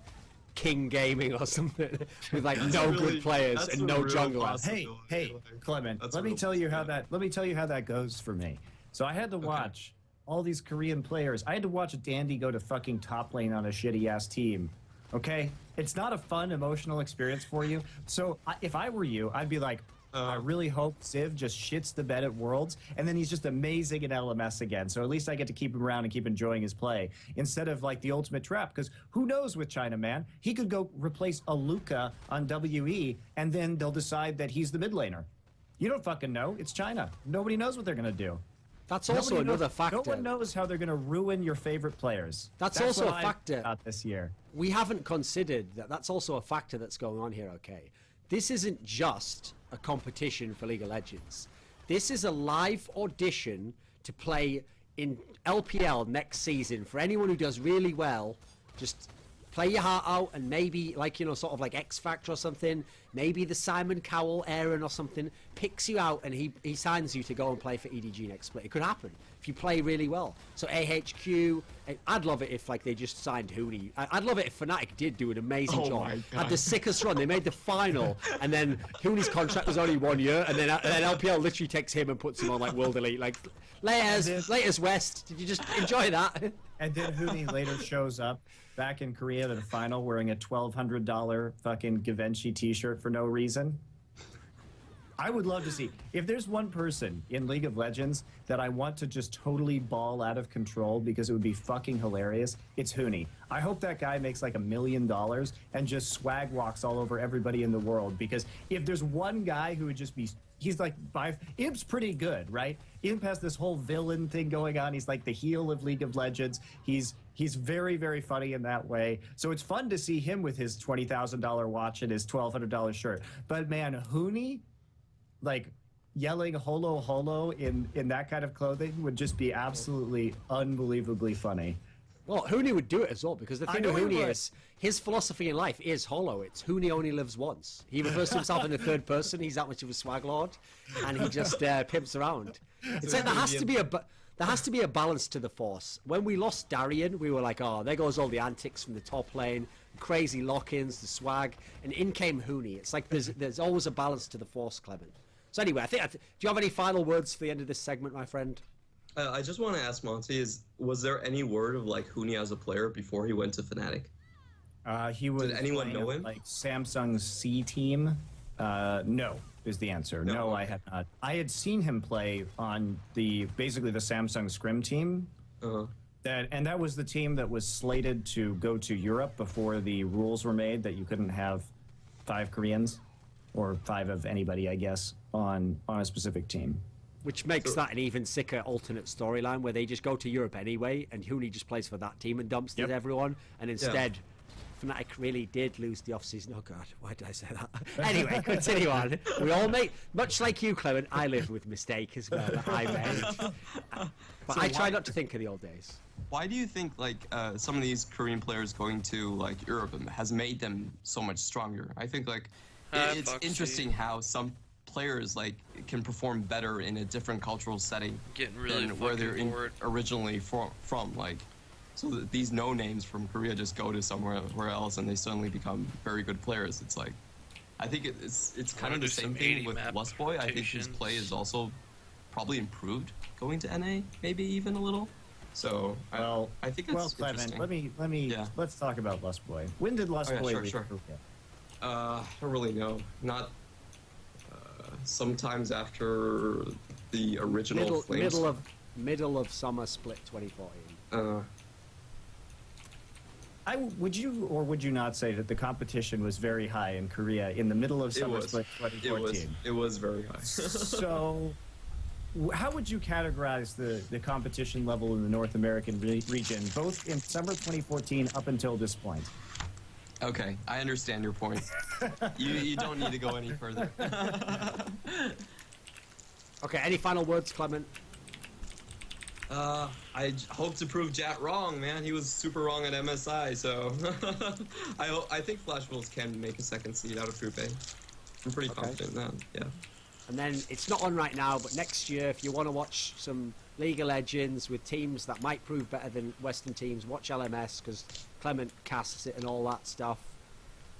King Gaming or something with like good players and no junglers. Hey, Clement, let me tell you how that goes for me. So I had to watch all these Korean players. I had to watch Dandy go to fucking top lane on a shitty ass team. Okay, it's not a fun emotional experience for you. So if I were you, I'd be like, I really hope Ziv just shits the bed at Worlds, and then he's just amazing at LMS again. So at least I get to keep him around and keep enjoying his play, instead of like the ultimate trap. Because who knows with China, man? He could go replace a Luca on WE, and then they'll decide that he's the mid laner. You don't fucking know. It's China. Nobody knows what they're gonna do. That's also another factor. No one knows how they're going to ruin your favorite players. That's also a factor this year. We haven't considered that. That's also a factor that's going on here. Okay, this isn't just a competition for League of Legends. This is a live audition to play in LPL next season for anyone who does really well. Just play your heart out, and maybe, like, sort of like X Factor or something, maybe the Simon Cowell Aaron or something picks you out and he signs you to go and play for EDG next split. It could happen if you play really well. So AHQ, I'd love it if, like, they just signed Hooney. I'd love it if Fnatic did do an amazing job. Had the sickest run. They made the final, and then Hooney's contract was only 1 year, and then LPL literally takes him and puts him on, like, World Elite. Like, laters West. Did you just enjoy that? And then Hooney later shows up back in Korea to the final wearing a $1,200 fucking Givenchy t-shirt for no reason. I would love to see, if there's one person in League of Legends that I want to just totally ball out of control because it would be fucking hilarious, it's Hooney. I hope that guy makes like $1 million and just swag walks all over everybody in the world, because if there's one guy who would just be, he's like, Imp's pretty good, right? Imp has this whole villain thing going on. He's like the heel of League of Legends. He's very, very funny in that way. So it's fun to see him with his $20,000 watch and his $1,200 shirt. But man, Hooney, like, yelling holo holo in that kind of clothing would just be absolutely unbelievably funny. Well, Hooney would do it as well, because the thing with Hooney is, his philosophy in life is holo. It's Hooney only lives once. He refers to himself in the third person. He's that much of a swag lord, and he just pimps around. It's like there has to be a balance to the Force. When we lost Darien, we were like, oh, there goes all the antics from the top lane, crazy lock-ins, the swag, and in came Hooney. It's like there's always a balance to the Force, Clement. So anyway, do you have any final words for the end of this segment, my friend? I just want to ask Monty, was there any word of, like, Hooney as a player before he went to Fnatic? He was. Did anyone know him? Like Samsung's C team? No, is the answer. No, I had not. I had seen him play on basically the Samsung Scrim team. That was the team that was slated to go to Europe before the rules were made that you couldn't have 5 Koreans, or 5 of anybody, I guess, on a specific team. Which makes that an even sicker alternate storyline, where they just go to Europe anyway, and Hooney just plays for that team and dumpsters everyone, and instead, Fnatic really did lose the offseason. Oh god, why did I say that? Anyway, continue on. We all make, much like you, Clement, I live with mistake as well that I made. But I try not to think of the old days. Why do you think, like, some of these Korean players going to, like, Europe has made them so much stronger? I think, like, it's interesting how some players, like, can perform better in a different cultural setting than where they're originally from. Like, so that these no names from Korea just go to somewhere else and they suddenly become very good players. It's like, I think it's kind of the same thing with Lustboy. I think his play is also probably improved going to NA, maybe even a little. So I think it's interesting. Let's talk about Lustboy. When did Lustboy leave Korea? I don't really know. Not sometimes after the original middle of summer split 2014. Would you or would you not say that the competition was very high in Korea in the middle of summer split 2014? It was very high. So, how would you categorize the competition level in the North American region, both in summer 2014 up until this point? Okay, I understand your point. You don't need to go any further. Okay, any final words, Clement? I hope to prove Jat wrong, man. He was super wrong at MSI, so I think Flash Wolves can make a second seed out of Group A. I'm pretty confident in that, yeah. And then, it's not on right now, but next year, if you want to watch some League of Legends with teams that might prove better than Western teams, watch LMS, because Clement casts it and all that stuff.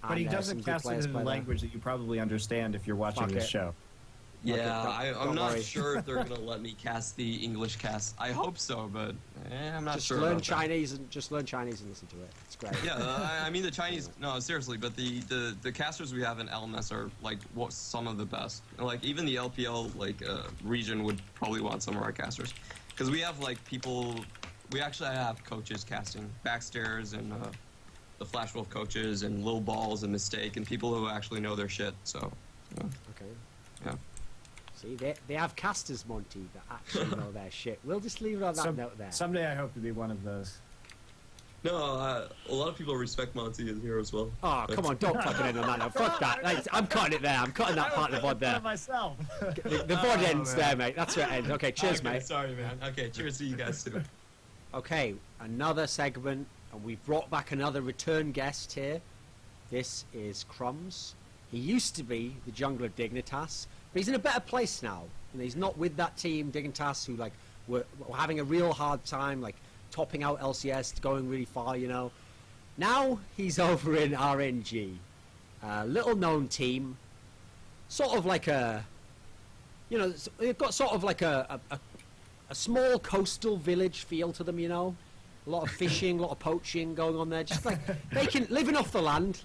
But he doesn't cast it in a language that you probably understand if you're watching this show. Yeah, I'm not sure if they're gonna let me cast the English cast. I hope so, but I'm not sure. Just learn Chinese and listen to it. It's great. Yeah, I mean the Chinese. No, seriously, but the casters we have in LMS are like some of the best. Like even the LPL region would probably want some of our casters, because we have like people. We actually have coaches casting Backstairs and the Flash Wolf coaches and Lil Balls and Mistake and people who actually know their shit. So. Okay. Yeah. See, they have casters, Monty, that actually know their shit. We'll just leave it on that note there. Someday I hope to be one of those. No, a lot of people respect Monty as here as well. Oh, come on, don't fucking end on that note. Fuck that. I'm cutting it there. I'm cutting that part of the VOD there. Myself. The VOD ends there, mate. That's where it ends. Okay, cheers, mate. Sorry, man. Okay, cheers to you guys, too. Okay, another segment, and we've brought back another return guest here. This is Crumbs. He used to be the jungler Dignitas, but he's in a better place now. And he's not with that team, Dignitas, who like were having a real hard time, like topping out LCS, going really far, you know. Now he's over in RNG, a little known team, sort of like a, you know, they've got sort of like a small coastal village feel to them, you know. A lot of fishing, a lot of poaching going on there. Just like living off the land,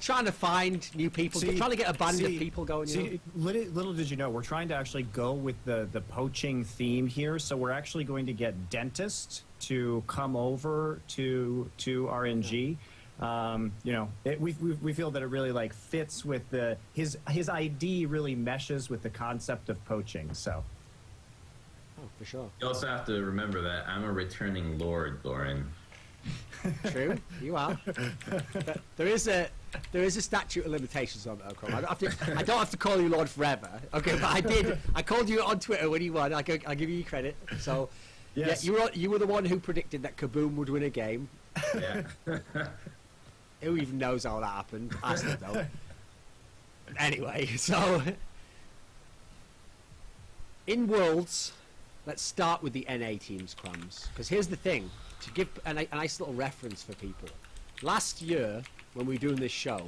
trying to find new people, trying to get a band of people going. You know? Little did you know, we're trying to actually go with the poaching theme here. So we're actually going to get dentists to come over to RNG. You know, we feel that it really like fits with his ID really meshes with the concept of poaching. So. Oh, for sure. You also have to remember that I'm a returning lord, Lauren. True, you are. But there is a statute of limitations on that, Chrome. I don't have to call you Lord forever. Okay, but I did. I called you on Twitter when you won. I'll give you credit. So, yes. Yeah, you were the one who predicted that Kaboom would win a game. Yeah. Who even knows how that happened? I still don't. Anyway, so in Worlds. Let's start with the NA teams, Crumbs. Because here's the thing, to give a nice little reference for people. Last year, when we were doing this show,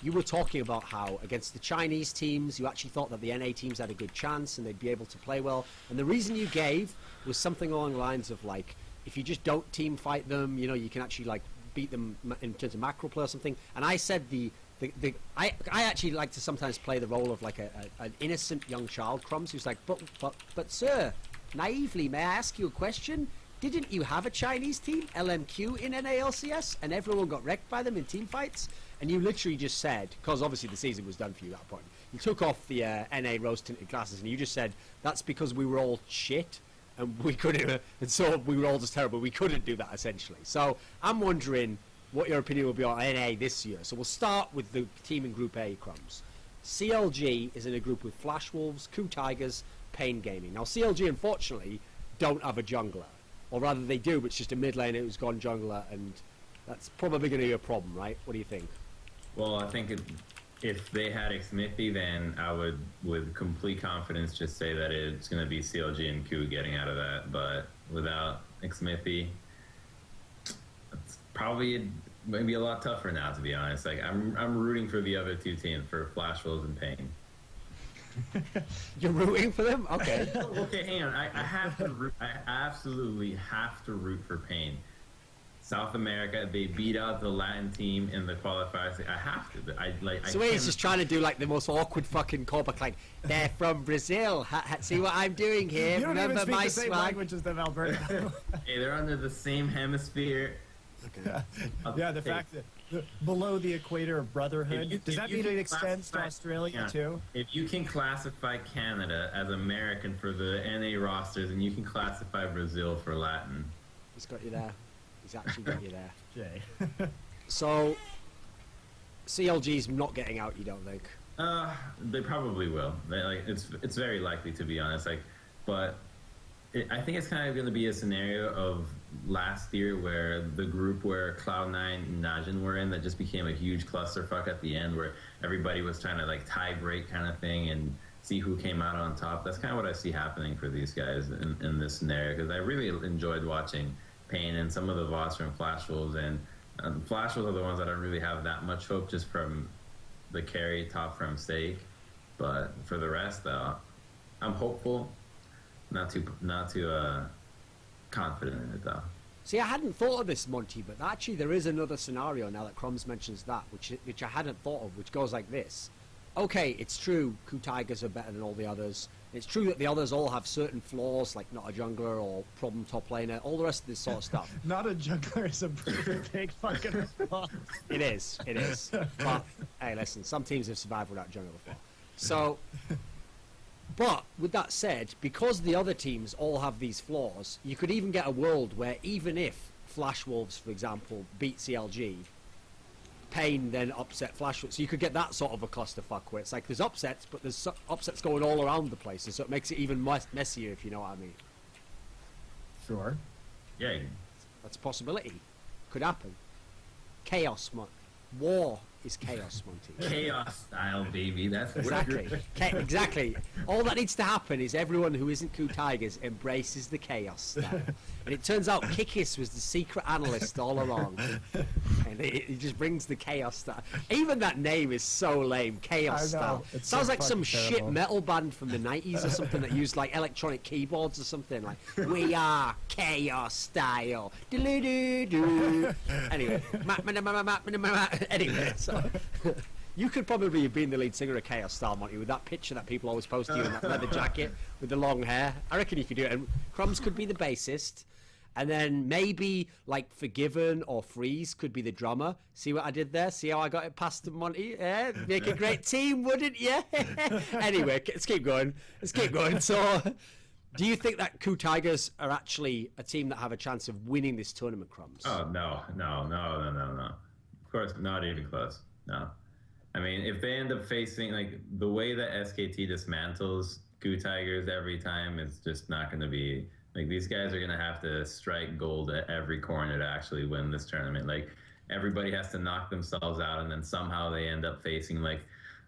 you were talking about how against the Chinese teams, you actually thought that the NA teams had a good chance and they'd be able to play well. And the reason you gave was something along the lines of like, if you just don't team fight them, you know, you can actually like beat them in terms of macro play or something. And I said I actually like to sometimes play the role of like an innocent young child, Crumbs, who's like, but sir, naively, may I ask you a question? Didn't you have a Chinese team, LMQ, in NALCS, and everyone got wrecked by them in team fights? And you literally just said, because obviously the season was done for you at that point, you took off the NA rose-tinted glasses and you just said, that's because we were all shit, and we couldn't, and so we were all just terrible. We couldn't do that, essentially. So I'm wondering what your opinion will be on NA this year. So we'll start with the team in Group A, Crumbs. CLG is in a group with Flash Wolves, Coup Tigers, Pain Gaming. Now, CLG, unfortunately, don't have a jungler. Or rather, they do, but it's just a mid laner who's gone jungler, and that's probably going to be a problem, right? What do you think? Well, I think if they had Xmithy, then I would, with complete confidence, just say that it's going to be CLG and Q getting out of that. But without Xmithy, it's probably maybe a lot tougher now, to be honest. Like I'm rooting for the other two teams, for Flash Wolves and Pain. You're rooting for them? Okay. Okay, hang on. I have to root. I absolutely have to root for Pain. South America, they beat out the Latin team in the qualifiers. I have to. So he's just trying to do like the most awkward fucking callback, like they're from Brazil. See what I'm doing here? You don't Remember even speak my the same swag? language as them, Alberto. Hey, they're under the same hemisphere. Okay. Yeah, the fact that below the equator of brotherhood, does that mean it extends to Australia too? If you can classify Canada as American for the NA rosters, and you can classify Brazil for Latin. He's got you there. He's actually got you there. Jay. So, CLG's not getting out, you don't think? They probably will. It's very likely, to be honest. But I think it's kind of going to be a scenario of last year where the group where Cloud9 and Najin were in, that just became a huge clusterfuck at the end, where everybody was trying to like tie break kind of thing and see who came out on top. That's kind of what I see happening for these guys in this scenario, because I really enjoyed watching Pain and some of the VODs from Flash Wolves, and Flash Wolves are the ones that I don't really have that much hope just from the carry top from stake. But for the rest, though, I'm hopeful. Not too confident in it, though. See, I hadn't thought of this, Monty, but actually there is another scenario now that Crumbs mentions that, which I hadn't thought of, which goes like this. Okay, it's true, Coup Tigers are better than all the others. It's true that the others all have certain flaws, like not a jungler or problem top laner, all the rest of this sort of stuff. Not a jungler is a pretty big fucking response. It is. But, hey, listen, some teams have survived without jungler before. So, but with that said, because the other teams all have these flaws, you could even get a world where even if Flash Wolves, for example, beat CLG, Pain then upset Flash Wolves. So you could get that sort of a clusterfuck where it's like there's upsets, but there's upsets going all around the place, and so it makes it even messier, if you know what I mean. Sure. Yeah. That's a possibility. Could happen. Chaos, war is chaos, Monty. Chaos style, baby. That's exactly. Exactly. All that needs to happen is everyone who isn't Coup Tigers embraces the chaos style. And it turns out Kikis was the secret analyst all along. And he just brings the chaos style. Even that name is so lame. Chaos style. It sounds like some shit metal band from the 90s or something that used like electronic keyboards or something. Like, we are chaos style. Anyway. Anyway, so you could probably have been the lead singer of Chaos Style, Monty, with that picture that people always post to you in that leather jacket with the long hair. I reckon you could do it. And Crumbs could be the bassist. And then maybe like Forgiven or Freeze could be the drummer. See what I did there? See how I got it past them, Monty? Yeah, make a great team, wouldn't you? Anyway, let's keep going. So, do you think that Coup Tigers are actually a team that have a chance of winning this tournament, Crumbs? Oh, no. Of course, not even close. No. I mean, if they end up facing, like, the way that SKT dismantles Coup Tigers every time is just not going to be... Like, these guys are going to have to strike gold at every corner to actually win this tournament. Like, everybody has to knock themselves out, and then somehow they end up facing, like,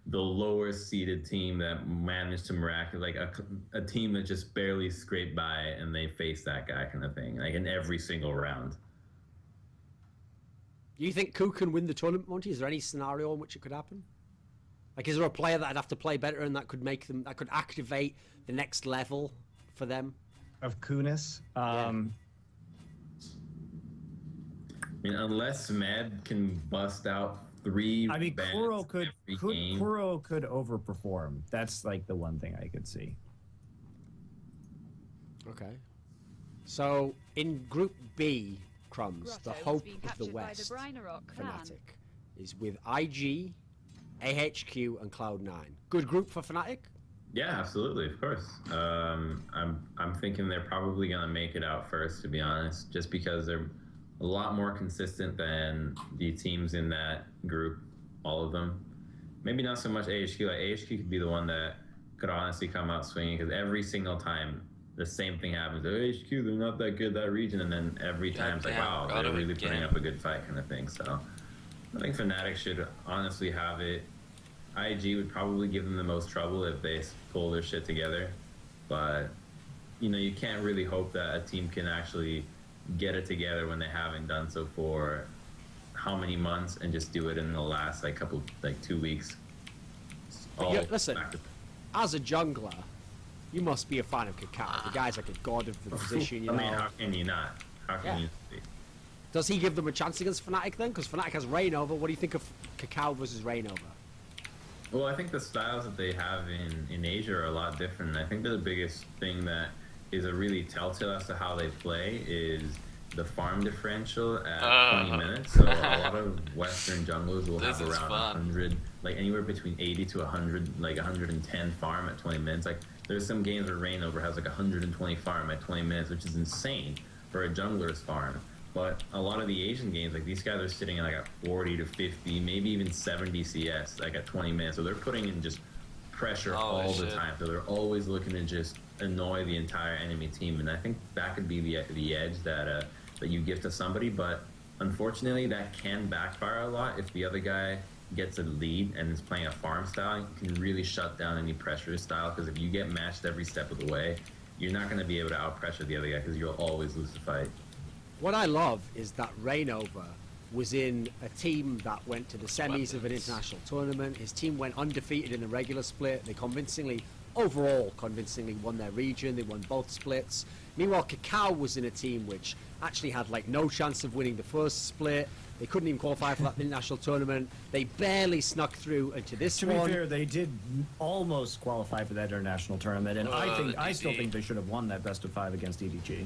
the lower seeded team that managed to miraculously, like, a team that just barely scraped by, and they face that guy kind of thing, like, in every single round. Do you think Coup can win the tournament, Monty? Is there any scenario in which it could happen? Like, is there a player that'd have to play better and that could make them, that could activate the next level for them? Of coolness? I mean, unless Med can bust out 3 I mean, Kuro could game. Kuro could overperform. That's like the one thing I could see. Okay. So, in Group B, Crumbs, the hope of the West, Fnatic, is with IG, AHQ, and Cloud9. Good group for Fnatic? Yeah, absolutely, of course. I'm thinking they're probably gonna make it out first, to be honest, just because they're a lot more consistent than the teams in that group, all of them. Maybe not so much AHQ. Like, AHQ could be the one that could honestly come out swinging, because every single time the same thing happens. AHQ, they're not that good that region, and then every time it's like, wow, they're really putting up a good fight kind of thing. So I think Fnatic should honestly have it. IG would probably give them the most trouble if they pull their shit together, but you know, you can't really hope that a team can actually get it together when they haven't done so for how many months and just do it in the last like 2 weeks. Listen, as a jungler, you must be a fan of Kakao. The guy's like a god of the position, you know. I mean, how can you not? How can you be? Does he give them a chance against Fnatic then? Because Fnatic has Reignover. What do you think of Kakao versus Reignover? Well, I think the styles that they have in Asia are a lot different. I think that the biggest thing that is a really telltale as to how they play is the farm differential at 20 minutes. So a lot of Western junglers will have around 100, like anywhere between 80 to 100, like 110 farm at 20 minutes. Like, there's some games where Reignover has like 120 farm at 20 minutes, which is insane for a jungler's farm. But a lot of the Asian games, like, these guys are sitting at like a 40 to 50, maybe even 70 CS, like at 20 minutes. So they're putting in just pressure all the time. So they're always looking to just annoy the entire enemy team. And I think that could be the edge that that you give to somebody. But unfortunately, that can backfire a lot if the other guy gets a lead and is playing a farm style. You can really shut down any pressure style, because if you get matched every step of the way, you're not going to be able to outpressure the other guy, because you'll always lose the fight. What I love is that Reignover was in a team that went to the semis of an international tournament. His team went undefeated in the regular split. They overall convincingly won their region. They won both splits. Meanwhile, Kakao was in a team which actually had like no chance of winning the first split. They couldn't even qualify for that international tournament. They barely snuck through into this one. To be fair, they did almost qualify for that international tournament, and I still think they should have won that best of 5 against EDG.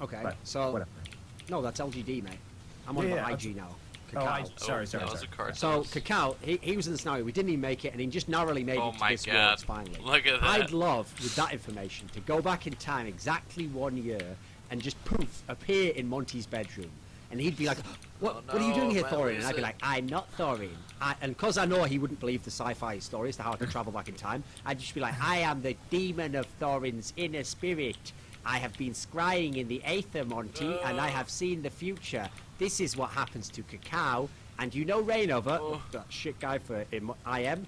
Okay, but so whatever. No, that's LGD, mate. I'm on about IG now. Kakao. Sorry. Sorry. So Kakao, he was in the scenario. We didn't even make it, and he just narrowly made it to this Worlds finally. Look at that. I'd love, with that information, to go back in time exactly 1 year and just poof, appear in Monty's bedroom. And he'd be like, what are you doing here, Thorin? And I'd be like, I'm not Thorin. And because I know he wouldn't believe the sci-fi story as to how I could travel back in time, I'd just be like, I am the demon of Thorin's inner spirit. I have been scrying in the Aether, Monty, and I have seen the future. This is what happens to Cacao. And you know Rainover, that shit guy for IM,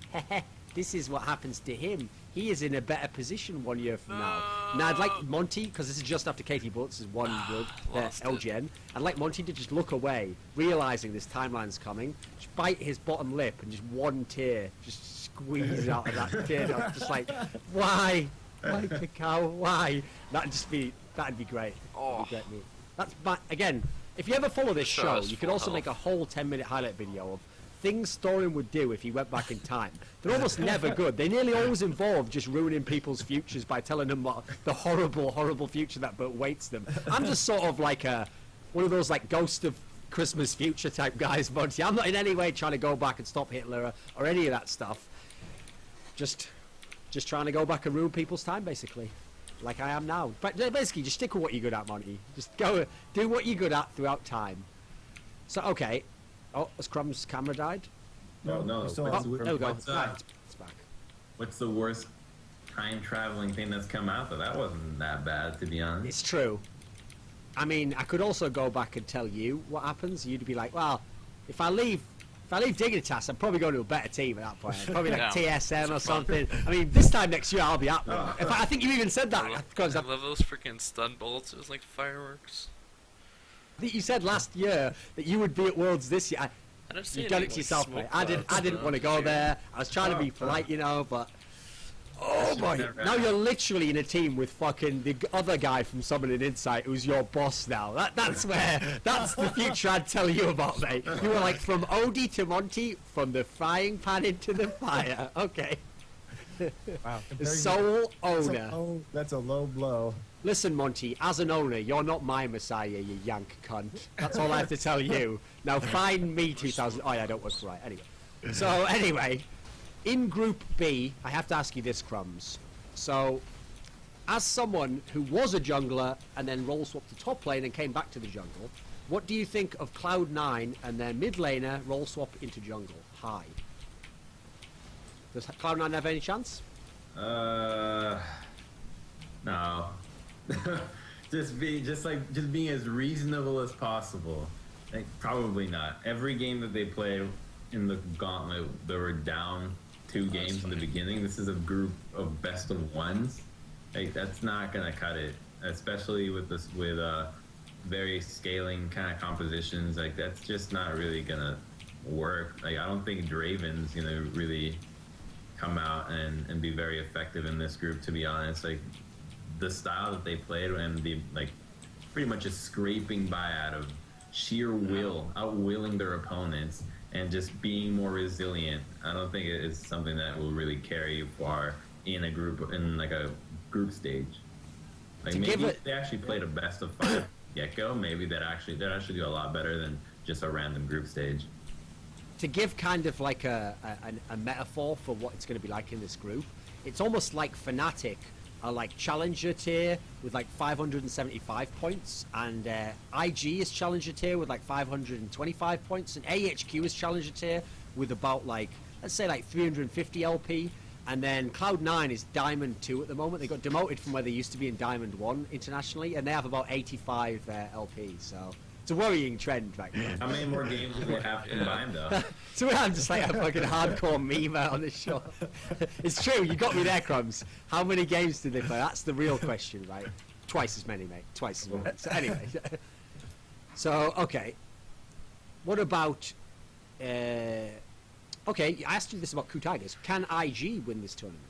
this is what happens to him. He is in a better position 1 year from now. Now, I'd like Monty, because this is just after Katie Bullets is one world, LGN, I'd like Monty to just look away, realising this timeline's coming, just bite his bottom lip and just one tear, just squeeze out of that tear duct, just like, why? Why, Cacao? Why? That'd be great. That'd be great, mate. That's, again, if you ever follow this show, you could also make a whole 10-minute highlight video of things Thorin would do if he went back in time. They're almost never good. They nearly always involve just ruining people's futures by telling them what the horrible, horrible future that awaits them. I'm just sort of like one of those like Ghost of Christmas Future type guys, Monty. I'm not in any way trying to go back and stop Hitler or any of that stuff. Just trying to go back and ruin people's time, basically. Like I am now. But basically, just stick with what you're good at, Monty. Just go do what you're good at throughout time. So, okay. Oh, has Crumb's camera died? No. There we go. It's back. What's the worst time traveling thing that's come out? That wasn't that bad, to be honest. It's true. I mean, I could also go back and tell you what happens. You'd be like, well, if I leave Dignitas, I'm probably going to a better team at that point. Probably like TSM or something. I mean, this time next year I'll be at one. In fact, I think you even said that. I love those freaking stun bullets. It was like fireworks. I think you said last year that you would be at Worlds this year. You've done it to yourself, mate. I didn't want to go there. I was trying to be polite, you know, but oh boy! Now you're literally in a team with fucking the other guy from Summoning Insight, who's your boss now. That's the future I'd tell you about, mate. You were like from Odie to Monty, from the frying pan into the fire. Okay. Wow. The sole owner. That's a low blow. Listen, Monty, as an owner, you're not my messiah, you yank cunt. That's all I have to tell you. Now find me 2000... Oh, yeah, I don't work for right. Anyway. So, anyway, in Group B, I have to ask you this, Crumbs. So, as someone who was a jungler and then role swapped to top lane and came back to the jungle, what do you think of Cloud9 and their mid laner role swap into jungle? Hi. Does Cloud9 have any chance? No. just being as reasonable as possible. Like, probably not. Every game that they played in the gauntlet, they were down 2 games in the beginning. This is a group of best of ones. Like, that's not gonna cut it, especially with very scaling kind of compositions. Like, that's just not really gonna work. Like, I don't think Draven's gonna really come out and be very effective in this group, to be honest. Like, the style that they played and the pretty much just scraping by out of sheer will, outwilling their opponents and just being more resilient. I don't think it is something that will really carry you far in a group stage. Like, maybe if they actually played a best of 5 get-go, maybe they'd actually do a lot better than just a random group stage. To give kind of like a metaphor for what it's going to be like in this group, it's almost like Fnatic are like challenger tier with like 575 points, and IG is challenger tier with like 525 points, and AHQ is challenger tier with about like, let's say like 350 LP, and then Cloud9 is Diamond 2 at the moment. They got demoted from where they used to be in Diamond 1 internationally, and they have about 85 LP, so it's a worrying trend right now. How many more games do they have combined, though? So I'm just like a fucking hardcore meme on this show. It's true, you got me there, Crumbs. How many games did they play? That's the real question, right? Twice as many, mate. Twice as many. So anyway. So, okay. What about... okay, I asked you this about Kreygasm. Can IG win this tournament?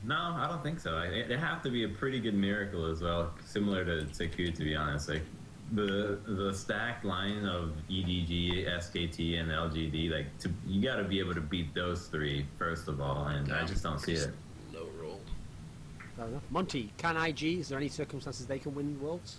No, I don't think so. It'd have to be a pretty good miracle as well, similar to Q, to be honest. Like, the stacked line of EDG, SKT, and LGD, like, you got to be able to beat those 3 first of all, and I just don't see it. Low roll. Fair enough. Monty, can IG? Is there any circumstances they can win Worlds?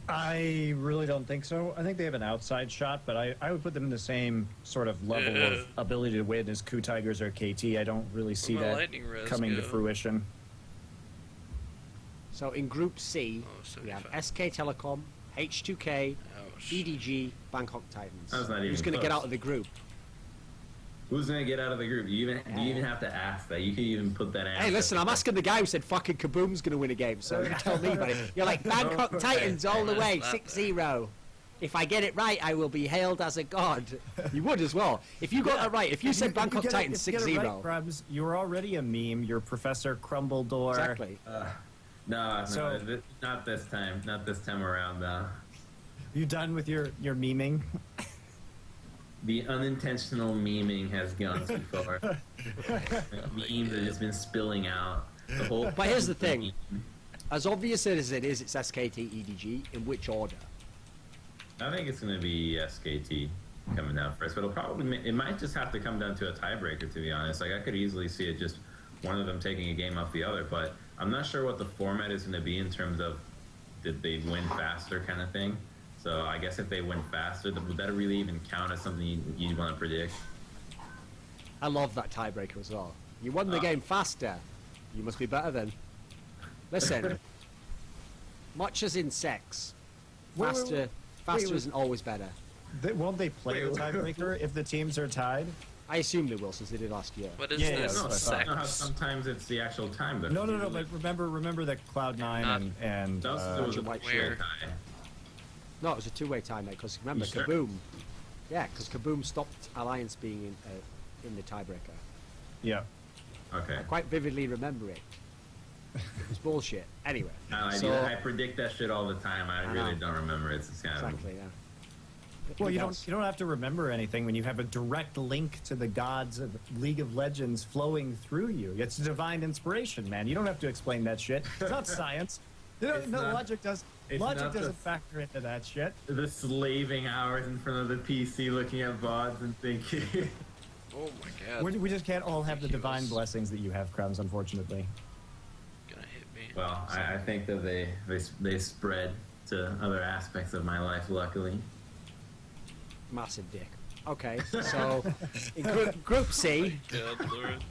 I really don't think so. I think they have an outside shot, but I would put them in the same sort of level of ability to win as Ku Tigers or KT. I don't really see that coming to fruition. So in Group C, we have SK Telecom, H2K, EDG, Bangkok Titans. That's not even Who's going to close. get out of the group? Who's gonna get out of the group? Do you even have to ask that? You can even put that answer. Hey, listen, I'm asking the guy who said fucking Kaboom's gonna win a game, so you tell me about it. You're like, Bangkok Titans all the way, 6-0. If I get it right, I will be hailed as a god. You would as well. If you got that right, if you said Bangkok Titans 6-0. Right, you're already a meme. You're Professor Crumbledore. Exactly. No, not this time. Not this time around, though. You done with your memeing? The unintentional memeing has gone too far. Memes have just been spilling out. The whole. But here's the thing. As obvious as it is, it's SKT EDG. In which order? I think it's going to be SKT coming down first, but it might just have to come down to a tiebreaker, to be honest. Like, I could easily see it just one of them taking a game off the other, but I'm not sure what the format is going to be in terms of did they win faster kind of thing. So I guess if they win faster, would that really even count as something you want to predict? I love that tiebreaker as well. You won the game faster. You must be better then. Listen, much as in sex, faster isn't always better. Won't they play the tiebreaker if the teams are tied? I assume they will, since they did last year. What is this? No, sex. Sometimes it's the actual time. No. But remember that Cloud9 and was a where? tie. No, it was a two-way tie, mate. Because remember, Kaboom. Yeah, because Kaboom stopped Alliance being in the tiebreaker. Yeah. Okay. I quite vividly remember it. It's bullshit. Anyway. I predict that shit all the time. I really don't remember it. It's kind exactly. Yeah. Well, you don't have to remember anything when you have a direct link to the gods of League of Legends flowing through you. It's divine inspiration, man. You don't have to explain that shit. It's not science. Logic doesn't factor into that shit. The slaving hours in front of the PC looking at VODs and thinking. Oh my god. We just can't all have the divine blessings that you have, Crumbs, unfortunately. Gonna hit me. Well, I think that they spread to other aspects of my life, luckily. Massive dick. Okay, so in group C,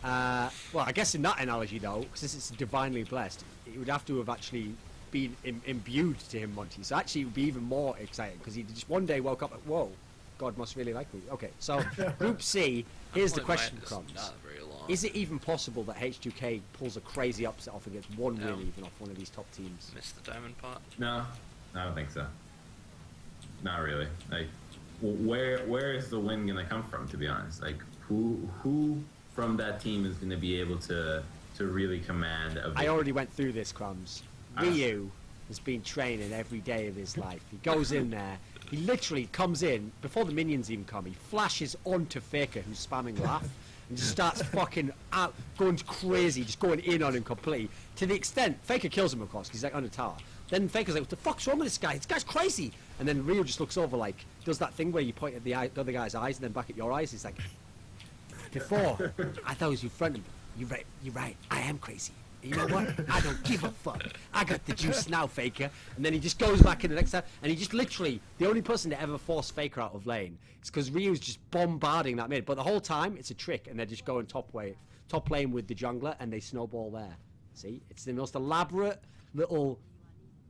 well, I guess in that analogy though, because it's divinely blessed, it would have to have actually been imbued to him, Monty. So actually, it would be even more exciting because he just one day woke up like, whoa, God must really like me. Okay, so group C. Here's the question, Crumbs. Is it even possible that H2K pulls a crazy upset off and gets one win even off one of these top teams? Missed the diamond pot. No, I don't think so. Not really. Like. Where is the win gonna come from? To be honest, like who from that team is gonna be able to really command a victory? I already went through this, Crumbs. Ryu has been training every day of his life. He goes in there. He literally comes in before the minions even come. He flashes onto Faker, who's spamming laugh, and just starts fucking out, going crazy, just going in on him completely. To the extent Faker kills him, of course, because he's like on a tower. Then Faker's like, what the fuck's wrong with this guy? This guy's crazy. And then Rio just looks over, like, does that thing where you point at the other guy's eyes and then back at your eyes. He's like, before, I thought it was you fronting me. You're right. I am crazy. You know what? I don't give a fuck. I got the juice now, Faker. And then he just goes back in the next time. And he just literally, the only person to ever force Faker out of lane is because Ryu's just bombarding that mid. But the whole time, it's a trick. And they're just going top lane with the jungler, and they snowball there. See? It's the most elaborate little...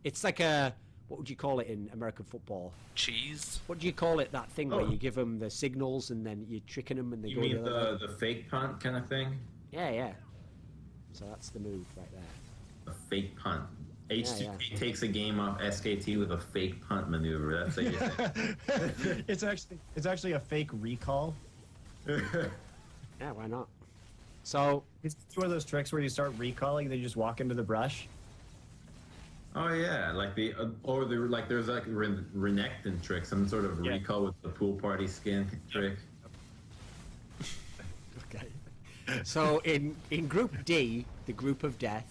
It's like a, what would you call it in American football? Cheese. What do you call it? That thing where you give them the signals and then you're tricking them and they go. You mean the fake punt kind of thing? Yeah. So that's the move right there. A fake punt. H2K takes a game off SKT with a fake punt maneuver. That's it. It's actually a fake recall. Yeah, why not? So it's one of those tricks where you start recalling, then you just walk into the brush. Oh yeah, like there's like Renekton trick, some sort of recall with the pool party skin trick. Okay. So in Group D, the group of death.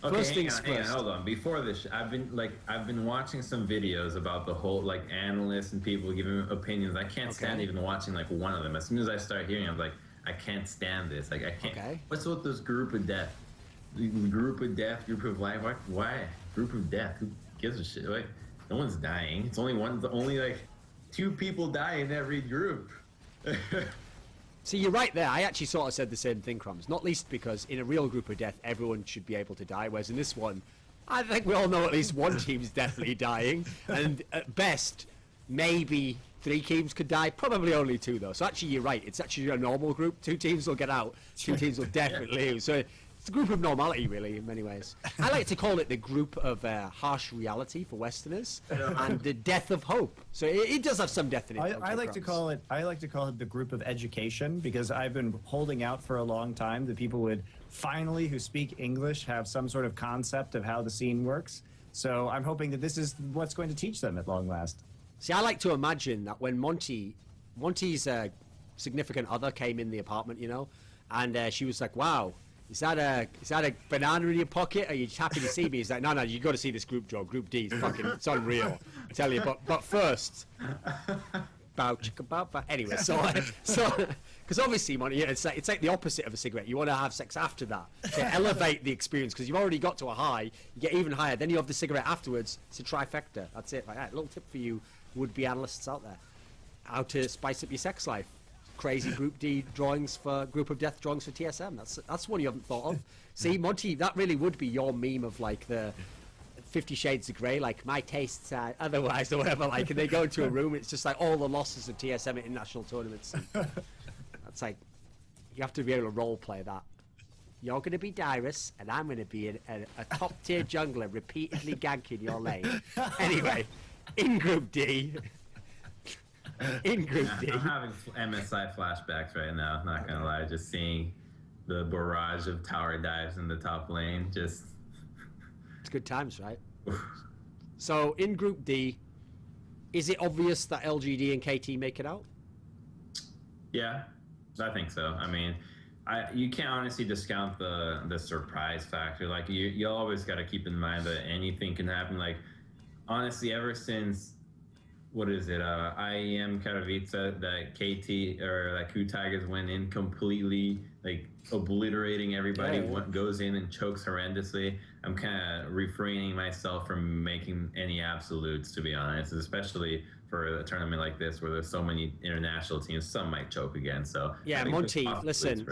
Okay, first things hang on, first. hold on. Before this, I've been watching some videos about the whole like analysts and people giving opinions. I can't stand even watching like one of them. As soon as I start hearing, I'm like, I can't stand this. Like I can't. Okay. What's with this group of death? Group of death, group of life. Why? Group of death. Who gives a shit? Like, no one's dying. It's only one. Only like 2 people die in every group. See, you're right there. I actually sort of said the same thing, Crumbs. Not least because in a real group of death, everyone should be able to die. Whereas in this one, I think we all know at least one team's definitely dying, and at best, maybe 3 teams could die. Probably only 2 though. So actually, you're right. It's actually a normal group. 2 teams will get out. 2 teams will definitely lose. So it's a group of normality, really, in many ways. I like to call it the group of harsh reality for Westerners and the death of hope. So it does have some death in it. I like to call it the group of education, because I've been holding out for a long time that people would finally, who speak English, have some sort of concept of how the scene works. So I'm hoping that this is what's going to teach them at long last. See, I like to imagine that when Monty's significant other came in the apartment, you know, and she was like, "Wow, is that a banana in your pocket? Are you happy to see me?" He's like, "No, you got to see this group, Joe. Group D, it's unreal. I tell you, but first." Bow chicka bow. Anyway, so because obviously, Monty, it's like the opposite of a cigarette. You want to have sex after that to elevate the experience, because you've already got to a high. You get even higher, then you have the cigarette afterwards. It's a trifecta. That's it. Like that. Little tip for you would-be analysts out there: how to spice up your sex life. Crazy Group D drawings for Group of Death drawings for TSM. That's one you haven't thought of. See, Monty, that really would be your meme of like the 50 Shades of Grey, like my tastes are otherwise or whatever, like, and they go into a room, it's just like all the losses of TSM at international tournaments. That's like, you have to be able to role play that. You're going to be Dyrus, and I'm going to be a top tier jungler repeatedly ganking your lane. Anyway, in Group D. In Group D. I'm having MSI flashbacks right now, not going to lie, just seeing the barrage of tower dives in the top lane, just... It's good times, right? So in Group D, is it obvious that LGD and KT make it out? Yeah, I think so. I mean, you can't honestly discount the surprise factor. Like you always got to keep in mind that anything can happen. Like honestly, ever since what is it? IEM Katowice, that KT or that Ku Tigers went in completely like obliterating everybody. Yeah. Goes in and chokes horrendously. I'm kind of refraining myself from making any absolutes, to be honest, especially for a tournament like this where there's so many international teams. Some might choke again. So yeah, Monty, listen,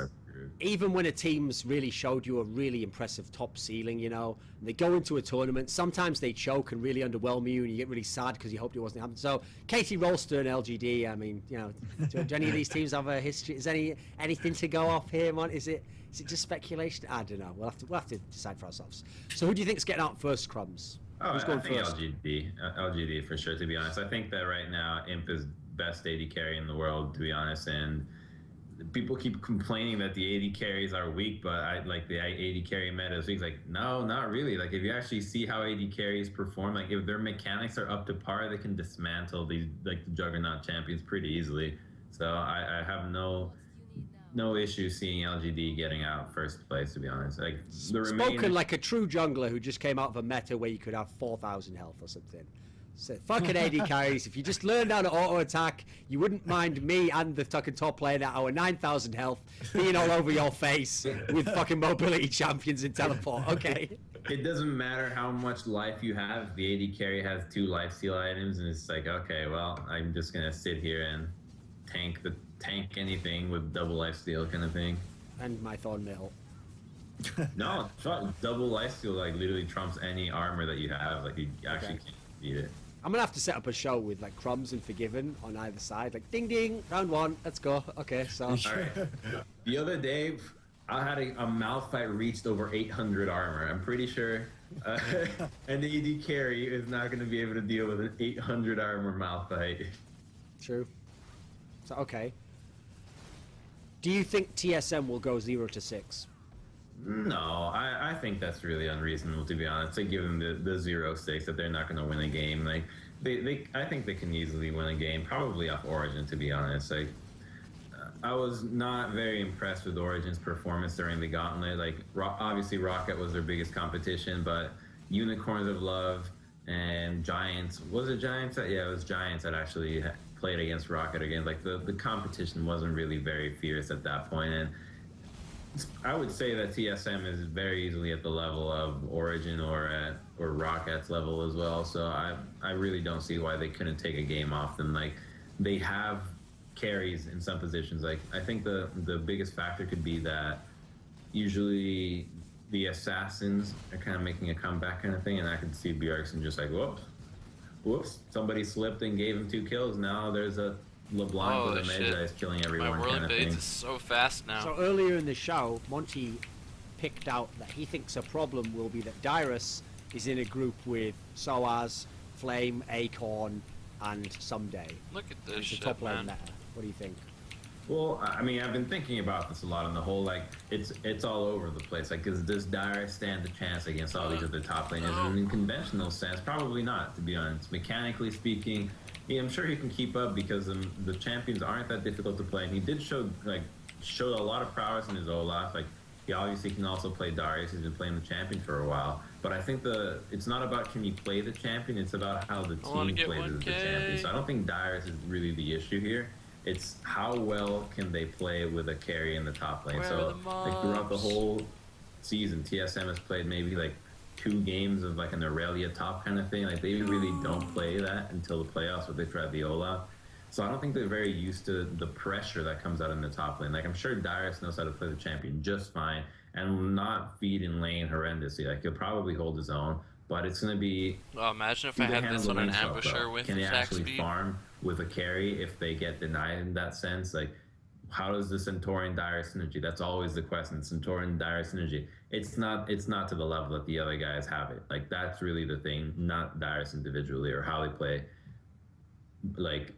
even when a team's really showed you a really impressive top ceiling, you know, and they go into a tournament, sometimes they choke and really underwhelm you, and you get really sad because you hoped it wasn't happening. So KT Rolster and LGD, I mean, you know, do any of these teams have a history? Is anything to go off here, Mon? Is it just speculation? I don't know. We'll have to decide for ourselves. So who do you think's getting out first, Crumbs? Oh, Who's going I think first? LGD for sure, to be honest. I think that right now Imp is best AD carry in the world, to be honest, and people keep complaining that the AD carries are weak, but I like the AD carry meta is weak. Like, no, not really. Like, if you actually see how AD carries perform, like if their mechanics are up to par, they can dismantle these like the Juggernaut champions pretty easily. So I have no issue seeing LGD getting out first place, to be honest. Like Spoken like a true jungler who just came out of a meta where you could have 4,000 health or something. So fucking AD carries. If you just learned how to auto attack, you wouldn't mind me and the fucking top player at our 9,000 health being all over your face with fucking mobility champions and teleport. Okay. It doesn't matter how much life you have. The AD carry has 2 lifesteal items, and it's like, okay, well, I'm just gonna sit here and tank anything with double lifesteal kind of thing. And my Thornmail. No, double lifesteal like literally trumps any armor that you have. Like you actually can't beat it. I'm gonna have to set up a show with like Crumbs and Forgiven on either side. Like ding ding, round 1, let's go. Okay, so. All right. The other day, I had a Malphite reached over 800 armor. I'm pretty sure an AD carry is not going to be able to deal with an 800 armor Malphite. True. So okay. Do you think TSM will go 0 to 6? No, I think that's really unreasonable, to be honest. They give them the 0-6 that they're not going to win a game. Like I think they can easily win a game, probably off Origin, to be honest. Like I was not very impressed with Origin's performance during the Gauntlet. Like obviously Rocket was their biggest competition, but Unicorns of Love and Giants, was it Giants? Yeah, it was Giants that actually played against Rocket again. Like the competition wasn't really very fierce at that point, and I would say that TSM is very easily at the level of Origin or Rocket's level as well. So I really don't see why they couldn't take a game off them. Like they have carries in some positions. Like I think the biggest factor could be that usually the assassins are kind of making a comeback kind of thing, and I could see Bjergsen just like, whoops, whoops, somebody slipped and gave him 2 kills. Now there's a LeBlanc with a Magi killing everyone My kind of world thing. bait is so fast now. So earlier in the show, Monty picked out that he thinks a problem will be that Dyrus is in a group with Soaz, Flame, Acorn, and Someday. Look at this It's the shit, top lane man. meta. What do you think? Well, I mean, I've been thinking about this a lot, and the whole like it's all over the place. Like, does Dyrus stand a chance against all these other top laners? And in conventional sense, probably not. To be honest, mechanically speaking, yeah, I'm sure he can keep up because the champions aren't that difficult to play. And he did show a lot of prowess in his Olaf. Like, he obviously can also play Darius. He's been playing the champion for a while. But I think it's not about can you play the champion. It's about how the team plays as the champion. So I don't think Dyrus is really the issue here. It's how well can they play with a carry in the top lane. So like throughout the whole season, TSM has played maybe like 2 games of like an Aurelia top kind of thing. Like they really don't play that until the playoffs where they try the Olaf. So I don't think they're very used to the pressure that comes out in the top lane. Like I'm sure Dyrus knows how to play the champion just fine and will not feed in lane horrendously. Like he'll probably hold his own, but it's going to be. Well, imagine if I had this on an ambusher with can they attack actually speed. farm with a carry if they get denied in that sense? Like, how does the Centaurian Dyrus synergy? That's always the question. Centaurian Dyrus synergy. It's not to the level that the other guys have it. Like that's really the thing, not Dyrus individually or how they play. Like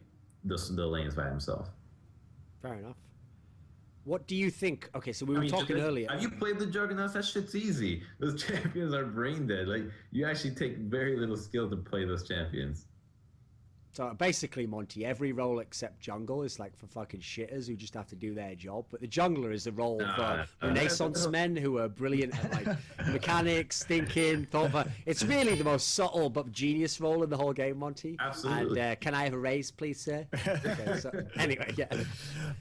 the lanes by himself. Fair enough. What do you think? Okay, so we were talking earlier. Have you played the Juggernauts? That shit's easy. Those champions are brain dead. Like, you actually take very little skill to play those champions. So basically, Monty, every role except jungle is like for fucking shitters who just have to do their job. But the jungler is a role for Renaissance men who are brilliant at like mechanics, thinking, thought. It's really the most subtle but genius role in the whole game, Monty. Absolutely. And can I have a raise, please, sir? Okay, so, anyway, yeah.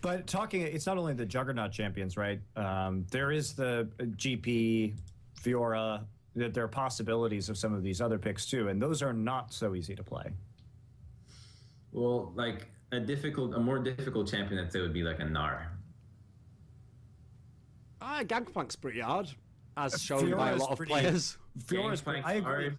But it's not only the Juggernaut champions, right? There is the GP, Fiora. There are possibilities of some of these other picks too, and those are not so easy to play. Well, like a more difficult champion, I'd say would be like a Gnar. Gangplank's pretty hard, as shown by a lot of players. Fiora's I agree.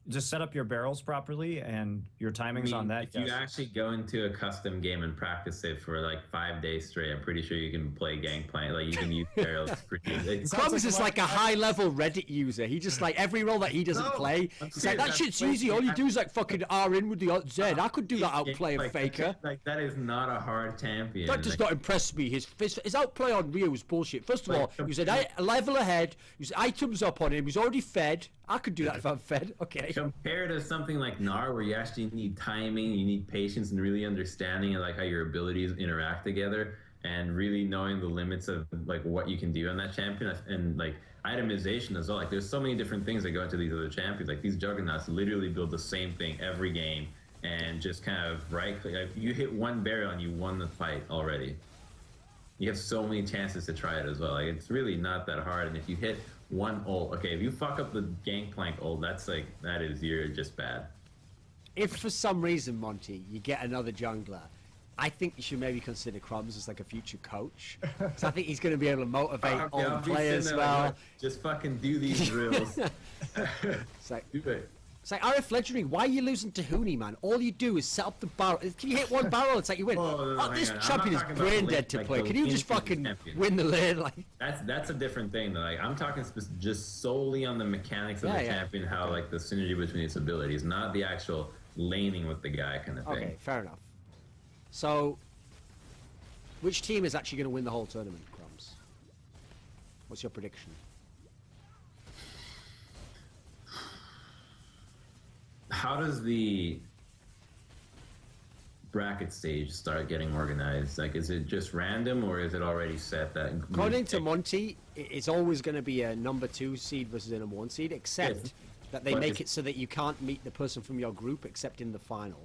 Just set up your barrels properly and your timings on that. If you actually go into a custom game and practice it for like 5 days straight, I'm pretty sure you can play Gangplank. Like you can use barrels pretty easy. Crumbs is like a high-level Reddit user. He just like every role that he doesn't play. He's like, that shit's easy. All you do is like fucking R in with the Z. I could do that outplay of Faker. Like that is not a hard champion. That does not impress me. His outplay on Rio was bullshit. First of all, he said a level ahead. He was items up on him. He's already fed. I could do that if I'm fed. Okay. Compared to something like Gnar, where you actually need timing, you need patience, and really understanding like how your abilities interact together, and really knowing the limits of like what you can do on that champion, and like itemization as well. Like there's so many different things that go into these other champions. Like these Juggernauts literally build the same thing every game, and just kind of right-click. Like, you hit one barrel and you won the fight already. You have so many chances to try it as well. Like it's really not that hard, and if you hit one ult. Okay, if you fuck up the Gangplank ult, you're just bad. If for some reason, Monty, you get another jungler, I think you should maybe consider Crumbs as like a future coach. Because I think he's going to be able to motivate all the players well. Like, just fucking do these drills. It's like, do it. It's like, RF Legendary, why are you losing to Hooney, man? All you do is set up the barrel. Can you hit one barrel? It's like you win. This champion is brain dead to play. Can you just fucking win the lane? Like that's a different thing. Like I'm talking just solely on the mechanics of the champion, how like the synergy between its abilities, not the actual laning with the guy kind of thing. Okay, fair enough. So, which team is actually going to win the whole tournament, Crumbs? What's your prediction? How does the bracket stage start getting organized? Like, is it just random, or is it already set that? According to Monty, it's always going to be a number 2 seed versus a number 1 seed, except that they make it so that you can't meet the person from your group except in the final.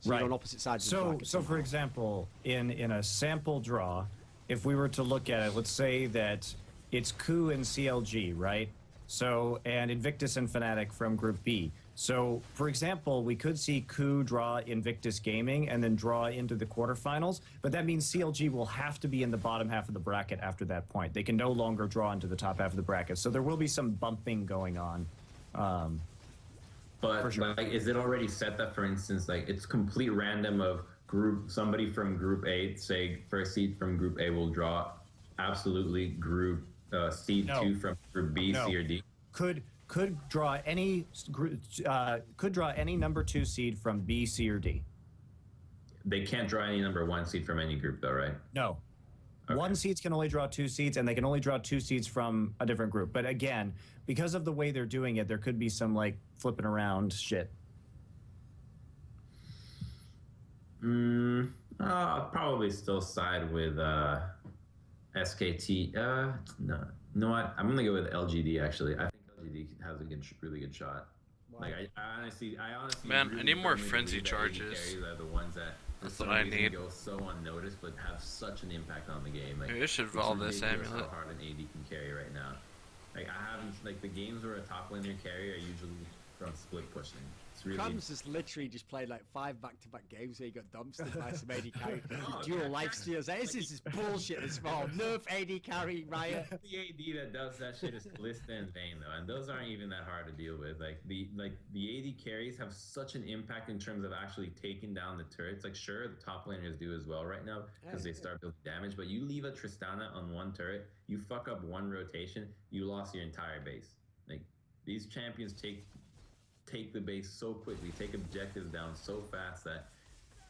So you're on opposite sides of the bracket. So for example, in a sample draw, if we were to look at it, let's say that it's Ku and CLG, right? So, and Invictus and Fnatic from Group B. So, for example, we could see Ku draw Invictus Gaming and then draw into the quarterfinals, but that means CLG will have to be in the bottom half of the bracket after that point. They can no longer draw into the top half of the bracket. So there will be some bumping going on. But like, is it already set that, for instance, like it's complete random of somebody from Group A, say first seed from Group A will draw absolutely Group seed 2 from Group B, C, or D? Could draw any number 2 seed from B, C, or D. They can't draw any number 1 seed from any group, though, right? No. Okay. 1 seeds can only draw 2 seeds, and they can only draw 2 seeds from a different group. But again, because of the way they're doing it, there could be some like flipping around shit. I'll probably still side with SKT. No, you know what? I'm gonna go with LGD. Actually, I think LGD has a really good shot. Wow. Like I honestly. Man, really I need more firmly frenzy believe that AD charges. carries are the ones that That's what I need. Go so unnoticed, but have such an impact on the game. Like, maybe I should Vaal this amulet. How hard an AD can carry right now. Like I haven't like the games where a top laner carry are usually from split pushing. It's really. Crumbs has literally just played like 5 back-to-back games where he got dumpstered by some AD carry. Dual life steals. This is bullshit. This Vaal. Nerf AD carry, Riot. The AD that does that shit is Callista and Vayne though, and those aren't even that hard to deal with. Like the AD carries have such an impact in terms of actually taking down the turrets. Like sure, the top laners do as well right now because they start building damage, but you leave a Tristana on one turret, you fuck up one rotation, you lost your entire base. Like these champions take the base so quickly, take objectives down so fast that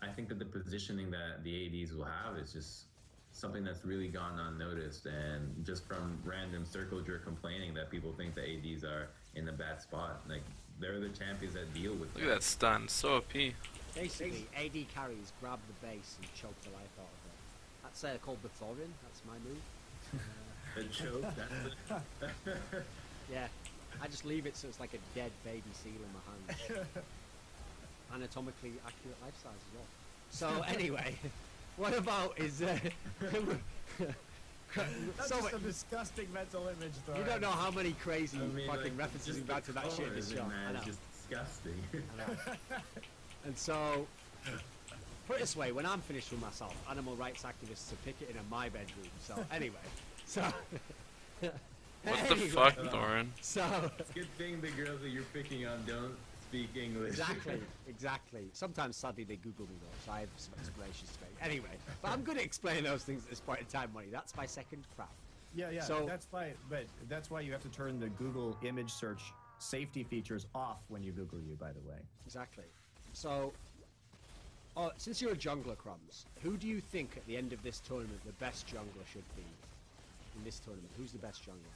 I think that the positioning that the ADs will have is just something that's really gone unnoticed. And just from random circle jerk complaining that people think the ADs are in a bad spot, like they're the champions that deal with Look at that stun, so OP. Basically, AD carries grab the base and choke the life out of it. That's called the Thorin. That's my move. The choke. That's yeah. I just leave it so it's like a dead baby seal in my hand. Anatomically accurate life size as well. So anyway, what about is that's just a disgusting mental image though. You don't know how many crazy fucking like, references we've had to that shit in this show. I know. It's just disgusting. I know. And so put it this way, when I'm finished with myself, animal rights activists are picketing in my bedroom. So anyway, so what the fuck, Thorin? So it's a good thing the girls that you're picking on don't speak English. Exactly. Sometimes, sadly, they Google me though, so I have some explanations to make. Anyway, but I'm good at explaining those things at this point in time, Money. That's my second craft. Yeah. So that's why you have to turn the Google image search safety features off when you Google you. By the way. Exactly. So, since you're a jungler, Crumbs, who do you think at the end of this tournament the best jungler should be in this tournament? Who's the best jungler?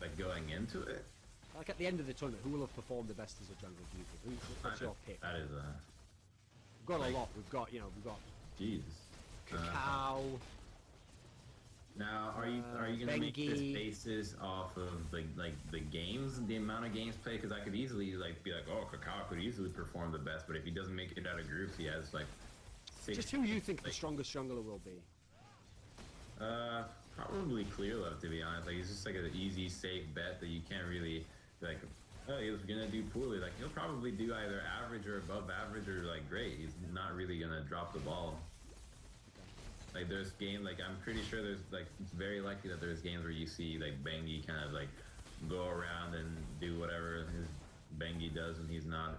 Like going into it? Like at the end of the tournament, who will have performed the best as a jungler, do you think? What's your pick? That is We've got a lot. We've got Jesus. Cacao. Now, are you gonna make this basis off of like the games, the amount of games played? Because I could easily be like, oh, Cacao could easily perform the best, but if he doesn't make it out of groups, he has like 6. Just who you think the strongest jungler will be? Probably Clear Love, to be honest. Like, it's just like an easy, safe bet that you can't really like. Oh, he's gonna do poorly. Like, he'll probably do either average or above average or like great. He's not really gonna drop the ball. Like, there's game. Like, I'm pretty sure there's like it's very likely that there's games where you see like Bengi kind of like go around and do whatever his Bengi does when he's not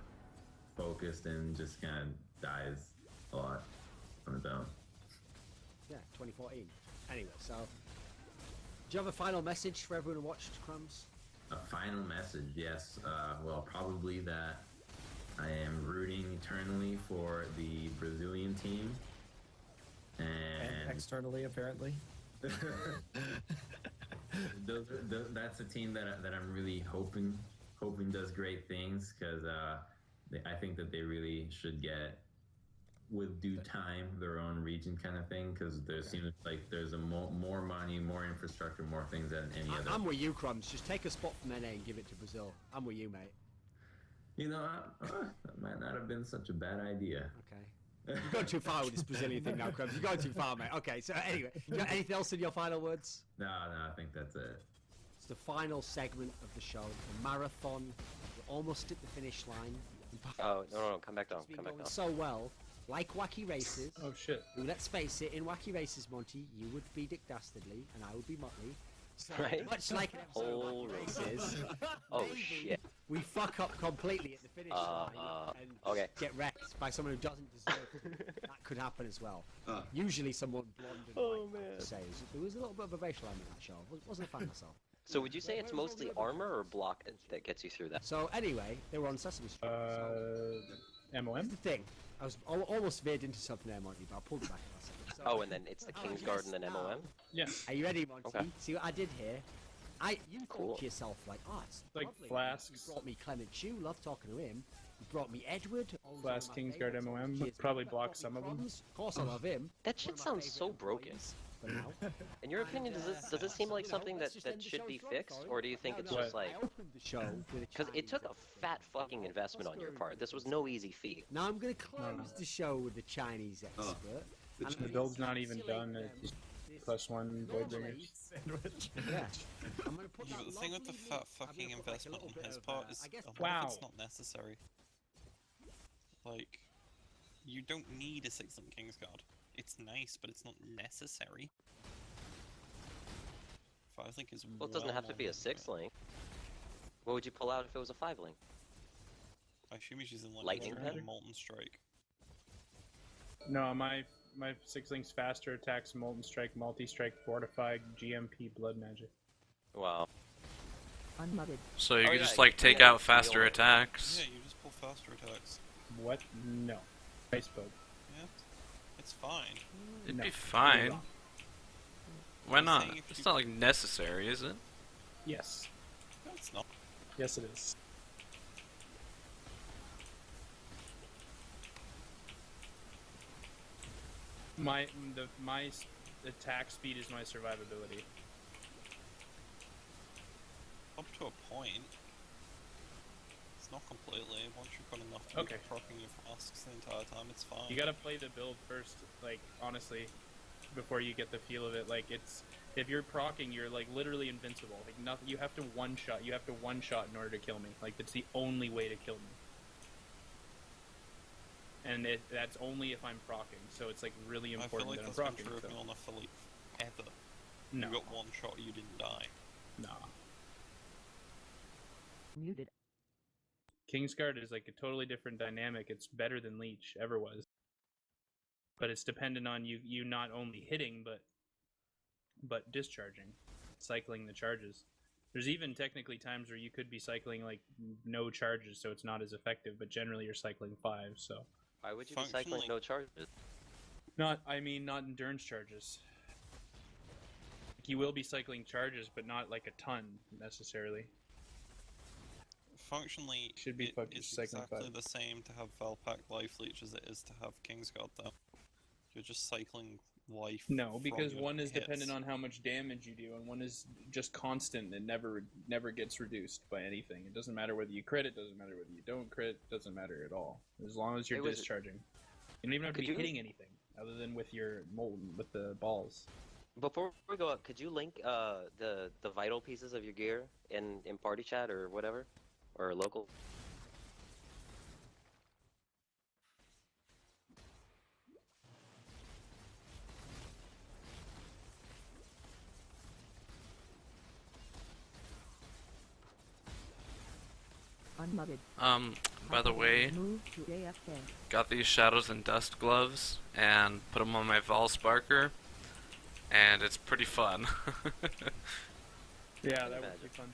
focused and just kind of dies a lot on his own. Yeah, 2014. Anyway, so do you have a final message for everyone who watched, Crumbs? A final message, yes. Well, probably that I am rooting eternally for the Brazilian team. And externally, apparently. That's a team that I'm really hoping does great things, because I think that they really should get, with due time, their own region kind of thing, because there seems like there's more money, more infrastructure, more things than any other. I'm with you, Crumbs. Just take a spot from NA and give it to Brazil. I'm with you, mate. You know, that might not have been such a bad idea. Okay. You've gone too far with this Brazilian thing now, Crumbs. You've gone too far, mate. Okay, so anyway, you got anything else in your final words? No, I think that's it. It's the final segment of the show, the marathon. We're almost at the finish line. Oh, no, come back down, come back down. So well. Like Wacky Races. Oh shit. Who, let's face it, in Wacky Races, Monty, you would be Dick Dastardly and I would be Motley. So, Right? much like an episode of Whole Black Races, Oh maybe shit. we fuck up completely at the finish line and okay. get wrecked by someone who doesn't deserve it. That could happen as well. Ah. Usually someone blonde and Oh, white, I have to say. There was a little bit of a racial element in that show. Wasn't a fan myself. So would you say it's mostly armor or block that gets you through that? So anyway, they were on Sesame Street. MOM? Here's the thing. I was almost veered into something there, Monty, but I pulled it back last second. So, Oh, and then it's the Kingsguard and then MOM? Yeah. Are you ready, Monty? Okay. See what I did here? You Cool. thought to yourself, like, oh, it's Like lovely. flasks. You brought me Clement Chew, love talking to him. You brought me Edward. always one of Flask my Kingsguard favourites. MOM, Cheers, probably mate. block Brought me some of them. Crumbs. Of course I love him. That One shit of my sounds so favourite broken. employees for now. In your opinion, does it seem like something that should be fixed, or do you think it's just like... I opened the show with a Because it took Chinese a fat fucking investment on your part. This was no easy feat. Now I'm going to close the show with the Chinese expert. and The build's not even done. It's +1 Voidbringers. Yeah. I'm going to put Yeah, that but the thing with the lovely fat I'm fucking gonna put, like, a investment little on bit his of, part is I guess, a lot of Wow. it's not necessary. Like, you don't need a 6-link Kingsguard. It's nice, but it's not necessary. 5-link is Well, it doesn't have to be a 6-link. What would you pull out if it was a 5-link? I assume he's using like Lightning Lightning Pet? Molten Strike. No, my 6-link's faster attacks, Molten Strike, Multi-Strike, Fortified, GMP, Blood Magic. Wow. Unmuted. So Oh, you yeah, could just you like can take have out faster heal. attacks. Yeah, you just pull faster attacks. What? No. Ice Boat. Yeah, it's fine. It'd No, be you're fine. wrong. Why I'm not? saying if It's you- not like necessary, is it? Yes. No, it's not. Yes, it is. My attack speed is my survivability. Up to a point. It's not completely. Once you've got enough to Okay. keep proccing your flasks the entire time, it's fine. You gotta play the build first, like, honestly, before you get the feel of it. Like, it's, if you're proccing, you're, like, literally invincible. Like, nothing, you have to one-shot in order to kill me. Like, that's the only way to kill me. And that's only if I'm proccing, so it's, like, really I important feel like that I'm that's been proccing. true of So. me on the Philippe ever. No. You got one shot, you didn't die. Nah. Muted. Kingsguard is, like, a totally different dynamic. It's better than Leech ever was. But it's dependent on you not only hitting, but discharging. Cycling the charges. There's even technically times where you could be cycling, like, no charges, so it's not as effective, but generally you're cycling 5, so... Why would you be cycling no charges? Not endurance charges. You will be cycling charges, but not, like, a ton, necessarily. Functionally, Should be it's cycling exactly 5. the same to have Valpak Life Leech as it is to have Kingsguard, though. You're just cycling life. No, because from your one is hits. dependent on how much damage you do, and one is just constant and never gets reduced by anything. It doesn't matter whether you crit, it doesn't matter whether you don't crit, it doesn't matter at all. As long as you're Hey, was it- discharging. You don't even have to Could be you- hitting anything, other than with your molten, with the balls. Before we go up, could you link the vital pieces of your gear in party chat or whatever, or local? Unmuted. By the way, Move to AFK. got these Shadows and Dust gloves and put them on my Valsparker, and it's pretty fun. Yeah, that would be fun.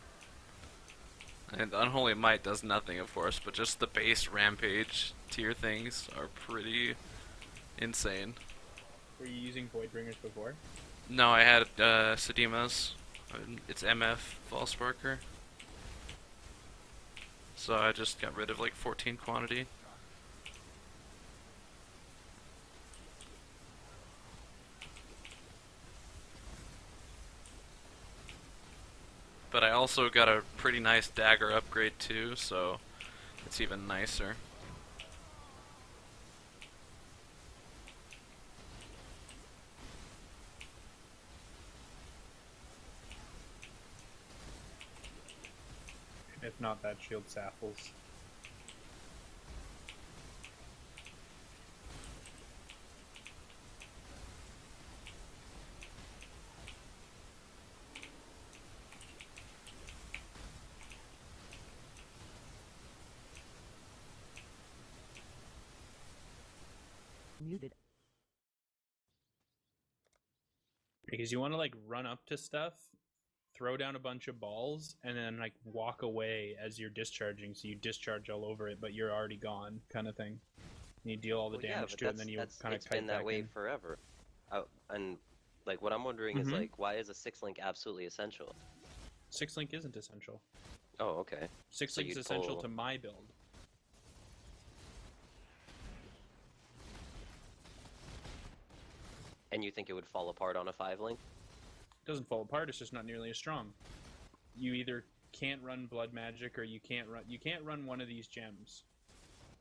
And Unholy Might does nothing, of course, but just the base Rampage tier things are pretty insane. Were you using Voidbringers before? No, I had Sedima's. It's MF Valsparker. So I just got rid of like 14 quantity. But I also got a pretty nice dagger upgrade too, so it's even nicer. If not, that shield sapples. Muted. Because you want to like run up to stuff, throw down a bunch of balls, and then like walk away as you're discharging, so you discharge all over it, but you're already gone, kind of thing. And you deal all the damage to it, and then you kind of it's been that way forever. And like what I'm wondering is like, why is a 6-link absolutely essential? 6-link isn't essential. Oh, okay. 6-link is essential to my build. And you think it would fall apart on a 5-link? It doesn't fall apart. It's just not nearly as strong. You either can't run Blood Magic or you can't run one of these gems.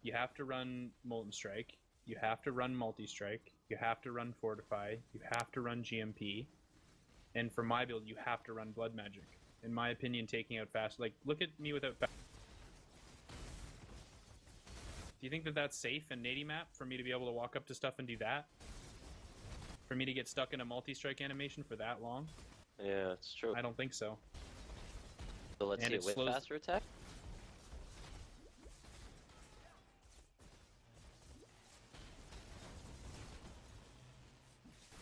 You have to run Molten Strike. You have to run Multi-Strike. You have to run Fortify. You have to run GMP. And for my build, you have to run Blood Magic. In my opinion, taking out fast. Like, look at me without fast. Do you think that that's safe in Nady map for me to be able to walk up to stuff and do that? For me to get stuck in a multi-strike animation for that long? Yeah, it's true. I don't think so. So let's see it with faster attack?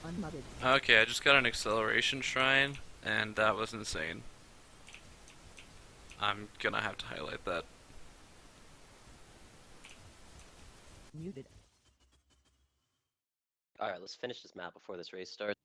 Unmuted. Okay, I just got an acceleration shrine, and that was insane. I'm gonna have to highlight that. Muted. Alright, let's finish this map before this race starts.